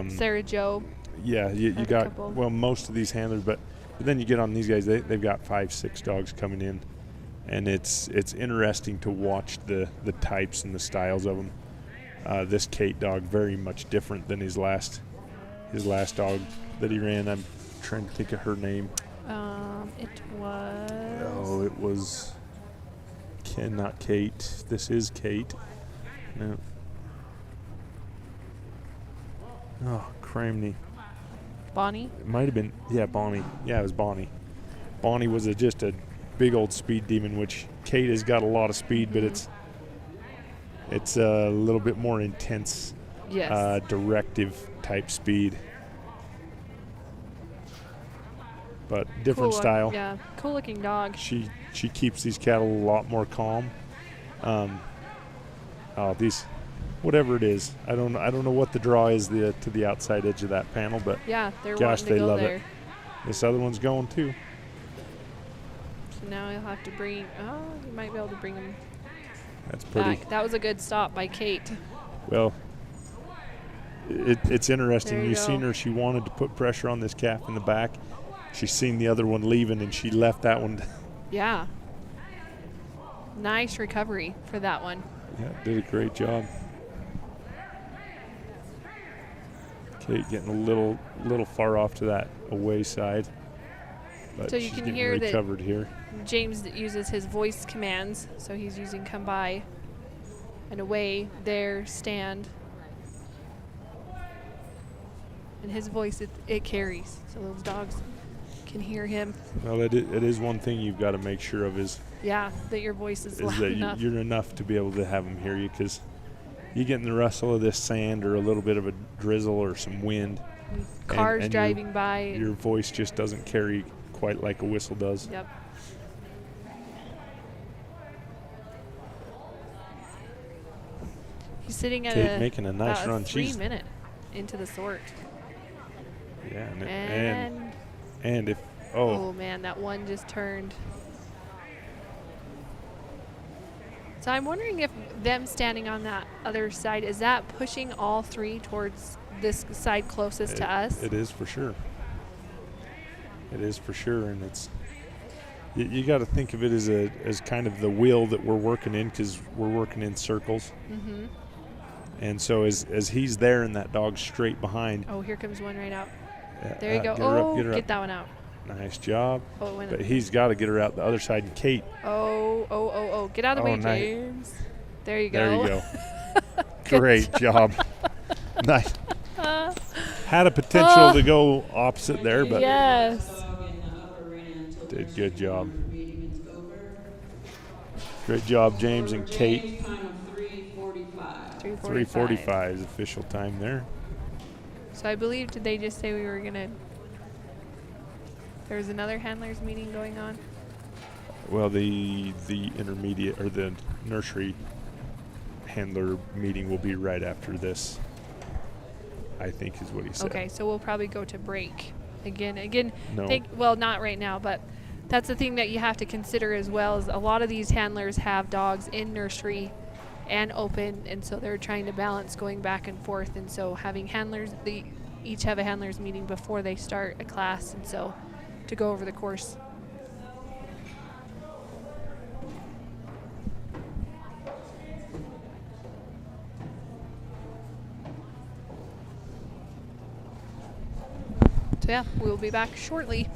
Sarah Joe. Yeah, you Had a got, couple. well, most of these handlers, but then you get on these guys, they've got 5-6 dogs coming in. And it's interesting to watch the types and the styles of them. This Kate dog, very much different than his last dog that he ran. I'm trying to think of her name. It was. Oh, it was not Kate. This is Kate. No. Oh, criminy. Bonnie. It might have been, yeah, Bonnie. Yeah, it was Bonnie. Bonnie was just a big old speed demon, which Kate has got a lot of speed, but it's a little bit more intense, Yes. directive type speed. But different Cool style. Yeah, cool looking dog. She keeps these cattle a lot more calm. These, whatever it is, I don't know what the draw is to the outside edge of that panel, but Yeah, they're gosh, wanting to they go love there. it. This other one's going too. So now you'll have to bring. Oh, you might be able to bring him That's pretty. back. That was a good stop by Kate. Well, it's interesting. There you You've seen go. her. She wanted to put pressure on this calf in the back. She's seen the other one leaving, and she left that one. Yeah. Nice recovery for that one. Yeah, did a great job. Kate getting a little far off to that away side, but So you she's can getting hear that- recovered here. James uses his voice commands, so he's using come by and away, there, stand. And his voice, it carries, so those dogs can hear him. Well, it is one thing you've got to make sure of is Yeah, that your voice is loud that enough. you're enough to be able to have them hear you, because you get in the rustle of this sand or a little bit of a drizzle or some wind. Cars and driving by. Your voice just doesn't carry quite like a whistle does. Yep. He's sitting at Kate making a nice about run. a 3 She's minute into the sort. yeah, And and if oh man, that one just turned. So I'm wondering if them standing on that other side, is that pushing all three towards this side closest to us? It is for sure. It is for sure, and it's you got to think of it as kind of the wheel that we're working in, because we're working in circles. Mm-hmm. And so as he's there and that dog's straight behind. Oh, here comes one right out. Yeah, There you go. Get her up, Oh, get her get up. that one out. Nice job. Oh, it went But up. he's got to get her out the other side. And Kate, Oh. Get out of the Oh, way, nice. James. There you go. there you go. Great job. Nice. Had a potential to go opposite there, but Yes. did good job. Great job, James and Kate. Time of 3:45. 3:45 is official time there. So I believe, did they just say we were going to... There was another handlers meeting going on? Well, the intermediate or the nursery handler meeting will be right after this, I think is what he said. Okay, so we'll probably go to break again. No. Well, not right now, but that's the thing that you have to consider as well. Is a lot of these handlers have dogs in nursery and open, and so they're trying to balance going back and forth. And so having handlers, they each have a handlers meeting before they start a class, and so to go over the course. So yeah, we'll be back shortly.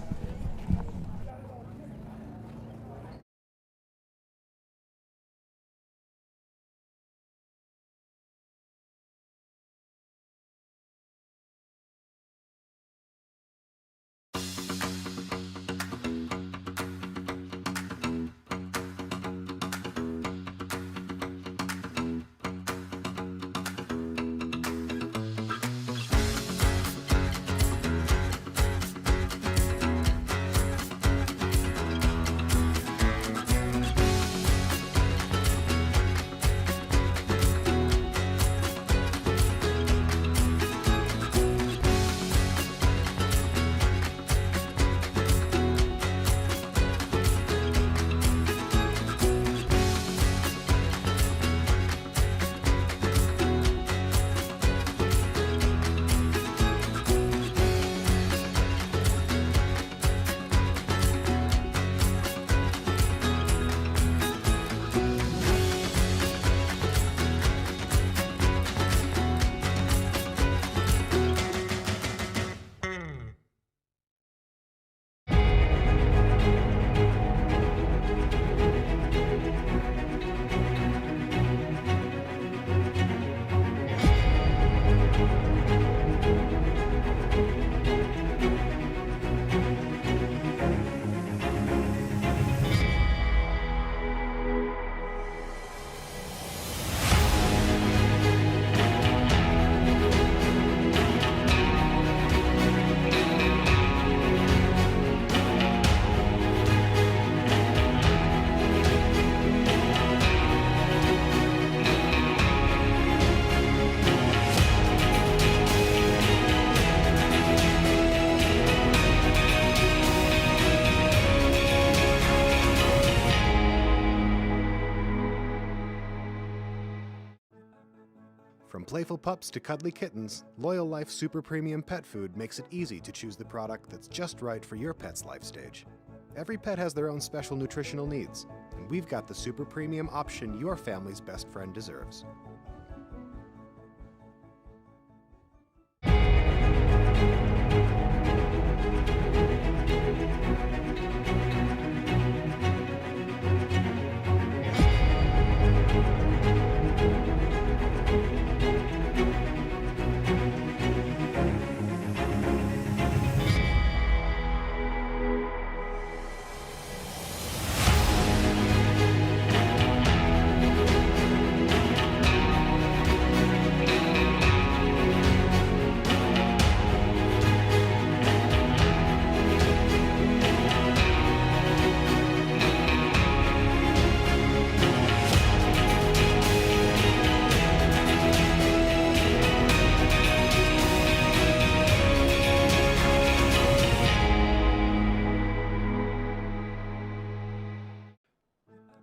playful pups to cuddly kittens, Loyal Life Super Premium Pet Food makes it easy to choose the product that's just right for your pet's life stage. Every pet has their own special nutritional needs, and we've got the super premium option your family's best friend deserves.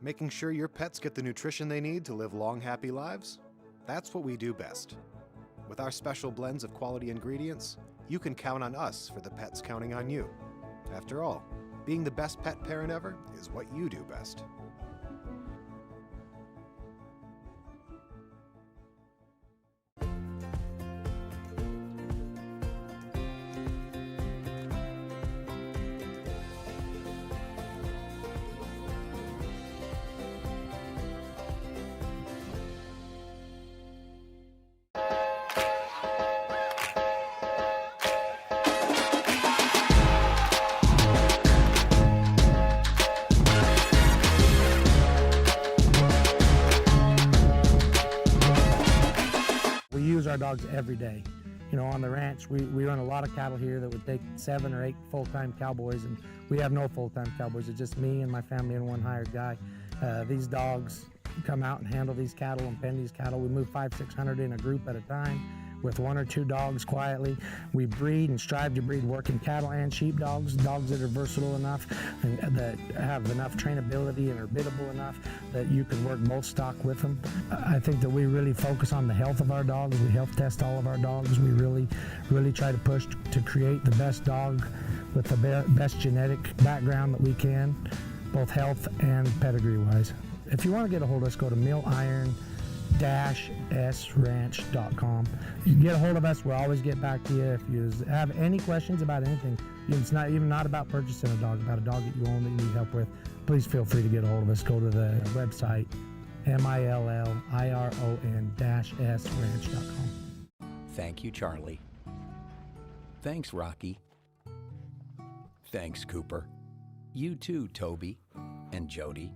Making sure your pets get the nutrition they need to live long, happy lives? That's what we do best. With our special blends of quality ingredients, you can count on us for the pets counting on you. After all, being the best pet parent ever is what you do best. We use our dogs every day. You know, on the ranch, we run a lot of cattle here that would take 7 or 8 full-time cowboys, and we have no full-time cowboys. It's just me and my family and one hired guy. These dogs come out and handle these cattle and pen these cattle. We move 500-600 in a group at a time with 1 or 2 dogs quietly. We breed and strive to breed working cattle and sheep dogs that are versatile enough and that have enough trainability and are biddable enough that you can work both stock with them. I think that we really focus on the health of our dogs. We health test all of our dogs. We really try to push to create the best dog with the best genetic background that we can, both health and pedigree wise. If you want to get a hold of us, go to milliron-sranch.com. You can get a hold of us. We'll always get back to you. If you have any questions about anything, it's not even about purchasing a dog, about a dog that you own that you need help with, please feel free to get a hold of us. Go to the website, milliron-sranch.com. Thank you, Charlie. Thanks, Rocky. Thanks, Cooper. You too, Toby and Jody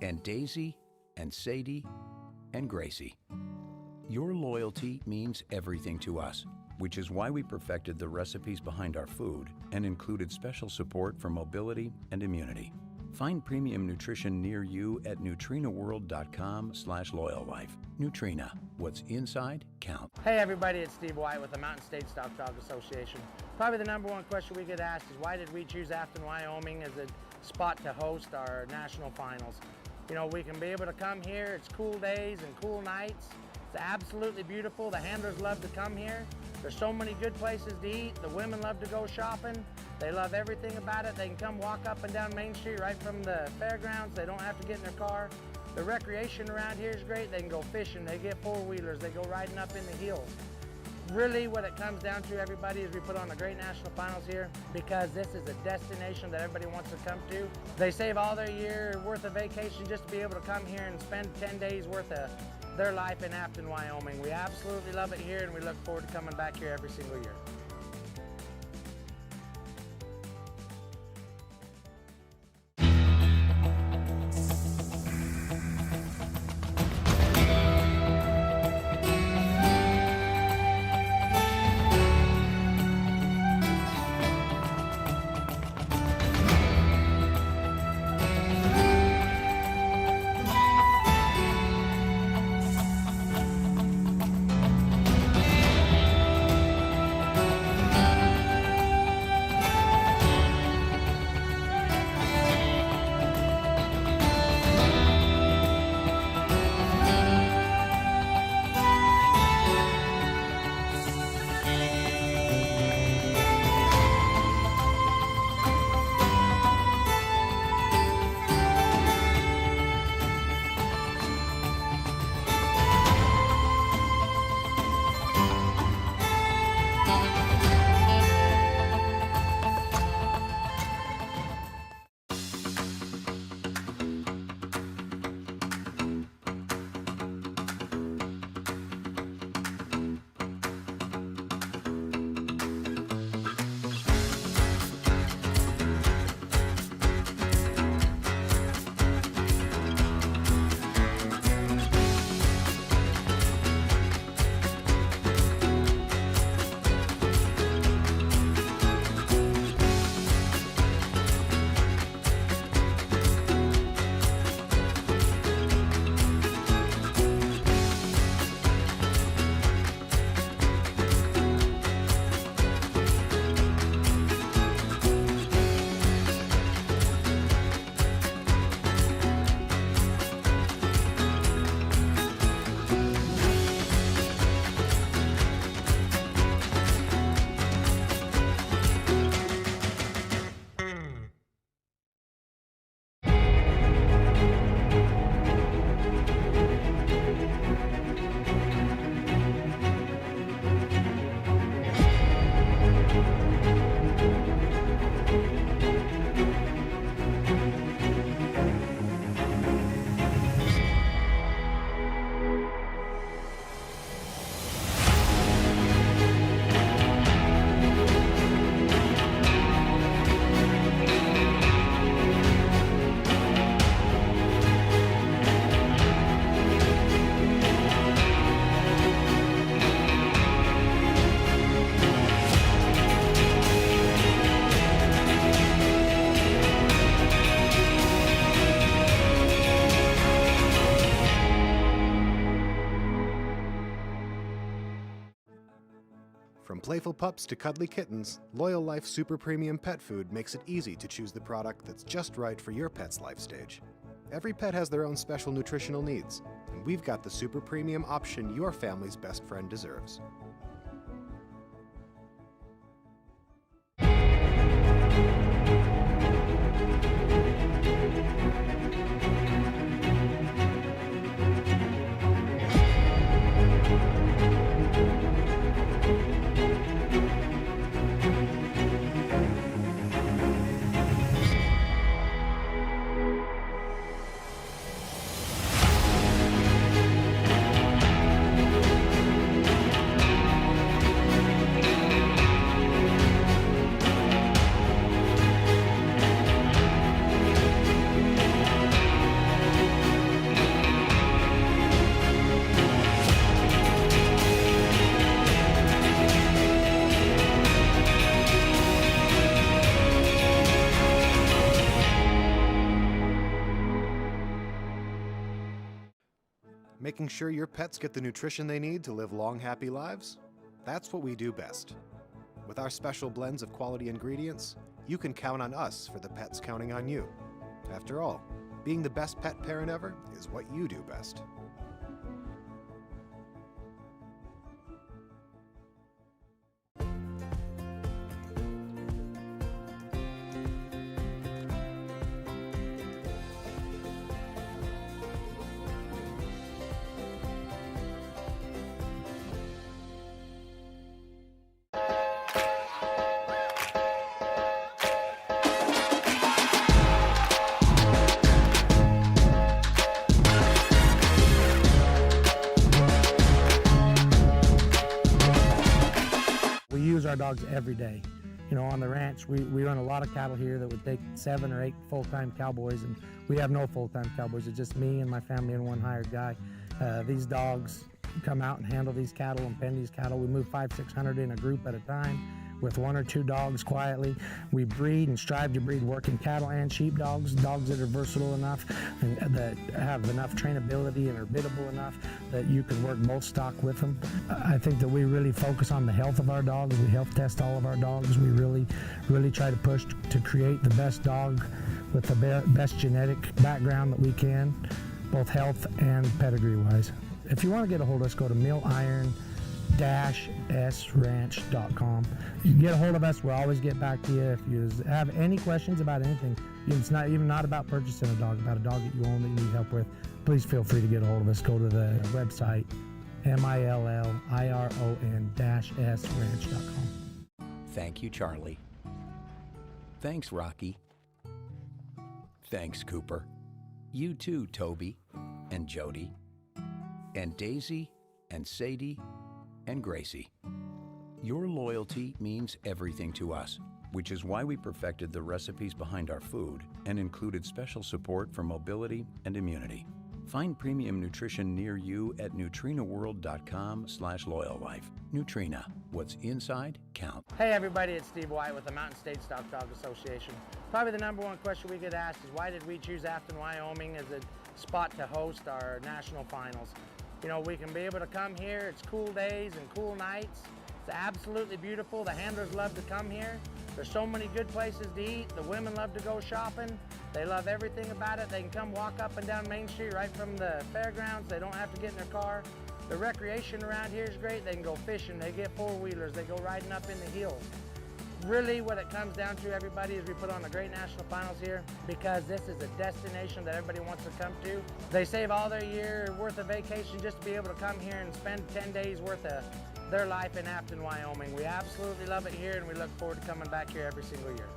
and Daisy and Sadie and Gracie. Your loyalty means everything to us, which is why we perfected the recipes behind our food and included special support for mobility and immunity. Find premium nutrition near you at nutrinaworld.com/loyallife. Nutrina, what's inside counts. Hey everybody, it's Steve White with the Mountain State Stock Dog Association. Probably the number one question we get asked is why did we choose Afton, Wyoming as a spot to host our national finals? You know, we can be able to come here. It's cool days and cool nights. It's absolutely beautiful. The handlers love to come here. There's so many good places to eat. The women love to go shopping. They love everything about it. They can come walk up and down Main Street right from the fairgrounds. They don't have to get in their car. The recreation around here is great. They can go fishing. They get four-wheelers. They go riding up in the hills. Really what it comes down to, everybody, is we put on a great national finals here because this is a destination that everybody wants to come to. They save all their year worth of vacation just to be able to come here and spend 10 days worth of their life in Afton, Wyoming. We absolutely love it here and we look forward to coming back here every single year. From playful pups to cuddly kittens, Loyal Life Super Premium Pet Food makes it easy to choose the product that's just right for your pet's life stage. Every pet has their own special nutritional needs, and we've got the super premium option your family's best friend deserves. Making sure your pets get the nutrition they need to live long, happy lives? That's what we do best. With our special blends of quality ingredients, you can count on us for the pets counting on you. After all, being the best pet parent ever is what you do best. We use our dogs every day. You know, on the ranch, we run a lot of cattle here that would take 7 or 8 full-time cowboys, and we have no full-time cowboys. It's just me and my family and one hired guy. These dogs come out and handle these cattle and pen these cattle. We move 500-600 in a group at a time with 1 or 2 dogs quietly. We breed and strive to breed working cattle and sheep dogs that are versatile enough and that have enough trainability and are biddable enough that you can work both stock with them. I think that we really focus on the health of our dogs. We health test all of our dogs. We really try to push to create the best dog with the best genetic background that we can, both health and pedigree wise. If you want to get a hold of us, go to milliron-sranch.com. You can get a hold of us. We'll always get back to you. If you have any questions about anything, it's not even about purchasing a dog, about a dog that you own that you need help with, please feel free to get a hold of us. Go to the website, milliron-sranch.com. Thank you, Charlie. Thanks, Rocky. Thanks, Cooper. You too, Toby and Jody and Daisy and Sadie and Gracie. Your loyalty means everything to us, which is why we perfected the recipes behind our food and included special support for mobility and immunity. Find premium nutrition near you at nutrinaworld.com/loyallife. Nutrina, what's inside counts. Hey everybody, it's Steve White with the Mountain State Stock Dog Association. Probably the #1 question we get asked is why did we choose Afton, Wyoming as a spot to host our national finals? You know, we can be able to come here. It's cool days and cool nights. It's absolutely beautiful. The handlers love to come here. There's so many good places to eat. The women love to go shopping. They love everything about it. They can come walk up and down Main Street right from the fairgrounds. They don't have to get in their car. The recreation around here is great. They can go fishing. They get four-wheelers. They go riding up in the hills. Really what it comes down to, everybody, is we put on a great national finals here because this is a destination that everybody wants to come to. They save all their year worth of vacation just to be able to come here and spend 10 days worth of their life in Afton, Wyoming. We absolutely love it here, and we look forward to coming back here every single year.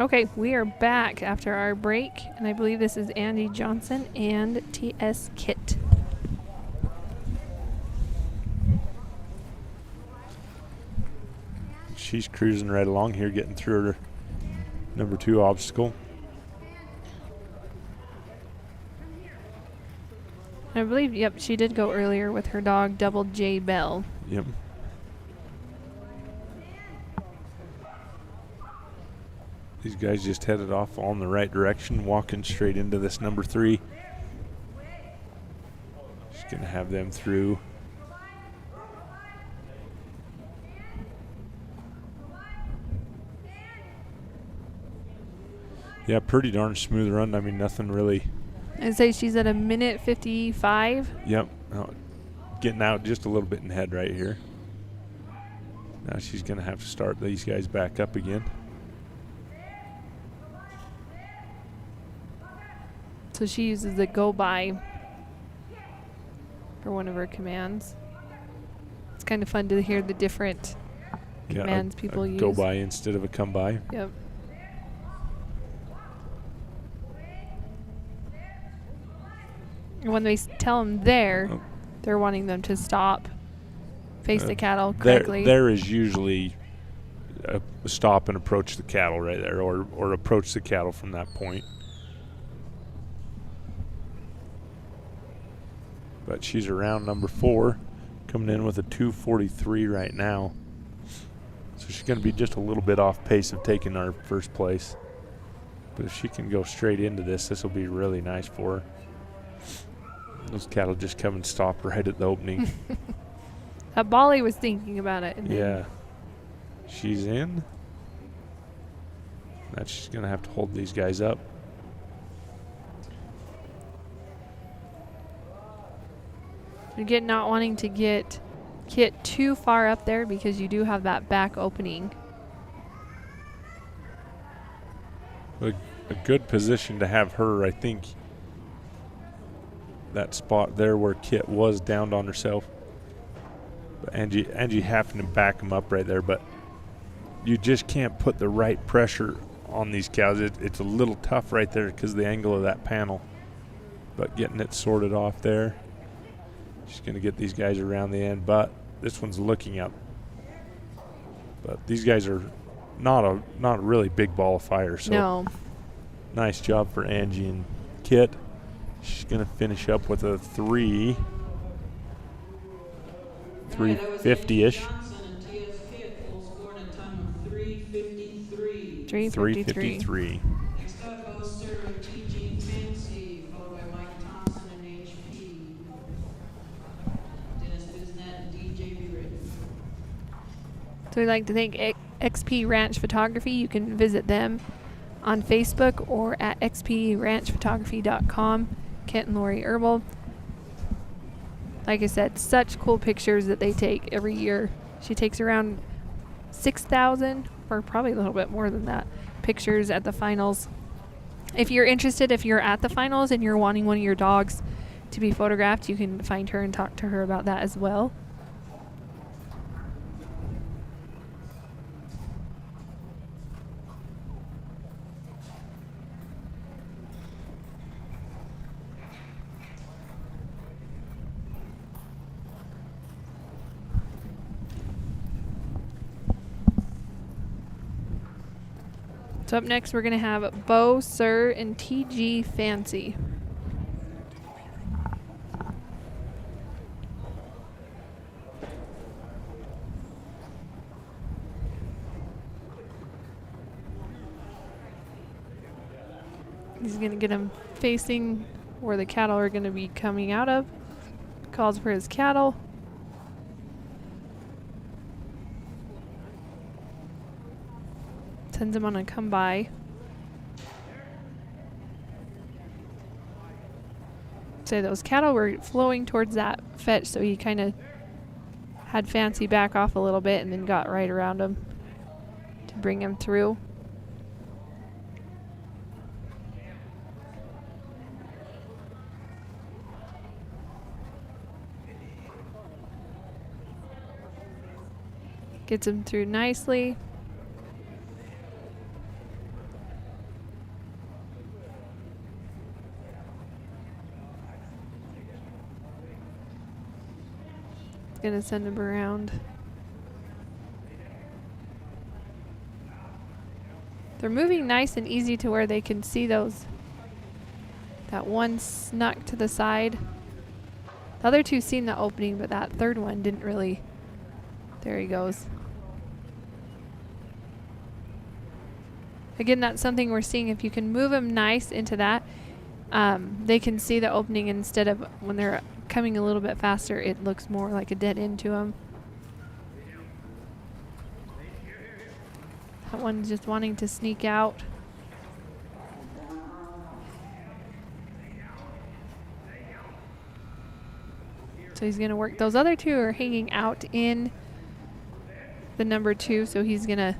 Okay, we are back after our break, and I believe this is Andy Johnson and T.S. Kit. She's cruising right along here, getting through her number 2 obstacle. I believe, yep, she did go earlier with her dog, Double J Bell. Yep. These guys just headed off all in the right direction, walking straight into this number 3. Just going to have them through. Yeah, pretty darn smooth run. I mean, nothing really. I'd say she's at a minute 55. Yep. Getting out just a little bit in head right here. Now she's going to have to start these guys back up again. So she uses the go by for one of her commands. It's kind of fun to hear the different commands people use. Go by instead of a come by. Yep. And when they tell them they're wanting them to stop, face the cattle correctly. There is usually a stop and approach the cattle right there, or approach the cattle from that point. But she's around number 4, coming in with a 2:43 right now. So she's going to be just a little bit off pace of taking our first place. But if she can go straight into this will be really nice for her. Those cattle just come and stop right at the opening. Bali was thinking about it. Yeah. She's in. Now she's going to have to hold these guys up. Again, not wanting to get Kit too far up there because you do have that back opening. A good position to have her, I think. That spot there where Kit was downed on herself. But Angie having to back him up right there, but you just can't put the right pressure on these cows. It's a little tough right there because of the angle of that panel. But getting it sorted off there. She's going to get these guys around the end, but this one's looking up. But these guys are not a really big ball of fire. So no. Nice job for Angie and Kit. She's going to finish up with a 350-ish. 353. Next up goes Sarah T.G. Fancy, followed by Mike Thompson and HP. Dennis Bisnett and DJ B. Written. So we'd like to thank XP Ranch Photography. You can visit them on Facebook or at xpranchphotography.com. Kent and Lori Herbal. Like I said, such cool pictures that they take every year. She takes around 6,000 or probably a little bit more than that pictures at the finals. If you're interested, if you're at the finals and you're wanting one of your dogs to be photographed, you can find her and talk to her about that as well. So up next, we're going to have Bo, Sir, and TG Fancy. He's going to get him facing where the cattle are going to be coming out of. Calls for his cattle. Sends him on a come by. So those cattle were flowing towards that fetch, so he kind of had Fancy back off a little bit and then got right around him to bring him through. Gets him through nicely. Gonna send him around. They're moving nice and easy to where they can see those. That one snuck to the side. The other two seen the opening, but that third one didn't really. There he goes. Again, that's something we're seeing. If you can move them nice into that, they can see the opening instead of when they're coming a little bit faster, it looks more like a dead end to them. That one's just wanting to sneak out. So he's going to work. Those other two are hanging out in the number 2, so he's going to,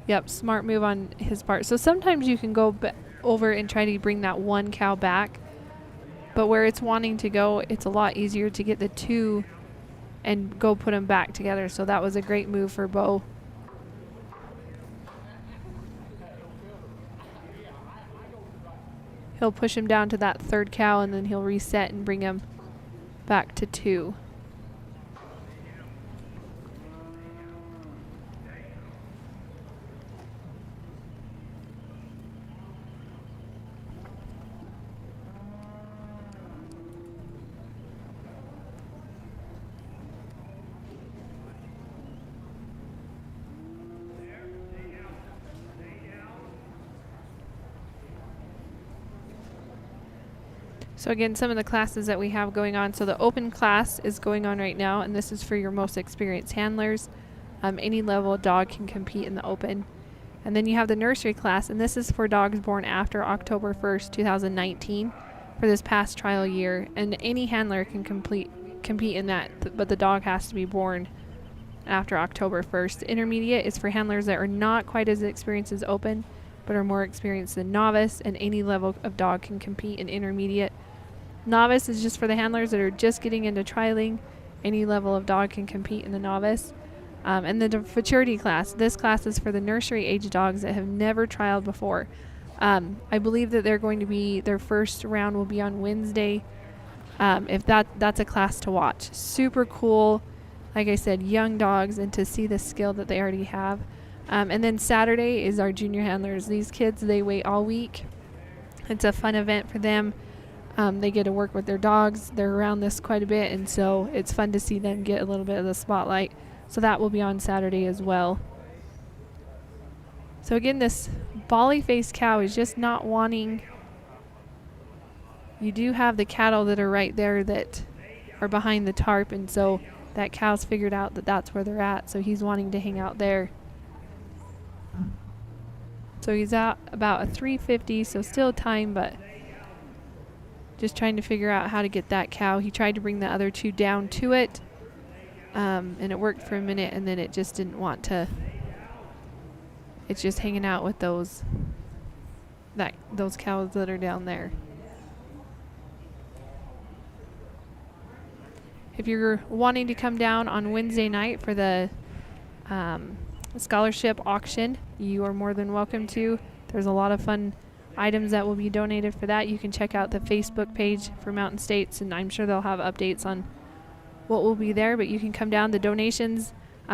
yep, smart move on his part. So sometimes you can go over and try to bring that one cow back, but where it's wanting to go, it's a lot easier to get the 2 and go put them back together. So that was a great move for Bo. He'll push him down to that 3rd cow, and then he'll reset and bring him back to 2. So again, some of the classes that we have going on. So the open class is going on right now, and this is for your most experienced handlers. Any level dog can compete in the open. And then you have the nursery class, and this is for dogs born after October 1st, 2019 for this past trial year. And any handler can compete in that, but the dog has to be born after October 1st. The intermediate is for handlers that are not quite as experienced as open, but are more experienced than novice, and any level of dog can compete in intermediate. Novice is just for the handlers that are just getting into trialing. Any level of dog can compete in the novice. And the maturity class. This class is for the nursery age dogs that have never trialed before. I believe that they're going to be, their first round will be on Wednesday. If that's a class to watch. Super cool. Like I said, young dogs, and to see the skill that they already have. And then Saturday is our junior handlers. These kids, they wait all week. It's a fun event for them. They get to work with their dogs. They're around this quite a bit, and so it's fun to see them get a little bit of the spotlight. So that will be on Saturday as well. So again, this Bolly-faced cow is just not wanting. You do have the cattle that are right there that are behind the tarp, and so that cow's figured out that that's where they're at, so he's wanting to hang out there. So he's at about a 350, so still time, but just trying to figure out how to get that cow. He tried to bring the other 2 down to it, and it worked for a minute, and then it just didn't want to. It's just hanging out with those cows that are down there. If you're wanting to come down on Wednesday night for the scholarship auction, you are more than welcome to. There's a lot of fun items that will be donated for that. You can check out the Facebook page for Mountain States, and I'm sure they'll have updates on what will be there, but you can come down. The donations,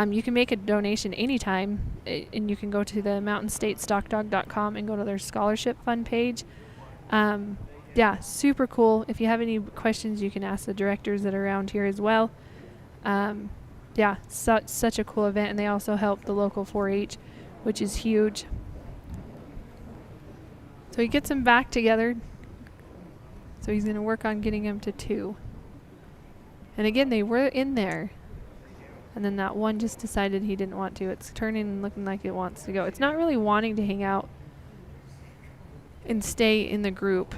you can make a donation anytime, and you can go to the mountainstatestockdog.com and go to their scholarship fund page. Yeah, super cool. If you have any questions, you can ask the directors that are around here as well. Yeah, such a cool event, and they also help the local 4-H, which is huge. So he gets them back together. So he's going to work on getting them to 2. And again, they were in there. And then that one just decided he didn't want to. It's turning and looking like it wants to go. It's not really wanting to hang out and stay in the group.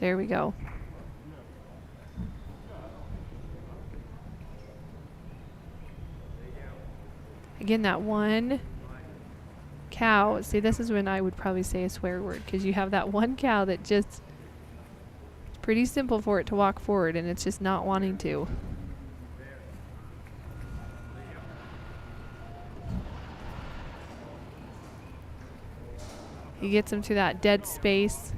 There we go. Again, that one cow. See, this is when I would probably say a swear word, because you have that one cow that just, it's pretty simple for it to walk forward, and it's just not wanting to. He gets him to that dead space.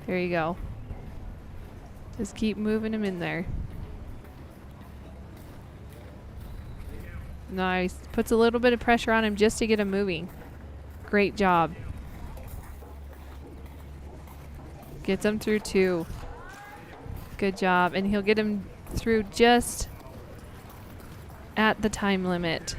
There you go. Just keep moving him in there. Nice. Puts a little bit of pressure on him just to get him moving. Great job. Gets him through 2. Good job. And he'll get him through just at the time limit.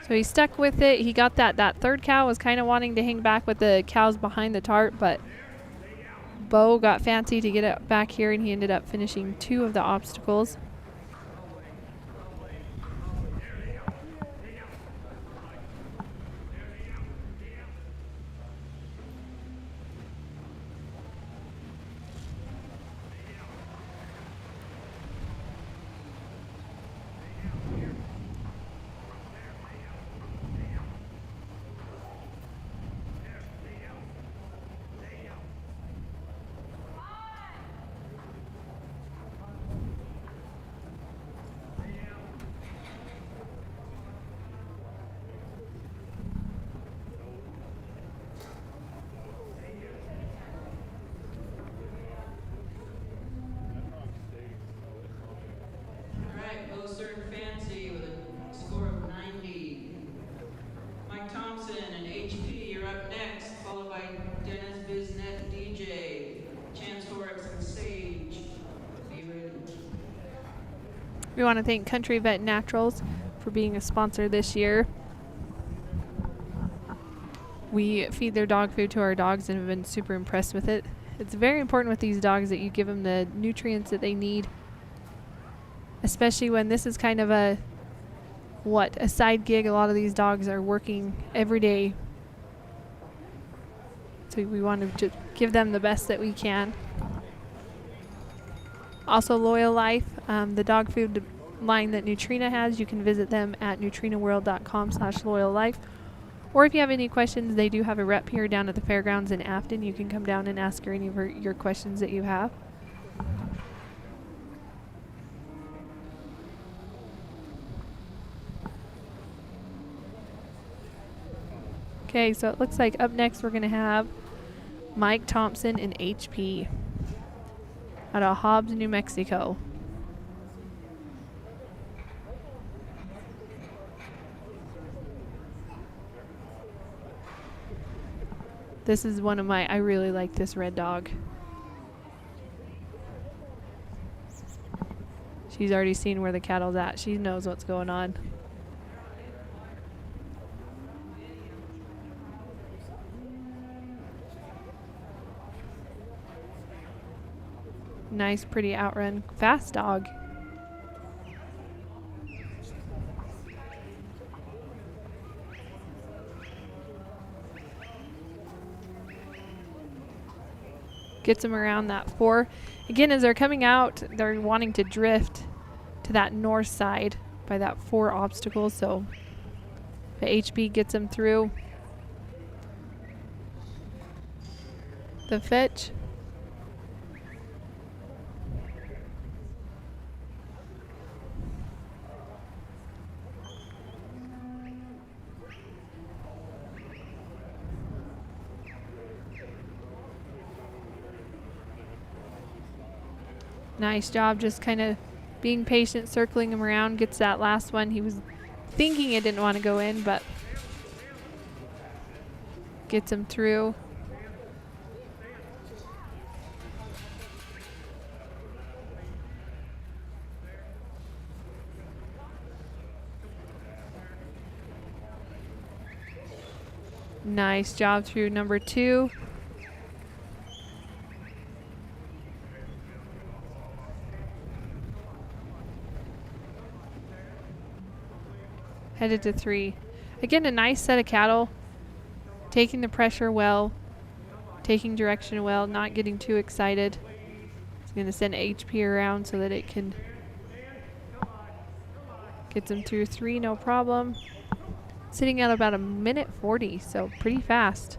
So he stuck with it. He got that. That third cow was kind of wanting to hang back with the cows behind the tarp, but Bo got fancy to get it back here, and he ended up finishing 2 of the obstacles. Alright, Boser and Fancy with a score of 90. Mike Thompson and HP, you're up next, followed by Dennis Biznet and DJ, Chance Horrocks and Sage. Be ready. We want to thank Country Vet Naturals for being a sponsor this year. We feed their dog food to our dogs and have been super impressed with it. It's very important with these dogs that you give them the nutrients that they need, especially when this is kind of a side gig. A lot of these dogs are working every day, so we want to give them the best that we can. Also, Loyal Life, the dog food line that Nutrena has, you can visit them at nutrinaworld.com/loyallife. Or if you have any questions, they do have a rep here down at the fairgrounds in Afton. You can come down and ask her any of your questions that you have. Okay, so it looks like up next we're going to have Mike Thompson and HP out of Hobbs, New Mexico. This is one of I really like this red dog. She's already seen where the cattle's at. She knows what's going on. Nice, pretty outrun. Fast dog. Gets them around that 4. Again, as they're coming out, they're wanting to drift to that north side by that 4 obstacles. So the HB gets them through. The fetch. Nice job, just kind of being patient, circling him around. Gets that last one. He was thinking it didn't want to go in, but gets him through. Nice job through number 2. Headed to 3. Again, a nice set of cattle. Taking the pressure well. Taking direction well. Not getting too excited. It's going to send HP around so that it can get them through 3, no problem. Sitting at about 1:40, so pretty fast.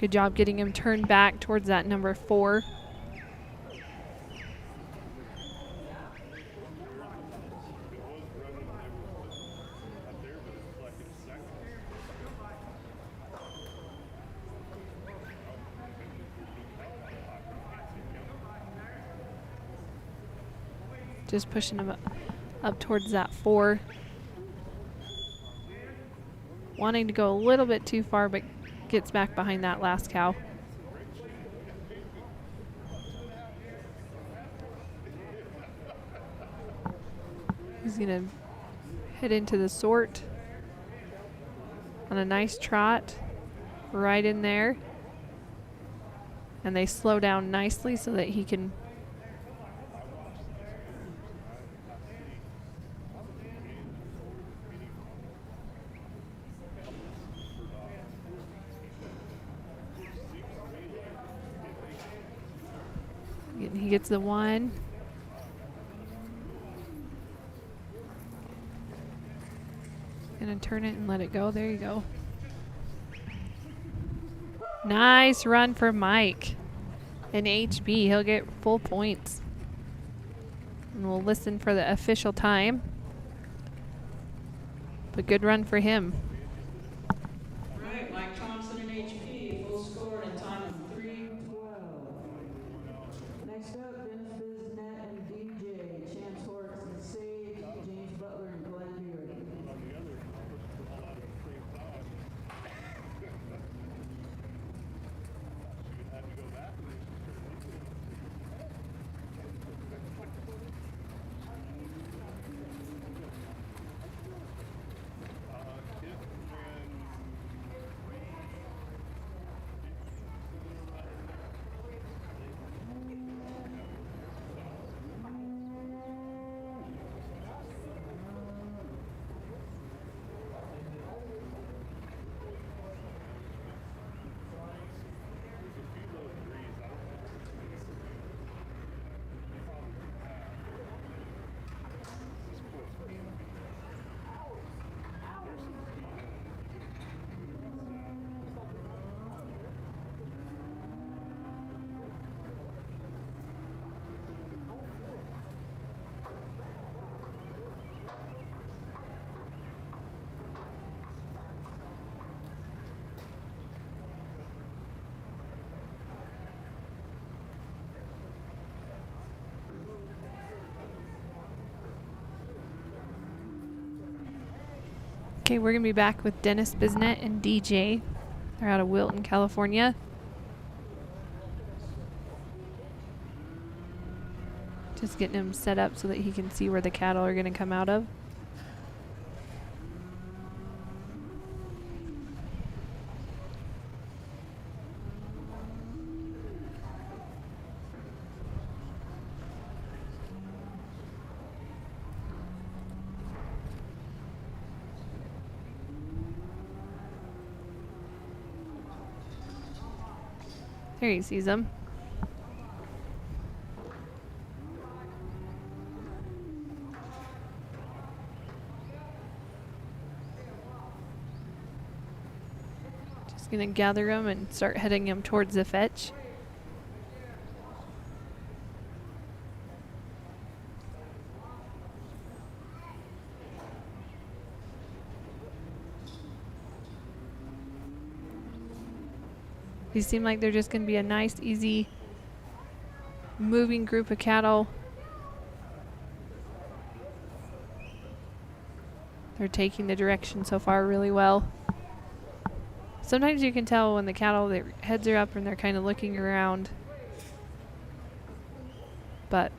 Good job getting him turned back towards that number 4. Just pushing him up towards that 4. Wanting to go a little bit too far, but gets back behind that last cow. He's gonna head into the sort on a nice trot right in there. And they slow down nicely so that he can he gets the 1. Gonna turn it and let it go. There you go. Nice run for Mike. And HB, he'll get full points. And we'll listen for the official time. But good run for him. Right, Mike Thompson and HP, full score in time of 3:12. Next up, Dennis Biznet and DJ, Chance Horrocks and Sage, James Butler and Glenn Beard. Okay, we're going to be back with Dennis Biznet and DJ. They're out of Wilton, California. Just getting him set up so that he can see where the cattle are going to come out of. There he sees them. Just gonna gather them and start heading them towards the fetch. These seem like they're just going to be a nice, easy, moving group of cattle. They're taking the direction so far really well. Sometimes you can tell when the cattle, their heads are up and they're kind of looking around. But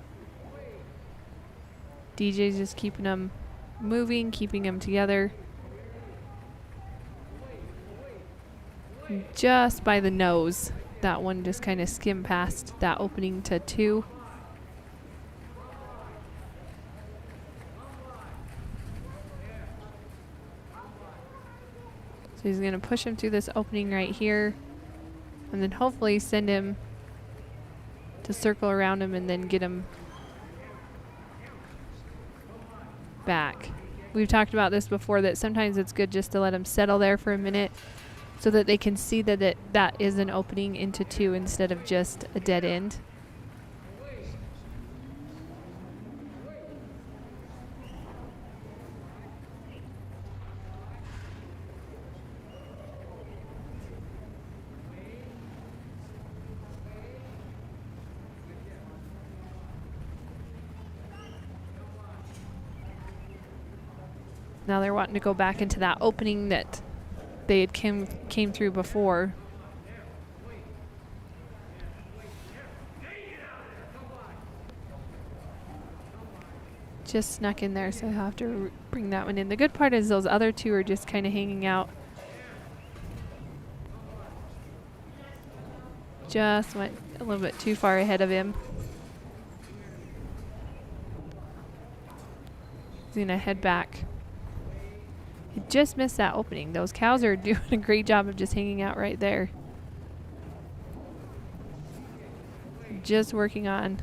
DJ's just keeping them moving, keeping them together. Just by the nose, that one just kind of skimmed past that opening to 2. So he's going to push him through this opening right here and then hopefully send him to circle around him and then get him back. We've talked about this before, that sometimes it's good just to let him settle there for a minute, so that they can see that that is an opening into 2 instead of just a dead end. Now they're wanting to go back into that opening that they had came through before. Just snuck in there, so I have to bring that one in. The good part is those other 2 are just kind of hanging out. Just went a little bit too far ahead of him. He's gonna head back. He just missed that opening. Those cows are doing a great job of just hanging out right there. Just working on.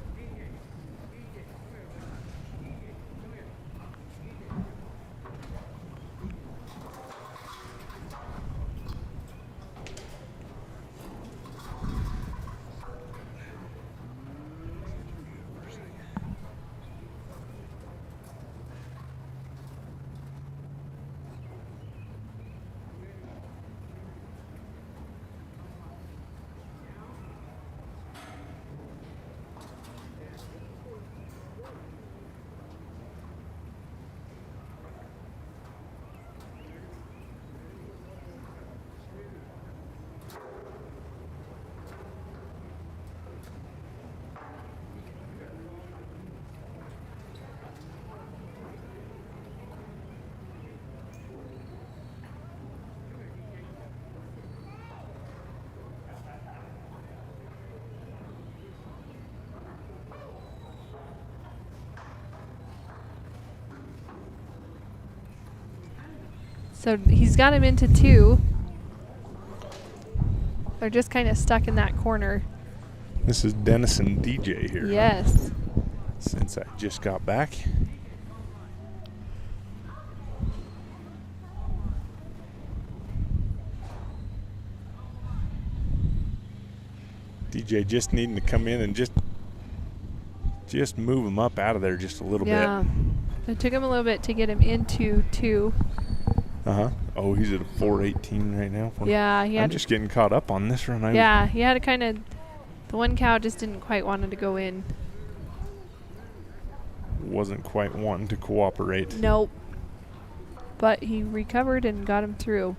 So he's got him into 2. They're just kind of stuck in that corner. This is Dennis and DJ here. Yes. Since I just got back. DJ just needing to come in and just move him up out of there just a little bit. It took him a little bit to get him into 2. Oh, he's at a 4:18 right now. Yeah, I'm just getting caught up on this run. Yeah, he had to kind of. The one cow just didn't quite want him to go in. Wasn't quite wanting to cooperate. Nope. But he recovered and got him through.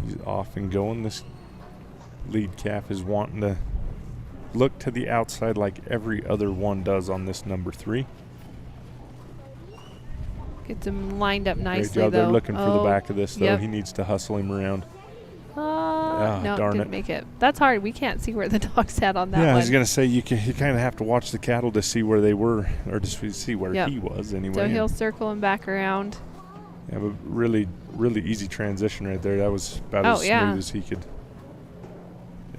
He's off and going. This lead calf is wanting to look to the outside like every other one does on this number 3. Gets him lined up nicely, Great job. though. They're looking for the back of this, though. Yep. He needs to hustle him around. No, darn didn't it. make it. That's hard. We can't see where the dog's at on that Yeah, one. I was going to say, you kind of have to watch the cattle to see where they were, or to see where Yep. he was anyway. So he'll circle him back around. Yeah, but really, really easy transition right there. That was about as smooth as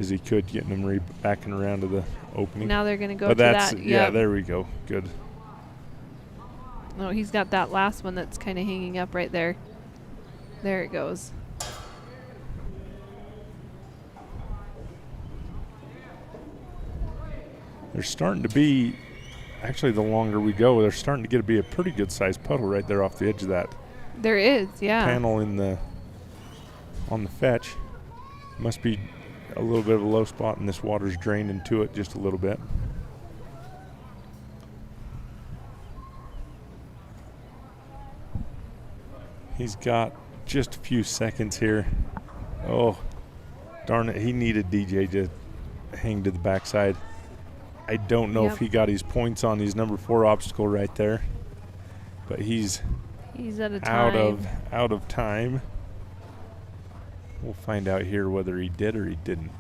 he could, getting him backing around to the opening. Now they're going to go But to that's, that. yeah, Yep. there we go. Good. No, he's got that last one that's kind of hanging up right there. There it goes. They're starting to be, actually the longer we go, they're starting to get to be a pretty good sized puddle right there off the edge of that There is, yeah. panel on the fetch. Must be a little bit of a low spot, and this water's drained into it just a little bit. He's got just a few seconds here. Oh, darn it. He needed DJ to hang to the backside. I don't know if he got his points on his number 4 obstacle right there, but he's at a time. out of time. We'll find out here whether he did or he didn't.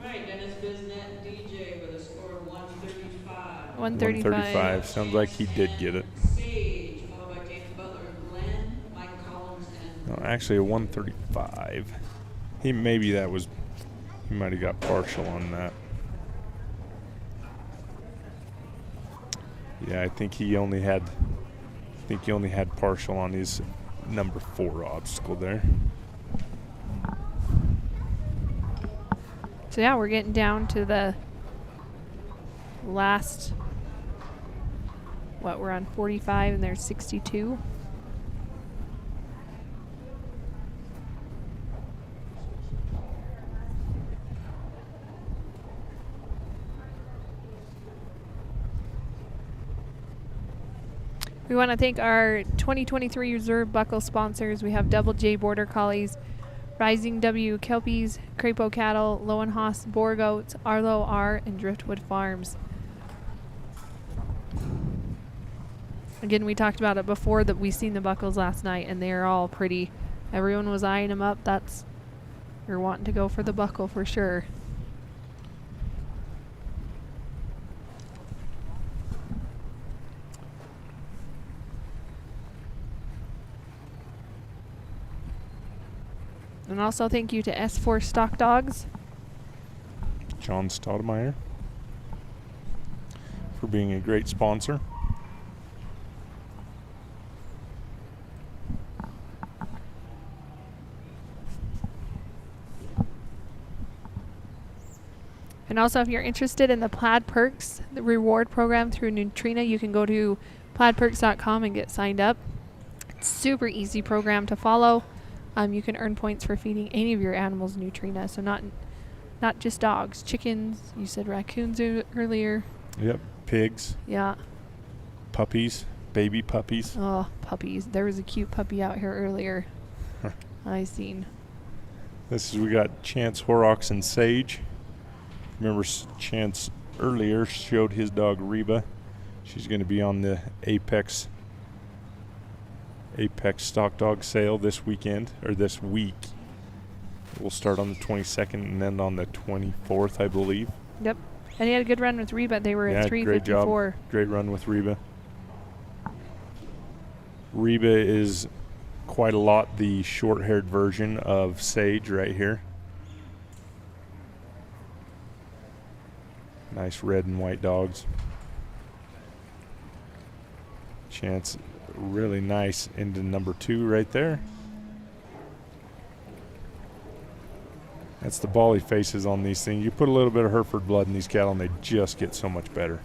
Right, Dennis Biznet DJ with a score of 135. 135. Sounds like he did get it. Sage, followed by James Butler, Glenn, Mike Collins, and No, actually a 135. He might have got partial on that. Yeah, I think he only had partial on his number 4 obstacle there. So yeah, we're getting down to the last, we're on 45 and there's 62. We want to thank our 2023 Reserve Buckle sponsors. We have Double J Border Collies, Rising W Kelpies, Crapo Cattle, Lowenhaus Boar Goats, Arlo R, and Driftwood Farms. Again, we talked about it before that we seen the buckles last night, and they're all pretty. Everyone was eyeing them up. You're wanting to go for the buckle for sure. And also thank you to S4 Stock Dogs. John Stoudemire for being a great sponsor. And also, if you're interested in the Plaid Perks, the reward program through Nutrena, you can go to plaidperks.com and get signed up. It's a super easy program to follow. You can earn points for feeding any of your animals Nutrena, so not just dogs, chickens. You said raccoons earlier. Yep, pigs. Yeah. Puppies, baby puppies. Oh, puppies! There was a cute puppy out here earlier. I seen. We got Chance Horrocks and Sage. Remember, Chance earlier showed his dog Reba. She's going to be on the Apex stock dog sale this weekend, or this week. We'll start on the 22nd and end on the 24th, I believe. Yep. And he had a good run with Reba. They were at 354. Great job. Great run with Reba. Reba is quite a lot the short-haired version of Sage right here. Nice red and white dogs. Chance really nice into number 2 right there. That's the bally faces on these things. You put a little bit of Hereford blood in these cattle and they just get so much better.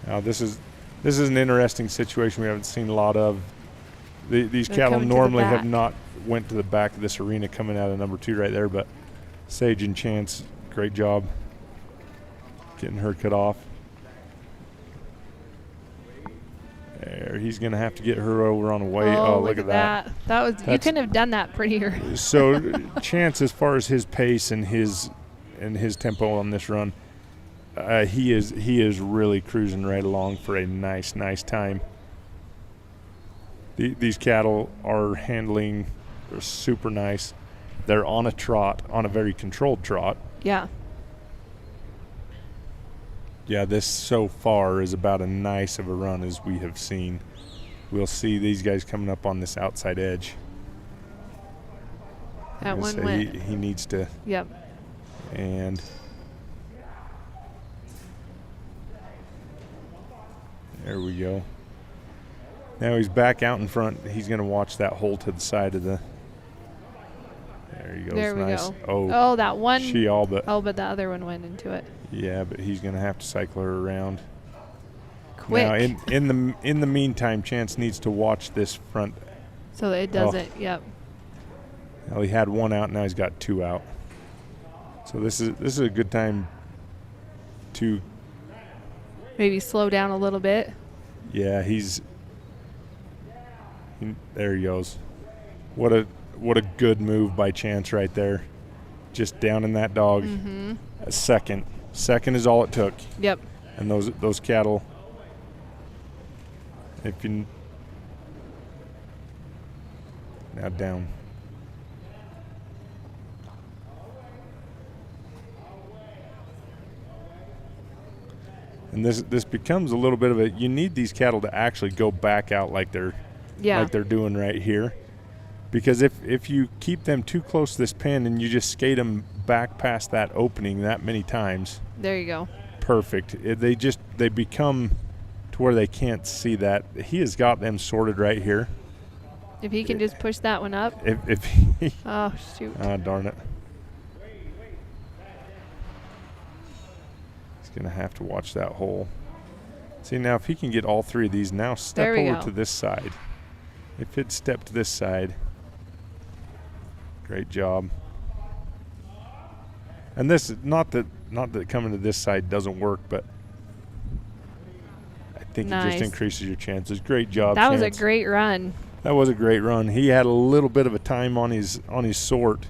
Now this is an interesting situation we haven't seen a lot of. These cattle normally have not went to the back of this arena coming out of number 2 right there, but Sage and Chance, great job getting her cut off. There, he's going to have to get her over on a weight. Oh, look at that. You couldn't have done that prettier. So Chance, as far as his pace and his tempo on this run, he is really cruising right along for a nice time. These cattle are handling super nice. They're on a trot, on a very controlled trot. Yeah. Yeah, this so far is about as nice of a run as we have seen. We'll see these guys coming up on this outside edge. That one went. He needs to. Yep. And there we go. Now he's back out in front. He's going to watch that hole to the side of the. There he goes. There we nice. go. Oh, that one. But the other one went into it. Yeah, but he's going to have to cycle her around. Quick. Now, in the meantime, Chance needs to watch this front. So it doesn't. Yep. Well, he had 1 out. Now he's got 2 out. So this is a good time to maybe slow down a little bit. Yeah, there he goes. What a good move by Chance right there. Just down in that dog. Mm-hmm. A second is all it took. Yep. And those cattle, if you now down. And this becomes a little bit of a, you need these cattle to actually go back out like they're doing right here. Because if you keep them too close to this pen and you just skate them back past that opening that many times. There you go. perfect. They become to where they can't see that. He has got them sorted right here. If he can just push that one up. If he, Oh, shoot. darn it. He's going to have to watch that hole. See, now if he can get all three of these, now step There we over go. to this side. If it stepped to this side, great job. And this, not that coming to this side doesn't work, but I think it Nice. just increases your chances. Great job, That was a Chance. great run. That was a great run. He had a little bit of a time on his sort,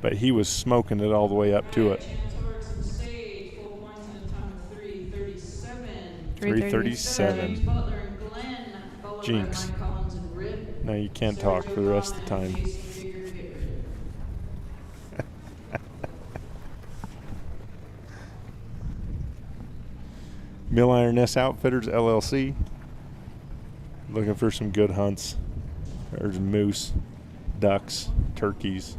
but he was smoking it all the way up to it. Chance Horrocks and Sage, full points in a time of 3:37. 3:37. James Butler and Glenn, followed Jinx. by Mike Collins and Rip. No, you can't talk for the rest of the time. Jason Figure, get ready. Mill Iron Nest Outfitters LLC. Looking for some good hunts. There's moose, ducks, turkeys,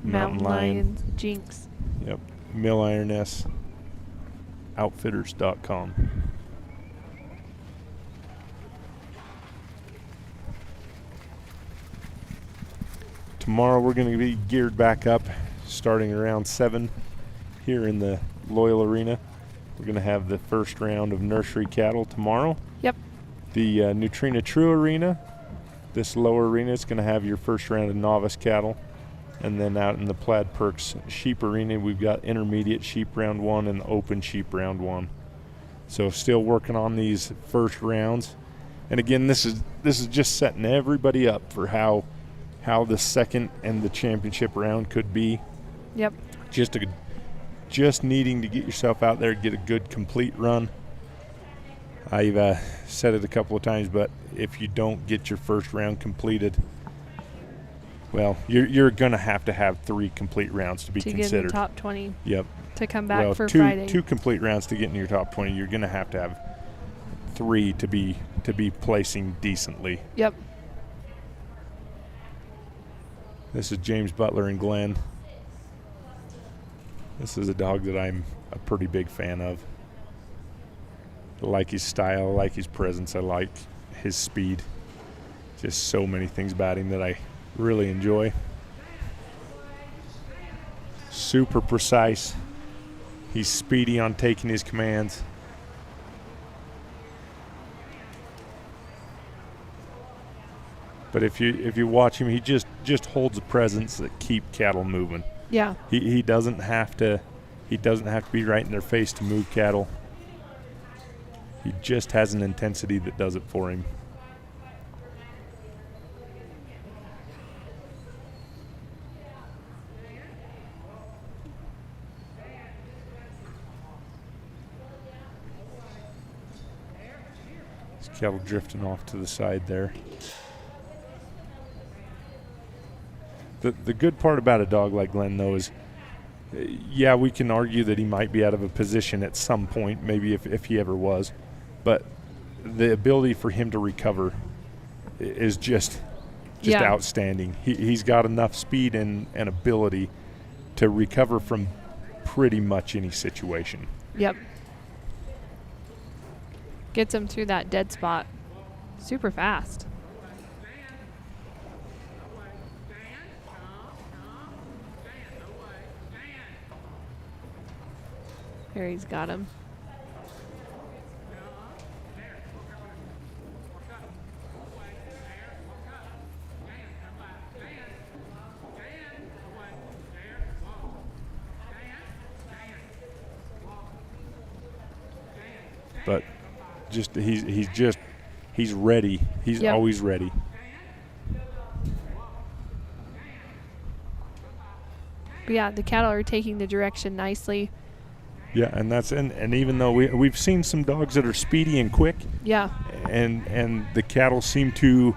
mountain lion. Lions, Jinx. Yep. Mill Iron Nest Outfitters.com. Tomorrow we're going to be geared back up starting around 7 here in the Loyal Arena. We're going to have the first round of nursery cattle tomorrow. Yep. The Neutrina True Arena, this lower arena, is going to have your first round of novice cattle. And then out in the Plaid Perks Sheep Arena, we've got intermediate sheep round 1 and open sheep round 1. So still working on these first rounds. And again, this is just setting everybody up for how the second and the championship round could be. Yep. Just needing to get yourself out there, get a good complete run. I've said it a couple of times, but if you don't get your first round completed, well, you're going to have 3 complete rounds to be To considered. get in the top 20 Yep. to come back Well, for two Friday. 2 complete rounds to get in your top 20. You're going to have 3 to be placing decently. Yep. This is James Butler and Glenn. This is a dog that I'm a pretty big fan of. I like his style, I like his presence, I like his speed. Just so many things about him that I really enjoy. Super precise. He's speedy on taking his commands. But if you watch him, he just holds a presence that keep cattle moving. Yeah. He doesn't have to be right in their face to move cattle. He just has an intensity that does it for him. This cattle drifting off to the side there. The good part about a dog like Glenn, though, is, yeah, we can argue that he might be out of a position at some point, maybe if he ever was, but the ability for him to recover is just outstanding. He's got enough speed and ability to recover from pretty much any situation. Yep. Gets him through that dead spot super fast. Here he's got him. But he's ready. He's Yep. always ready. But yeah, the cattle are taking the direction nicely. Yeah, and even though we've seen some dogs that are speedy and quick, Yeah. and the cattle seem to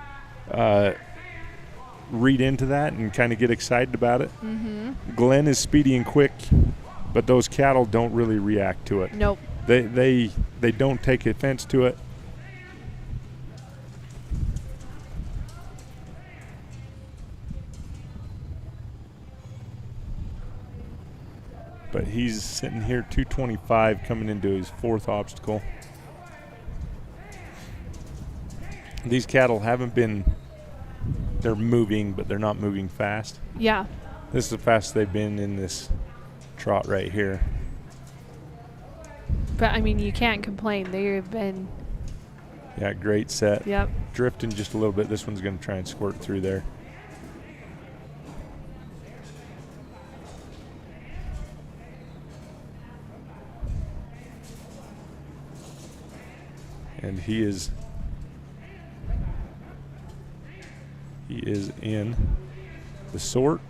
read into that and kind of get excited about it. Mm-hmm. Glenn is speedy and quick, but those cattle don't really react to it. Nope. They don't take offense to it. but he's sitting here 225 coming into his 4th obstacle. These cattle haven't been, they're moving, but they're not moving fast. Yeah. This is the fastest they've been in this trot right here. But, I mean, you can't complain. They've been, Yeah, great set. yep. Drifting just a little bit. This one's going to try and squirt through there. And he is in the sort.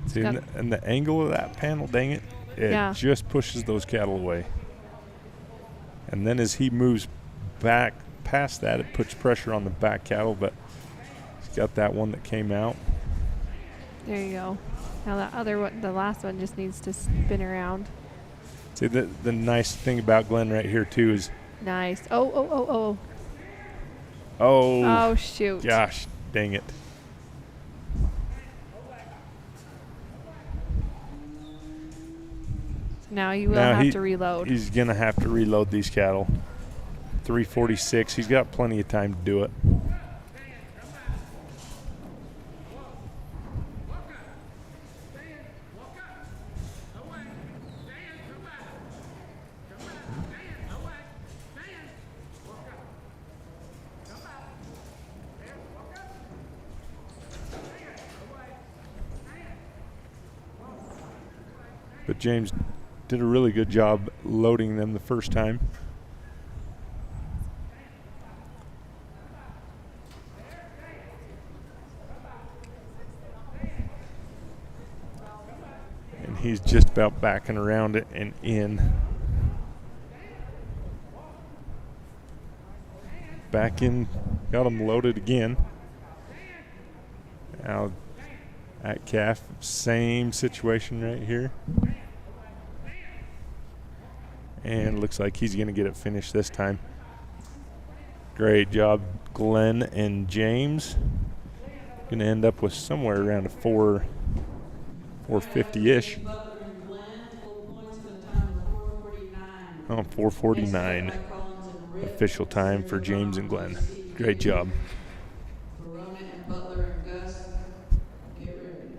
See, Yep. and the angle of that panel, dang it, it Yeah. just pushes those cattle away. And then as he moves back past that, it puts pressure on the back cattle, but he's got that one that came out. There you go. Now that other one, the last one, just needs to spin around. See, the nice thing about Glenn right here, too, is, Nice. Oh. oh, Oh, shoot. gosh, dang it. Now you will Now have to reload. He's going to have to reload these cattle. 346. He's got plenty of time to do it. But James did a really good job loading them the first time. And he's just about backing around it and in. Back in, got him loaded again. Now at calf, same situation right here. And looks like he's going to get it finished this time. Great job, Glenn and James. Going to end up with somewhere around a 450-ish. Oh, 449 official time for James and Glenn. Great job. Verona and Butler and Gus, get ready.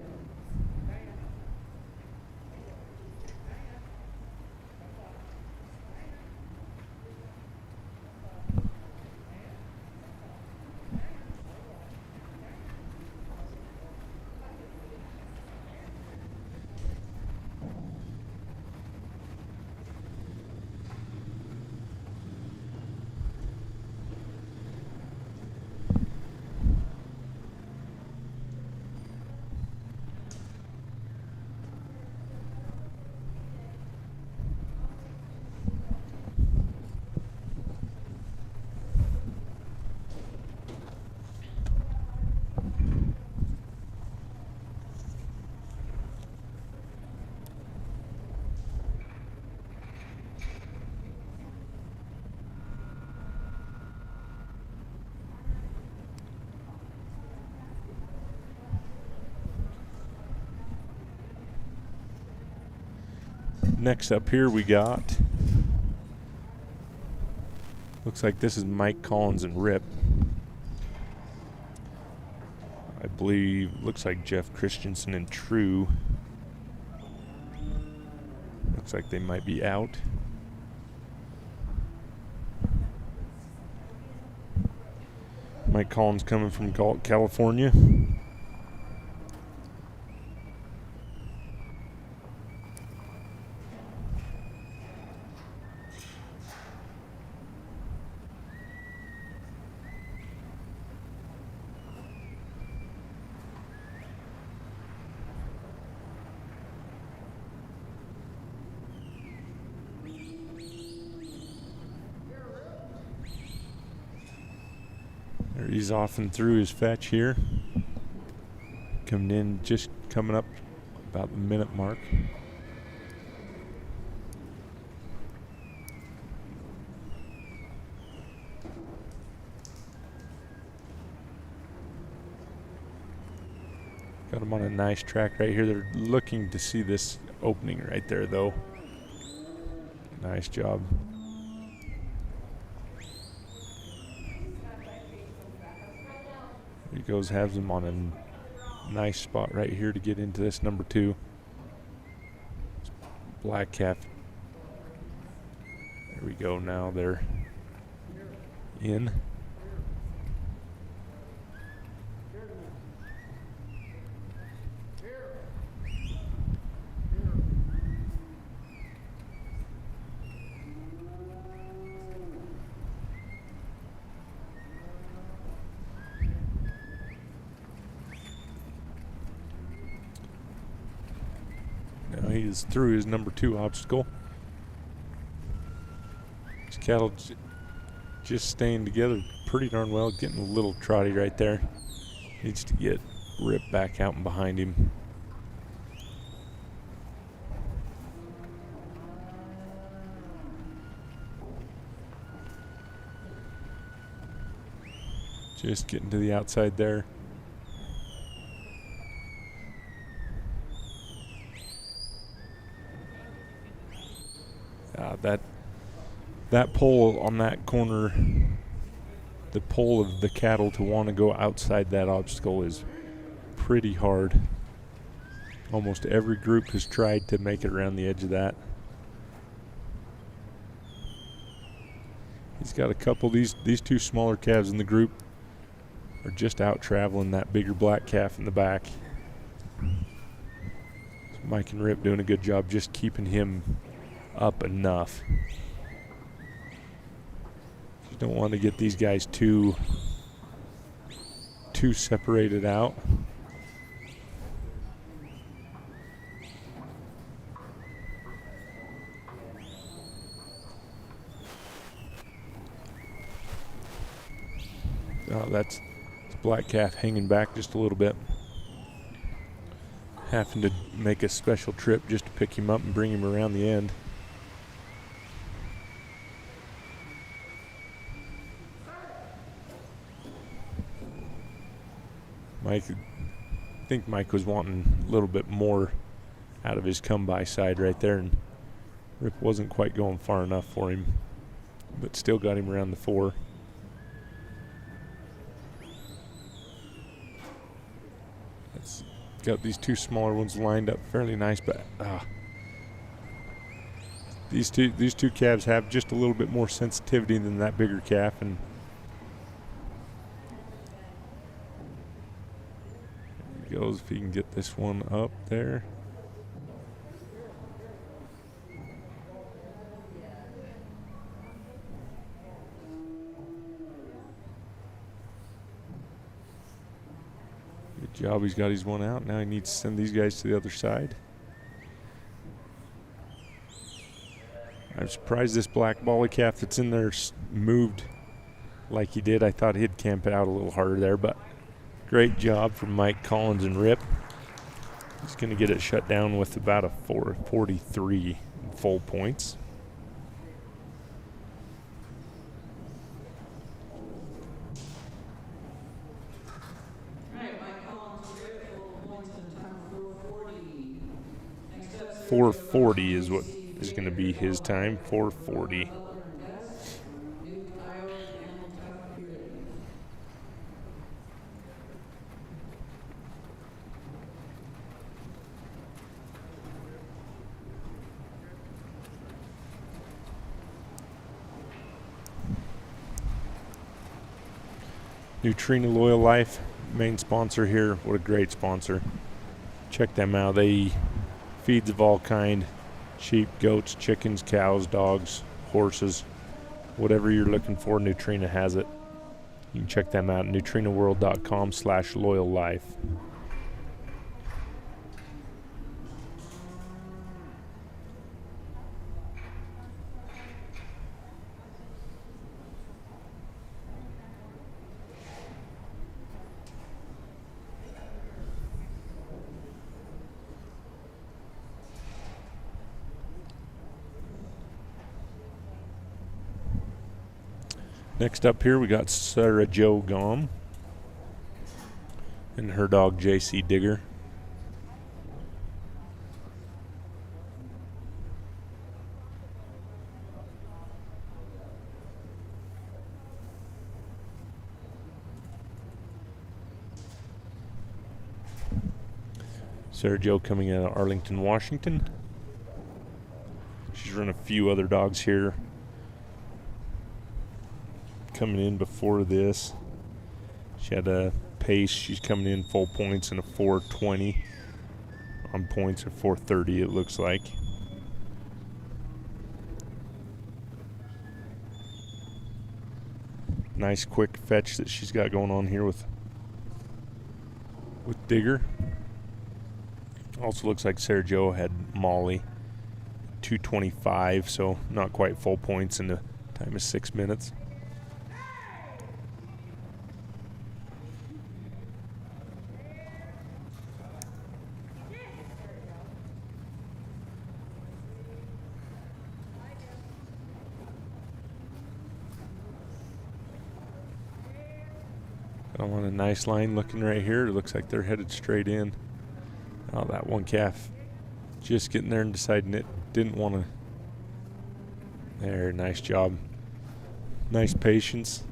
Next up here we got, looks like this is Mike Collins and Rip. I believe, looks like Jeff Christensen and True. Looks like they might be out. Mike Collins coming from Galt, California. There he's off and through his fetch here. Coming in, just coming up about the minute mark. Got them on a nice track right here. They're looking to see this opening right there, though. Nice job. There he goes, has him on a nice spot right here to get into this number 2. Black calf. There we go. Now they're in. Now he is through his number 2 obstacle. His cattle just staying together pretty darn well, getting a little trotty right there. Needs to get Rip back out and behind him. Just getting to the outside there. That pole on that corner, the pole of the cattle to want to go outside that obstacle is pretty hard. Almost every group has tried to make it around the edge of that. He's got a couple. These 2 smaller calves in the group are just out traveling that bigger black calf in the back. So Mike and Rip doing a good job just keeping him up enough. You don't want to get these guys too separated out. That's black calf hanging back just a little bit. Having to make a special trip just to pick him up and bring him around the end. I think Mike was wanting a little bit more out of his come-by side right there, and Rip wasn't quite going far enough for him, but still got him around the 4. It's got these 2 smaller ones lined up fairly nice, but these two calves have just a little bit more sensitivity than that bigger calf, and goes if he can get this one up there. Good job, he's got his one out. Now he needs to send these guys to the other side. I'm surprised this black Bolly calf that's in there moved like he did. I thought he'd camp it out a little harder there, but great job from Mike Collins and Rip. He's going to get it shut down with about a 4:43 full points. Right, Mike Collins, Rip, full points at a time of 4:40. Next up, 4:40 is what is going to be his time. 4:40. Nutrina Loyal Life, main sponsor here. What a great sponsor. Check them out. They feeds of all kind. Sheep, goats, chickens, cows, dogs, horses. Whatever you're looking for, Nutrina has it. You can check them out at nutrinaworld.com/loyallife. Next up here, we got Sarah Jo Gom and her dog JC Digger. Sarah Jo coming out of Arlington, Washington. She's run a few other dogs here. Coming in before this, she had a pace. She's coming in full points in a 4:20 on points of 4:30, it looks like. Nice quick fetch that she's got going on here with Digger. Also looks like Sarah Jo had Molly 2:25, so not quite full points in the time of 6 minutes. On a nice line looking right here. It looks like they're headed straight in. Oh, that one calf just getting there and deciding it didn't want to. There, nice job. Nice patience.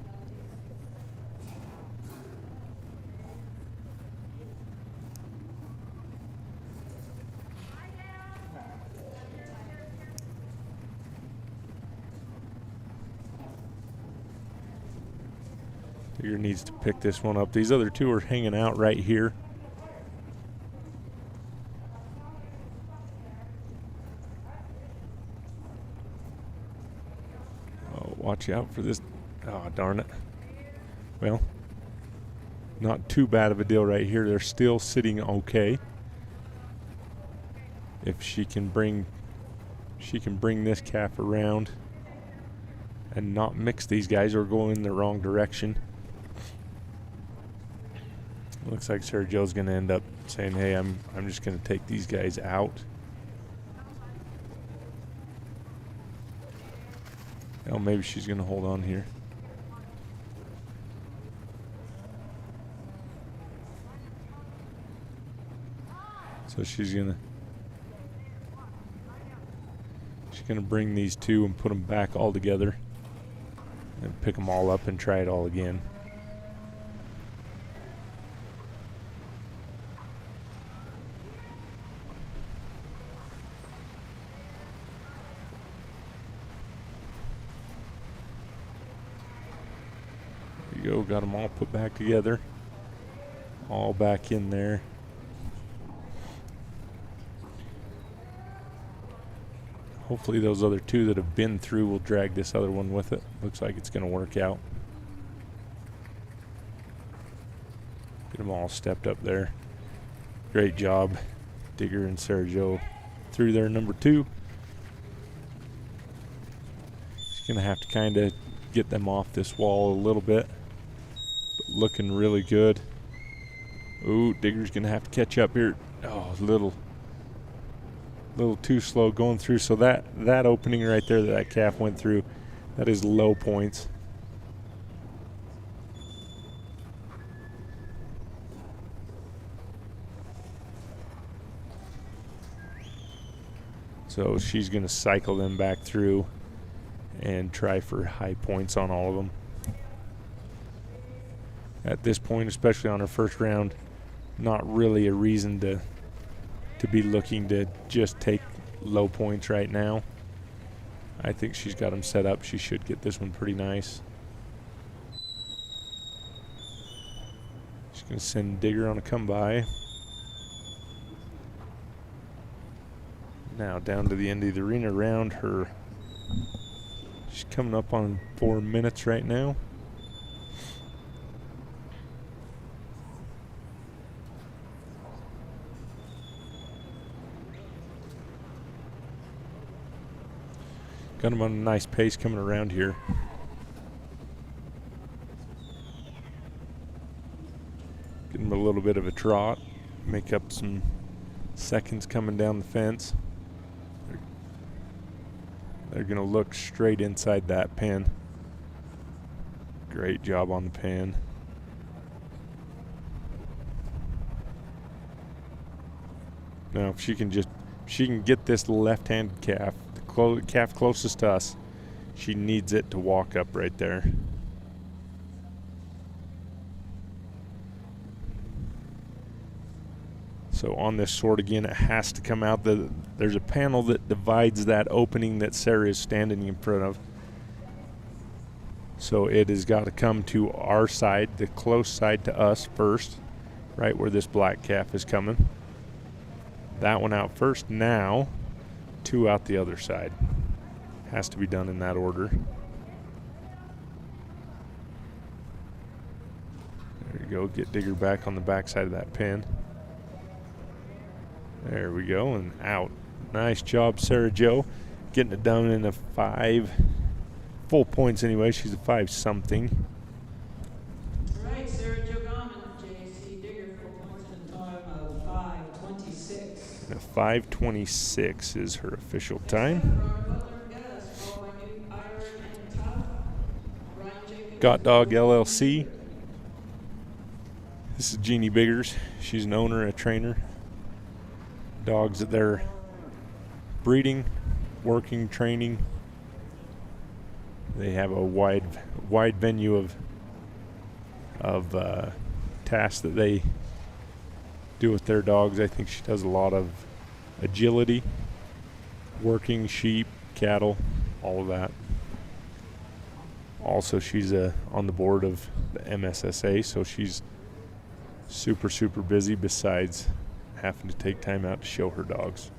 Digger needs to pick this one up. These other two are hanging out right here. Oh, watch out for this. Oh, darn it. Well, not too bad of a deal right here. They're still sitting okay. If she can bring this calf around and not mix these guys or go in the wrong direction. Looks like Sarah Jo's going to end up saying, hey, I'm just going to take these guys out. Oh, maybe she's going to hold on here. So she's going to bring these two and put them back all together and pick them all up and try it all again. Go, got them all put back together, all back in there. Hopefully those other two that have been through will drag this other one with it. Looks like it's going to work out. Get them all stepped up there. Great job, Digger and Sarah Jo through there, number 2. She's going to have to kind of get them off this wall a little bit. Looking really good. Ooh, Digger's gonna have to catch up here. Oh, a little too slow going through. So that opening right there that calf went through, that is low points. So she's gonna cycle them back through and try for high points on all of them. At this point, especially on her first round, not really a reason to be looking to just take low points right now. I think she's got them set up. She should get this one pretty nice. She's going to send Digger on a come by. Now down to the end of the arena round. She's coming up on 4 minutes right now. Got him on a nice pace coming around here. Get him a little bit of a trot. Make up some seconds coming down the fence. They're going to look straight inside that pen. Great job on the pen. Now, if she can get this left-handed calf, the calf closest to us, she needs it to walk up right there. So on this sort, again, it has to come out. There's a panel that divides that opening that Sarah is standing in front of. So it has got to come to our side, the close side to us first, right where this black calf is coming. That one out first. Now, 2 out the other side. Has to be done in that order. There you go. Get Digger back on the back side of that pin. There we go, and out. Nice job, Sarah Jo. Getting it done in a 5. Full points anyway. She's a 5-something. All right, Sarah Jo Gorman, J.C. Digger, full points in a time of 5:26. And a 5:26 is her official time. Got Dog LLC. This is Jeannie Biggers. She's an owner, a trainer. Dogs that they're breeding, working, training. They have a wide venue of tasks that they do with their dogs. I think she does a lot of agility, working sheep, cattle, all of that. Also, she's on the board of the MSSA, so she's super busy besides having to take time out to show her dogs.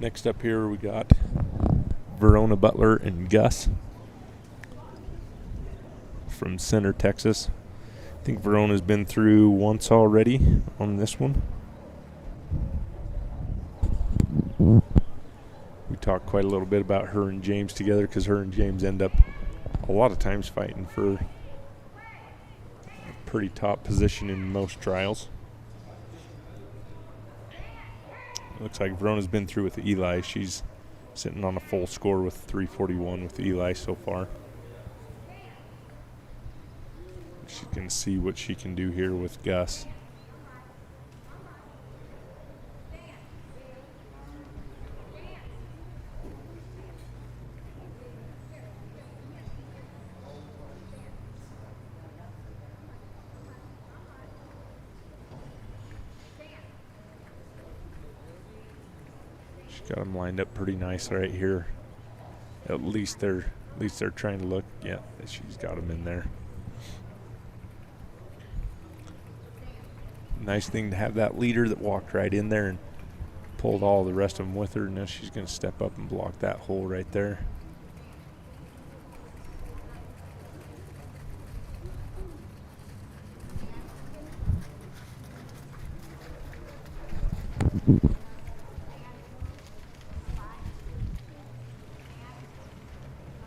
Next up here we got Verona Butler and Gus from Center, Texas. I think Verona's been through once already on this one. We talked quite a little bit about her and James together because her and James end up a lot of times fighting for a pretty top position in most trials. Looks like Verona's been through with Eli. She's sitting on a full score with 341 with Eli so far. She can see what she can do here with Gus. She's got them lined up pretty nice right here. At least they're trying to look. Yeah, she's got them in there. Nice thing to have that leader that walked right in there and pulled all the rest of them with her. Now she's going to step up and block that hole right there.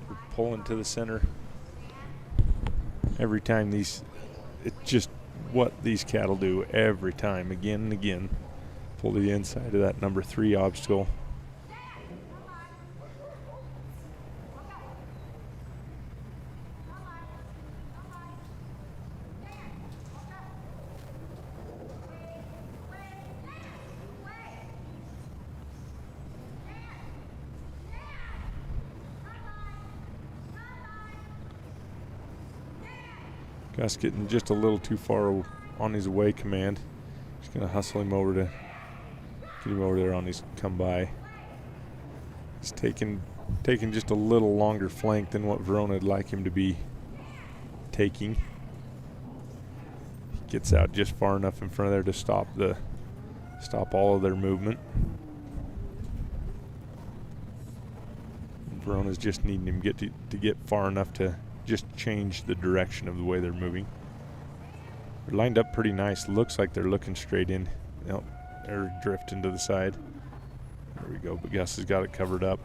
We're pulling to the center. Every time it's just what these cattle do every time, again and again. Pull to the inside of that number 3 obstacle. Gus getting just a little too far on his away command. Just going to hustle him over to get him over there on his come by. He's taking just a little longer flank than what Verona would like him to be taking. He gets out just far enough in front of there to stop all of their movement. And Verona's just needing him to get far enough to just change the direction of the way they're moving. They're lined up pretty nice. Looks like they're looking straight in. Nope, they're drifting to the side. There we go, but Gus has got it covered up.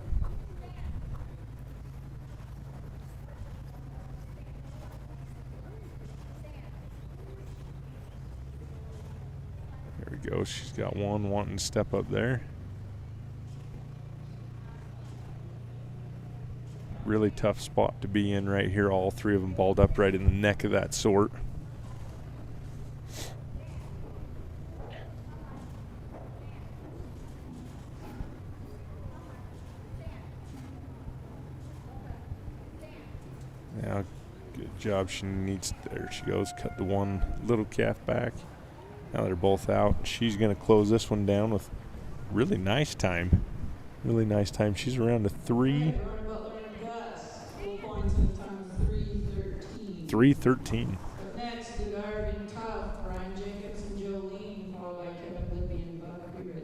There we go, she's got one wanting to step up there. Really tough spot to be in right here. All 3 of them balled up right in the neck of that sort. Now, good job. She needs, there she goes, cut the one little calf back. Now they're both out. She's going to close this one down with really nice time. Really nice time. She's around a 3. 3:13. Next, Dugard and Tough, Brian Jacobs and Jolene, followed by Kevin Libby and Buck. Be ready.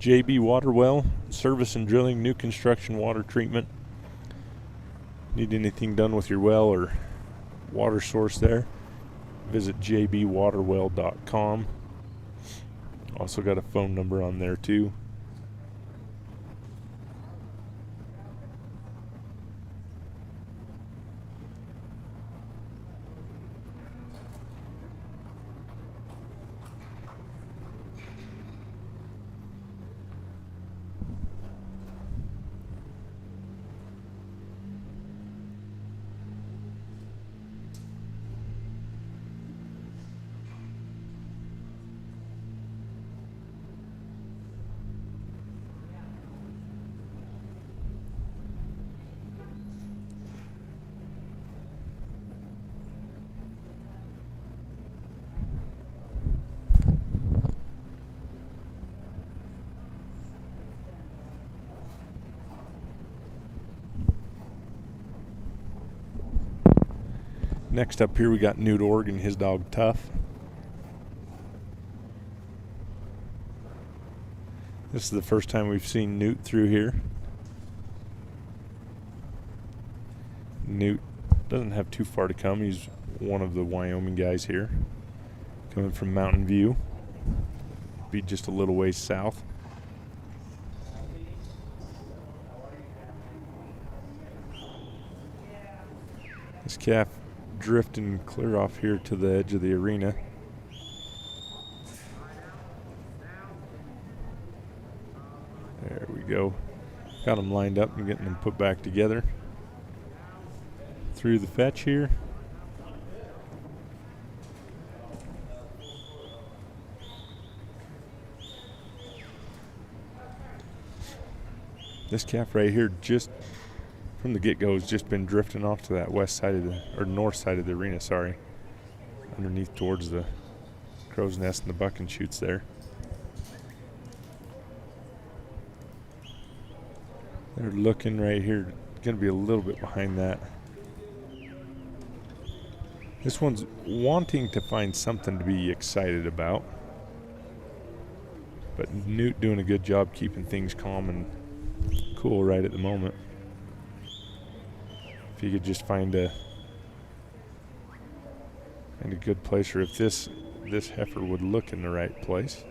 JB Waterwell, service and drilling, new construction water treatment. Need anything done with your well or water source there? Visit jbwaterwell.com. Also got a phone number on there too. Next up here we got Newt Org and his dog Tough. This is the first time we've seen Newt through here. Newt doesn't have too far to come. He's one of the Wyoming guys here. Coming from Mountain View. Be just a little ways south. This calf drifting clear off here to the edge of the arena. There we go. Got them lined up and getting them put back together. Through the fetch here. This calf right here, just from the get-go, has just been drifting off to that west side of the, or north side of the arena, sorry. Underneath towards the crow's nest and the bucking chutes there. They're looking right here, gonna be a little bit behind that. This one's wanting to find something to be excited about. But Newt doing a good job keeping things calm and cool right at the moment. If you could just find a good place, or if this heifer would look in the right place.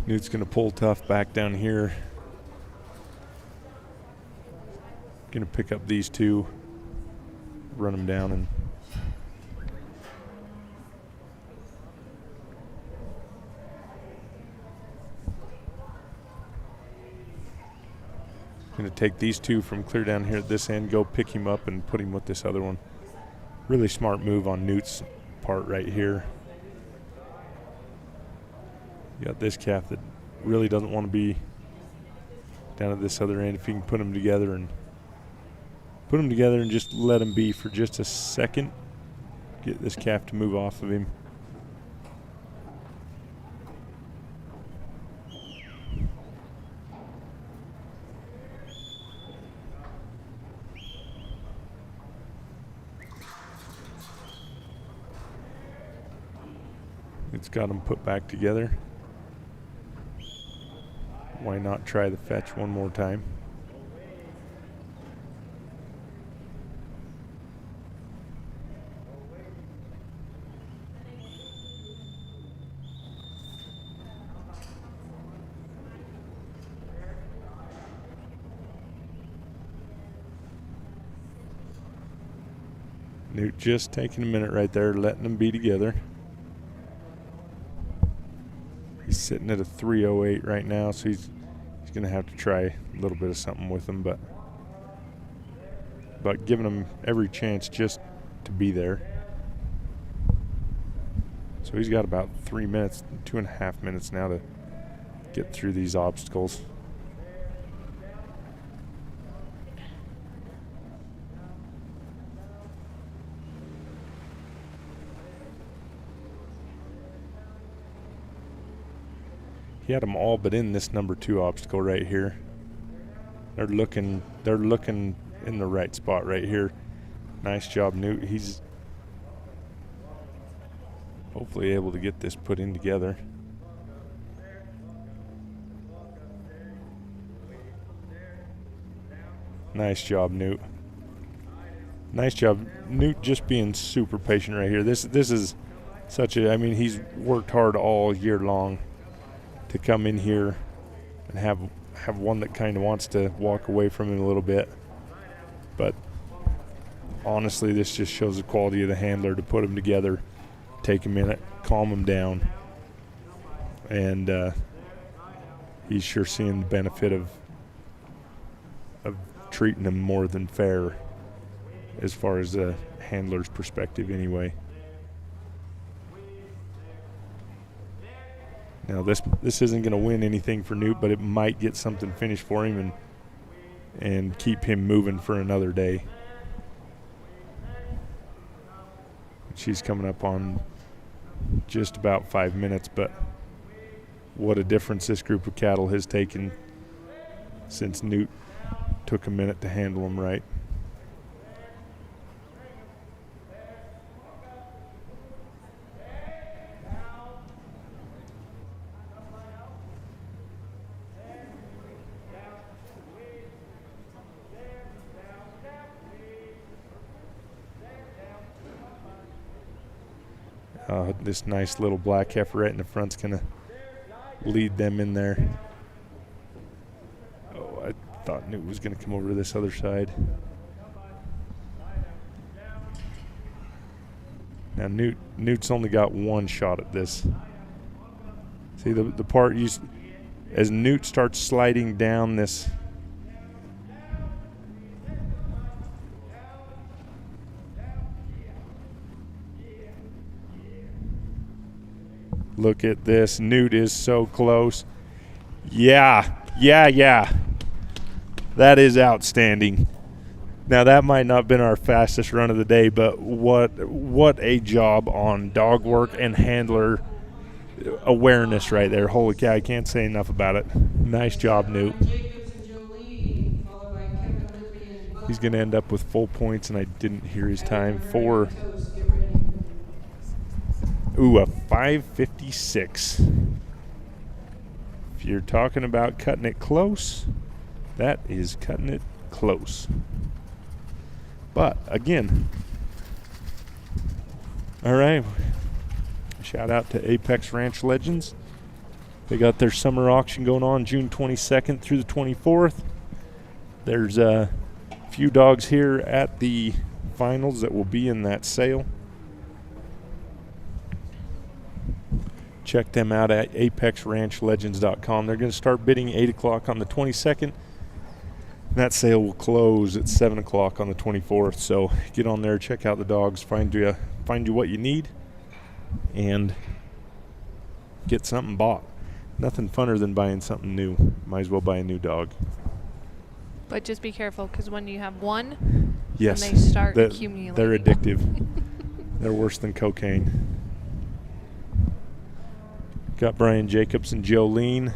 Newt's gonna pull Tough back down here. Gonna pick up these two, run them down, and gonna take these two from clear down here at this end, go pick him up and put him with this other one. Really smart move on Newt's part right here. You got this calf that really doesn't want to be down at this other end. If you can put them together and just let him be for just a second. Get this calf to move off of him. It's got them put back together. Why not try the fetch one more time? Newt just taking a minute right there, letting them be together. He's sitting at a 3:08 right now, so he's going to have to try a little bit of something with him, but giving him every chance just to be there. So he's got about 3 minutes, 2.5 minutes now to get through these obstacles. He had them all but in this number 2 obstacle right here. They're looking in the right spot right here. Nice job, Newt. He's hopefully able to get this put in together. Nice job, Newt. Nice job, Newt, just being super patient right here. This is such a, I mean, he's worked hard all year long to come in here and have one that kind of wants to walk away from him a little bit. But honestly, this just shows the quality of the handler to put them together, take a minute, calm them down, and he's sure seeing the benefit of treating them more than fair as far as the handler's perspective anyway. Now this isn't going to win anything for Newt, but it might get something finished for him and keep him moving for another day. She's coming up on just about 5 minutes, but what a difference this group of cattle has taken since Newt took a minute to handle them right. This nice little black heifer right in the front's going to lead them in there. Oh, I thought Newt was going to come over to this other side. Now Newt's only got one shot at this. See the part as Newt starts sliding down this. Look at this. Newt is so close. Yeah. That is outstanding. Now, that might not have been our fastest run of the day, but what a job on dog work and handler awareness right there. Holy cow, I can't say enough about it. Nice job, Newt. He's going to end up with full points, and I didn't hear his time. A 5:56. If you're talking about cutting it close, that is cutting it close. But again, all right, shout out to Apex Ranch Legends. They got their summer auction going on June 22nd through the 24th. There's a few dogs here at the finals that will be in that sale. Check them out at apexranchlegends.com. They're going to start bidding 8 o'clock on the 22nd. That sale will close at 7 o'clock on the 24th. So get on there, check out the dogs, find you what you need, and get something bought. Nothing funner than buying something new. Might as well buy a new dog. But just be careful, because when you have one, yes, they start accumulating. They're addictive. They're worse than cocaine. Got Brian Jacobs and Jolene.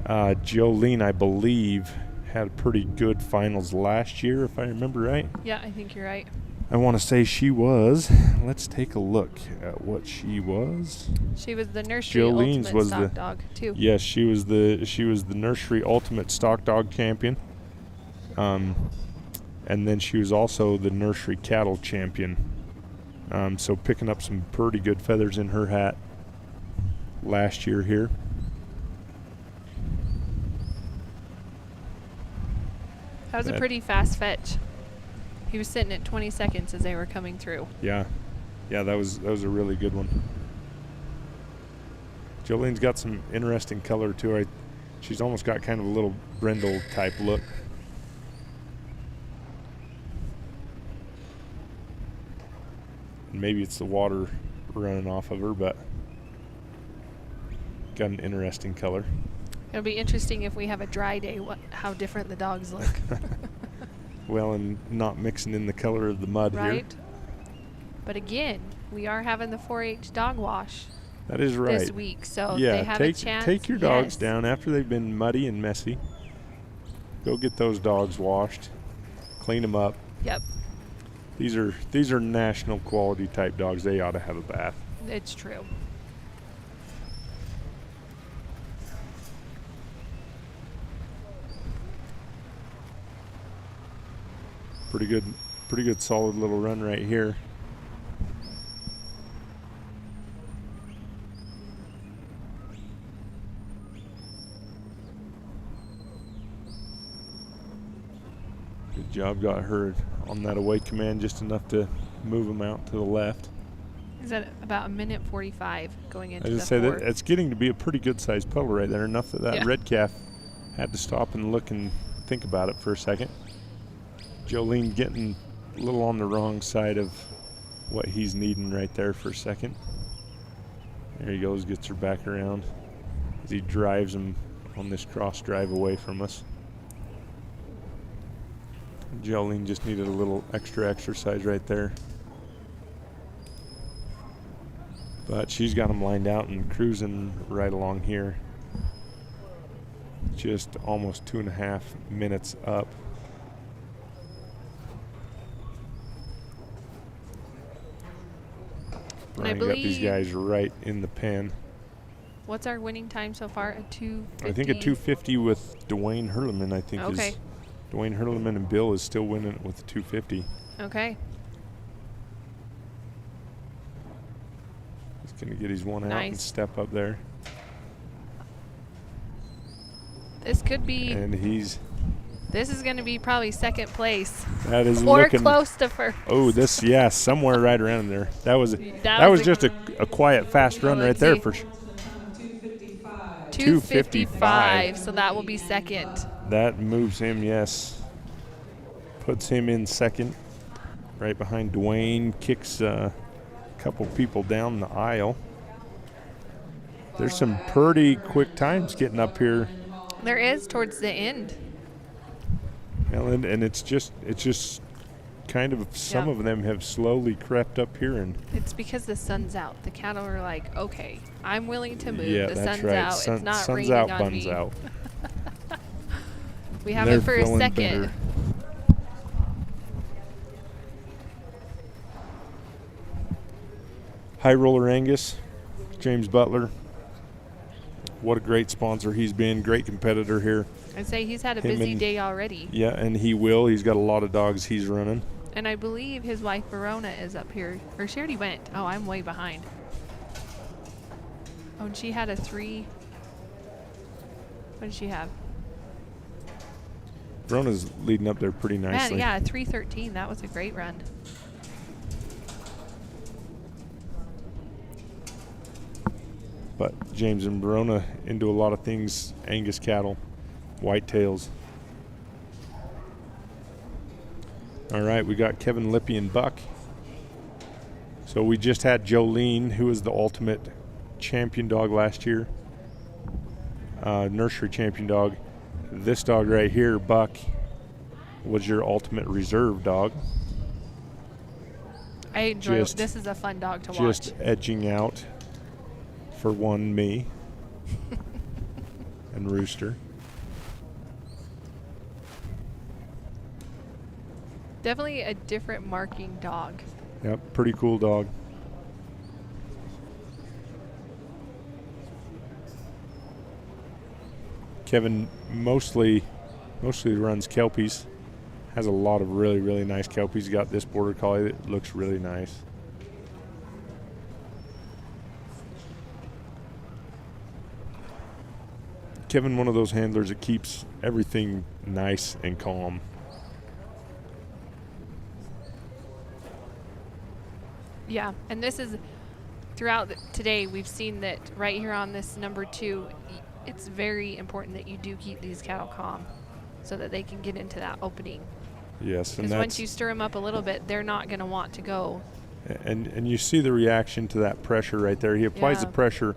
Jolene, I believe, had a pretty good finals last year, if I remember right. Yeah, I think you're right. I want to say she was. Let's take a look at what she was. She was the nursery Jolene's ultimate was stock dog too. Yes, she was the nursery ultimate stock dog champion. And then she was also the nursery cattle champion. So picking up some pretty good feathers in her hat last year here. That was a pretty fast fetch. He was sitting at 20 seconds as they were coming through. Yeah, that was a really good one. Jolene's got some interesting color to her. She's almost got kind of a little brindle type look. Maybe it's the water running off of her, but got an interesting color. It'll be interesting if we have a dry day, how different the dogs look. Well, and not mixing in the color of the mud here. Right? But again, we are having the 4-H dog wash That is right. this week, so Yeah, they have a chance. take your dogs Yes. down after they've been muddy and messy. Go get those dogs washed, clean them up. Yep, These are national quality type dogs. They ought to have a bath. it's true. Pretty good solid little run right here. Good job, got her on that away command just enough to move him out to the left. Is that about 1:45 going into I the just say that fourth? it's getting to be a pretty good sized puddle right there, enough that Yeah. red calf had to stop and look and think about it for a second. Jolene getting a little on the wrong side of what he's needing right there for a second. There he goes, gets her back around as he drives him on this cross drive away from us. Jolene just needed a little extra exercise right there. But she's got him lined out and cruising right along here. Just almost 2.5 minutes up. And I Brian got these believe- guys right in the pen. What's our winning time so far? A 2:50? I think a 250 with Dwayne Hurleman, I think Okay. is. Dwayne Hurleman and Bill is still winning it with a 250. Okay. He's going to get his one out and Nice. step up there. This could be. And This is going to be probably second place that is or looking. close to first. Oh, this, yeah, somewhere right around there. That was That was just a quiet, fast run right let's there see. for sure. 2:55. So that will be second. That moves him, yes. Puts him in second, right behind Dwayne. Kicks a couple people down the aisle. There's some pretty quick times getting up here. There is towards the end. Well, and it's just kind of some Yep. of them have slowly crept up here, and It's because the sun's out. The cattle are like, okay, I'm willing to move. yeah, the that's sun's right. out. It's not sun's raining out, on buns me. out. We have They're it for a feeling second. better. High Roller Angus, James Butler. What a great sponsor he's been. Great competitor here. I'd say he's had a Him busy and- day already. Yeah, and he will. He's got a lot of dogs he's running. And I believe his wife Verona is up here. Or she already went. Oh, I'm way behind. Oh, and she had a 3. What did she have? Verona's leading up there pretty nicely. Man, yeah, 3:13. That was a great run. But James and Verona into a lot of things. Angus cattle, whitetails. All right, we got Kevin Lippy and Buck. So we just had Jolene, who was the ultimate champion dog last year. Nursery champion dog. This dog right here, Buck, was your ultimate reserve dog. I enjoy Just- this is a fun dog to Just watch. edging out for one me and Rooster. Definitely a different marking dog. Yep, pretty cool dog. Kevin mostly runs Kelpies. Has a lot of really, really nice Kelpies. Got this border collie that looks really nice. Kevin, one of those handlers that keeps everything nice and calm. Yeah, and this is throughout today we've seen that right here on this number 2, it's very important that you do keep these cattle calm so that they can get into that opening. Yes, and Because once you stir them up a little bit, they're not going to want to go. and you see the reaction to that pressure right there. He applies the pressure,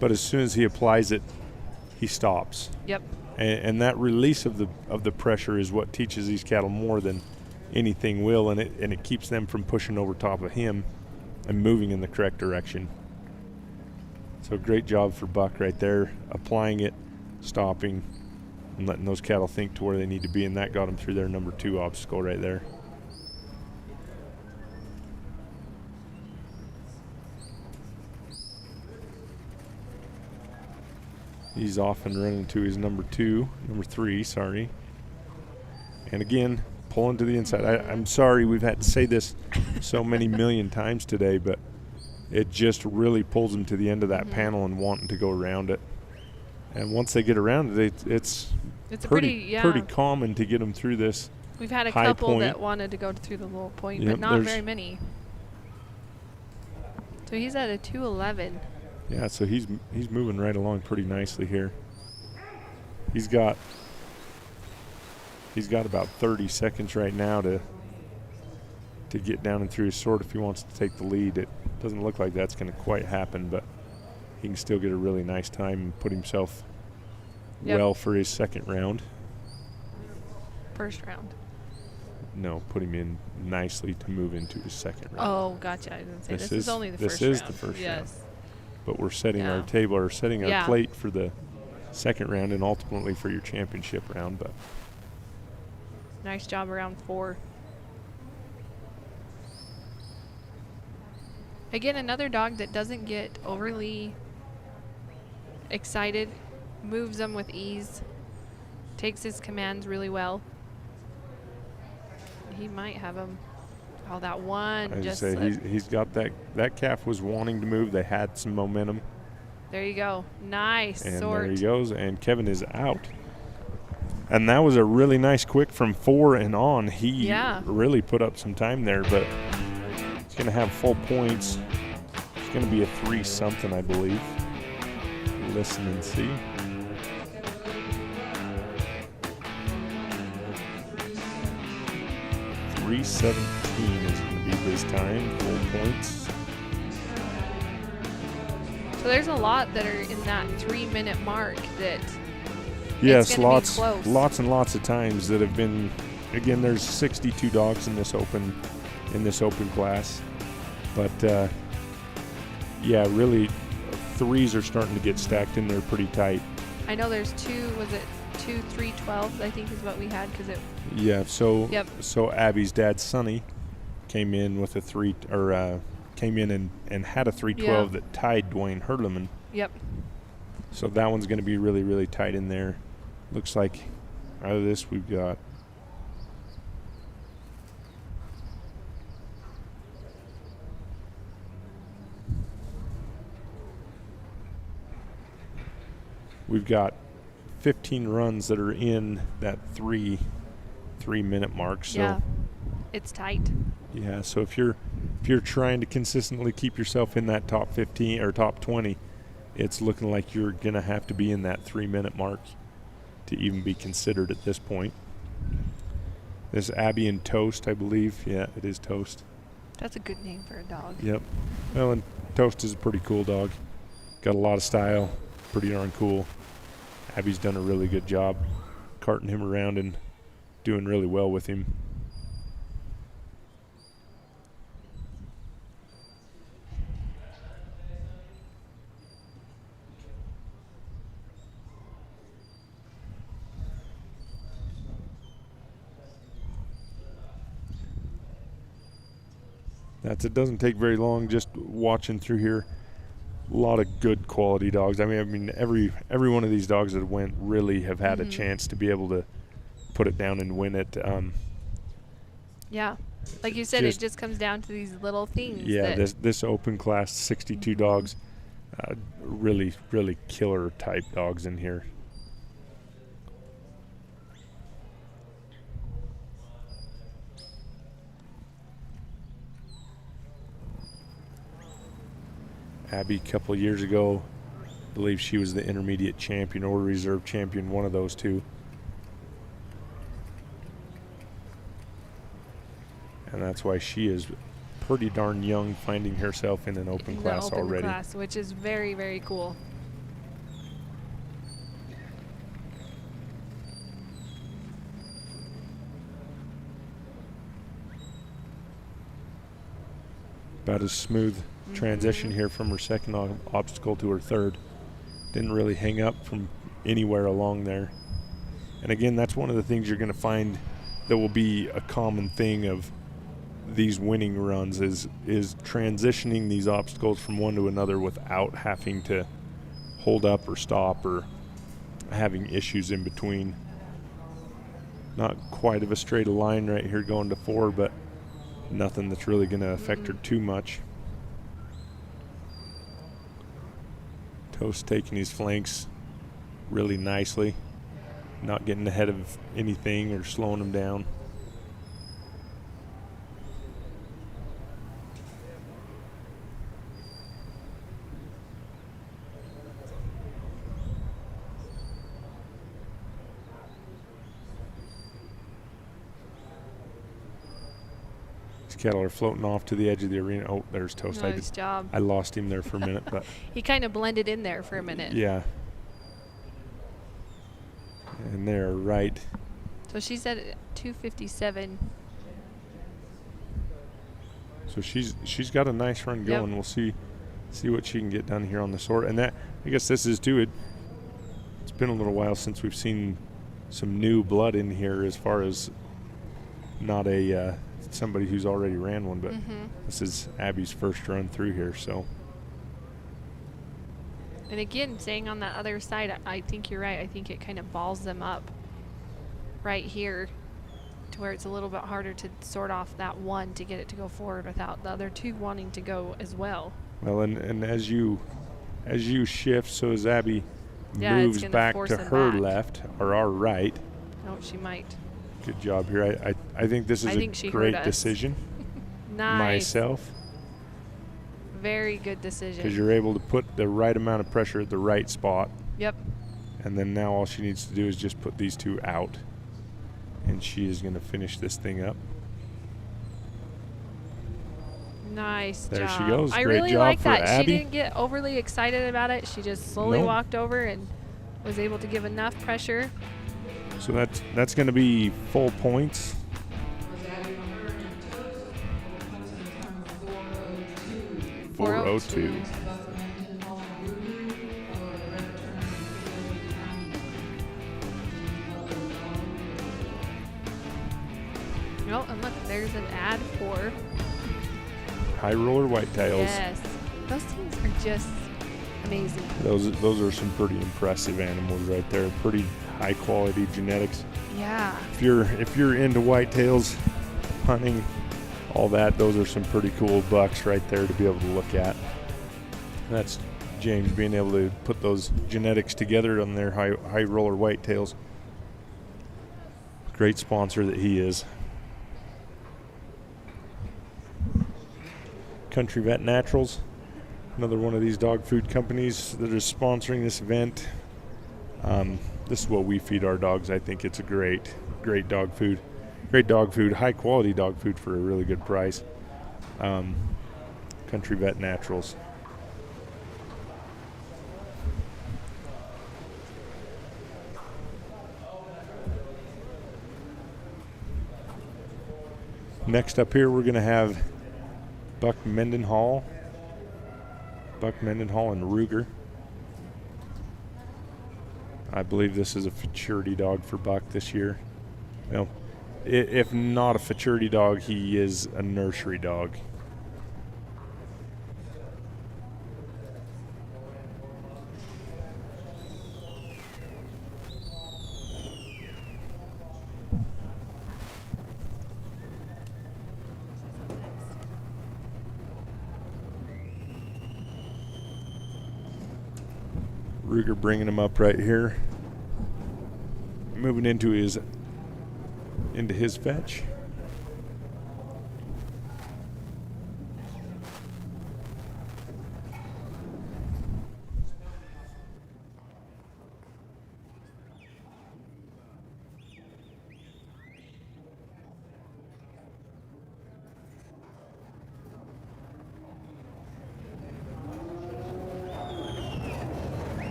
but as soon as he applies it, he stops. Yep. And that release of the pressure is what teaches these cattle more than anything will, and it keeps them from pushing over top of him and moving in the correct direction. So great job for Buck right there, applying it, stopping, and letting those cattle think to where they need to be, and that got them through their number 2 obstacle right there. He's off and running to his number 3, sorry. And again, pulling to the inside. I'm sorry we've had to say this so many million times today, but it just really pulls them to the end of that panel and wanting to go around it. And once they get around it, it's pretty common to get them through this. We've had a high couple point. that wanted to go through the low point, Yep, but not very many. So he's at a 2:11. Yeah, so he's moving right along pretty nicely here. He's got about 30 seconds right now to get down and through his sort if he wants to take the lead. It doesn't look like that's going to quite happen, but he can still get a really nice time and put himself well for his second round. First round. No, put him in nicely to move into his second round. Oh, gotcha. I didn't say this is only the first round. This is the first round. Yes. But we're setting our table, or setting our plate for the second round and ultimately for your championship round. But nice job around 4. Again, another dog that doesn't get overly excited, moves them with ease, takes his commands really well. He might have him. Oh, that one just slipped. He's got that calf was wanting to move. They had some momentum. There you go. Nice and sort. There he goes, and Kevin is out. And that was a really nice quick from 4 and on. He really put up some time there, but he's going to have full points. It's going to be a 3-something, I believe. Listen and see. .317 is going to be his time, full points. So there's a lot that are in that 3-minute mark that yes, lots and lots of times that have been. Again, there's 62 dogs in this open class, but yeah, really, 3s are starting to get stacked in there pretty tight. I know there's 2 3-12s, I think is what we had because it. Yeah, so Abby's dad, Sonny, came in with a 3, or came in and had a 3-12 that tied Dwayne Hurleman. Yep. So that one's going to be really, really tight in there. Looks like out of this we've got we've got 15 runs that are in that 3-minute mark. So yeah, it's tight. Yeah, so if you're trying to consistently keep yourself in that top 15 or top 20, it's looking like you're going to have to be in that 3-minute mark to even be considered at this point. This is Abby and Toast, I believe. Yeah, it is Toast. That's a good name for a dog. Yep. Well, and Toast is a pretty cool dog. Got a lot of style. Pretty darn cool. Abby's done a really good job carting him around and doing really well with him. It doesn't take very long just watching through here. A lot of good quality dogs. I mean, every one of these dogs that went really have had a chance to be able to put it down and win it. Yeah, like you said, it just comes down to these little things. Yeah, this open class 62 dogs, really, really killer type dogs in here. Abby, a couple years ago, I believe she was the intermediate champion or reserve champion, one of those two. And that's why she is pretty darn young, finding herself in an open In class the open already. class, which is very, very cool. About a smooth transition here from her second obstacle to her third. Didn't really hang up from anywhere along there. And again, that's one of the things you're going to find that will be a common thing of these winning runs is transitioning these obstacles from one to another without having to hold up or stop or having issues in between. Not quite of a straight line right here going to 4, but nothing that's really going to affect her too much. Toast taking his flanks really nicely, not getting ahead of anything or slowing him down. Cattle are floating off to the edge of the arena. Oh, there's Toast. Nice job. I lost him there for a minute, but He kind of blended in there for a minute. yeah. And they're right. So she's at 257. So she's got a nice run Yep. going. We'll see what she can get done here on the sort. And that, I guess this is too. It's been a little while since we've seen some new blood in here, as far as not a somebody who's already ran one, but this is Abby's first run through here. So. And again, staying on that other side, I think you're right. I think it kind of balls them up right here to where it's a little bit harder to sort off that one to get it to go forward without the other two wanting to go as well. Well, and as you shift, so as Abby Yeah, it's moves gonna back force to them her back. left or our right. Oh, she might. Good job here. I think this I is think a she heard great us. decision. Nice. Myself, Very good decision. because you're able to put the right amount of pressure at the right spot, Yep. and then now all she needs to do is just put these two out, and she is going to finish this thing up. Nice There job. she goes. I Great really job like for that. Abby. She didn't get overly excited about it. She just slowly No. walked over and was able to give enough pressure. So that's going to be full points. Was Abby Mahern and Toast. Hudson time 4:02. 4:02. Next, Buck Manton, Holland Ruger, followed by Brett Turner and Field County. Oh, and look, there's an ad for. High roller whitetails. Yes. Those things are just amazing. Those are some pretty impressive animals right there. Pretty high quality genetics. Yeah. If you're into whitetails, hunting, all that, those are some pretty cool bucks right there to be able to look at. That's James being able to put those genetics together on their high roller whitetails. Great sponsor that he is. Country Vet Naturals, another one of these dog food companies that is sponsoring this event. This is what we feed our dogs. I think it's a great dog food. Great dog food, high quality dog food for a really good price. Country Vet Naturals. Next up here, we're going to have Buck Mendenhall. Buck Mendenhall and Ruger. I believe this is a futurity dog for Buck this year. Well, if not a futurity dog, he is a nursery dog. Ruger bringing him up right here. Moving into his fetch.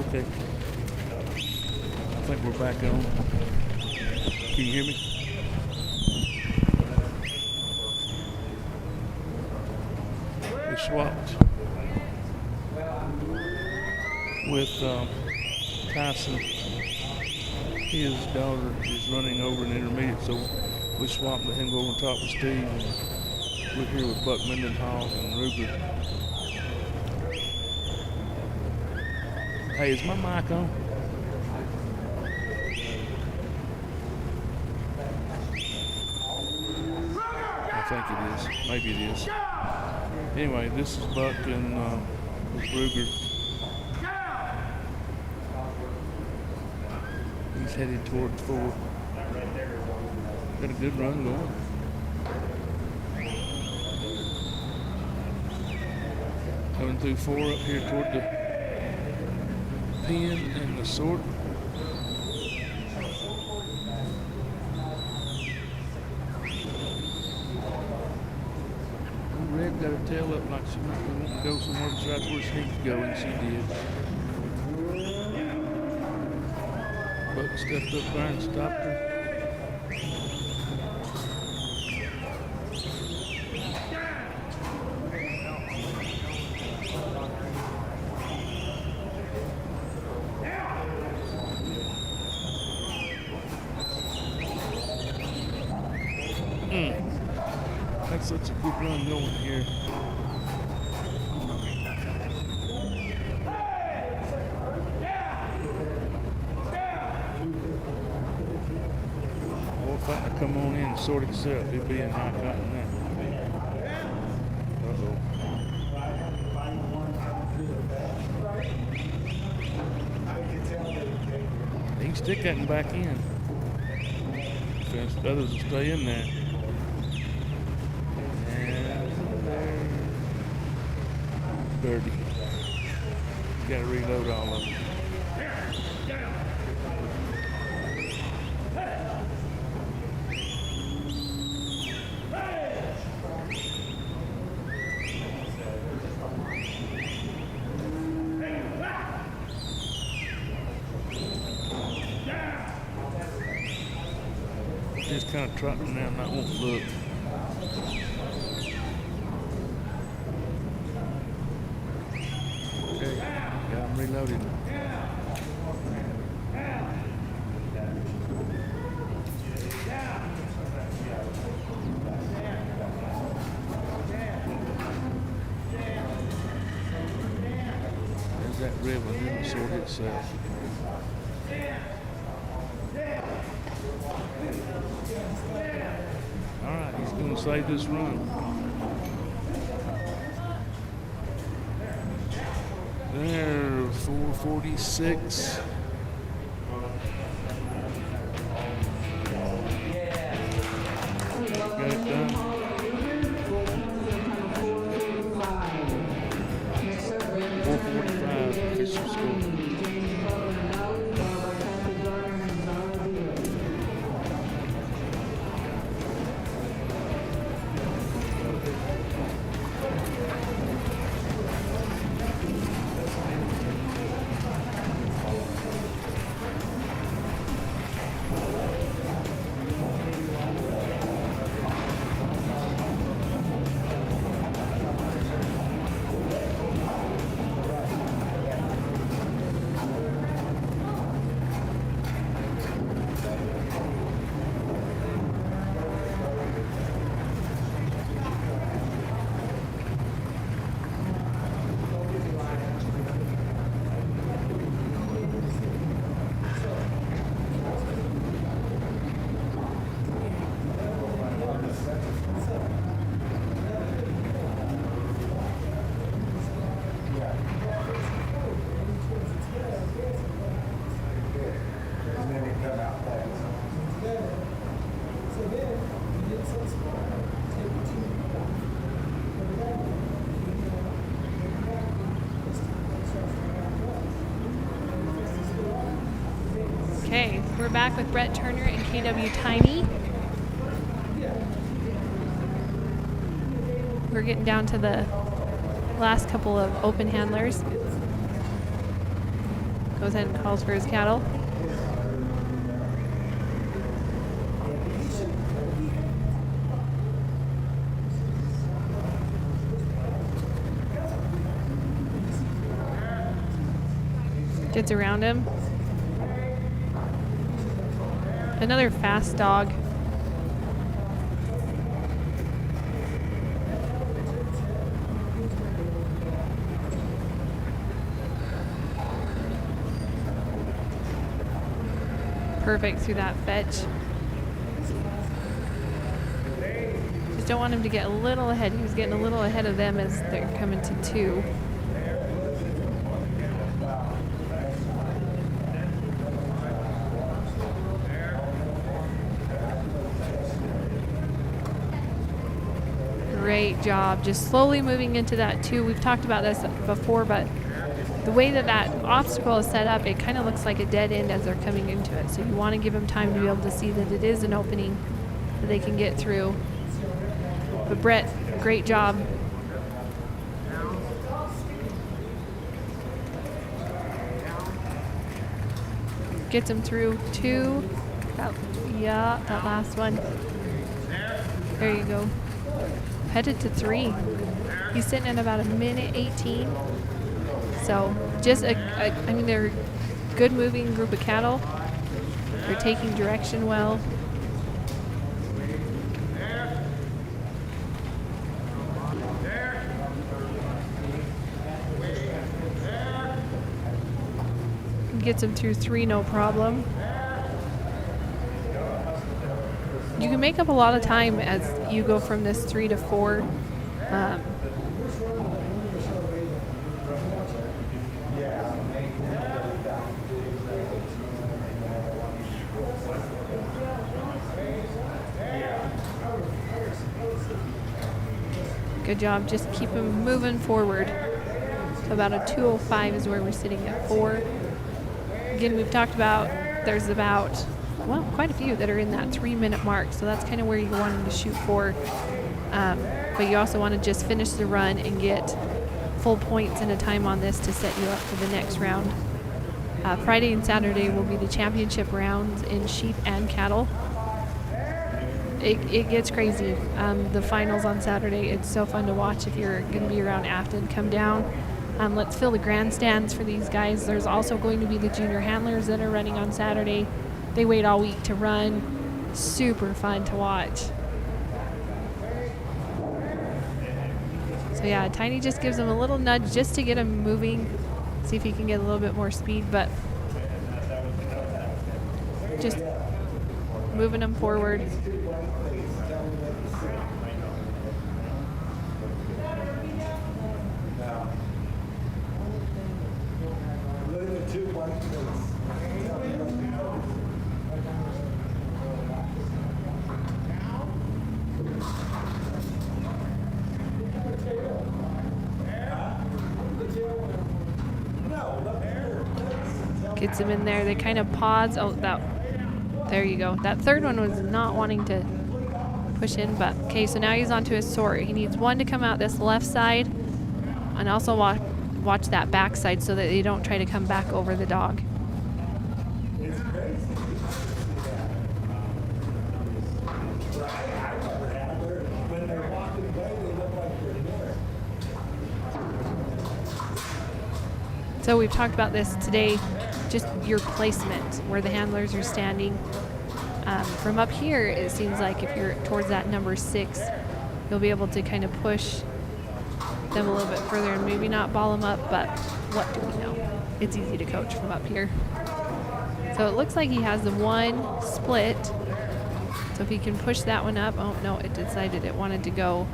Okay. I think we're back on. Can you hear me? We swapped with Tyson. His daughter is running over in intermediate, so we swapped to him go over and talk with Steve. And we're here with Buck Mendenhall and Ruger. Hey, is my mic on? I think it is. Maybe it is. Anyway, this is Buck and with Ruger. He's headed toward 4. Got a good run going. Coming through 4 up here toward the pen and the sort. Red got her tail up like she might be wanting to go somewhere besides where she needs to go, and she did. Buck stepped up there and stopped her. That's such a good run going here. Well, if I could come on in and sort itself, it'd be in high cotton now. He can stick that back in. Fence, the others will stay in there. Birdie. You gotta reload all of them. Just kind of trotting down, not wanting to look. Reloaded. There's that red one in the sort itself. All right, he's going to save this run. There, 446. Got it done. 445, official score. Okay, we're back with Brett Turner and KW Tiny. We're getting down to the last couple of open handlers. Goes ahead and calls for his cattle. Gets around him. Another fast dog. Perfect through that fetch. Just don't want him to get a little ahead. He was getting a little ahead of them as they're coming to 2. Great job. Just slowly moving into that 2. We've talked about this before, but the way that that obstacle is set up, it kind of looks like a dead end as they're coming into it. So you want to give them time to be able to see that it is an opening that they can get through. But Brett, great job. Gets him through 2. That last one. There you go. Headed to 3. He's sitting at about 1:18. So just I mean, they're a good moving group of cattle. They're taking direction well. Gets him through 3, no problem. You can make up a lot of time as you go from this 3 to 4. Good job. Just keep him moving forward. So about a 2:05 is where we're sitting at 4. Again, we've talked about there's about, well, quite a few that are in that 3-minute mark. So that's kind of where you want them to shoot for. But you also want to just finish the run and get full points and a time on this to set you up for the next round. Friday and Saturday will be the championship rounds in sheep and cattle. It gets crazy. The finals on Saturday, it's so fun to watch if you're going to be around Afton. Come down. Let's fill the grandstands for these guys. There's also going to be the junior handlers that are running on Saturday. They wait all week to run. Super fun to watch. So yeah, Tiny just gives him a little nudge just to get him moving. See if he can get a little bit more speed, but just moving him forward. Gets him in there. They kind of pause. Oh, there you go. That third one was not wanting to push in, but okay, so now he's onto his sort. He needs one to come out this left side and also watch that back side so that they don't try to come back over the dog. So we've talked about this today, just your placement, where the handlers are standing. From up here, it seems like if you're towards that number 6, you'll be able to kind of push them a little bit further and maybe not ball them up, but what do we know? It's easy to coach from up here. So it looks like he has the one split. So if he can push that one up, oh no, it decided it wanted to go.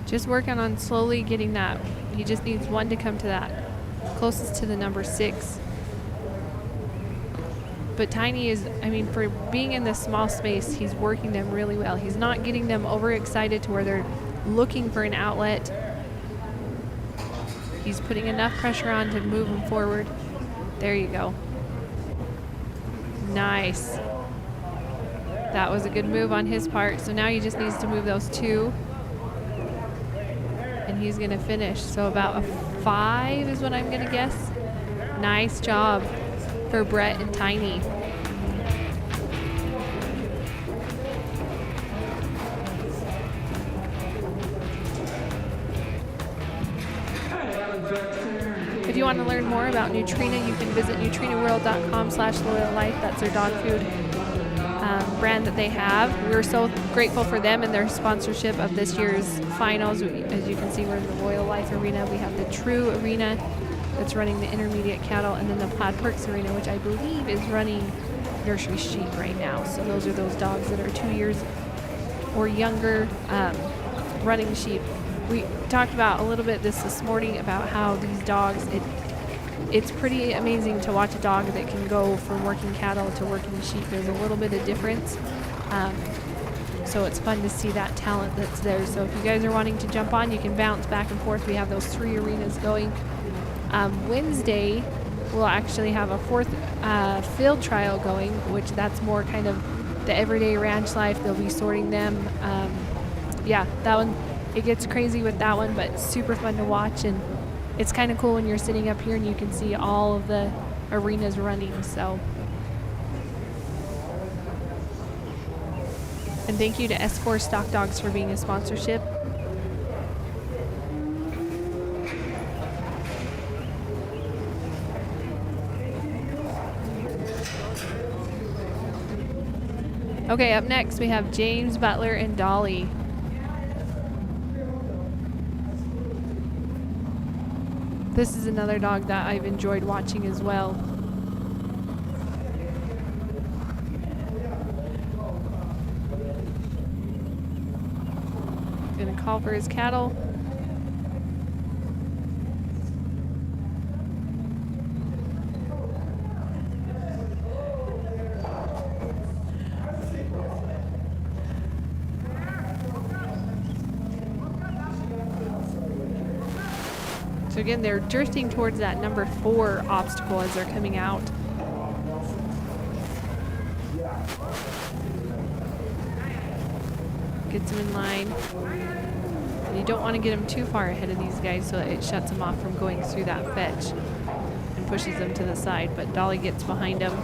Just working on slowly getting that. He just needs one to come to that closest to the number 6. But Tiny is, I mean, for being in this small space, he's working them really well. He's not getting them overexcited to where they're looking for an outlet. He's putting enough pressure on to move them forward. There you go. Nice. That was a good move on his part. So now he just needs to move those 2. And he's going to finish. So about a 5 is what I'm going to guess. Nice job for Brett and Tiny. If you want to learn more about Nutrena, you can visit nutrinaworld.com/loyallife. That's their dog food brand that they have. We're so grateful for them and their sponsorship of this year's finals. As you can see, we're in the Loyal Life Arena. We have the True Arena that's running the intermediate cattle, and then the Plaid Perks Arena, which I believe is running nursery sheep right now. So those are those dogs that are 2 years or younger running sheep. We talked about a little bit this morning about how these dogs, it's pretty amazing to watch a dog that can go from working cattle to working sheep. There's a little bit of difference. So it's fun to see that talent that's there. So if you guys are wanting to jump on, you can bounce back and forth. We have those 3 arenas going. Wednesday, we'll actually have a 4th field trial going, which that's more kind of the everyday ranch life. They'll be sorting them. Yeah, that one, it gets crazy with that one, but super fun to watch. And it's kind of cool when you're sitting up here and you can see all of the arenas running. So, and thank you to S4 Stock Dogs for being a sponsorship. Okay, up next we have James Butler and Dolly. This is another dog that I've enjoyed watching as well. Gonna call for his cattle. So again, they're drifting towards that number 4 obstacle as they're coming out. Gets them in line. And you don't want to get them too far ahead of these guys so that it shuts them off from going through that fetch and pushes them to the side. But Dolly gets behind them.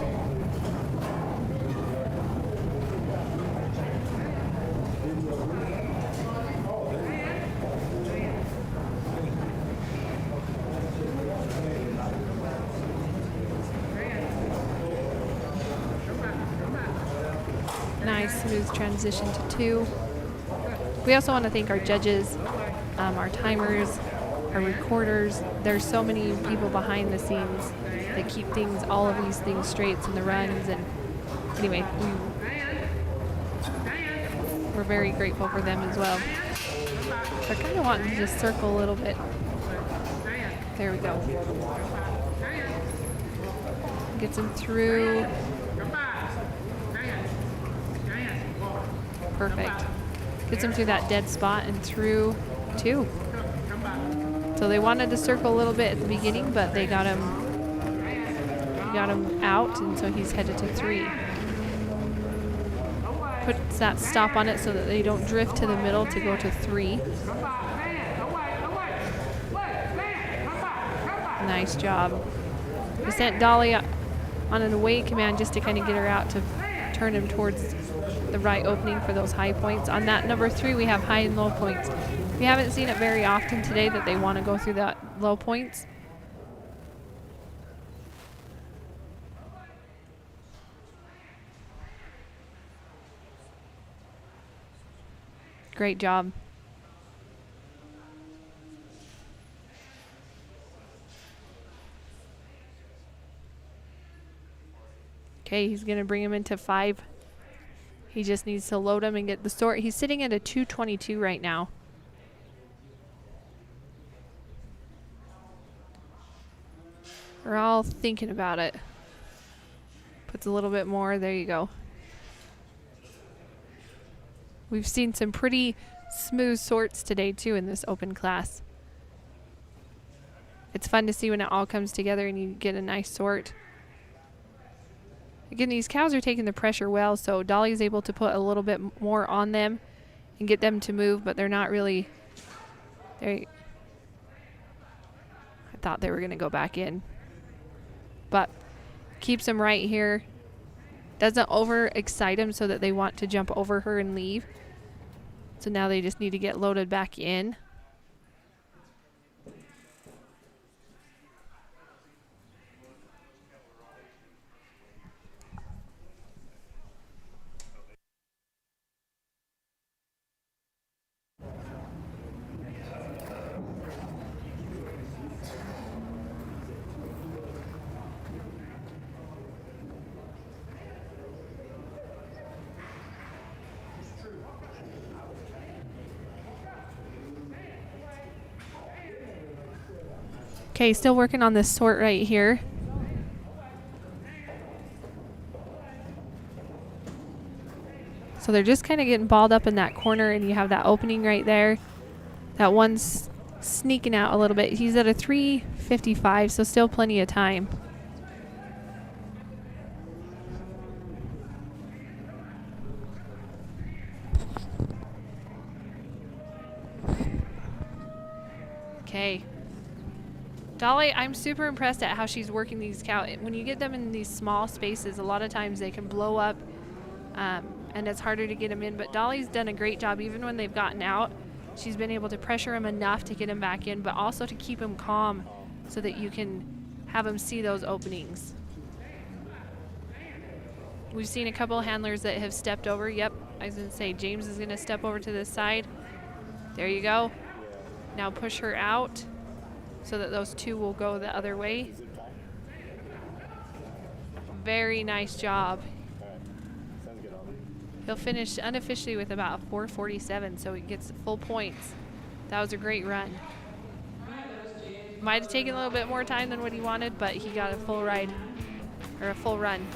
Nice smooth transition to 2. We also want to thank our judges, our timers, our recorders. There's so many people behind the scenes that keep things, all of these things straight in the runs. And anyway, we're very grateful for them as well. They're kind of wanting to just circle a little bit. There we go. Gets them through. Perfect. Gets them through that dead spot and through 2. So they wanted to circle a little bit at the beginning, but they got him out, and so he's headed to 3. Puts that stop on it so that they don't drift to the middle to go to 3. Nice job. We sent Dolly on an away command just to kind of get her out to turn him towards the right opening for those high points. On that number 3, we have high and low points. We haven't seen it very often today that they want to go through that low points. Great job. Okay, he's going to bring him into 5. He just needs to load him and get the sort. He's sitting at a 222 right now. We're all thinking about it. Puts a little bit more. There you go. We've seen some pretty smooth sorts today, too, in this open class. It's fun to see when it all comes together and you get a nice sort. Again, these cows are taking the pressure well, so Dolly's able to put a little bit more on them and get them to move, but they're not really. I thought they were going to go back in, but keeps them right here. Doesn't overexcite them so that they want to jump over her and leave. So now they just need to get loaded back in. Okay, still working on this sort right here. So they're just kind of getting balled up in that corner, and you have that opening right there. That one's sneaking out a little bit. He's at a 3:55, so still plenty of time. Okay. Dolly, I'm super impressed at how she's working these cows. When you get them in these small spaces, a lot of times they can blow up, and it's harder to get them in. But Dolly's done a great job. Even when they've gotten out, she's been able to pressure them enough to get them back in, but also to keep them calm so that you can have them see those openings. We've seen a couple of handlers that have stepped over. Yep, I was going to say James is going to step over to this side. There you go. Now push her out so that those two will go the other way. Very nice job. He'll finish unofficially with about a 4:47, so he gets full points. That was a great run. Might have taken a little bit more time than what he wanted, but he got a full ride, or a full run.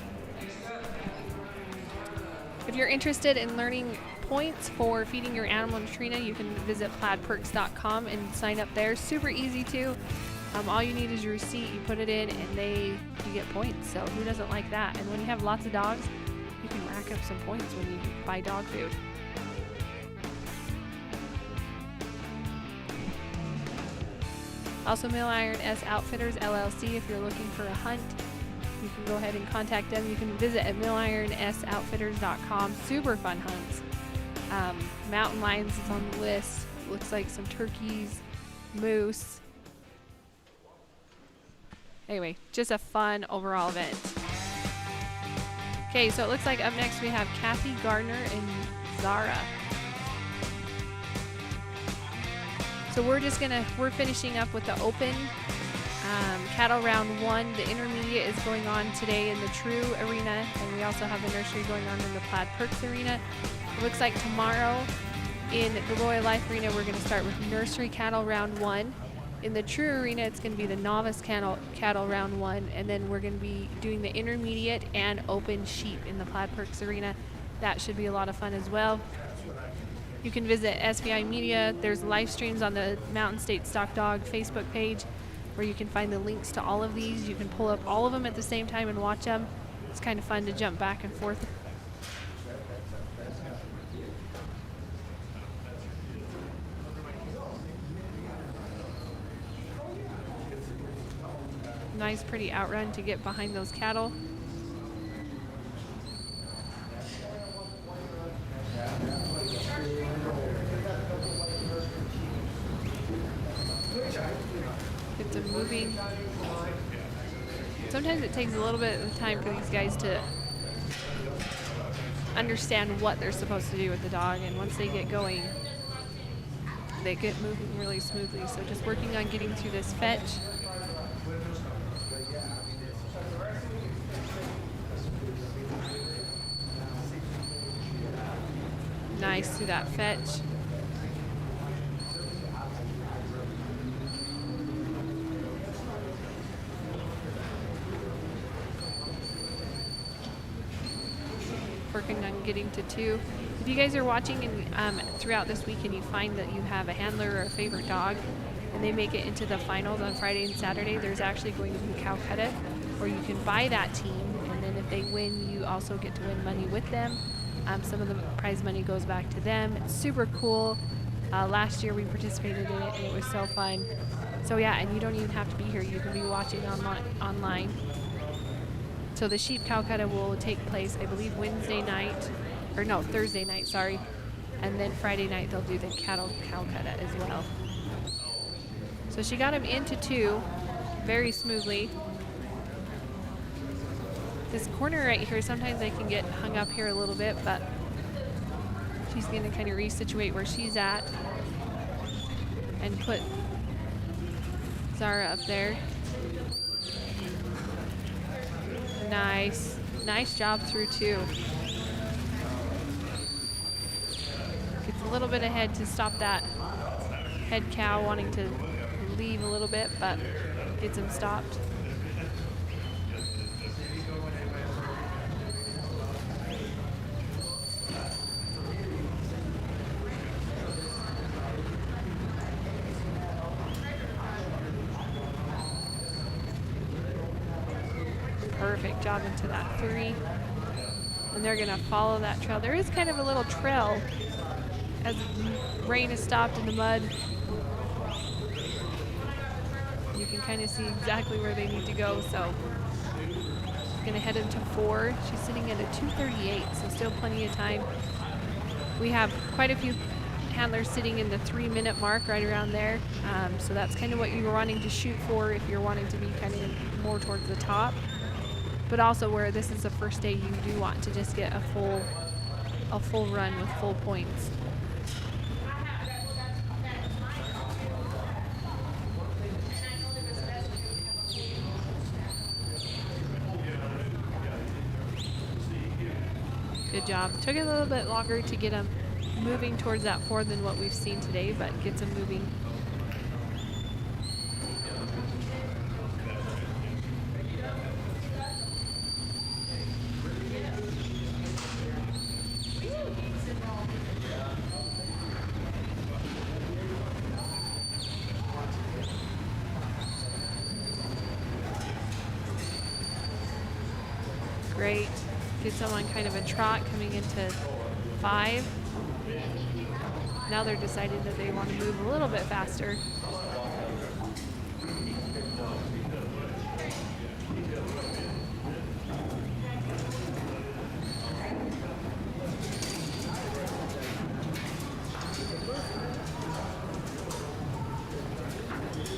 If you're interested in learning points for feeding your animal in Trina, you can visit plaidperks.com and sign up there. Super easy too. All you need is your receipt. You put it in, and you get points. So who doesn't like that? And when you have lots of dogs, you can rack up some points when you buy dog food. Also, Mill Iron S Outfitters LLC. If you're looking for a hunt, you can go ahead and contact them. You can visit at millirnsoutfitters.com. Super fun hunts. Mountain lions is on the list. Looks like some turkeys, moose. Anyway, just a fun overall event. Okay, so it looks like up next we have Kathy Gardner and Zara. So we're finishing up with the open cattle round 1. The intermediate is going on today in the True Arena, and we also have the nursery going on in the Plaid Perks Arena. It looks like tomorrow in the Loyal Life Arena we're going to start with nursery cattle round 1. In the True Arena it's going to be the novice cattle round 1, and then we're going to be doing the intermediate and open sheep in the Plaid Perks Arena. That should be a lot of fun as well. You can visit SVI Media. There's live streams on the Mountain State Stock Dog Facebook page where you can find the links to all of these. You can pull up all of them at the same time and watch them. It's kind of fun to jump back and forth. Nice, pretty outrun to get behind those cattle. Get them moving. Sometimes it takes a little bit of time for these guys to understand what they're supposed to do with the dog, and once they get going, they get moving really smoothly. So just working on getting through this fetch. Nice through that fetch. Working on getting to 2. If you guys are watching and throughout this week and you find that you have a handler or a favorite dog and they make it into the finals on Friday and Saturday, there's actually going to be Calcutta where you can buy that team, and then if they win, you also get to win money with them. Some of the prize money goes back to them. It's super cool. Last year we participated in it and it was so fun. So yeah, and you don't even have to be here. You can be watching online. So the sheep Calcutta will take place, I believe, Thursday night, sorry. And then Friday night they'll do the cattle Calcutta as well. So she got him into 2 very smoothly. This corner right here, sometimes I can get hung up here a little bit, but she's going to kind of resituate where she's at and put Zara up there. Nice. Nice job through 2. Gets a little bit ahead to stop that head cow wanting to leave a little bit, but gets him stopped. Perfect job into that 3. And they're gonna follow that trail. There is kind of a little trail as rain is stopped in the mud. You can kind of see exactly where they need to go. So gonna head into 4. She's sitting at a 2:38, so still plenty of time. We have quite a few handlers sitting in the 3-minute mark right around there. So that's kind of what you're wanting to shoot for if you're wanting to be kind of more towards the top. But also where this is the first day, you do want to just get a full run with full points. Good job. Took it a little bit longer to get them moving towards that 4 than what we've seen today, but gets them moving. Great. Gets them on kind of a trot coming into 5. Now they're deciding that they want to move a little bit faster.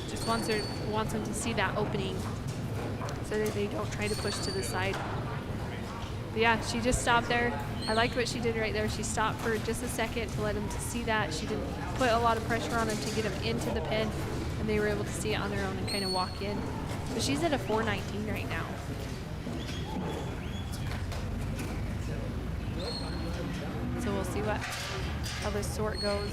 Just wants them to see that opening so that they don't try to push to the side. But yeah, she just stopped there. I liked what she did right there. She stopped for just a second to let them to see that. She didn't put a lot of pressure on them to get them into the pen, and they were able to see it on their own and kind of walk in. So she's at a 4:19 right now. So we'll see how this sort goes.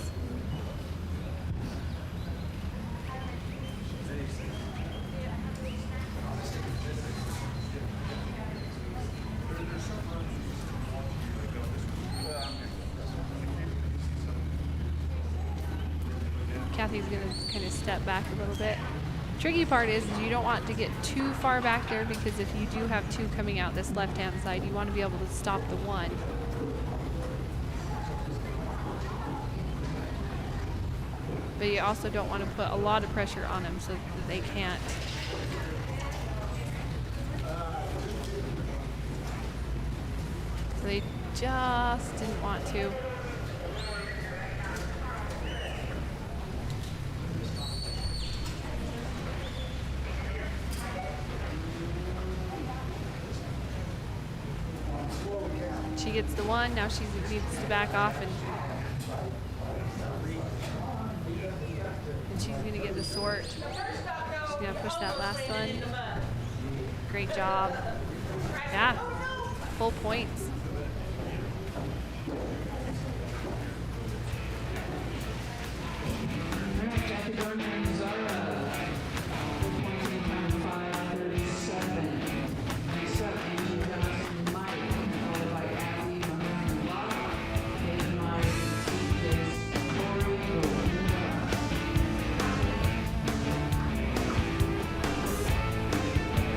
Kathy's gonna kind of step back a little bit. Tricky part is you don't want to get too far back there, because if you do have 2 coming out this left-hand side, you want to be able to stop the 1. But you also don't want to put a lot of pressure on them so that they can't. So they just didn't want to. She gets the 1, now she needs to back off, and she's gonna get the sort. She's gonna push that last one. Great job. Yeah, full points.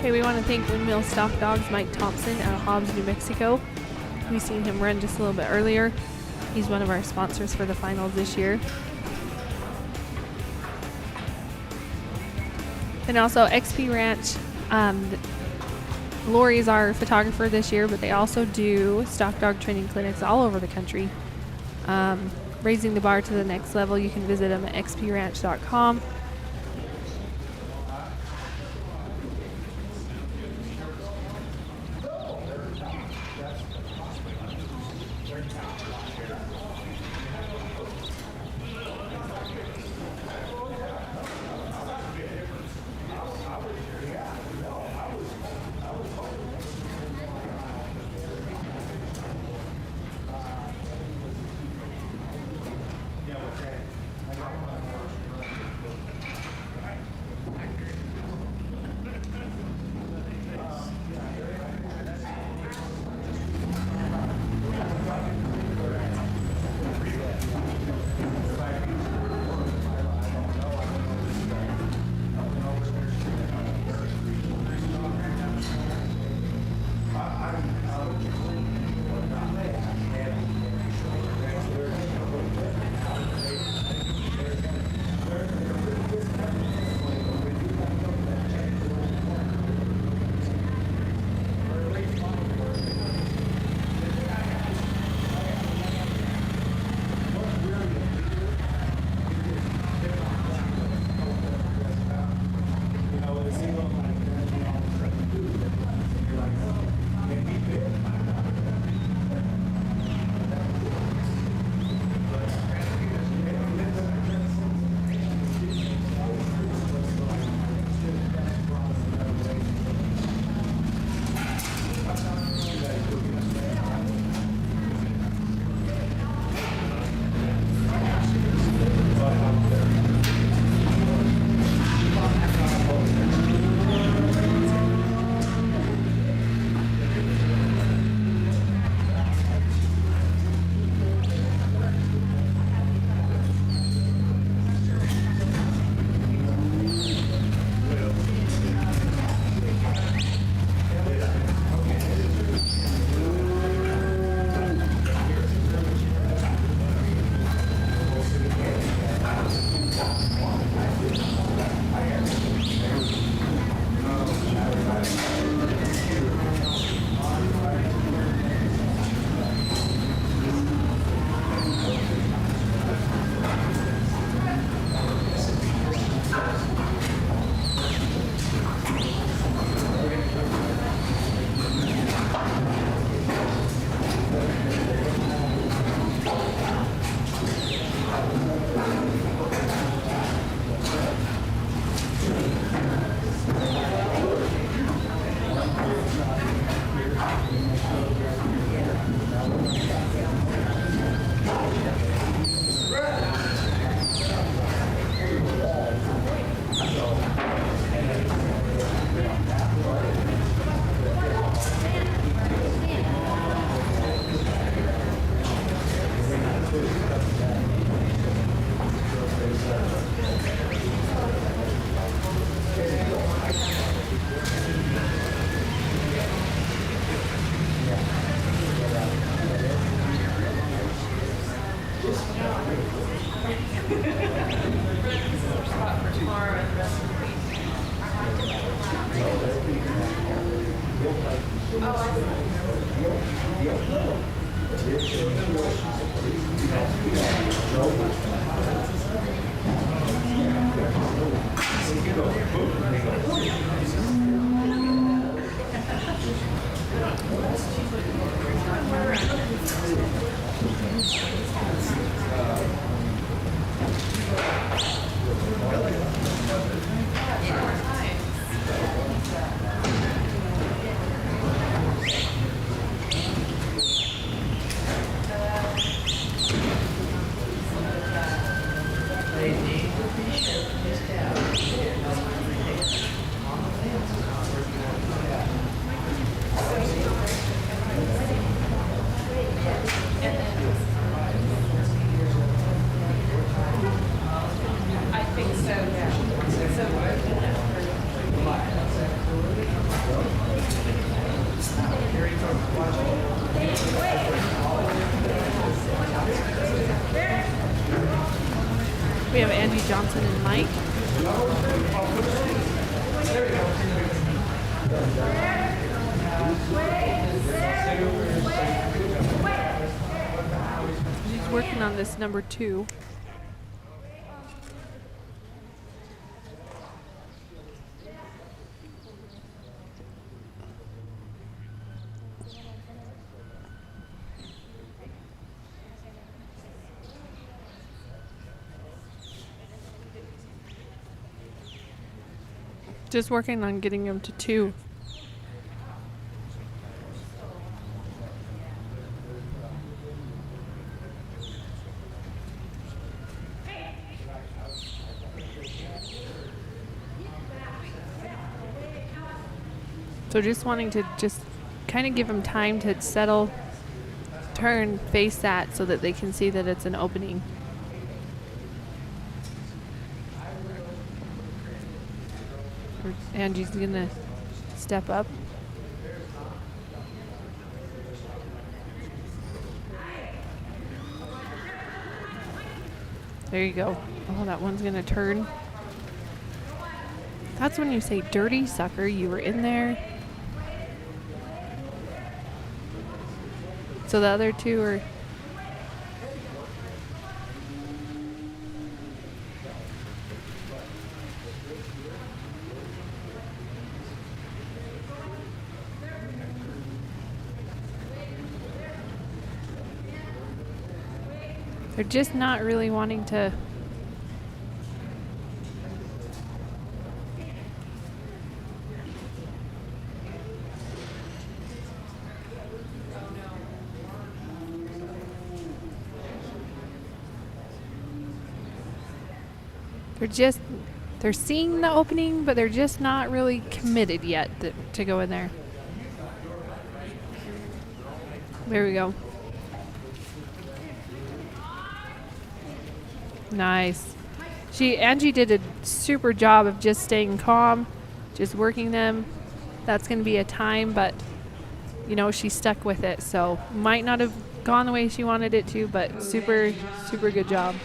Okay, we want to thank Windmill Stock Dogs Mike Thompson out of Hobbs, New Mexico. We've seen him run just a little bit earlier. He's one of our sponsors for the finals this year. And also XP Ranch. Lori's our photographer this year, but they also do stock dog training clinics all over the country. Raising the bar to the next level. You can visit them at xpranch.com. We have Angie Johnson and Mike. He's working on this number 2. Just working on getting him to 2. So just wanting to just kind of give him time to settle, turn, face that so that they can see that it's an opening. Angie's gonna step up. There you go. Oh, that one's gonna turn. That's when you say dirty sucker. You were in there. So the other 2 are. They're just not really wanting to. They're seeing the opening, but they're just not really committed yet to go in there. There we go. Nice. Angie did a super job of just staying calm, just working them. That's going to be a time, but you know, she stuck with it. So might not have gone the way she wanted it to, but super, super good job.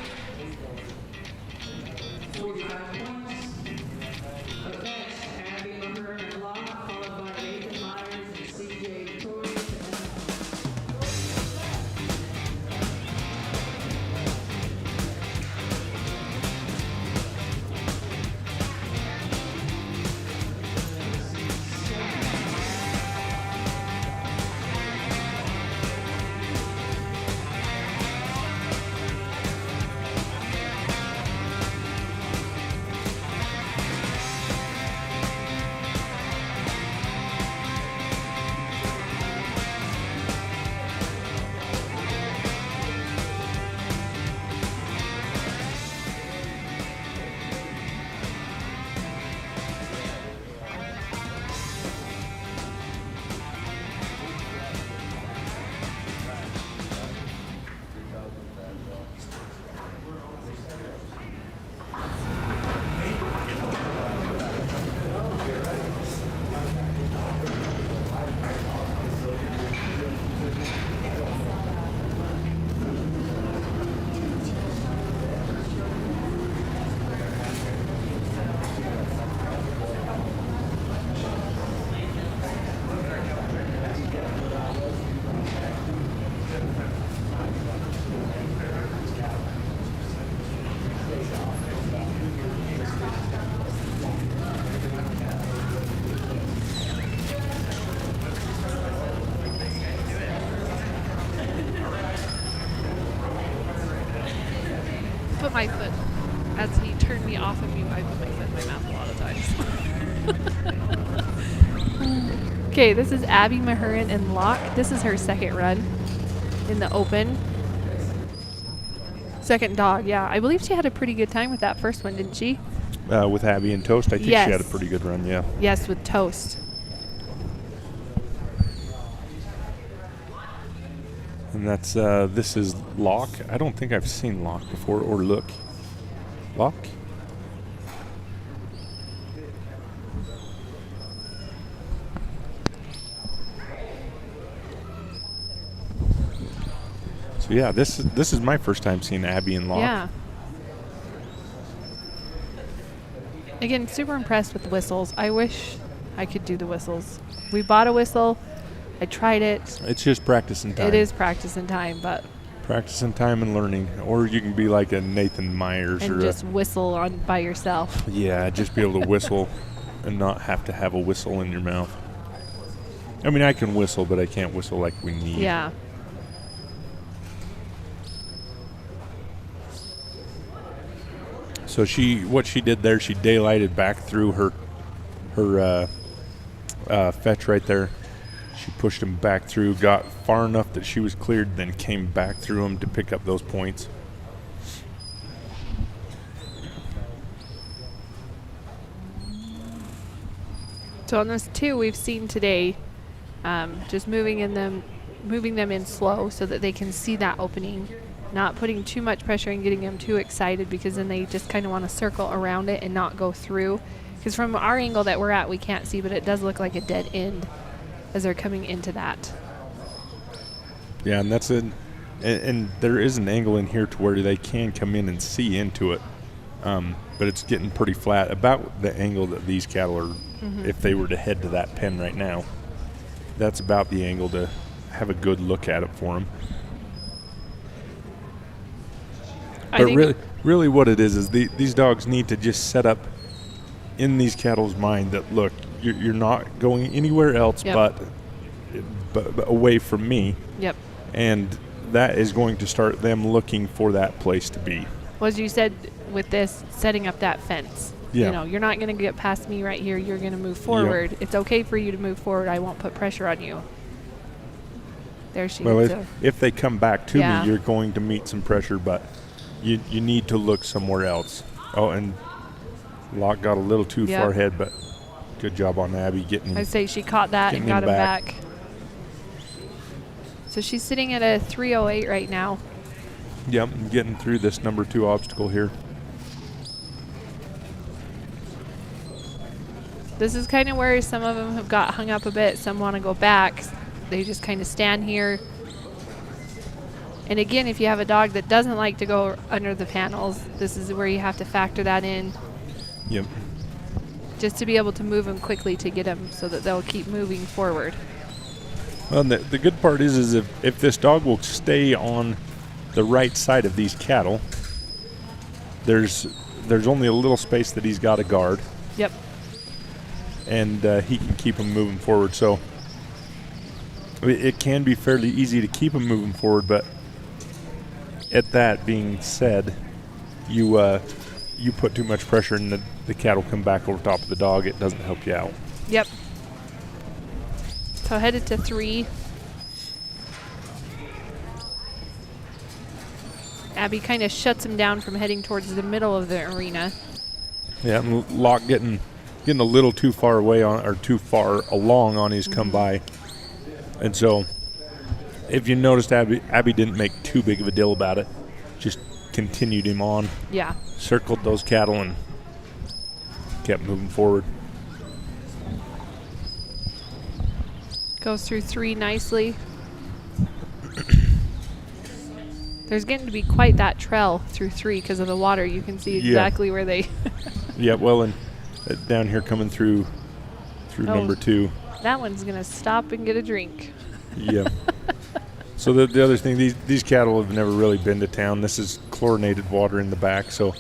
Put my foot, as he turned me off of you, I put my foot in my mouth a lot of times. Okay, this is Abby Mahurin in Locke. This is her second run in the open. Second dog, yeah. I believe she had a pretty good time with that first one, didn't she? With Abby and Toast, I think Yes. she had a pretty good run, yeah. Yes, with Toast. And that's, this is Locke. I don't think I've seen Locke before, or Look. Locke? So yeah, this is my first time seeing Abby and Locke. Yeah. Again, super impressed with the whistles. I wish I could do the whistles. We bought a whistle. I tried it. It's just practicing time. It is practice and time, but Practicing time and learning. Or you can be like a Nathan Myers and or just whistle on by yourself. yeah, just be able to whistle and not have to have a whistle in your mouth. I mean, I can whistle, but I can't whistle like we need. Yeah. So what she did there, she daylighted back through her fetch right there. She pushed him back through, got far enough that she was cleared, then came back through him to pick up those points. So on this two we've seen today, just moving them in slow so that they can see that opening, not putting too much pressure and getting them too excited, because then they just kind of want to circle around it and not go through. Because from our angle that we're at, we can't see, but it does look like a dead end as they're coming into that. Yeah, and that's it. And there is an angle in here to where they can come in and see into it, but it's getting pretty flat. About the angle that these cattle are, if they were to head to that pen right now, that's about the angle to have a good look at it for them. But really what it is these dogs need to just set up in these cattle's mind that, look, you're not going anywhere else but away from me. Yep. And that is going to start them looking for that place to be. Well, as you said with this, setting up that fence. Yeah. You know, you're not going to get past me right here. You're going to move forward. Yep. It's okay for you to move forward. I won't put pressure on you. There she Well, is. if they come back to Yeah. me, you're going to meet some pressure, but you need to look somewhere else. Oh, and Locke got a little too Yep. far ahead, but good job on Abby getting I say she caught that and getting got him him back. back. So she's sitting at a 3:08 right now. Yep, getting through this number 2 obstacle here. This is kind of where some of them have got hung up a bit. Some want to go back. They just kind of stand here. And again, if you have a dog that doesn't like to go under the panels, this is where you have to factor that in. Yep. Just to be able to move them quickly to get them so that they'll keep moving forward. Well, and the good part is if this dog will stay on the right side of these cattle, there's only a little space that he's got to guard. Yep. And he can keep them moving forward. So it can be fairly easy to keep them moving forward, but at that being said, you put too much pressure and the cattle come back over top of the dog, it doesn't help you out. Yep. So headed to 3. Abby kind of shuts him down from heading towards the middle of the arena. Yeah, and Locke getting a little too far away or too far along on his come by. And so if you noticed, Abby didn't make too big of a deal about it. Just continued him on. Yeah. Circled those cattle and kept moving forward. Goes through 3 nicely. There's getting to be quite that trail through 3 because of the water. You can see exactly where they... Yeah, well, and down here coming through number 2. That one's going to stop and get a drink. Yeah. So the other thing, these cattle have never really been to town. This is chlorinated water in the back, so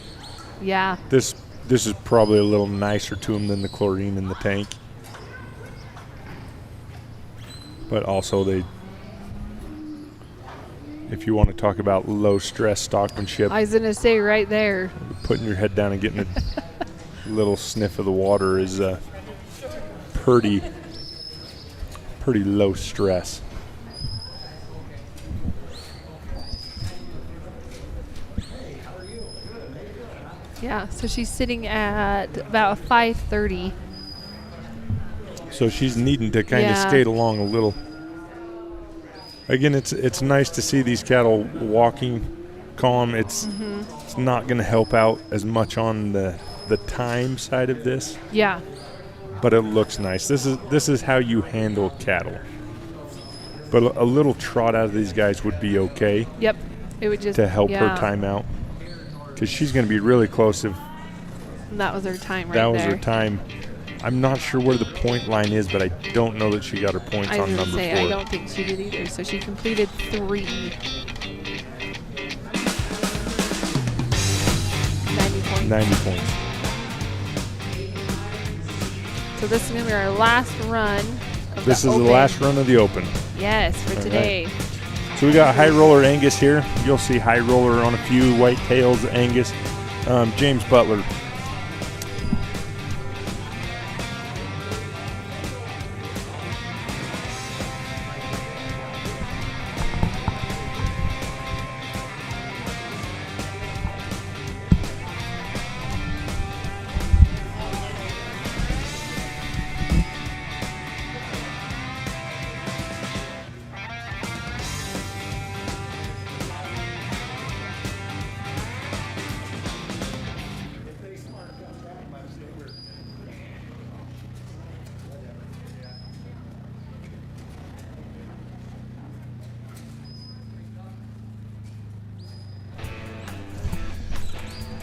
yeah. This is probably a little nicer to them than the chlorine in the tank. But also if you want to talk about low stress stockmanship, I was going to say right there. putting your head down and getting a little sniff of the water is pretty low stress. Yeah, so she's sitting at about 5:30. So she's needing to kind of skate along a little. Again, it's nice to see these cattle walking calm. It's not going to help out as much on the time side of this. Yeah. But it looks nice. This is how you handle cattle. but a little trot out of these guys would be okay Yep. It would just to help her yeah. time out, because she's going to be really close if And that was her time right that was there. her time. I'm not sure where the point line is, but I don't know that she got her points I was on going to number say, 4. I don't think she did either. So she completed 3. 90 points. 90 points. So this is going to be our last run of This the is Open. the last run of the Open. Yes, for All right. today. So we got High Roller Angus here. You'll see High Roller on a few, White Tails Angus, James Butler.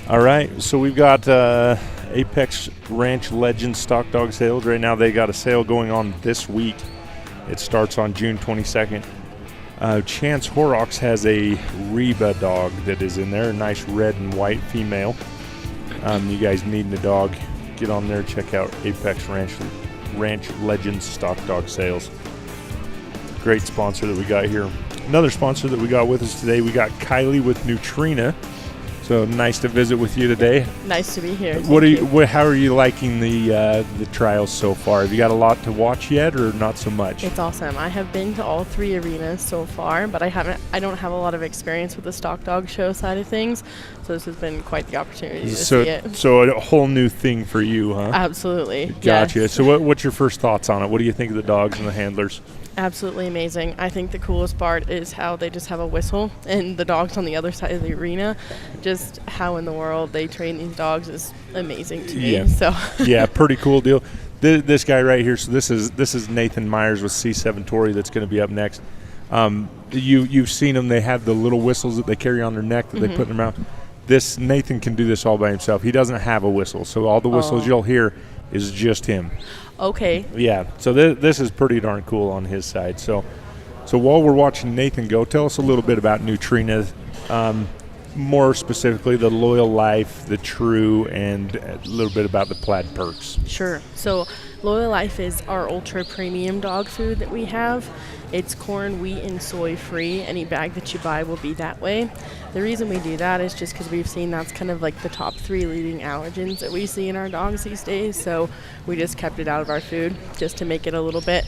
All right, so we've got Apex Ranch Legends Stock Dog Sales. Right now they got a sale going on this week. It starts on June 22nd. Chance Horrocks has a Reba dog that is in there, a nice red and white female. You guys needing a dog, get on there, check out Apex Ranch Legends Stock Dog Sales. Great sponsor that we got here. Another sponsor that we got with us today, we got Kylie with Nutrina. So nice to visit with you today. Nice to be here. What are you? How are you liking the trials so far? Have you got a lot to watch yet, or not so much? It's awesome. I have been to all 3 arenas so far, but I don't have a lot of experience with the stock dog show side of things. So this has been quite the opportunity to see it. So a whole new thing for you, huh? Absolutely. Gotcha. Yes. So what's your first thoughts on it? What do you think of the dogs and the handlers? Absolutely amazing. I think the coolest part is how they just have a whistle and the dogs on the other side of the arena. Just how in the world they train these dogs is amazing to me. Yeah. So Yeah, pretty cool deal. This guy right here. So this is Nathan Myers with C7 Tory that's going to be up next. You've seen them. They have the little whistles that they carry on their neck that they put in their mouth. This Nathan can do this all by himself. He doesn't have a whistle, so all the whistles you'll hear is just him. okay. Yeah, so this is pretty darn cool on his side. So while we're watching Nathan go, tell us a little bit about Nutrina, more specifically the Loyal Life, the True, and a little bit about the Plaid Perks. Sure. So Loyal Life is our ultra premium dog food that we have. It's corn, wheat, and soy free. Any bag that you buy will be that way. The reason we do that is just because we've seen that's kind of like the top 3 leading allergens that we see in our dogs these days. So we just kept it out of our food just to make it a little bit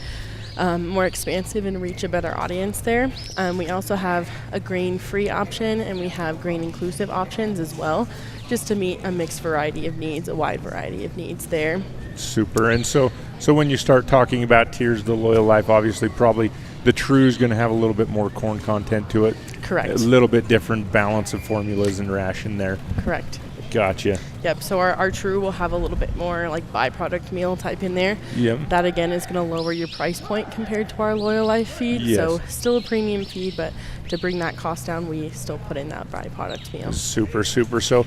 more expansive and reach a better audience there. We also have a grain-free option, and we have grain-inclusive options as well, just to meet a mixed variety of needs, a wide variety of needs there. Super. And so when you start talking about tiers of the Loyal Life, obviously probably the True is going to have a little bit more corn content to it. Correct. A little bit different balance of formulas and ration there. Correct. Gotcha. Yep, so our True will have a little bit more like byproduct meal type in there. Yep. That again is going to lower your price point compared to our Loyal Life feed. Yes. So still a premium feed, but to bring that cost down, we still put in that byproduct meal. Super. So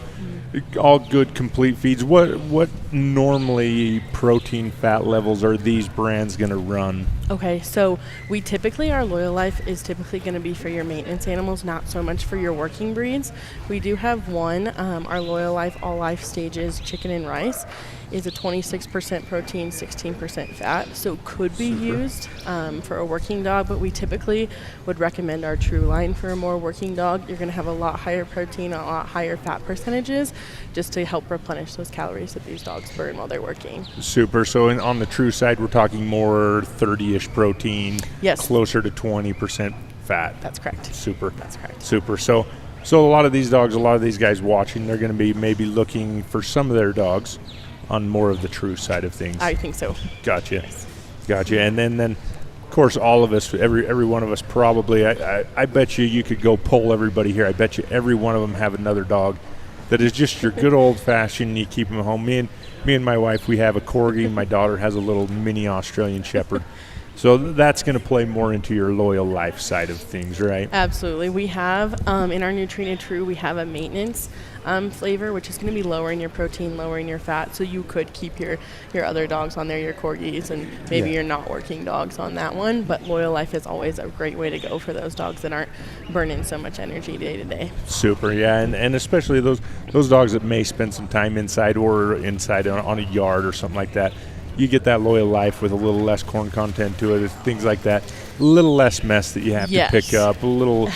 all good complete feeds. What normally protein fat levels are these brands going to run? Okay, so we typically, our Loyal Life is typically going to be for your maintenance animals, not so much for your working breeds. We do have one, our Loyal Life All Life Stages Chicken and Rice is a 26% protein, 16% fat, so could be used for a working dog, but we typically would recommend our True line for a more working dog. You're going to have a lot higher protein, a lot higher fat percentages, just to help replenish those calories that these dogs burn while they're working. Super. So on the True side, we're talking more 30-ish protein, Yes. closer to 20% fat. That's correct. Super. That's correct. Super. So a lot of these dogs, a lot of these guys watching, they're going to be maybe looking for some of their dogs on more of the True side of things. I think so. Gotcha. And then of course, all of us, every one of us probably, I bet you could go poll everybody here. I bet you every one of them have another dog that is just your good old-fashioned, you keep them at home. Me and my wife, we have a Corgi. My daughter has a little mini Australian Shepherd. So that's going to play more into your Loyal Life side of things, right? Absolutely. We have, in our Nutrina True, we have a maintenance flavor, which is going to be lowering your protein, lowering your fat, so you could keep your other dogs on there, your Corgis, and maybe your not working dogs on that one. But Loyal Life is always a great way to go for those dogs that aren't burning so much energy day to day. Super, yeah, and especially those dogs that may spend some time inside or inside on a yard or something like that. You get that Loyal Life with a little less corn content to it, things like that. A little less mess that you have to pick up, a little,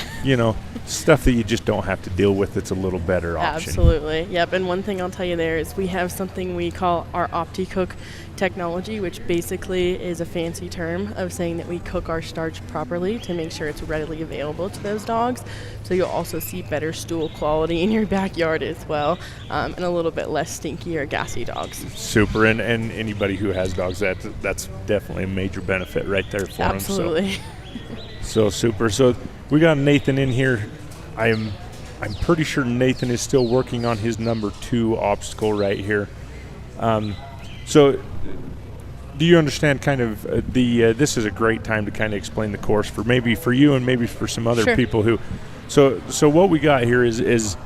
stuff that you just don't have to deal with. It's a little better option. Absolutely. Yep. And one thing I'll tell you there is we have something we call our OptiCook technology, which basically is a fancy term of saying that we cook our starch properly to make sure it's readily available to those dogs. So you'll also see better stool quality in your backyard as well, and a little bit less stinky or gassy dogs. Super. And anybody who has dogs, that's definitely a major benefit right there for them. Absolutely. So super. So we got Nathan in here. I'm pretty sure Nathan is still working on his number 2 obstacle right here. So do you understand kind of this is a great time to kind of explain the course for you and maybe for some other people who, so what we got here is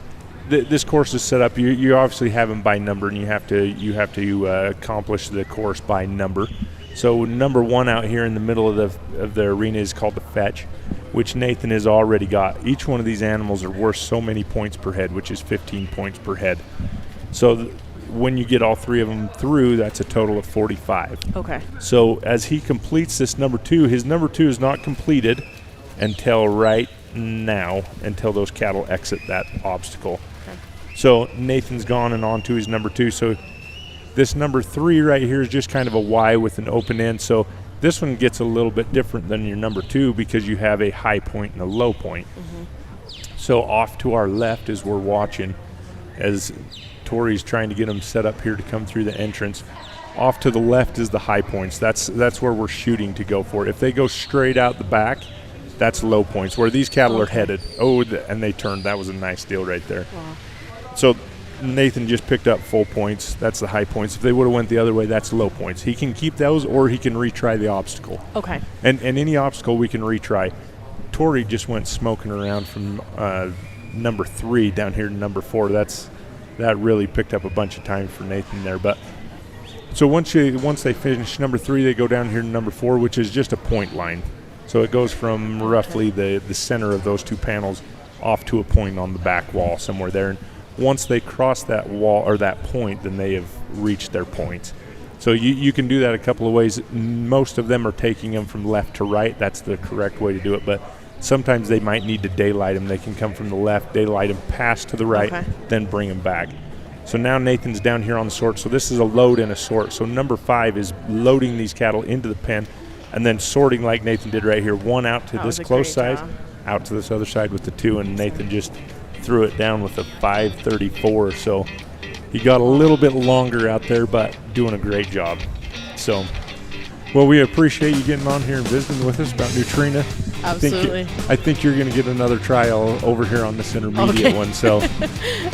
this course is set up. You obviously have them by number, and you have to accomplish the course by number. So number 1 out here in the middle of the arena is called the fetch, which Nathan has already got. Each one of these animals are worth so many points per head, which is 15 points per head. So when you get all 3 of them through, that's a total of 45. Okay. So as he completes this number 2, his number 2 is not completed until right now, until those cattle exit that obstacle. Okay. So Nathan's gone and on to his number 2. So this number 3 right here is just kind of a Y with an open end. So this one gets a little bit different than your number 2 because you have a high point and a low point. Mm-hmm. So off to our left as we're watching, as Tori's trying to get them set up here to come through the entrance. Off to the left is the high points. That's where we're shooting to go for. If they go straight out the back, that's low points, where these cattle are headed. Oh, and they turned. That was a nice deal right there. Wow. So Nathan just picked up full points. That's the high points. If they would have went the other way, that's low points. He can keep those, or he can retry the obstacle. Okay. And any obstacle we can retry. Tori just went smoking around from number 3 down here to number 4. That really picked up a bunch of time for Nathan there. But so once they finish number 3, they go down here to number 4, which is just a point line. So it goes from roughly the center of those 2 panels off to a point on the back wall somewhere there. And once they cross that wall or that point, then they have reached their points. So you can do that a couple of ways. Most of them are taking them from left to right. That's the correct way to do it. But sometimes they might need to daylight them. They can come from the left, daylight them, pass to the right, then bring them back. So now Nathan's down here on the sort. So this is a load and a sort. So number 5 is loading these cattle into the pen and then sorting like Nathan did right here. 1 out to this close side, out to this other side with the 2, and Nathan just threw it down with a 5:34. So he got a little bit longer out there, but doing a great job. So, well, we appreciate you getting on here and visiting with us about Nutrina. Absolutely. I think you're going to get another trial over here on this intermediate one. So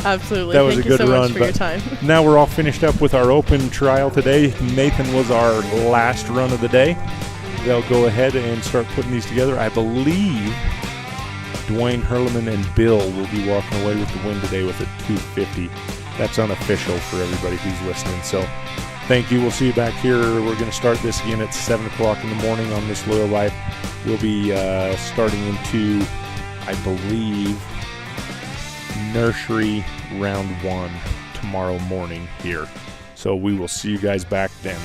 absolutely. That was Thank a good you so run. much for your time. Now we're all finished up with our open trial today. Nathan was our last run of the day. They'll go ahead and start putting these together. I believe Dwayne Hurleman and Bill will be walking away with the win today with a 250. That's unofficial for everybody who's listening. So thank you. We'll see you back here. We're going to start this again at 7 o'clock in the morning on this Loyal Life. We'll be starting into, I believe, nursery round 1 tomorrow morning here. So we will see you guys back then.